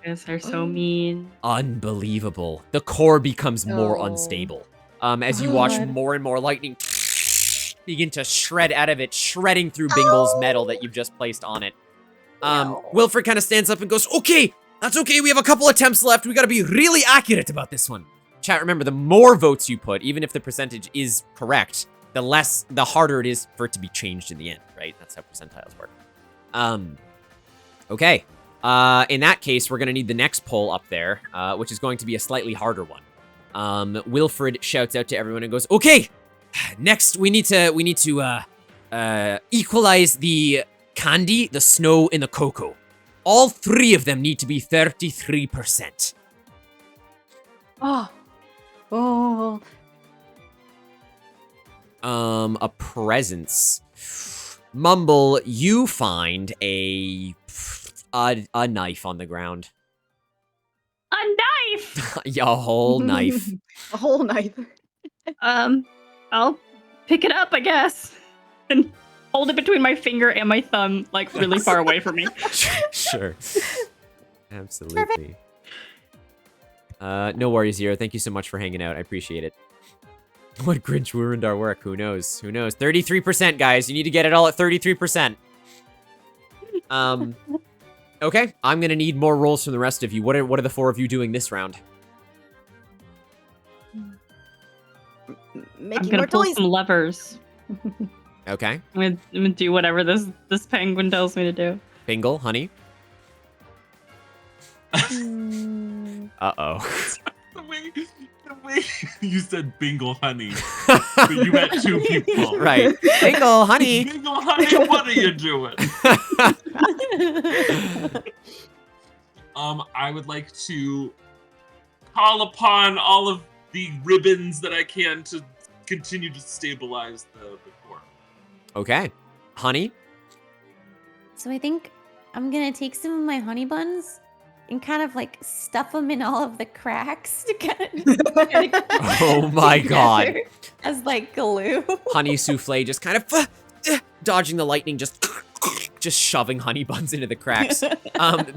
guys are so mean. Unbelievable. The core becomes more unstable. As you watch God. more and more lightning begin to shred out of it, shredding through Bingle's metal that you've just placed on it. Wilfred kind of stands up and goes, okay, that's okay. We have a couple attempts left. We got to be really accurate about this one. Chat, remember, the more votes you put, even if the percentage is correct, the harder it is for it to be changed in the end, right? That's how percentiles work. Okay. In that case, we're going to need the next poll up there, which is going to be a slightly harder one. Wilfred shouts out to everyone and goes, okay, next we need to equalize the candy, the snow, and the cocoa. All three of them need to be 33%. Oh. A presence. Mumble, you find a knife on the ground. A knife! A whole knife. A whole knife. I'll pick it up, I guess, and hold it between my finger and my thumb, like really far away from me. Sure. Absolutely. No worries, Zero. Thank you so much for hanging out. I appreciate it. What Grinch ruined our work? Who knows? Who knows? 33%, guys. You need to get it all at 33%. Okay. I'm gonna need more rolls from the rest of you. What are the four of you doing this round? Making I'm gonna more pull toys. some levers. Okay. I'm gonna do whatever this penguin tells me to do. Bingle, honey. Uh-oh. The way you said Bingle, honey, but you met two people. Right. Bingle, honey. Bingle, honey, what are you doing? I would like to call upon all of the ribbons that I can to continue to stabilize the core. Okay. Honey? So I think I'm gonna take some of my honey buns and kind of like stuff them in all of the cracks to kind of Oh my god. as like glue. Honey souffle just kind of dodging the lightning, just shoving honey buns into the cracks.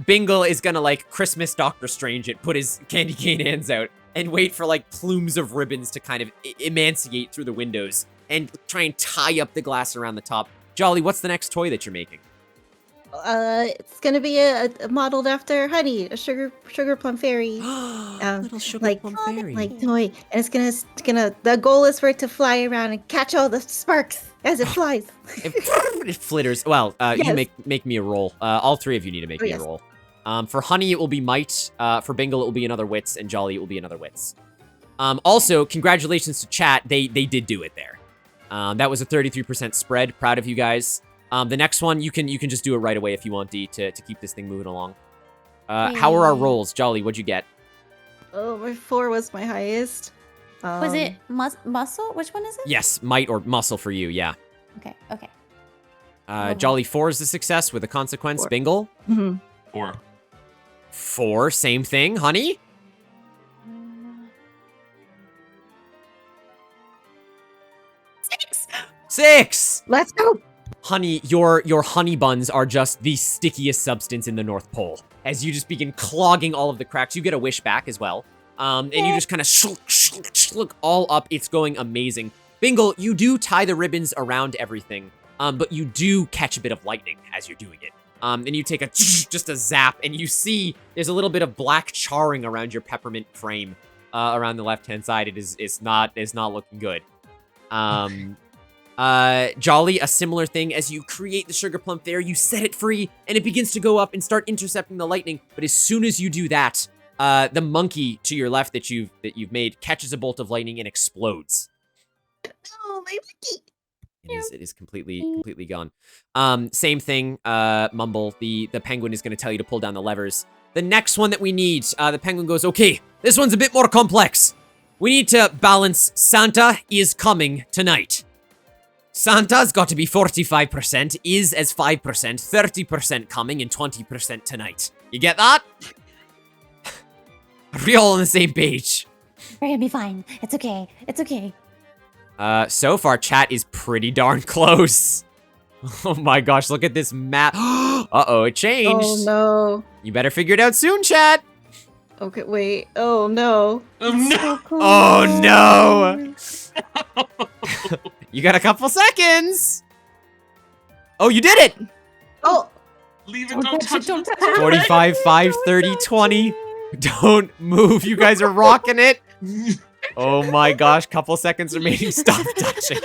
Bingle is gonna like Christmas Doctor Strange it, put his candy cane hands out and wait for like plumes of ribbons to kind of emaciate through the windows and try and tie up the glass around the top. Jolly, what's the next toy that you're making? It's gonna be a modeled after Honey, a sugar plum fairy. Little sugar plum fairy. Like toy, and it's gonna. The goal is for it to fly around and catch all the sparks as it flies. It flitters. Well, you Yes. make me a roll. All three of you need to make me a yes. roll. For Honey, it will be Might. For Bingle, it will be another Wits, and Jolly, it will be another Wits. Also, congratulations to chat. They did do it there. That was a 33% spread. Proud of you guys. The next one, you can just do it right away if you want, D, to keep this thing moving along. How are our rolls? Jolly, what'd you get? Oh, my 4 was my highest. Was it muscle? Which one is it? Yes, Might or Muscle for you, yeah. Okay. Jolly, 4 is a success with a consequence. 4. Bingle? 4. 4, same thing. Honey? 6! Let's go. Honey, your honey buns are just the stickiest substance in the North Pole. As you just begin clogging all of the cracks, you get a wish back as well. And you just kind of slug all up. It's going amazing. Bingle, you do tie the ribbons around everything, but you do catch a bit of lightning as you're doing it. And you take just a zap, and you see there's a little bit of black charring around your peppermint frame around the left-hand side. It's not looking good. Jolly, a similar thing. As you create the sugar plum fairy, you set it free, and it begins to go up and start intercepting the lightning. But as soon as you do that, the monkey to your left that you've made catches a bolt of lightning and explodes. Oh, my monkey. It is completely gone. Same thing, Mumble. The penguin is going to tell you to pull down the levers. The next one that we need, the penguin goes, okay, this one's a bit more complex. We need to balance Santa is coming tonight. Santa's got to be 45%, is as 5%, 30% coming, and 20% tonight. You get that? Are we all on the same page? We're gonna be fine. It's okay. It's okay. So far, chat is pretty darn close. Oh my gosh, look at this map. Uh-oh, it changed. Oh no. You better figure it out soon, chat. Okay, wait. Oh no. No. Oh no. You got a couple seconds. Oh, you did it. Oh. Leave it, don't touch it. 45, 5, 30, 20. Don't move. You guys are rocking it. Oh my gosh, couple seconds remaining. Stop touching.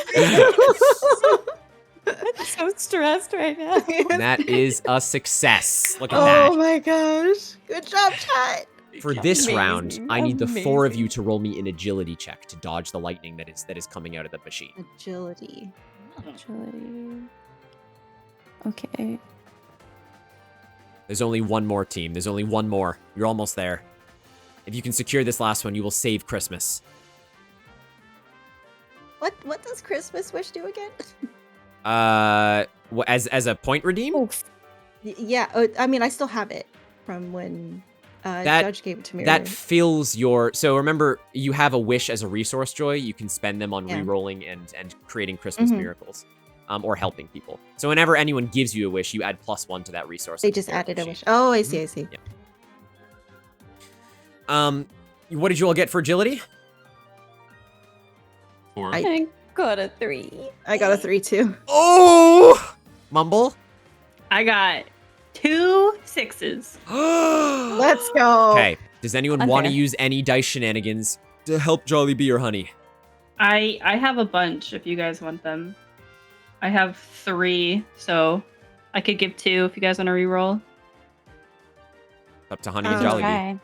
I'm so stressed right now. That is a success. Look at that. Oh my gosh. Good job, chat. For this Amazing, round, I need the 4 of amazing. you to roll me an agility check to dodge the lightning that is coming out of the machine. Agility. Agility. Okay. There's only one more team. There's only one more. You're almost there. If you can secure this last one, you will save Christmas. What does Christmas wish do again? As a point redeem? Yeah, I mean, I still have it from when Judge gave it to me. That earlier. fills your... So remember, you have a wish as a resource, Joy. You can spend them on Yeah. re-rolling and creating Christmas miracles. Or helping people. So whenever anyone gives you a wish, you add +1 to that resource. They on the just miracle added a sheet. wish. Oh, I see, I see. Yeah. What did you all get for agility? 4. I got a 3. I got a 3 too. Oh! Mumble? I got 2 6s. Let's go. Okay. Does anyone want to Okay. use any dice shenanigans to help Jolly be your honey? I have a bunch if you guys want them. I have 3, so I could give 2 if you guys want to reroll. Up to Honey and Jolly. Try.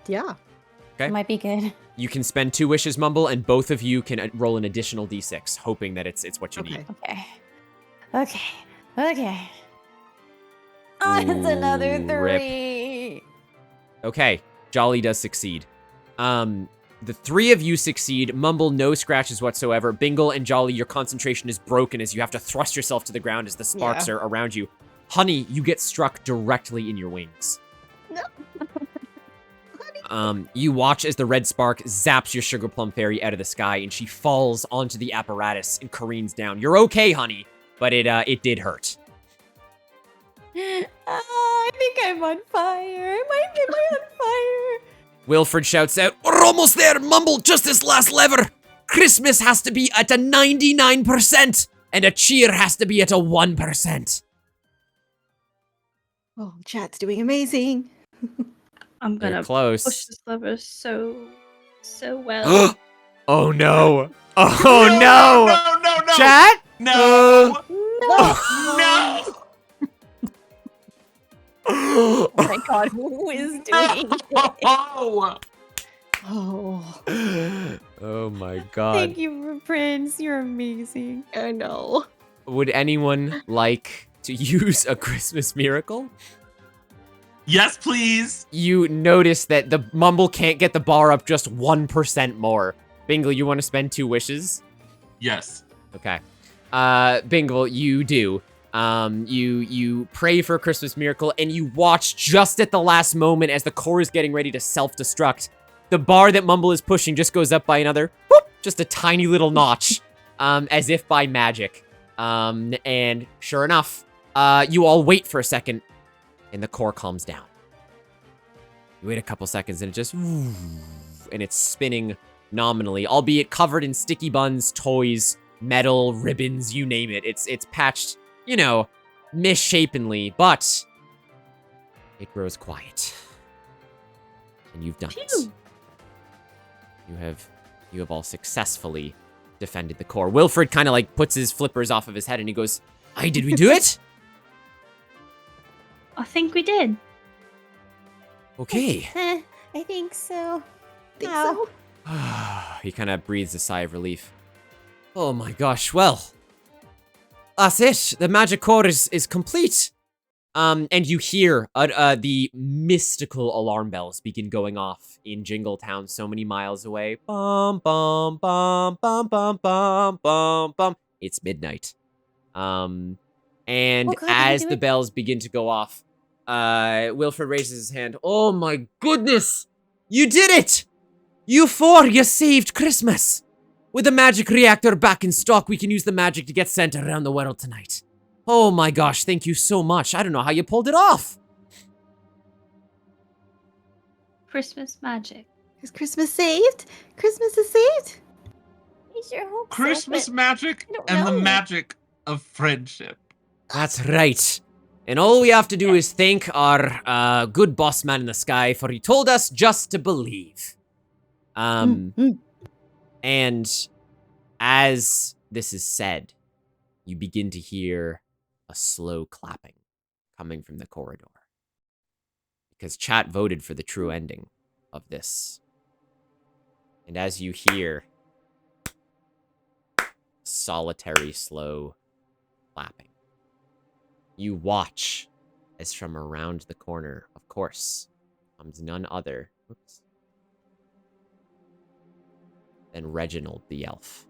Yeah. Okay. Might be good. You can spend 2 wishes, Mumble, and both of you can roll an additional d6, hoping that it's what you need. Okay. Okay. Oh, it's another Ooh, rip. 3. Okay, Jolly does succeed. The 3 of you succeed. Mumble, no scratches whatsoever. Bingle and Jolly, your concentration is broken as you have to thrust yourself to the ground as the sparks are around you. Honey, you get struck directly in your wings. No. You watch as the red spark zaps your sugar plum fairy out of the sky, and she falls onto the apparatus and careens down. You're okay, honey, but it did hurt. I think I'm on fire. I might be on fire. Wilfred shouts out, "We're almost there, Mumble, just this last lever. Christmas has to be at a 99%, and a cheer has to be at a 1%. Oh, chat's doing amazing. I'm They're gonna close. push this lever so well. Oh no. Oh no. No. Chat? No. No. Oh my god, who is doing it? Oh. Oh. Oh my god. Thank you, Prince. You're amazing. I know. Would anyone like to use a Christmas miracle? Yes, please. You notice that the Mumble can't get the bar up just 1% more. Bingle, you want to spend 2 wishes? Yes. Okay. Bingle, you do. You pray for a Christmas miracle, and you watch just at the last moment as the core is getting ready to self-destruct. The bar that Mumble is pushing just goes up by another, whoop, just a tiny little notch, as if by magic. And sure enough, you all wait for a second, and the core calms down. You wait a couple seconds, and it just, and it's spinning nominally, albeit covered in sticky buns, toys, metal, ribbons, you name it. It's patched, you know, misshapenly, but it grows quiet. And you've done it. You have all successfully defended the core. Wilfred kind of like puts his flippers off of his head and he goes, "Aye, did we do it?" I think we did. Okay. I think so. Think Ow. so? He kind of breathes a sigh of relief. Oh my gosh, well, that's it. The magic core is complete. And you hear the mystical alarm bells begin going off in Jingletown so many miles away. Bum, bum, bum, bum, bum, bum, bum, bum. It's midnight. And Oh, God, did we as do the it? bells begin to go off, Wilfred raises his hand. Oh my goodness! You did it! You saved Christmas! With the magic reactor back in stock, we can use the magic to get Santa around the world tonight. Oh my gosh, thank you so much. I don't know how you pulled it off. Christmas magic. Is Christmas saved? Christmas is saved? I sure hope Christmas so, magic I don't and the know. magic of friendship. That's right. And all we have to do is thank our good boss man in the sky, for he told us just to believe. And as this is said, you begin to hear a slow clapping coming from the corridor. Because chat voted for the true ending of this. And as you hear solitary, slow clapping, you watch as from around the corner, of course, comes none other than Reginald the elf.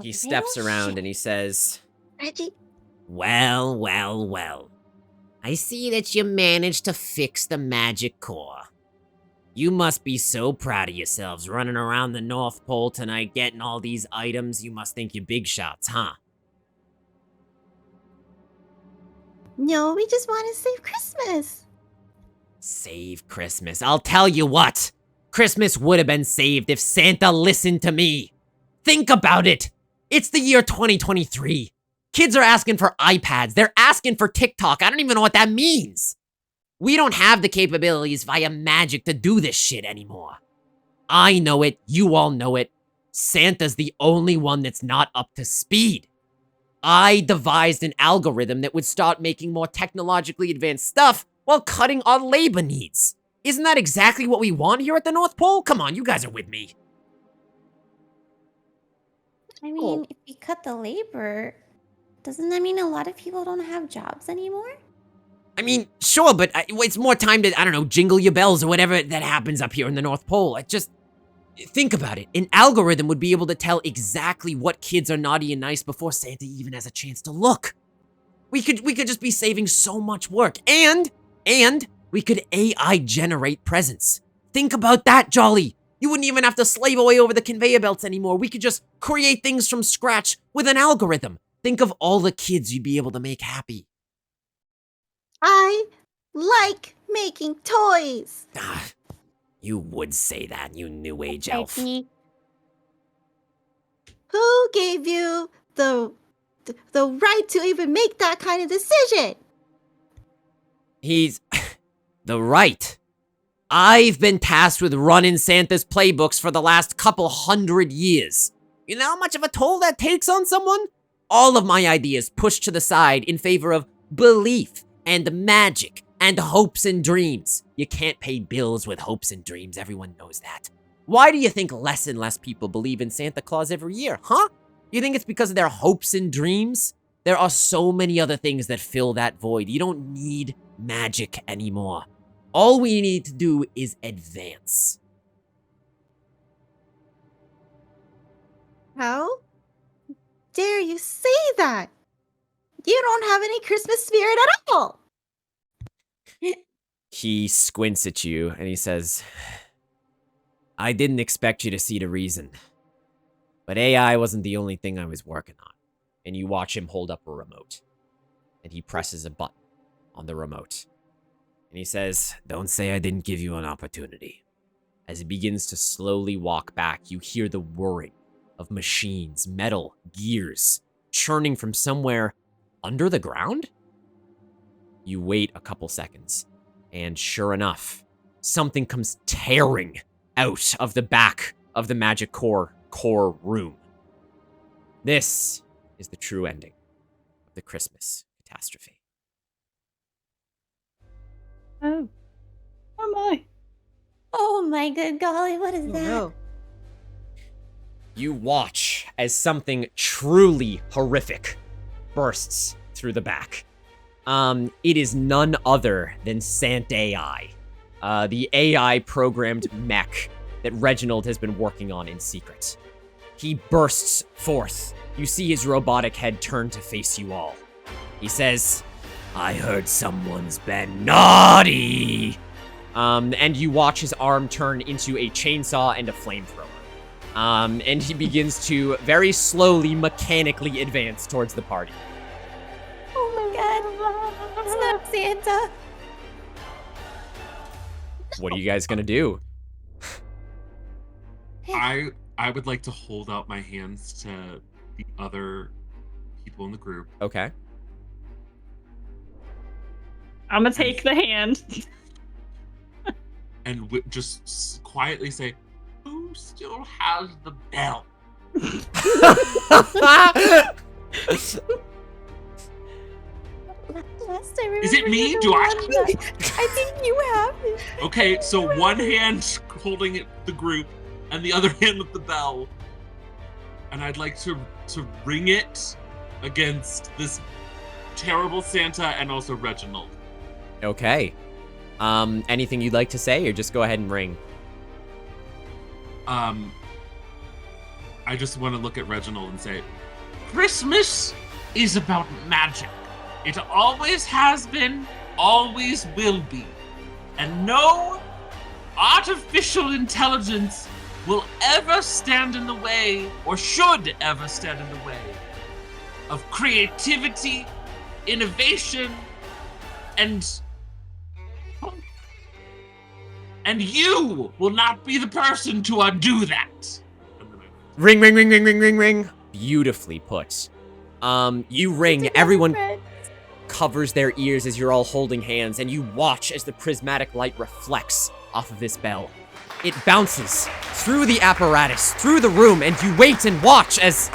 He steps around and he says, Reggie? Well, well, well. I see that you managed to fix the magic core. You must be so proud of yourselves running around the North Pole tonight getting all these items. You must think you're big shots, huh? No, we just want to save Christmas. Save Christmas. I'll tell you what. Christmas would have been saved if Santa listened to me. Think about it. It's the year 2023. Kids are asking for iPads. They're asking for TikTok. I don't even know what that means. We don't have the capabilities via magic to do this shit anymore. I know it. You all know it. Santa's the only one that's not up to speed. I devised an algorithm that would start making more technologically advanced stuff while cutting our labor needs. Isn't that exactly what we want here at the North Pole? Come on, you guys are with me. I mean, if we cut the labor, doesn't that mean a lot of people don't have jobs anymore? I mean, sure, but it's more time to, I don't know, jingle your bells or whatever that happens up here in the North Pole. Think about it. An algorithm would be able to tell exactly what kids are naughty and nice before Santa even has a chance to look. We could just be saving so much work. And we could AI generate presents. Think about that, Jolly. You wouldn't even have to slave away over the conveyor belts anymore. We could just create things from scratch with an algorithm. Think of all the kids you'd be able to make happy. I like making toys. You would say that, you new age elf. Who gave you the right to even make that kind of decision? He's the right. I've been tasked with running Santa's playbooks for the last couple 100 years. You know how much of a toll that takes on someone? All of my ideas pushed to the side in favor of belief and magic and hopes and dreams. You can't pay bills with hopes and dreams, everyone knows that. Why do you think less and less people believe in Santa Claus every year, huh? You think it's because of their hopes and dreams? There are so many other things that fill that void. You don't need magic anymore. All we need to do is advance. How dare you say that? You don't have any Christmas spirit at all. He squints at you and he says, I didn't expect you to see the reason. But AI wasn't the only thing I was working on. And you watch him hold up a remote. And he presses a button on the remote. And he says, don't say I didn't give you an opportunity. As he begins to slowly walk back, you hear the whirring of machines, metal, gears, churning from somewhere under the ground? You wait a couple seconds, and sure enough, something comes tearing out of the back of the magic core room. This is the true ending of the Christmas catastrophe. Oh. Oh my. Oh my good golly, what is that? No. You watch as something truly horrific bursts through the back. It is none other than Sant AI, the AI programmed mech that Reginald has been working on in secret. He bursts forth. You see his robotic head turn to face you all. He says, I heard someone's been naughty. And you watch his arm turn into a chainsaw and a flamethrower. And he begins to very slowly, mechanically advance towards the party. Oh my god. It's not Santa. What are you guys gonna do? I would like to hold out my hands to the other people in the group. Okay. I'm gonna take the hand. And just quietly say, who still has the bell? Last I Is it remember, me? you're the Do I? one that- I think you have it. Okay, so one hand holding it, the group, and the other hand with the bell. And I'd like to ring it against this terrible Santa and also Reginald. Okay. Anything you'd like to say, or just go ahead and ring? I just want to look at Reginald and say, Christmas is about magic. It always has been, always will be. And no artificial intelligence will ever stand in the way, or should ever stand in the way, of creativity, innovation, and you will not be the person to undo that. Ring, ring, ring, ring, ring, ring, ring. Beautifully put. You ring, everyone covers their ears as you're all holding hands, and you watch as the prismatic light reflects off of this bell. It bounces through the apparatus, through the room, and you wait and watch as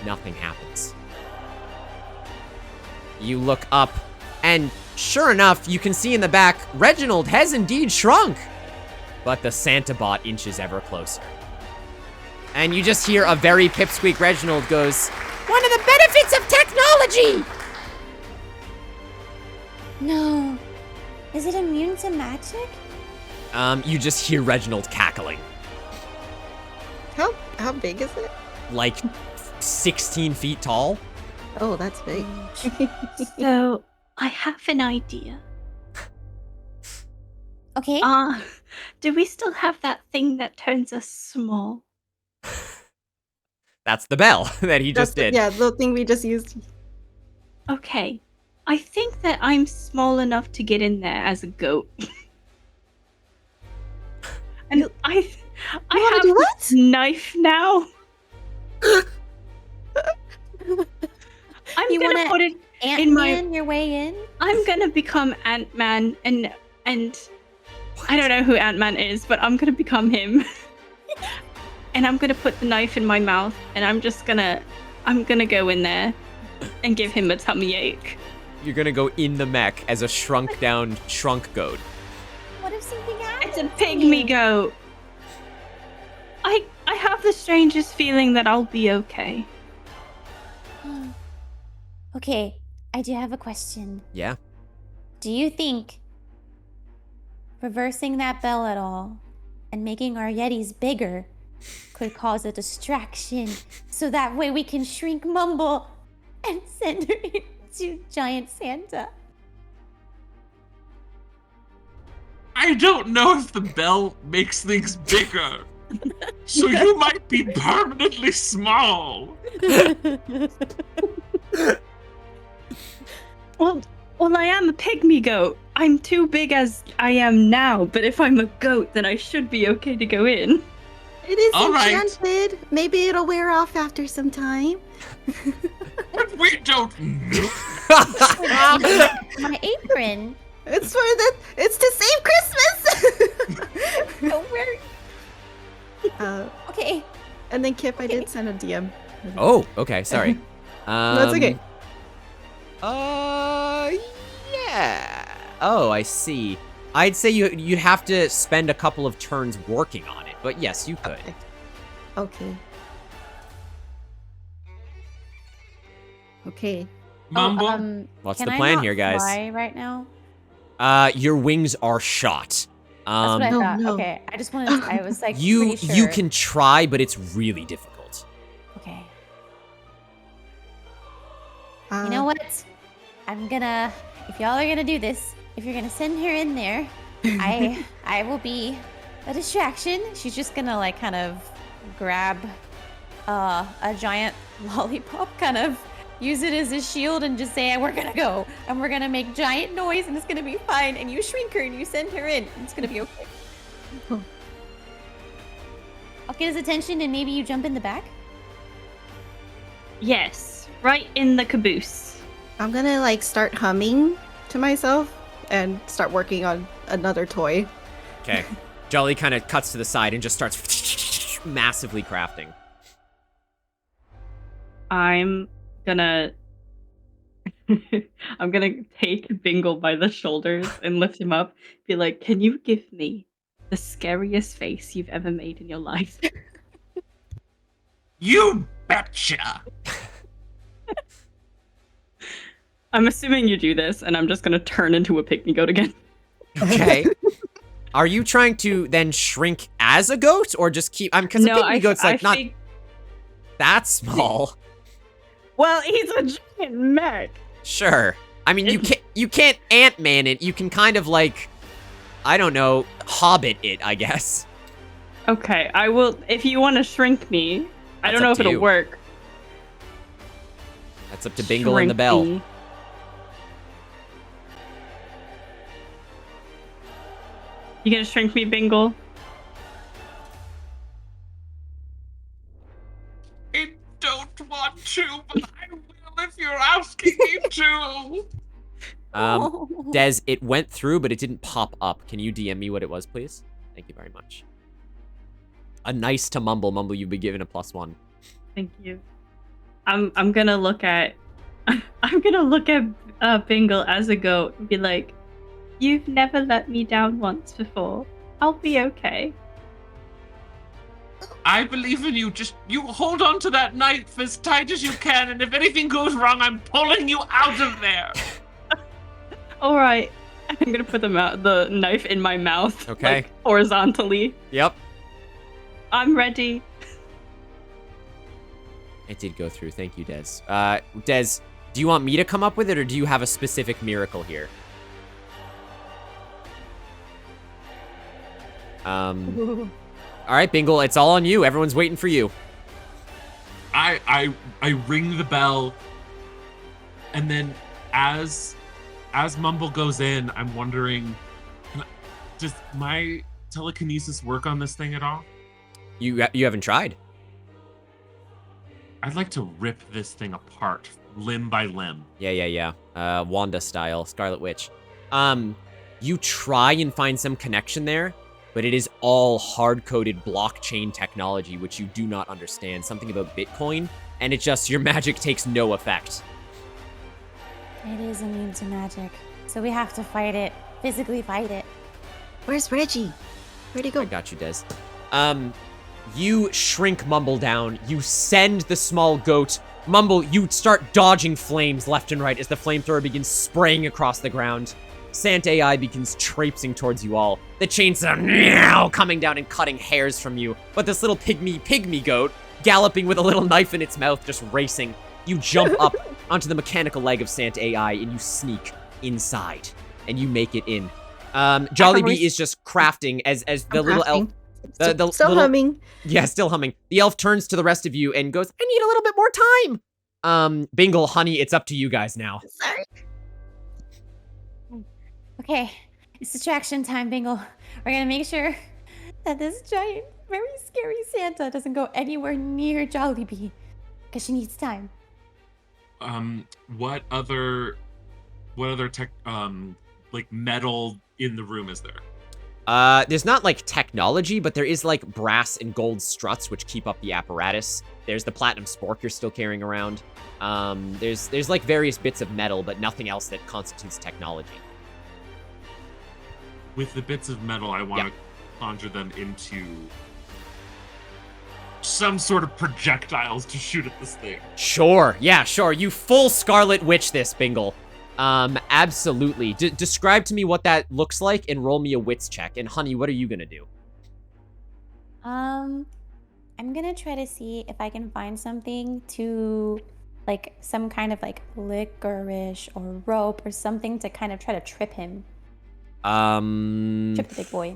nothing happens. You look up, and sure enough, you can see in the back, Reginald has indeed shrunk. But the Santa bot inches ever closer. And you just hear a very pipsqueak Reginald goes, "One of the benefits of technology!" No. Is it immune to magic? You just hear Reginald cackling. How big is it? Like 16 feet tall. Oh, that's big. So, I have an idea. Okay. Do we still have that thing that turns us small? That's the bell that he just did. Yeah, the thing we just used. Okay. I think that I'm small enough to get in there as a goat. And I have do this knife now. I'm You gonna wanna put it in Ant-Man your way in? I'm gonna become Ant-Man and I don't know who Ant-Man is, but I'm gonna become him. And I'm gonna put the knife in my mouth, and I'm gonna go in there and give him a tummy ache. You're gonna go in the mech as a shrunk down shrunk goat. What if something happens? It's a pygmy goat. I have the strangest feeling that I'll be okay. Okay, I do have a question. Yeah. Do you think reversing that bell at all and making our Yetis bigger could cause a distraction so that way we can shrink Mumble and send her into Giant Santa? I don't know if the bell makes things bigger. So you might be permanently small. Well, I am a pygmy goat. I'm too big as I am now, but if I'm a goat, then I should be okay to go in. It is All right. enchanted. Maybe it'll wear off after some time. But we don't know. My apron. It's to save Christmas. Oh, where? Okay. And then Kip, I did send a DM. Oh, okay, sorry. That's okay. Yeah. Oh, I see. I'd say you'd have to spend a couple of turns working on it, but yes, you could. Okay. Mumble? What's can the I plan not here, guys? Fly right now? Your wings are shot. That's what I No, thought. no. Okay, I just wanted. I was like, you pretty sure. you can try, but it's really difficult. Okay. You know what? I'm gonna. If y'all are gonna do this, if you're gonna send her in there, I will be a distraction. She's just gonna like kind of grab a giant lollipop, kind of use it as a shield and just say, we're gonna go and we're gonna make giant noise and it's gonna be fine. And you shrink her and you send her in. It's gonna be okay. I'll get his attention and maybe you jump in the back. Yes, right in the caboose. I'm gonna like start humming to myself and start working on another toy. Okay. Jolly kind of cuts to the side and just starts massively crafting. I'm gonna take Bingle by the shoulders and lift him up. Be like, can you give me the scariest face you've ever made in your life? You betcha! I'm assuming you do this, and I'm just gonna turn into a pygmy goat again. Okay. Are you trying to then shrink as a goat, or just keep? Because a pygmy goat's like not that small. Well, he's a giant mech. Sure. I mean, you can't Ant-Man it. You can kind of like, I don't know, Hobbit it, I guess. Okay, I will. If you want to shrink me, I don't know if it'll work. That's up to Bingle and the bell. Me. You gonna shrink me, Bingle? I don't want to, but I will if you're asking me to. Des, it went through, but it didn't pop up. Can you DM me what it was, please? Thank you very much. A nice to Mumble. Mumble, you've been given a +1. Thank you. I'm gonna look at Bingle as a goat and be like, you've never let me down once before. I'll be okay. I believe in you. Just you hold on to that knife as tight as you can, and if anything goes wrong, I'm pulling you out of there. All right. I'm gonna put the knife in my mouth. Okay. Like, horizontally. Yep. I'm ready. It did go through. Thank you, Des. Des, do you want me to come up with it, or do you have a specific miracle here? All right, Bingle, it's all on you. Everyone's waiting for you. I ring the bell, and then as Mumble goes in, I'm wondering, does my telekinesis work on this thing at all? You haven't tried. I'd like to rip this thing apart, limb by limb. Yeah. Wanda style, Scarlet Witch. You try and find some connection there, but it is all hard-coded blockchain technology, which you do not understand. Something about Bitcoin, and it just, your magic takes no effect. It is immune to magic, so we have to fight it. Physically fight it. Where's Reggie? Where'd he go? I got you, Des. You shrink Mumble down. You send the small goat. Mumble, you start dodging flames left and right as the flamethrower begins spraying across the ground. Sant AI begins traipsing towards you all. The chainsaw now coming down and cutting hairs from you. But this little pygmy goat, galloping with a little knife in its mouth, just racing. You jump up onto the mechanical leg of Sant AI and you sneak inside. And you make it in. Jollibee is just crafting as the little elf. Still humming. Yeah, still humming. The elf turns to the rest of you and goes, I need a little bit more time. Bingle, honey, it's up to you guys now. Sorry. Okay, it's distraction time, Bingle. We're gonna make sure that this giant, very scary Santa doesn't go anywhere near Jollibee, because she needs time. What other tech, like metal in the room is there? There's not like technology, but there is like brass and gold struts which keep up the apparatus. There's the platinum spork you're still carrying around. There's like various bits of metal, but nothing else that constitutes technology. With the bits of metal, I want to conjure them into some sort of projectiles to shoot at this thing. Sure, yeah, sure. You full Scarlet Witch this, Bingle. Absolutely. Describe to me what that looks like and roll me a wits check. And honey, what are you gonna do? I'm gonna try to see if I can find something to, like, some kind of like licorice or rope or something to kind of try to trip him. Trip the big boy.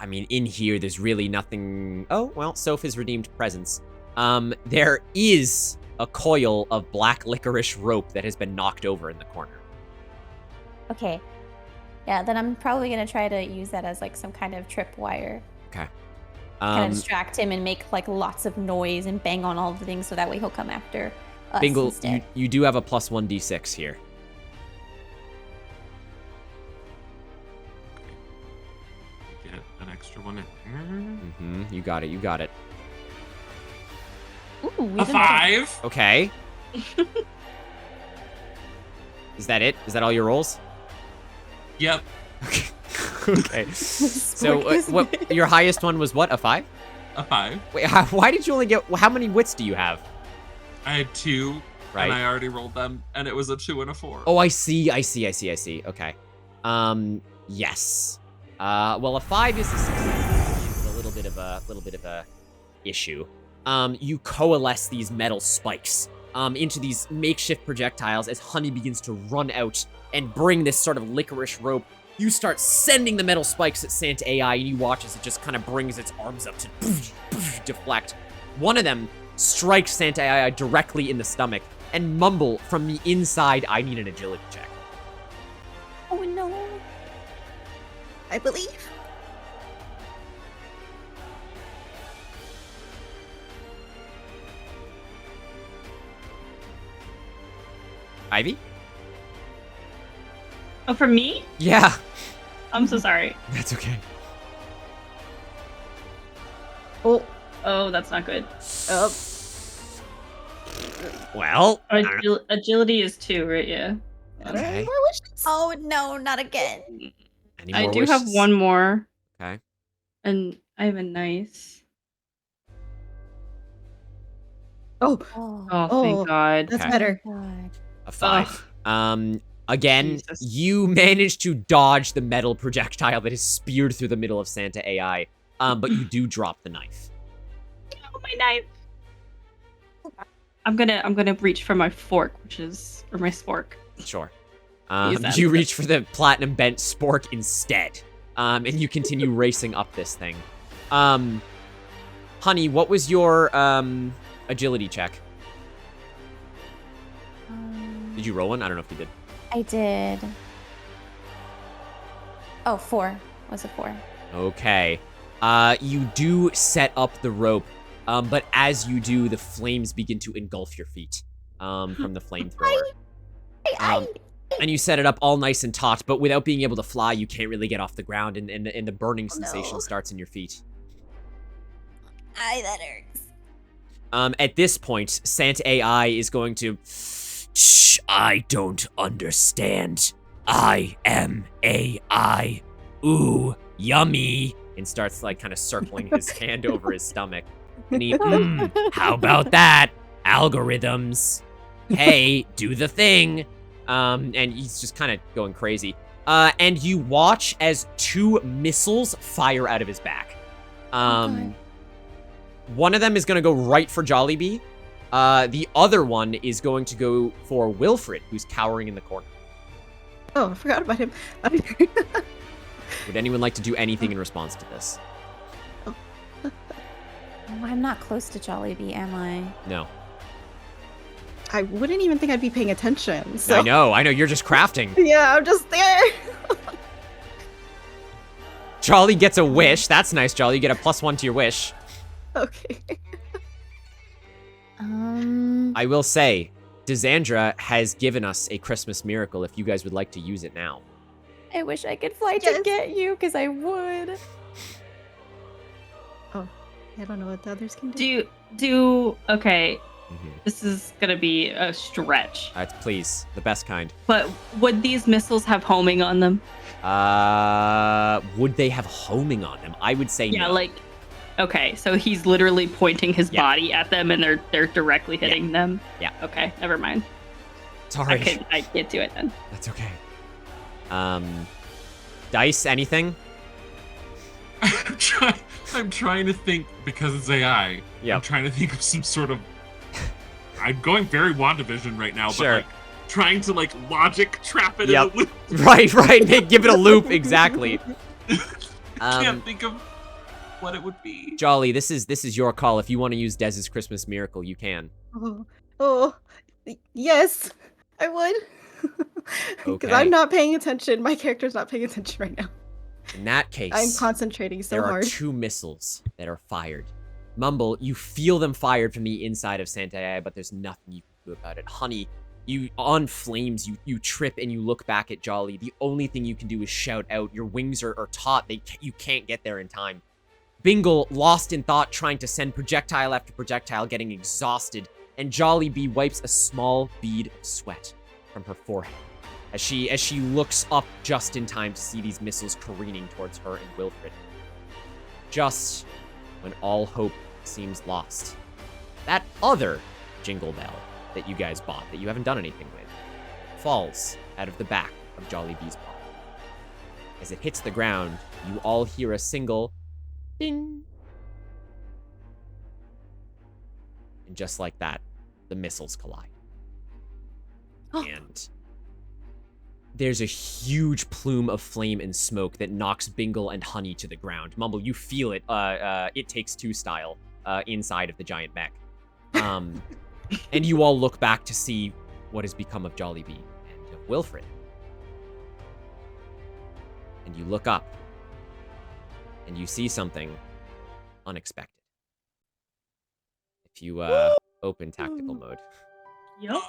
I mean, in here, there's really nothing... Oh, well, Soph redeemed presence. There is a coil of black licorice rope that has been knocked over in the corner. Okay. Yeah, then I'm probably gonna try to use that as like some kind of tripwire. Okay. Kind of distract him and make like lots of noise and bang on all the things so that way he'll come after us Bingle, instead. you do have a plus 1d6 here. Get an extra one in there. You got it, you got it. Ooh, A 5. Okay. Is that it? Is that all your rolls? Yep. Okay. So, what your highest one was what? A 5? A 5. Wait, why did you only get... How many wits do you have? I had 2, Right. and I already rolled them, and it was a 2 and a 4. Oh, I see. Okay. Yes. Well, a 5 is a success. It's a little bit of a issue. You coalesce these metal spikes into these makeshift projectiles as Honey begins to run out and bring this sort of licorice rope. You start sending the metal spikes at Santa AI, and you watch as it just kind of brings its arms up to deflect. One of them strikes Santa AI directly in the stomach, and Mumble, from the inside, I need an agility check. Oh no. I believe. Ivy? Oh, for me? Yeah. I'm so sorry. That's okay. Oh, that's not good. Oh. Well, Agility is 2, right? Yeah. okay. Oh no, not again. Any I more do wishes? have one more. Okay. And I have a nice. Oh, Thank God. that's Okay. better. God. A 5. Again, Jesus. you manage to dodge the metal projectile that is speared through the middle of Santa AI, but you do drop the knife. Oh, my knife. I'm gonna reach for my fork, or my spork. Sure. Use that You instead. reach for the platinum bent spork instead, and you continue racing up this thing. Honey, what was your agility check? Did you roll one? I don't know if you did. I did. Oh, 4. Was a 4. Okay. You do set up the rope, but as you do, the flames begin to engulf your feet from the flamethrower. And you set it up all nice and taut, but without being able to fly, you can't really get off the ground, and the burning sensation starts in your feet. That hurts. At this point, Santa AI is going to... Shh, I don't understand. I am AI. Ooh, yummy. And starts, like, kind of circling his hand over his stomach. And he, how about that? Algorithms. Hey, do the thing. And he's just kind of going crazy. And you watch as 2 missiles fire out of his back. One of them is going to go right for Jollibee. The other one is going to go for Wilfred, who's cowering in the corner. Oh, I forgot about him. Would anyone like to do anything in response to this? Oh, I'm not close to Jollibee, am I? No. I wouldn't even think I'd be paying attention. So. I know, you're just crafting. Yeah, I'm just there. Jolly gets a wish. That's nice, Jolly. You get a +1 to your wish. Okay. I will say, Desandra has given us a Christmas miracle if you guys would like to use it now. I wish I could fly to get you, because I would. Oh, I don't know what the others can do. Okay. This is gonna be a stretch. Please, the best kind. But would these missiles have homing on them? Would they have homing on them? I would say no. Yeah, like, okay, so he's literally pointing his body at them, and they're directly hitting them. Yeah. Okay, never mind. Sorry. I can't do it then. That's okay. Dice, anything? I'm trying to think, because it's AI. Yeah. I'm trying to think of some sort of... I'm going very WandaVision right now, Sure. but like trying to like logic trap it in a loop. Right. Give it a loop, exactly. Can't think of what it would be. Jolly, this is your call. If you want to use Dez's Christmas miracle, you can. Oh, yes, I would. Because Okay. I'm not paying attention. My character's not paying attention right now. In that case, I'm concentrating so there are hard. 2 missiles that are fired. Mumble, you feel them fired from the inside of Santa Ai, but there's nothing you can do about it. Honey, you on flames, you trip and you look back at Jolly. The only thing you can do is shout out. Your wings are taut. You can't get there in time. Bingle, lost in thought, trying to send projectile after projectile, getting exhausted, and Jollibee wipes a small bead of sweat from her forehead as she looks up just in time to see these missiles careening towards her and Wilfred. Just when all hope seems lost, that other jingle bell that you guys bought that you haven't done anything with falls out of the back of Jollibee's body. As it hits the ground, you all hear a single ding. And just like that, the missiles collide. And there's a huge plume of flame and smoke that knocks Bingle and Honey to the ground. Mumble, you feel it, It Takes Two style, inside of the giant mech. And you all look back to see what has become of Jollibee and of Wilfred. And you look up, and you see something unexpected. If you, open tactical mode. Yup.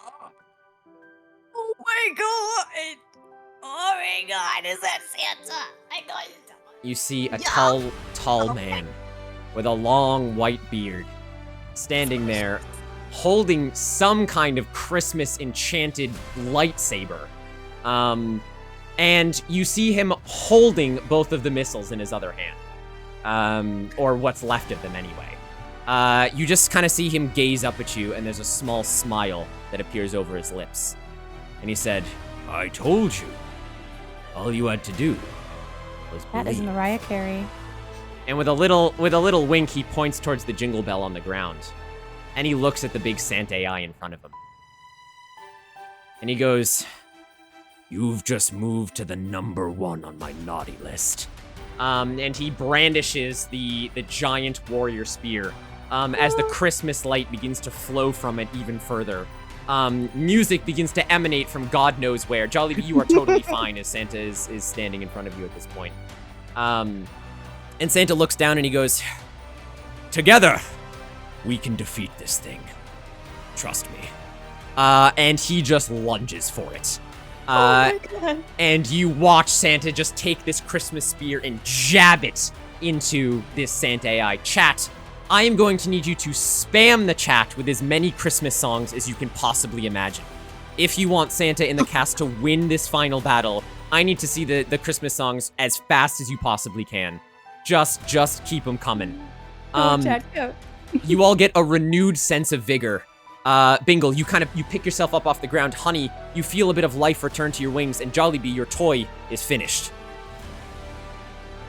Oh my god! Oh my god, is that Santa? I know it's You see a tall man with a long white beard standing there holding some kind of Christmas enchanted lightsaber. And you see him holding both of the missiles in his other hand. Or what's left of them anyway. You just kind of see him gaze up at you, and there's a small smile that appears over his lips. And he said, I told you. All you had to do was That is believe. Mariah Carey. And with a little wink, he points towards the jingle bell on the ground. And he looks at the big Santa AI in front of him. And he goes, You've just moved to the #1 on my naughty list. And he brandishes the giant warrior spear as the Christmas light begins to flow from it even further. Music begins to emanate from God knows where. Jollibee, you are totally fine as Santa is standing in front of you at this point. And Santa looks down and he goes, Together, we can defeat this thing. Trust me. And he just lunges for it. Oh my God. And you watch Santa just take this Christmas spear and jab it into this Santa AI. Chat, I am going to need you to spam the chat with as many Christmas songs as you can possibly imagine. If you want Santa in the cast to win this final battle, I need to see the Christmas songs as fast as you possibly can. Just keep them coming. You all get a renewed sense of vigor. Bingle, you pick yourself up off the ground. Honey, you feel a bit of life return to your wings, and Jollibee, your toy is finished.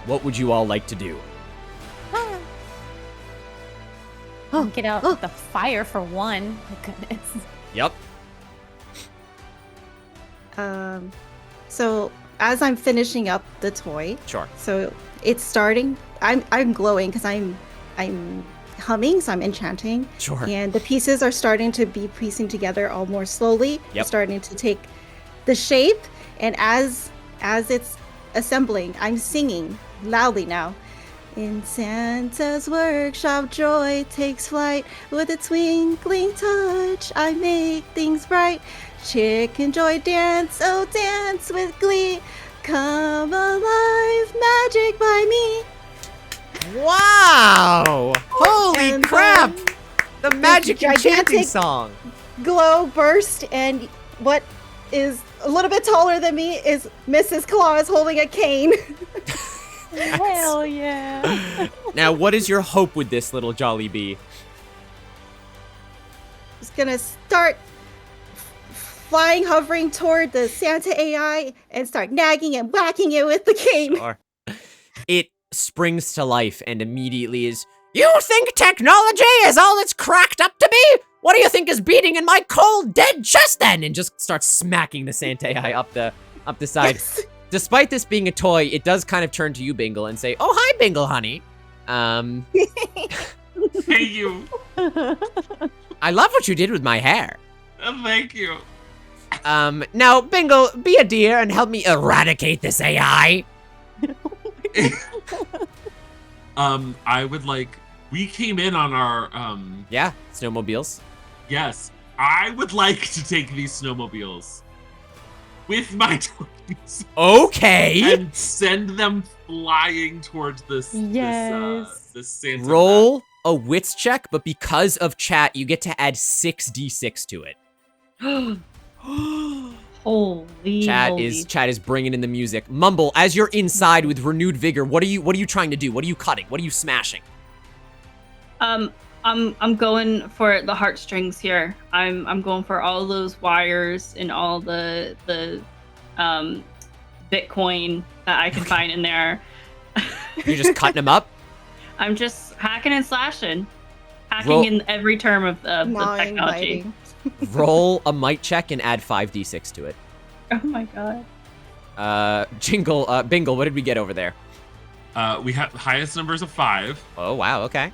What would you all like to do? Get out the fire for one. My goodness. Yep. So as I'm finishing up the toy, Sure. so it's starting. I'm glowing because I'm humming, so I'm enchanting. Sure. And the pieces are starting to be piecing together all more slowly. Yep. Starting to take the shape, and as it's assembling, I'm singing loudly now. In Santa's workshop, joy takes flight. With a twinkling touch, I make things bright. Chicken joy dance, oh dance with glee. Come alive, magic by me. Wow! Holy And crap! then The magic enchanting gigantic song. glow burst, and what is a little bit taller than me is Mrs. Claus holding a cane. Hell yeah. Now, what is your hope with this little Jollibee? Just gonna start flying, hovering toward the Santa AI and start nagging and whacking it with the cane. Sure. It springs to life and immediately is, You think technology is all it's cracked up to be? What do you think is beating in my cold, dead chest then? And just starts smacking the Santa AI up the side. Yes. Despite this being a toy, it does kind of turn to you, Bingle, and say, Oh, hi, Bingle, honey. Hey, you. I love what you did with my hair. Thank you. Now, Bingle, be a dear and help me eradicate this AI. I would like. We came in on our Yeah, snowmobiles. Yes, I would like to take these snowmobiles with my toys. Okay. And send them flying towards this. Yes. This Santa. Roll a wits check, but because of chat, you get to add 6d6 to it. Holy. Chat is bringing in the music. Mumble, as you're inside with renewed vigor, what are you trying to do? What are you cutting? What are you smashing? I'm going for the heartstrings here. I'm going for all those wires and all the Bitcoin that I can find in there. You're just cutting them up? I'm just hacking and slashing. Hacking in every term of the technology. Biting. Roll a might check and add 5d6 to it. Oh my god. Bingle, what did we get over there? We have the highest numbers of 5. Oh, wow, okay.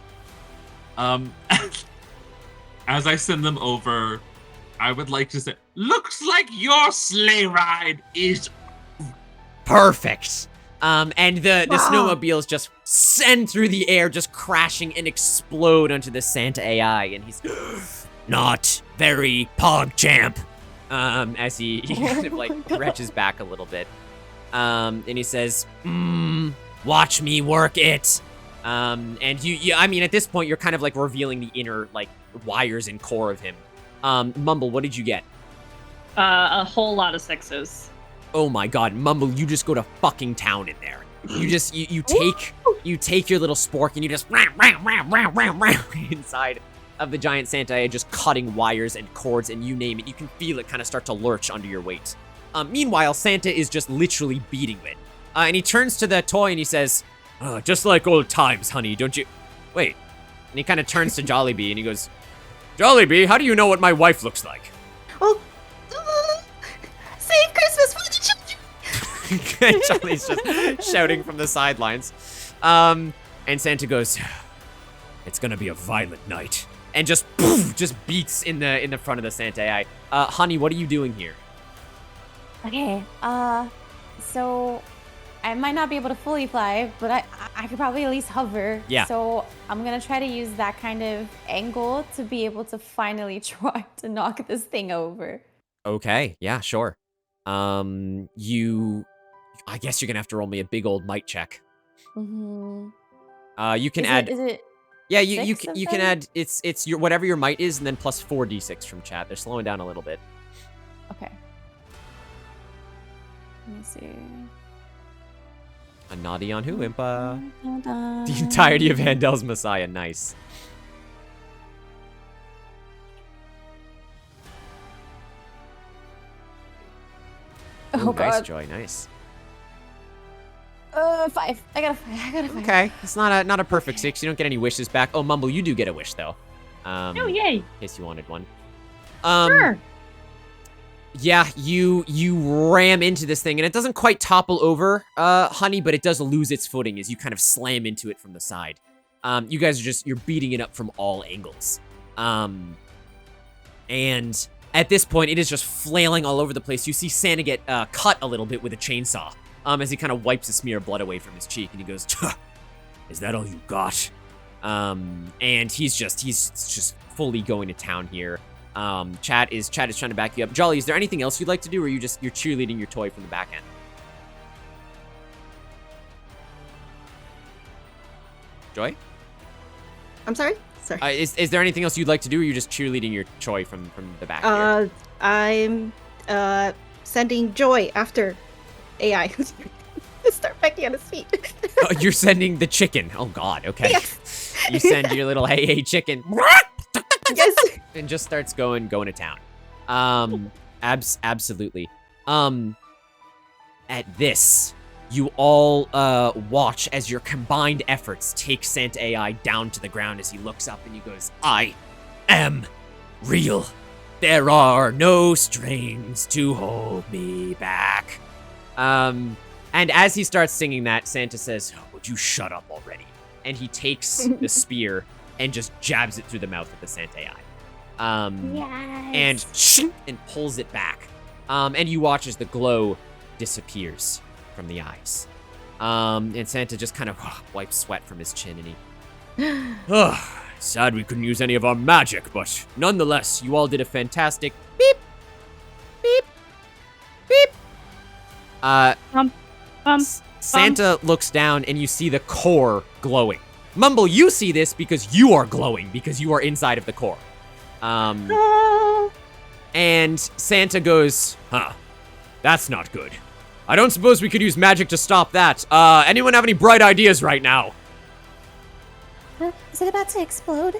As I send them over, I would like to say, looks like your sleigh ride is perfect. And the snowmobiles just send through the air, just crashing and explode onto the Santa AI, and he's not very pog-champ. As he kind of like stretches back a little bit. And he says, watch me work it. And you, I mean, at this point, you're kind of like revealing the inner like wires and core of him. Mumble, what did you get? A whole lot of 6s. Oh my god, Mumble, you just go to fucking town in there. You just, you take your little spork and you just inside of the giant Santa, just cutting wires and cords and you name it. You can feel it kind of start to lurch under your weight. Meanwhile, Santa is just literally beating it. And he turns to the toy and he says, just like old times, honey, don't you? Wait. And he kind of turns to Jollibee and he goes, Jollibee, how do you know what my wife looks like? Oh, save Christmas for the children! Jolly's just shouting from the sidelines. And Santa goes, it's gonna be a violent night. And just beats in the front of the Santa AI. Honey, what are you doing here? Okay, so I might not be able to fully fly, but I could probably at least hover. Yeah. So I'm gonna try to use that kind of angle to be able to finally try to knock this thing over. Okay, yeah, sure. I guess you're gonna have to roll me a big old might check. Mm-hmm. You can Is it? Yeah, you can add it's your whatever your might is, and then plus 4d6 from chat. They're slowing down a little bit. Okay. Let me see. A naughty on who, Impa? The entirety of Handel's Messiah. Nice. Oh, nice, God. Joy. Nice. 5. I got a 5. Okay, it's not a perfect 6. You don't get any wishes back. Oh, Mumble, you do get a wish though. Oh yay! In case you wanted one. Sure. Yeah, you ram into this thing, and it doesn't quite topple over, Honey, but it does lose its footing as you kind of slam into it from the side. You guys are you're beating it up from all angles. And at this point, it is just flailing all over the place. You see Santa get cut a little bit with a chainsaw, as he kind of wipes a smear of blood away from his cheek, and he goes, "Is that all you got?" And he's just fully going to town here. Chat is trying to back you up. Jolly, is there anything else you'd like to do, or you're cheerleading your toy from the back end? Joy? I'm sorry? Sorry. Is there anything else you'd like to do, or you're just cheerleading your toy from the back here? I'm sending Joy after AI. Start pecking on his feet. Oh, you're sending the chicken. Oh God. Okay. Yes. You send your little hey chicken. Yes. And just starts going to town. Absolutely. At this, you all watch as your combined efforts take Santa AI down to the ground as he looks up and he goes, "I am real. There are no strings to hold me back." And as he starts singing that, Santa says, "Would you shut up already?" and he takes the spear and just jabs it through the mouth of the Santa AI. And pulls it back. And you watch as the glow disappears from the eyes. And Santa just kind of wipes sweat from his chin, and he... Sad we couldn't use any of our magic, but nonetheless, you all did a fantastic beep, beep, beep. Santa looks down, and you see the core glowing. Mumble, you see this because you are glowing, because you are inside of the core. And Santa goes, that's not good. I don't suppose we could use magic to stop that. Anyone have any bright ideas right now? Is it about to explode?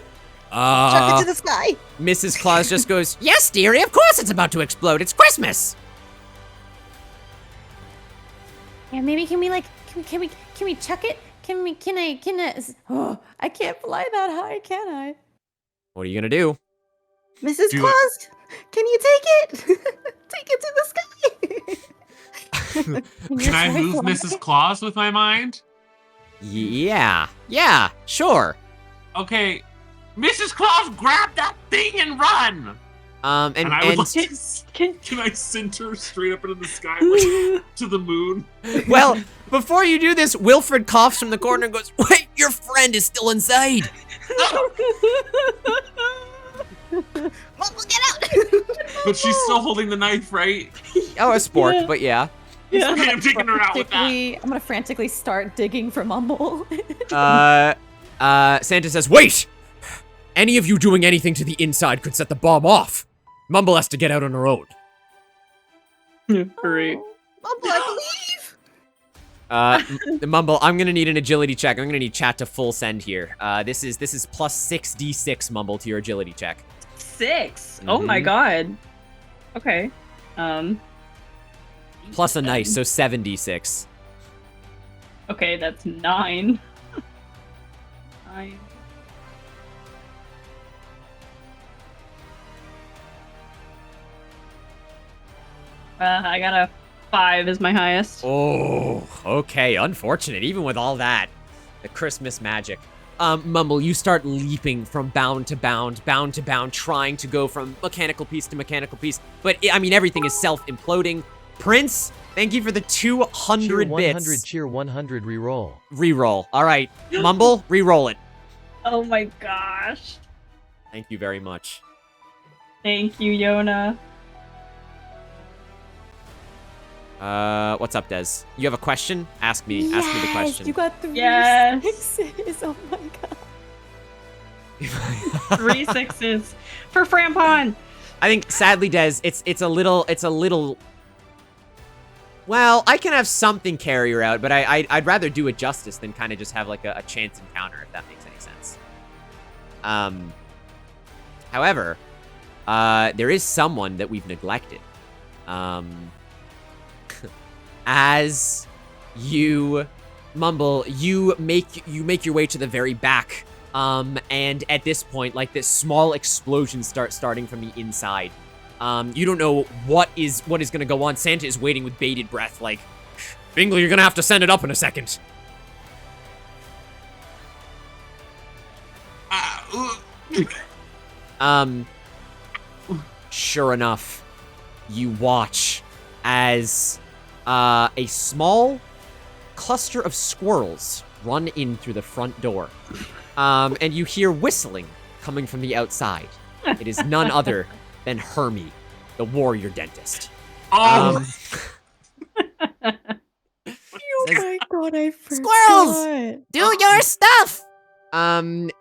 Chuck it to the sky. Mrs. Claus just goes, yes, dearie, of course it's about to explode. It's Christmas. Yeah, maybe can we chuck it? Oh, I can't fly that high, can I? What are you gonna do? Mrs. Claus, can you take it? Take it to the sky. Can I move Mrs. Claus with my mind? Yeah, sure. Okay, Mrs. Claus, grab that thing and run! And I would like, can I send her straight up into the sky, like, to the moon? Well, before you do this, Wilfred coughs from the corner and goes, wait, your friend is still inside. Mumble, get out! But she's still holding the knife, right? Oh, a spork, but yeah. Yeah. Okay, I'm taking her out with that. I'm gonna frantically start digging for Mumble. Santa says, wait! Any of you doing anything to the inside could set the bomb off. Mumble has to get out on her own. Great. Mumble, I believe. Mumble, I'm gonna need an agility check. I'm gonna need chat to full send here. This is plus 6d6, Mumble, to your agility check. 6? Oh my god. Okay. Plus a nice, so 7d6. Okay, that's 9. 9. I got a 5 is my highest. Oh, okay. Unfortunate, even with all that. The Christmas magic. Mumble, you start leaping from bound to bound, trying to go from mechanical piece to mechanical piece. But, I mean, everything is self-imploding. Prince, thank you for the 200 cheer bits. 100, cheer 100, reroll. Reroll. All right. Mumble, reroll it. Oh my gosh. Thank you very much. Thank you, Yona. What's up, Des? You have a question? Ask me. Yes, Ask me the question. You got 3 Yes. 6s. Oh my god. 3 6s for Frampon. I think, sadly, Des, it's a little. Well, I can have something carry her out, but I'd rather do it justice than kind of just have like a chance encounter, if that makes any sense. However, there is someone that we've neglected. As you, Mumble, you make your way to the very back, and at this point, like, this small explosion starting from the inside. You don't know what is gonna go on. Santa is waiting with bated breath, like, Bingle, you're gonna have to send it up in a second. Sure enough, you watch as a small cluster of squirrels run in through the front door. And you hear whistling coming from the outside. It is none other than Hermie, the warrior dentist. Oh! Oh my god, I forgot. Squirrels! Do your stuff! And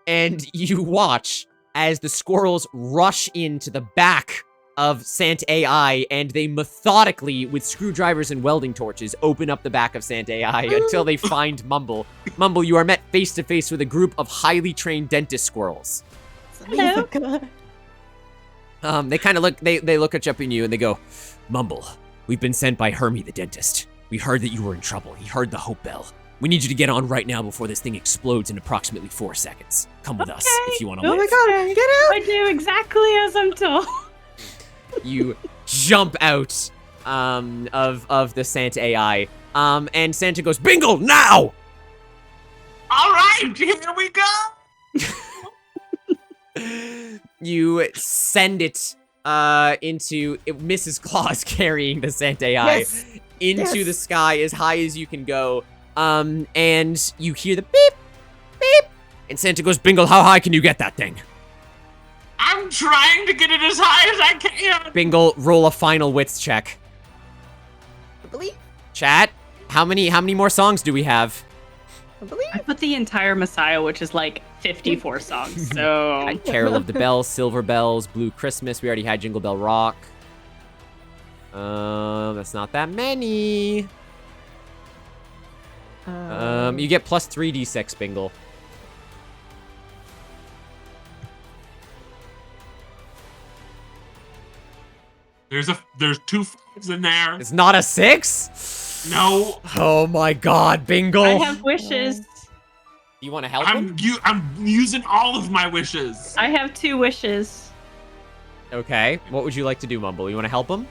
you watch as the squirrels rush into the back of Santa AI, and they methodically, with screwdrivers and welding torches, open up the back of Santa AI until they find Mumble. Mumble, you are met face to face with a group of highly trained dentist squirrels. Hello. They kind of look, they look at you and they go, Mumble, we've been sent by Hermie the dentist. We heard that you were in trouble. He heard the hope bell. We need you to get on right now before this thing explodes in approximately 4 seconds. Come with us if you want to live. Oh my god, get out! I do exactly as I'm told. You jump out of the Santa AI, and Santa goes, Bingle, now! All right, here we go. You send it into Mrs. Claus carrying the Santa Eye into the sky as high as you can go. And you hear the beep, beep, and Santa goes, Bingle, how high can you get that thing? I'm trying to get it as high as I can. Bingle, roll a final wits check. I believe. Chat, how many more songs do we have? I put the entire Messiah, which is like 54 songs. So Carol of the Bells, Silver Bells, Blue Christmas. We already had Jingle Bell Rock. That's not that many. You get plus 3d6, Bingle. There's 2 5s in there. It's not a 6? No. Oh my god, Bingle. I have wishes. You want to help him? I'm using all of my wishes. I have 2 wishes. Okay, what would you like to do, Mumble? You want to help him?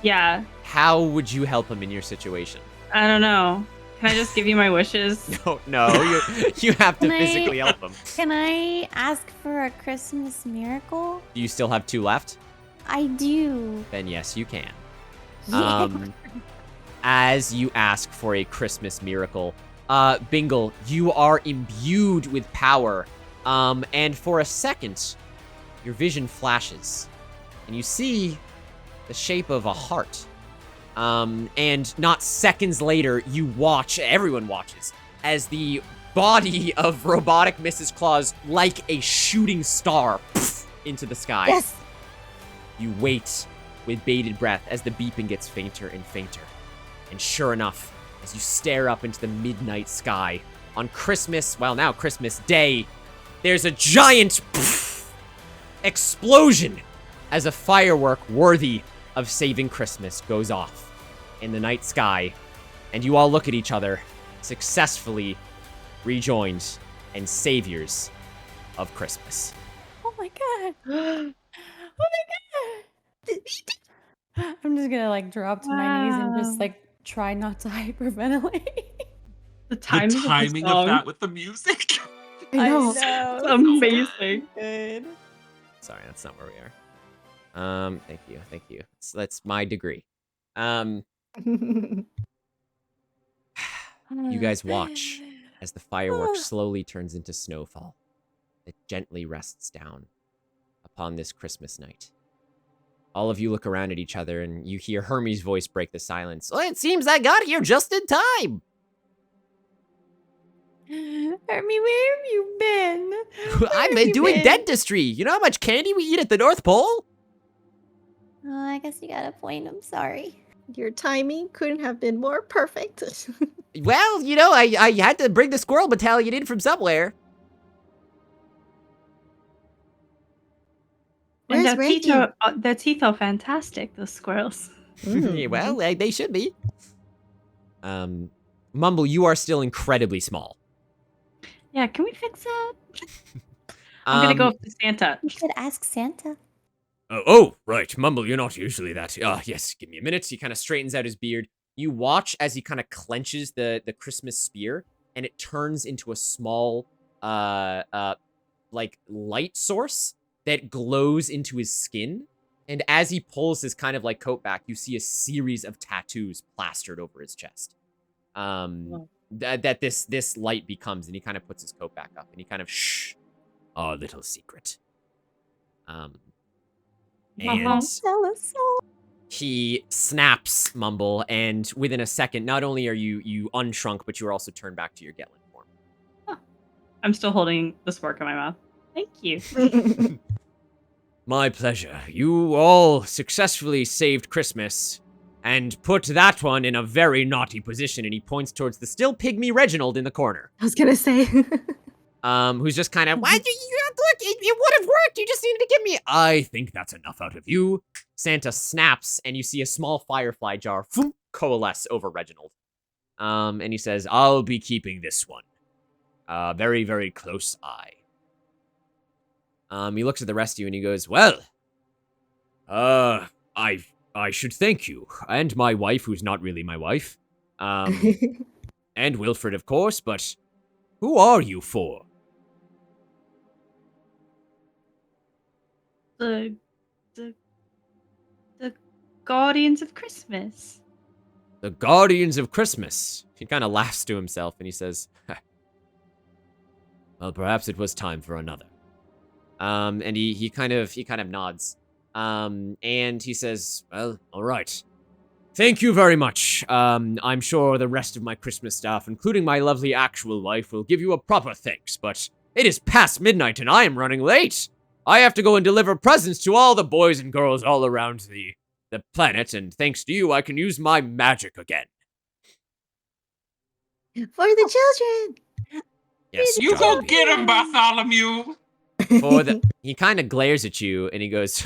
Yeah. How would you help him in your situation? I don't know. Can I just give you my wishes? No, you have to Can I- physically help him. Can I ask for a Christmas miracle? Do you still have 2 left? I do. Then yes, you can. Yeah. As you ask for a Christmas miracle, Bingle, you are imbued with power. And for a second, your vision flashes, and you see the shape of a heart. And not seconds later, you watch, everyone watches, as the body of robotic Mrs. Claus, like a shooting star, into the sky. Yes. You wait with bated breath as the beeping gets fainter and fainter. And sure enough, as you stare up into the midnight sky, on Christmas, well now Christmas Day, there's a giant explosion as a firework worthy of saving Christmas goes off in the night sky. And you all look at each other, successfully rejoined and saviors of Christmas. Oh my god. Oh my god. I'm just gonna like drop to my knees and just like try not to hyperventilate. The timing, the timing of that with the music. I know. It's amazing. Good. Sorry, that's not where we are. Thank you. That's my degree. You guys watch as the firework slowly turns into snowfall that gently rests down upon this Christmas night. All of you look around at each other and you hear Hermie's voice break the silence. Well, it seems I got here just in time. Hermie, where have you been? I've been doing dentistry. You know how much candy we eat at the North Pole? Oh, I guess you got a point. I'm sorry. Your timing couldn't have been more perfect. Well, you know, I had to bring the squirrel battalion in from somewhere. And Where's Reggie? their teeth are fantastic, the squirrels. Yeah, well, they should be. Mumble, you are still incredibly small. Yeah, can we fix that? I'm gonna go up to Santa. You should ask Santa. Oh, right. Mumble, you're not usually that. Yes, give me a minute. He kind of straightens out his beard. You watch as he kind of clenches the Christmas spear, and it turns into a small, like, light source that glows into his skin. And as he pulls his kind of, like, coat back, you see a series of tattoos plastered over his chest. That this light becomes, and he kind of puts his coat back up, and he kind of, shh, our little secret. And Tell us all. he snaps Mumble, and within a second, not only are you unshrunk, but you are also turned back to your Gatling form. I'm still holding the spork in my mouth. Thank you. My pleasure. You all successfully saved Christmas, and put that one in a very naughty position, and he points towards the still pygmy Reginald in the corner. I was gonna say. Who's just kind of, why do you look? It would have worked. You just needed to give me. I think that's enough out of you. Santa snaps, and you see a small firefly jar coalesce over Reginald. And he says, "I'll be keeping this one. Very, very close eye." He looks at the rest of you, and he goes, "Well, I should thank you and my wife, who's not really my wife, and Wilfred, of course, but." Who are you for? The Guardians of Christmas. The Guardians of Christmas. He kind of laughs to himself and he says, well, perhaps it was time for another. And he kind of nods. And he says, well, all right. Thank you very much. I'm sure the rest of my Christmas staff, including my lovely actual wife, will give you a proper thanks, but it is past midnight and I am running late. I have to go and deliver presents to all the boys and girls all around the planet, and thanks to you, I can use my magic again. For the children. Yes, You go get him, Bartholomew. He kind of glares at you and he goes,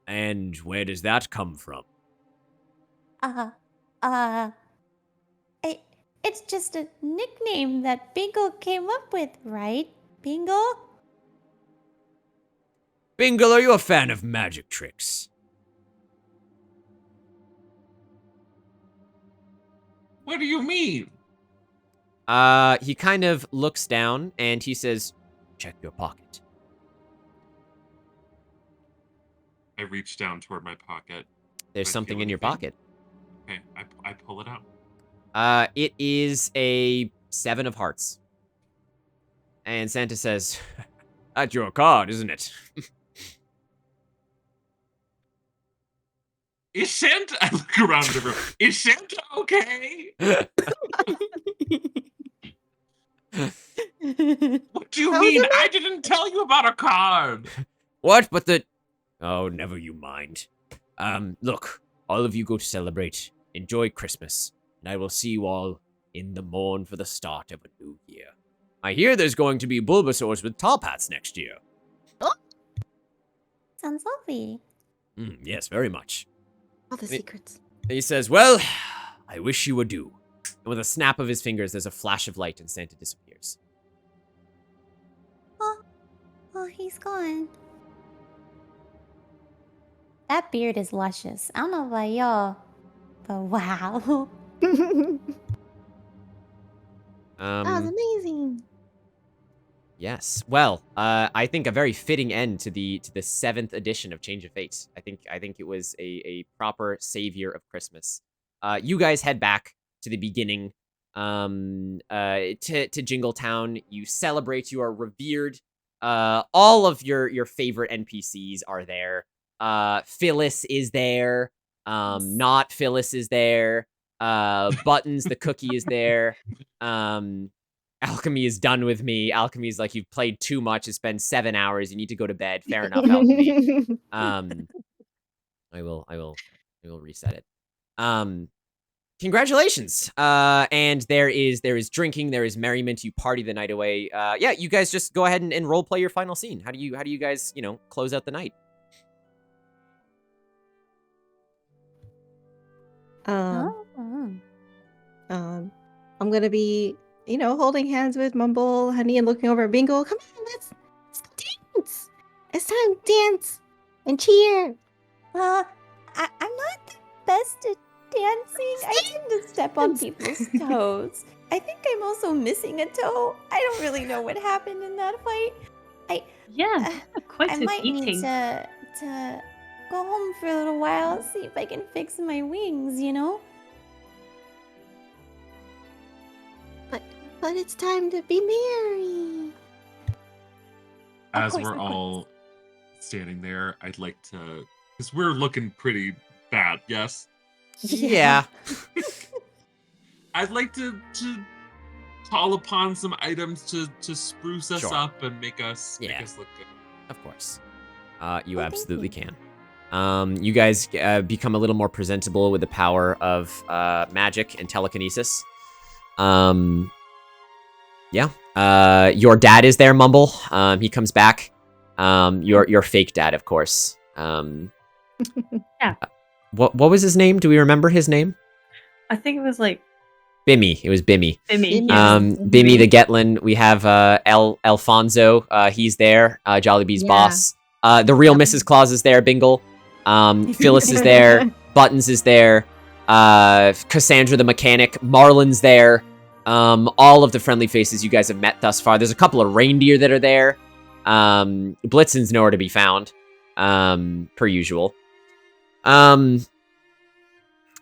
and where does that come from? It's just a nickname that Bingle came up with, right? Bingle? Bingle, are you a fan of magic tricks? What do you mean? He kind of looks down and he says, check your pocket. I reach down toward my pocket. There's something in your pocket. Okay, I pull it out. It is a 7 of hearts. And Santa says, That's your card, isn't it? Is Santa? I look around the room. Is Santa okay? What do you mean? I didn't tell you about a card. What? But the... Oh, never you mind. Look, all of you go to celebrate. Enjoy Christmas. And I will see you all in the morn for the start of a new year. I hear there's going to be Bulbasaurs with top hats next year. Oh. Sounds lovely. Yes, very much. All the secrets. He says, well, I wish you were due. And with a snap of his fingers, there's a flash of light and Santa disappears. Oh, he's gone. That beard is luscious. I don't know about y'all, but wow. That was amazing. yes. Well, I think a very fitting end to the 7th edition of Change of Fate. I think it was a proper savior of Christmas. You guys head back to the beginning, to Jingletown. You celebrate. You are revered. All of your favorite NPCs are there. Phyllis is there. Not Phyllis is there. Buttons the cookie is there. Alchemy is done with me. Alchemy is like, you've played too much. It's been 7 hours. You need to go to bed. Fair enough, Alchemy. I will reset it. Congratulations. And there is drinking, there is merriment. You party the night away. Yeah, you guys just go ahead and role play your final scene. How do you guys, close out the night? I'm gonna be, holding hands with Mumble, Honey, and looking over at Bingo. Come on, let's dance. It's time to dance and cheer. I'm not the best at dancing. I tend to step on people's toes. I think I'm also missing a toe. I don't really know what happened in that fight. I might need to go home for a little while, see if I can fix my wings, But it's time to be merry. As we're all standing there, I'd like to, because we're looking pretty bad, yes? Yeah. I'd like to call upon some items to spruce us up and make us look good. Of course. You absolutely can. You guys become a little more presentable with the power of magic and telekinesis. Yeah. Your dad is there, Mumble. He comes back. Your fake dad, of course. Yeah. What was his name? Do we remember his name? I think it was like Bimmy. It was Bimmy. Bimmy. Bimmy the Getlin. We have Alfonso. He's there. Jollibee's boss. The real Mrs. Claus is there. Bingle. Phyllis is there. Buttons is there. Cassandra the mechanic. Marlon's there. all of the friendly faces you guys have met thus far. There's a couple of reindeer that are there. Blitzen's nowhere to be found, per usual.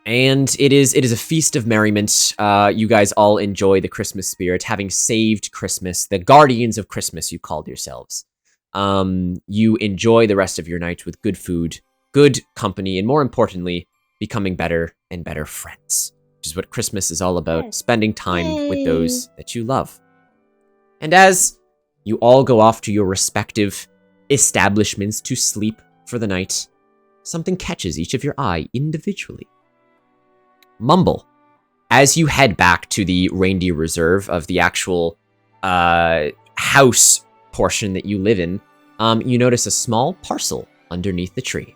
And it is a feast of merriment. You guys all enjoy the Christmas spirit, having saved Christmas, the guardians of Christmas you called yourselves. You enjoy the rest of your night with good food, good company, and more importantly, becoming better and better friends, which is what Christmas is all about, spending time with those that you love. And as you all go off to your respective establishments to sleep for the night, something catches each of your eye individually. Mumble, as you head back to the reindeer reserve of the actual house portion that you live in, you notice a small parcel underneath the tree.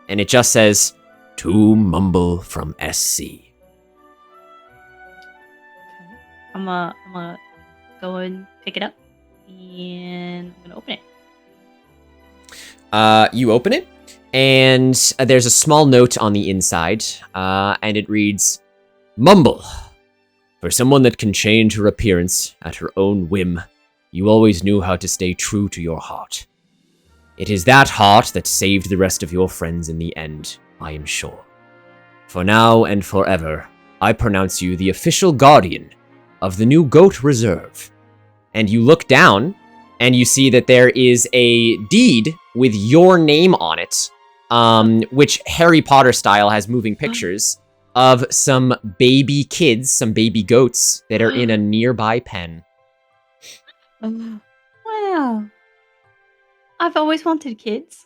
And it just says, "To Mumble from SC." I'm gonna go and pick it up, and I'm gonna open it. You open it, and there's a small note on the inside, and it reads, "Mumble, for someone that can change her appearance at her own whim, you always knew how to stay true to your heart. It is that heart that saved the rest of your friends in the end, I am sure. For now and forever, I pronounce you the official guardian of the new Goat Reserve." And you look down, and you see that there is a deed with your name on it, which Harry Potter style has moving pictures of some baby kids, some baby goats that are in a nearby pen. Wow. I've always wanted kids.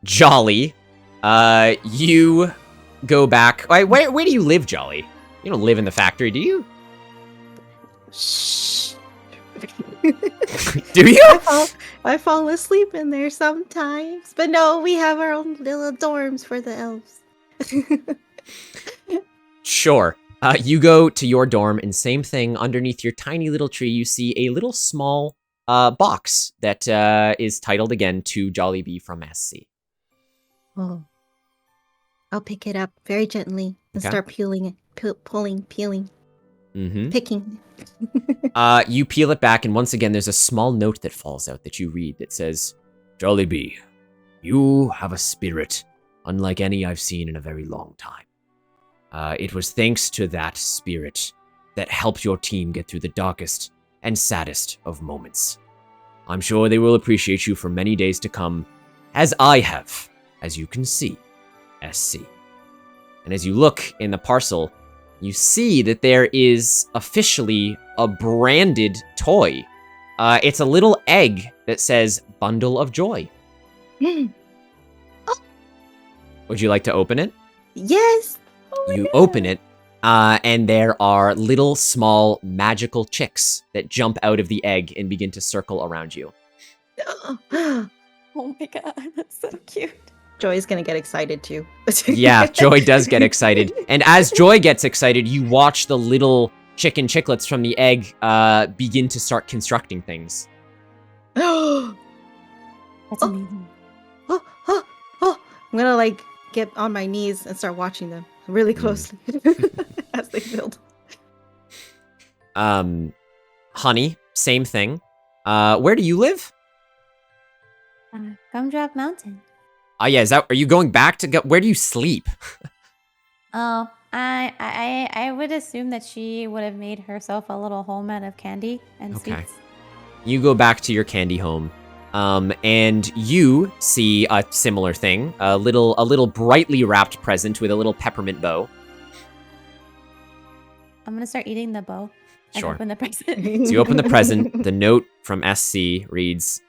Jolly, you go back. Where do you live, Jolly? You don't live in the factory, do you? Shh. Do you? I fall asleep in there sometimes. But no, we have our own little dorms for the elves. Sure. You go to your dorm, and same thing, underneath your tiny little tree, you see a little small box that is titled again, "To Jollibee from SC." Oh. I'll pick it up very gently and start peeling it. Peeling. Mm-hmm. Picking. You peel it back, and once again, there's a small note that falls out that you read that says, "Jollibee, you have a spirit unlike any I've seen in a very long time. It was thanks to that spirit that helped your team get through the darkest and saddest of moments. I'm sure they will appreciate you for many days to come, as I have, as you can see, SC." And as you look in the parcel, you see that there is officially a branded toy. It's a little egg that says "Bundle of Joy." Would you like to open it? Yes. You open it, and there are little small magical chicks that jump out of the egg and begin to circle around you. Oh my god, that's so cute. Joy's gonna get excited too. Yeah, Joy does get excited. And as Joy gets excited, you watch the little chicken chicklets from the egg begin to start constructing things. That's amazing. I'm gonna get on my knees and start watching them really closely as they build. Honey, same thing. Where do you live? Gumdrop Mountain. Yeah, are you going back to where do you sleep? Oh, I would assume that she would have made herself a little home out of candy and sweets. You go back to your candy home. And you see a similar thing, a little brightly wrapped present with a little peppermint bow. I'm gonna start eating the bow. Sure. And open the present. So you open the present. The note from SC reads,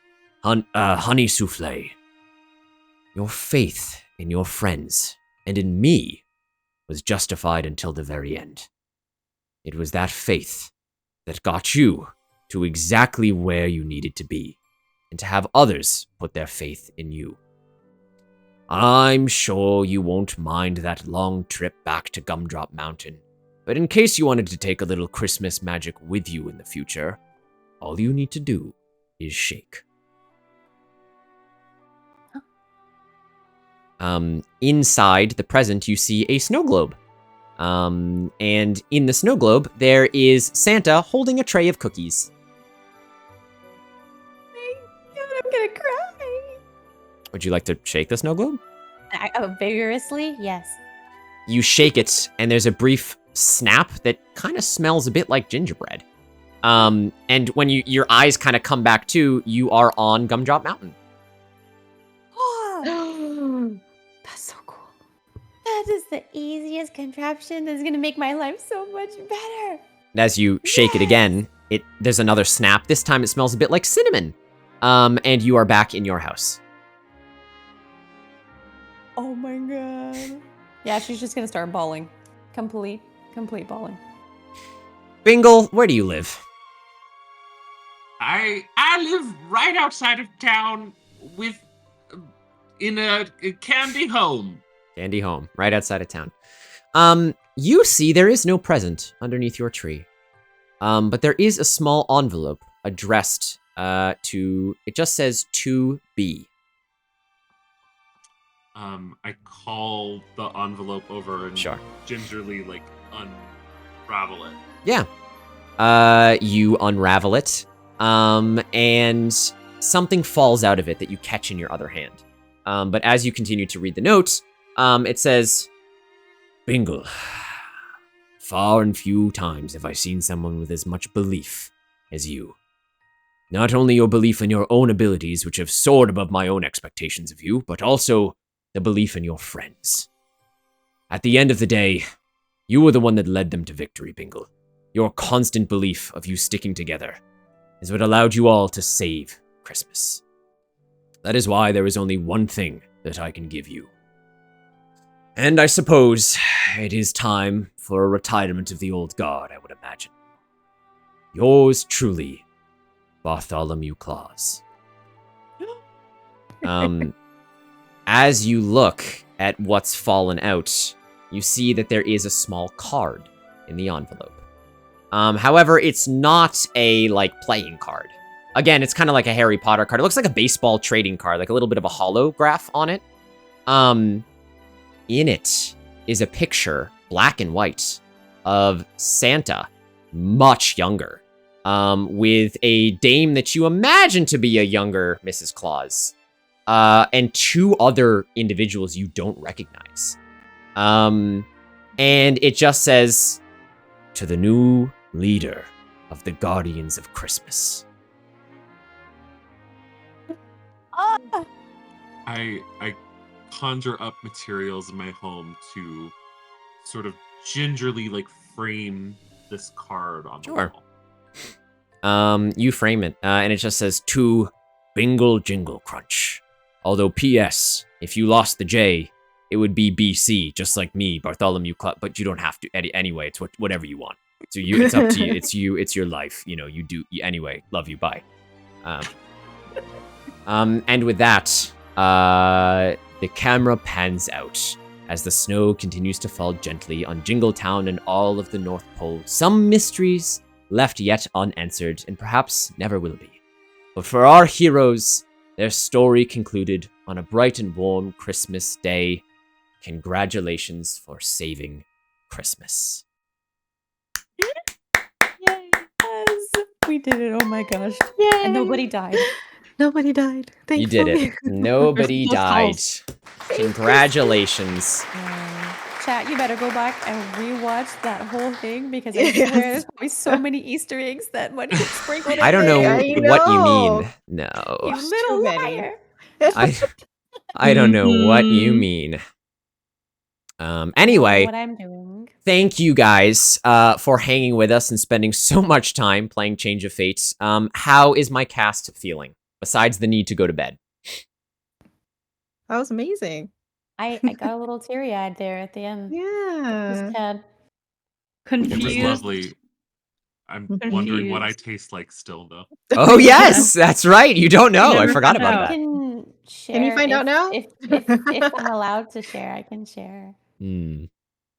"Honey Souffle, your faith in your friends and in me was justified until the very end. It was that faith that got you to exactly where you needed to be, and to have others put their faith in you. I'm sure you won't mind that long trip back to Gumdrop Mountain, but in case you wanted to take a little Christmas magic with you in the future, all you need to do is shake." Inside the present, you see a snow globe. And in the snow globe, there is Santa holding a tray of cookies. I'm gonna cry. Would you like to shake the snow globe? Vigorously, yes. You shake it, and there's a brief snap that kind of smells a bit like gingerbread. And when your eyes kind of come back to, you are on Gumdrop Mountain. That's so cool. That is the easiest contraption that's gonna make my life so much better. And as you shake it again, there's another snap. This time it smells a bit like cinnamon. And you are back in your house. Oh my god. Yeah, she's just gonna start bawling. Complete bawling. Bingle, where do you live? I live right outside of town in a candy home. Candy home, right outside of town. You see there is no present underneath your tree. But there is a small envelope addressed it just says to B. I call the envelope over and Sure. gingerly, like, unravel it. Yeah. You unravel it, and something falls out of it that you catch in your other hand. But as you continue to read the note, it says, Bingle, far and few times have I seen someone with as much belief as you. Not only your belief in your own abilities, which have soared above my own expectations of you, but also the belief in your friends. At the end of the day, you were the one that led them to victory, Bingle. Your constant belief of you sticking together is what allowed you all to save Christmas. That is why there is only one thing that I can give you. And I suppose it is time for a retirement of the old guard, I would imagine. Yours truly, Bartholomew Claus. As you look at what's fallen out, you see that there is a small card in the envelope. However, it's not a, playing card. Again, it's kind of like a Harry Potter card. It looks like a baseball trading card, like a little bit of a holograph on it. In it is a picture, black and white, of Santa, much younger, with a dame that you imagine to be a younger Mrs. Claus, and two other individuals you don't recognize. And it just says, to the new leader of the Guardians of Christmas. I conjure up materials in my home to sort of gingerly, frame this card on the wall. You frame it, and it just says, to Bingle Jingle Crunch. Although, P.S., if you lost the J, it would be BC, just like me, Bartholomew Club, but you don't have to. Anyway, it's whatever you want. So it's up to you. It's your life. You do. Anyway, love you. Bye. And with that, the camera pans out as the snow continues to fall gently on Jingletown and all of the North Pole. Some mysteries left yet unanswered, and perhaps never will be. But for our heroes, their story concluded on a bright and warm Christmas day. Congratulations for saving Christmas. Yes, we did it. Oh my gosh. Yay. And nobody died. Nobody died. You did it. Nobody died. Congratulations. Chat, you better go back and rewatch that whole thing because I swear there's probably so many Easter eggs that might get sprinkled in I don't know there. what you mean. No. You little liar. I don't know what you mean. Anyway, What I'm doing. thank you guys for hanging with us and spending so much time playing Change of Fate. How is my cast feeling, besides the need to go to bed? That was amazing. I got a little teary-eyed there at the end. Yeah. Just had It Confused. was lovely. I'm wondering what I taste like still, though. Oh, yes, that's right. You don't know. I never forgot found about out. that. can share. Can you find out now? If I'm allowed to share, I can share.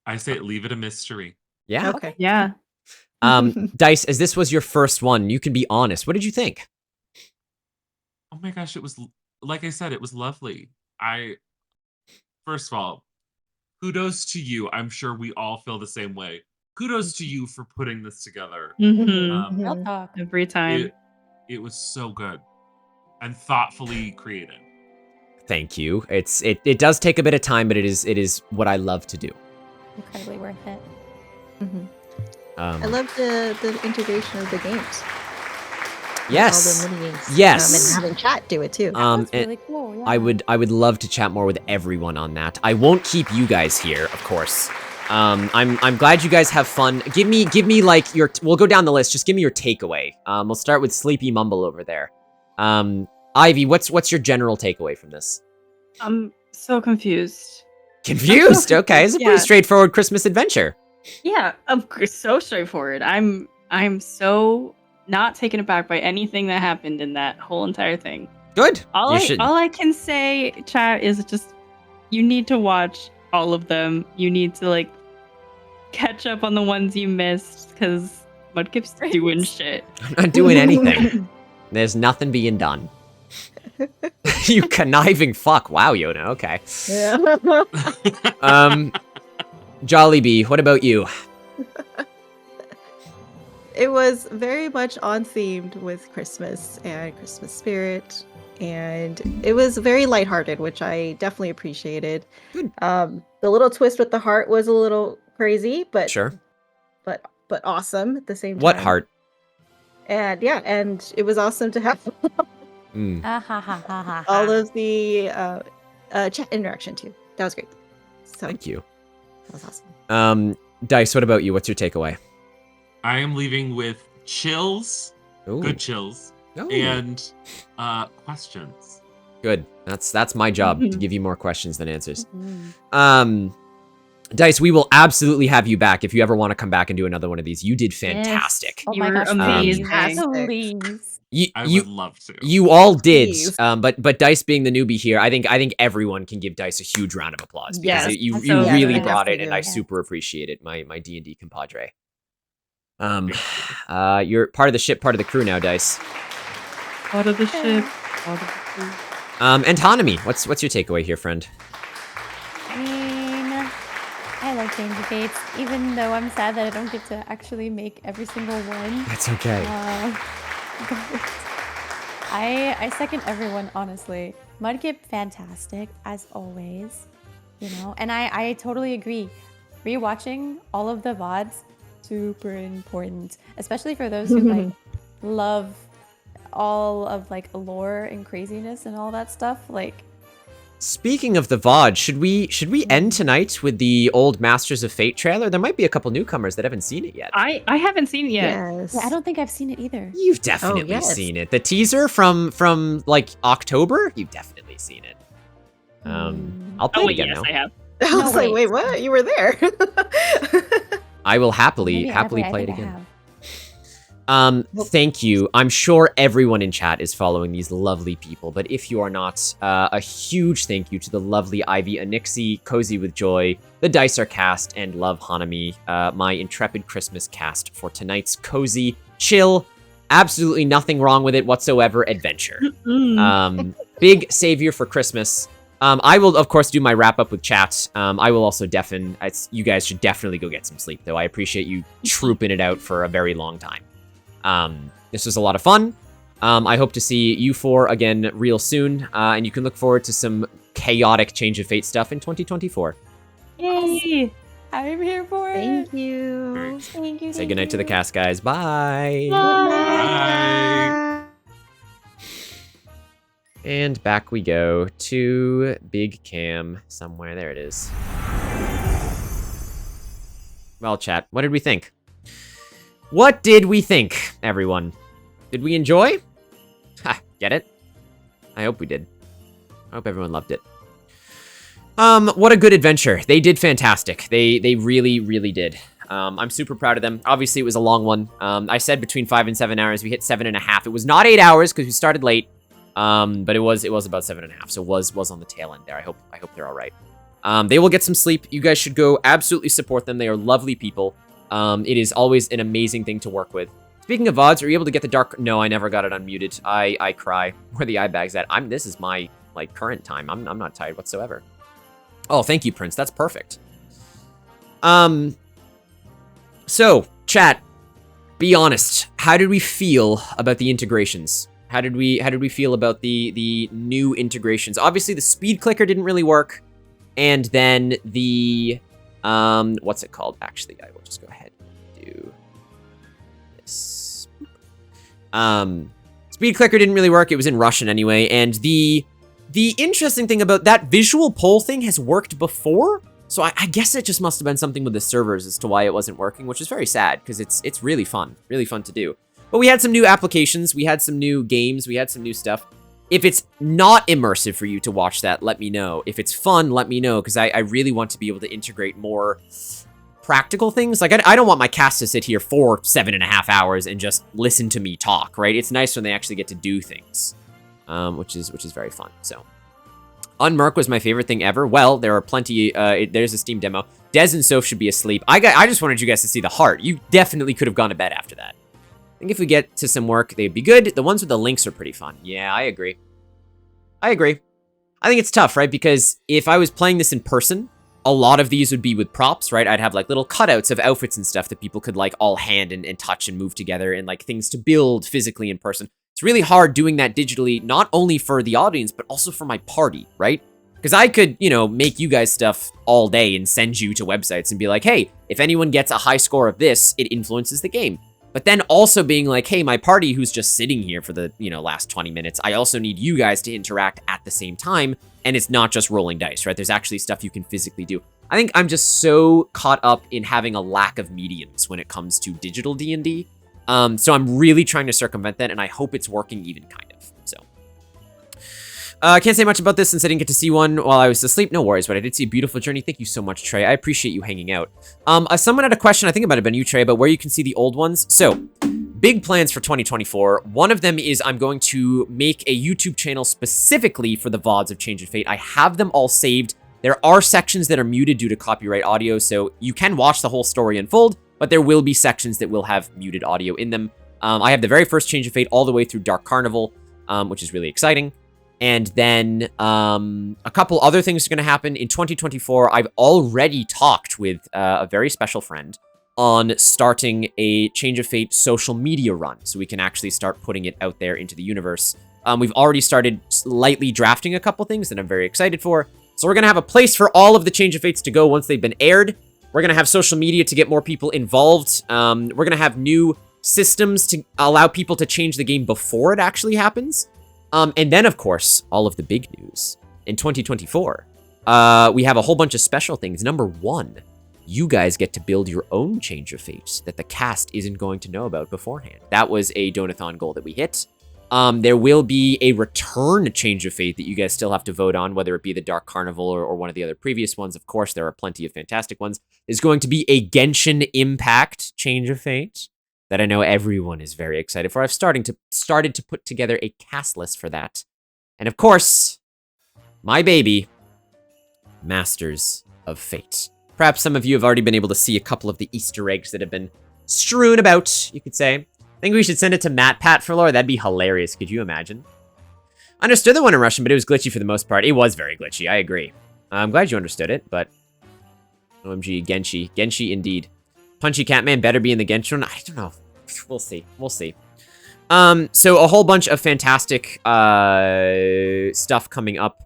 I say leave it a mystery. Yeah. Okay. Yeah. Dice, as this was your first one, you can be honest. What did you think? Oh my gosh, it was like I said, it was lovely. first of all, kudos to you. I'm sure we all feel the same way. Kudos to you for putting this together. Real talk. Every time. It was so good and thoughtfully created. Thank you. It does take a bit of time, but it is what I love to do. Incredibly worth it. I love the integration of the games. Yes. All the mini games. Yes. And having chat do it too. That's and really cool. Yeah. I would love to chat more with everyone on that. I won't keep you guys here, of course. I'm glad you guys have fun. Give me like we'll go down the list. Just give me your takeaway. We'll start with Sleepy Mumble over there. Ivy, what's your general takeaway from this? I'm so confused. Confused? Okay, it's a pretty straightforward Christmas adventure. Yeah, so straightforward. I'm so not taken aback by anything that happened in that whole entire thing. Good. All I can say, chat, is just you need to watch all of them. You need to like catch up on the ones you missed because Mudkip's doing shit. I'm not doing anything. There's nothing being done. You conniving fuck. Wow, Yoda. Okay. Yeah. Jollibee, what about you? It was very much on themed with Christmas and Christmas spirit, and it was very lighthearted, which I definitely appreciated. The little twist with the heart was a little crazy, but Sure. but awesome at the same time. What heart? And yeah, and it was awesome to have all of the chat interaction too. That was great. So Thank you. that was awesome. Dice, what about you? What's your takeaway? I am leaving with chills, Ooh. good chills, Ooh. and questions. Good. That's my job, to give you more questions than answers. Dice, we will absolutely have you back if you ever want to come back and do another one of these. You did fantastic. Yes. Oh You my were gosh, amazing. please. I would love to. You all did. Please. But Dice being the newbie here, I think everyone can give Dice a huge round of applause because Yes, you so really good. brought it, Definitely and I do. super appreciate it. My D&D compadre. You're part of the ship, part of the crew now, Dice. Part of the ship. Part of the crew. Antonomy, what's your takeaway here, friend? I mean, I like Change of Fates, even though I'm sad that I don't get to actually make every single one. That's okay. But I second everyone, honestly. Mudkip, fantastic, as always. You know, and I totally agree. Rewatching all of the VODs, super important. Especially for those who like love all of like lore and craziness and all that stuff. Like, Speaking of the VOD, should we end tonight with the old Masters of Fate trailer? There might be a couple newcomers that haven't seen it yet. I haven't seen it yet. Yes. yeah, I don't think I've seen it either. You've definitely yes. seen it. The teaser from like October, you've definitely seen it. I'll play Oh it wait, again yes, now. I have. I was like, wait. wait, what? You were there. I will happily Maybe play it think I again. have. Thank you. I'm sure everyone in chat is following these lovely people, but if you are not, a huge thank you to the lovely IvyAnixi, CozyWithJoy, TheDiceAreCast, and Love Hanami, my intrepid Christmas cast for tonight's cozy, chill, absolutely nothing wrong with it whatsoever adventure. Big savior for Christmas. I will, of course, do my wrap-up with chat. I will also you guys should definitely go get some sleep, though. I appreciate you trooping it out for a very long time. This was a lot of fun. I hope to see you four again real soon, and you can look forward to some chaotic Change of Fate stuff in 2024. Yay! I'm here for it. Thank you. Thank you. Say goodnight to the cast, guys. Bye. Bye. And back we go to Big Cam somewhere. There it is. Well, chat, what did we think? What did we think, everyone? Did we enjoy? Ha, get it? I hope we did. I hope everyone loved it. What a good adventure. They did fantastic. They really, really did. I'm super proud of them. Obviously, it was a long one. I said between 5 and 7 hours. We hit 7.5. It was not 8 hours because we started late. But it was about 7.5. So it was on the tail end there. I hope they're all right. They will get some sleep. You guys should go absolutely support them. They are lovely people. It is always an amazing thing to work with. Speaking of VODs, are you able to get the dark? No, I never got it unmuted. I cry. Where the eye bag's at? This is my like current time. I'm not tired whatsoever. Oh, thank you, Prince. That's perfect. So, chat, be honest. How did we feel about the integrations? How did we feel about the new integrations? Obviously, the speed clicker didn't really work. And then the, what's it called? Actually, I will just go ahead and do this. Speed clicker didn't really work. It was in Russian anyway. And the interesting thing about that visual poll thing has worked before. So I guess it just must have been something with the servers as to why it wasn't working, which is very sad because it's really fun to do. But we had some new applications, we had some new games, we had some new stuff. If it's not immersive for you to watch that, let me know. If it's fun, let me know, because I really want to be able to integrate more practical things. Like, I don't want my cast to sit here for 7.5 hours and just listen to me talk, right? It's nice when they actually get to do things, which is very fun, so. Unmerc was my favorite thing ever. Well, there are plenty, there's a Steam demo. Dez and Soph should be asleep. I just wanted you guys to see the heart. You definitely could have gone to bed after that. I think if we get to some work, they'd be good. The ones with the links are pretty fun. Yeah, I agree. I think it's tough, right? Because if I was playing this in person, a lot of these would be with props, right? I'd have like little cutouts of outfits and stuff that people could like all hand and touch and move together and like things to build physically in person. It's really hard doing that digitally, not only for the audience, but also for my party, right? Because I could, you know, make you guys stuff all day and send you to websites and be like, hey, if anyone gets a high score of this, it influences the game. But then also being like, hey, my party who's just sitting here for the, you know, last 20 minutes, I also need you guys to interact at the same time. And it's not just rolling dice, right? There's actually stuff you can physically do. I think I'm just so caught up in having a lack of mediums when it comes to digital D&D. So I'm really trying to circumvent that, and I hope it's working even kind of, so. I can't say much about this since I didn't get to see one while I was asleep. No worries, but I did see a beautiful journey. Thank you so much, Trey. I appreciate you hanging out. Someone had a question, I think it might have been you, Trey, about where you can see the old ones. So, big plans for 2024. One of them is I'm going to make a YouTube channel specifically for the VODs of Change of Fate. I have them all saved. There are sections that are muted due to copyright audio, so you can watch the whole story unfold, but there will be sections that will have muted audio in them. I have the very first Change of Fate all the way through Dark Carnival, which is really exciting. And then a couple other things are going to happen. In 2024, I've already talked with a very special friend on starting a Change of Fate social media run, so we can actually start putting it out there into the universe. We've already started lightly drafting a couple things that I'm very excited for. So we're going to have a place for all of the Change of Fates to go once they've been aired. We're going to have social media to get more people involved. We're going to have new systems to allow people to change the game before it actually happens. And then, of course, all of the big news. In 2024, we have a whole bunch of special things. Number one, you guys get to build your own Change of Fate that the cast isn't going to know about beforehand. That was a donathon goal that we hit. There will be a return Change of Fate that you guys still have to vote on, whether it be the Dark Carnival or one of the other previous ones. Of course, there are plenty of fantastic ones. There's going to be a Genshin Impact Change of Fate that I know everyone is very excited for. I've started to put together a cast list for that. And of course, my baby, Masters of Fate. Perhaps some of you have already been able to see a couple of the Easter eggs that have been strewn about, you could say. I think we should send it to MatPat for lore. That'd be hilarious. Could you imagine? Understood the one in Russian, but it was glitchy for the most part. It was very glitchy. I agree. I'm glad you understood it, but OMG, Genshi. Genshi indeed. Punchy Catman better be in the Genshin one. I don't know. We'll see. We'll see. So a whole bunch of fantastic stuff coming up.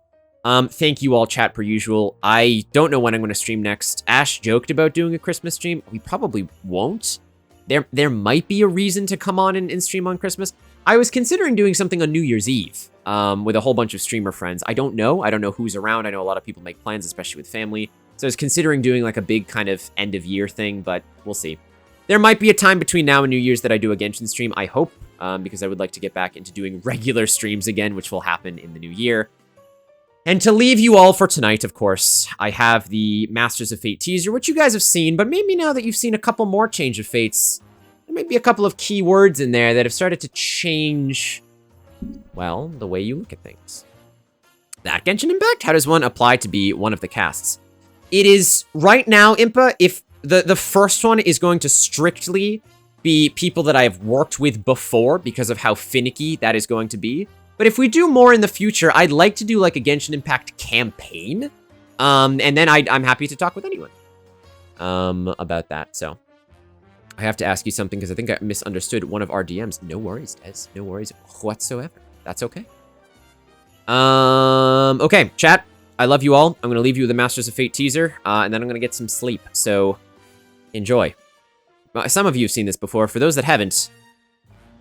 Thank you all, chat, per usual. I don't know when I'm going to stream next. Ash joked about doing a Christmas stream. We probably won't. There might be a reason to come on and stream on Christmas. I was considering doing something on New Year's Eve with a whole bunch of streamer friends. I don't know. I don't know who's around. I know a lot of people make plans, especially with family. So I was considering doing like a big kind of end of year thing, but we'll see. There might be a time between now and New Year's that I do a Genshin stream, I hope, because I would like to get back into doing regular streams again, which will happen in the new year. And to leave you all for tonight, of course, I have the Masters of Fate teaser, which you guys have seen, but maybe now that you've seen a couple more Change of Fates, there might be a couple of key words in there that have started to change, well, the way you look at things. That Genshin Impact? How does one apply to be one of the casts? It is, right now, Impa, if the first one is going to strictly be people that I've worked with before because of how finicky that is going to be. But if we do more in the future, I'd like to do like a Genshin Impact campaign And then I'm happy to talk with anyone about that. So I have to ask you something because I think I misunderstood one of our DMs. No worries, Des. No worries whatsoever. That's okay. Okay, chat. I love you all. I'm going to leave you with the Masters of Fate teaser, and then I'm going to get some sleep. So enjoy. Some of you have seen this before. For those that haven't,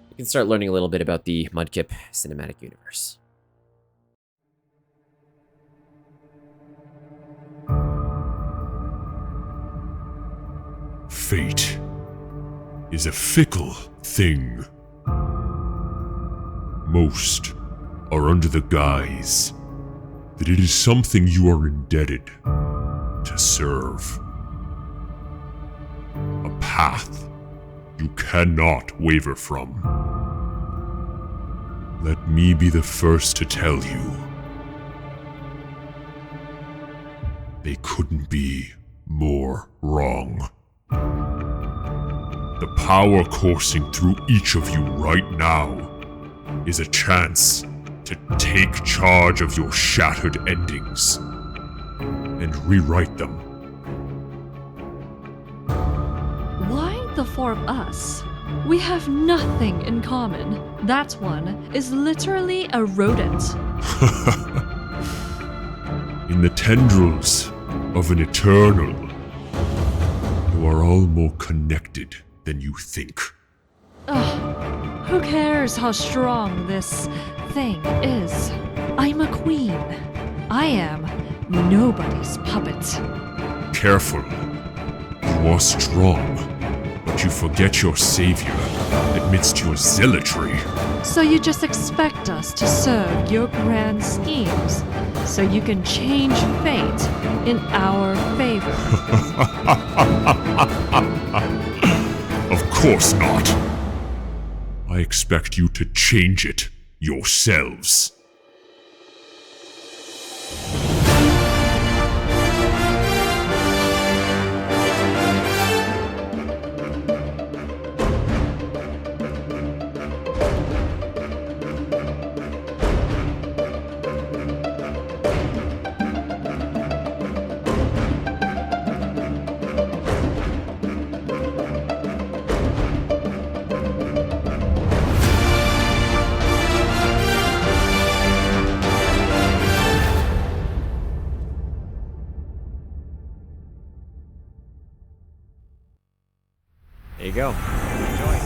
you can start learning a little bit about the Mudkip cinematic universe. Fate is a fickle thing. Most are under the guise that it is something you are indebted to serve. A path you cannot waver from. Let me be the first to tell you, they couldn't be more wrong. The power coursing through each of you right now is a chance to take charge of your shattered endings and rewrite them. Why the four of us? We have nothing in common. That one is literally a rodent. In the tendrils of an eternal, you are all more connected than you think. Ugh, who cares how strong this thing is? I'm a queen. I am nobody's puppet. Careful. You are strong, but you forget your savior amidst your zealotry. So you just expect us to serve your grand schemes so you can change fate in our favor? Of course not. I expect you to change it yourselves. There you go. Enjoy.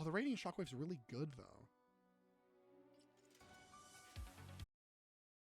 the radiant shockwave's really good though.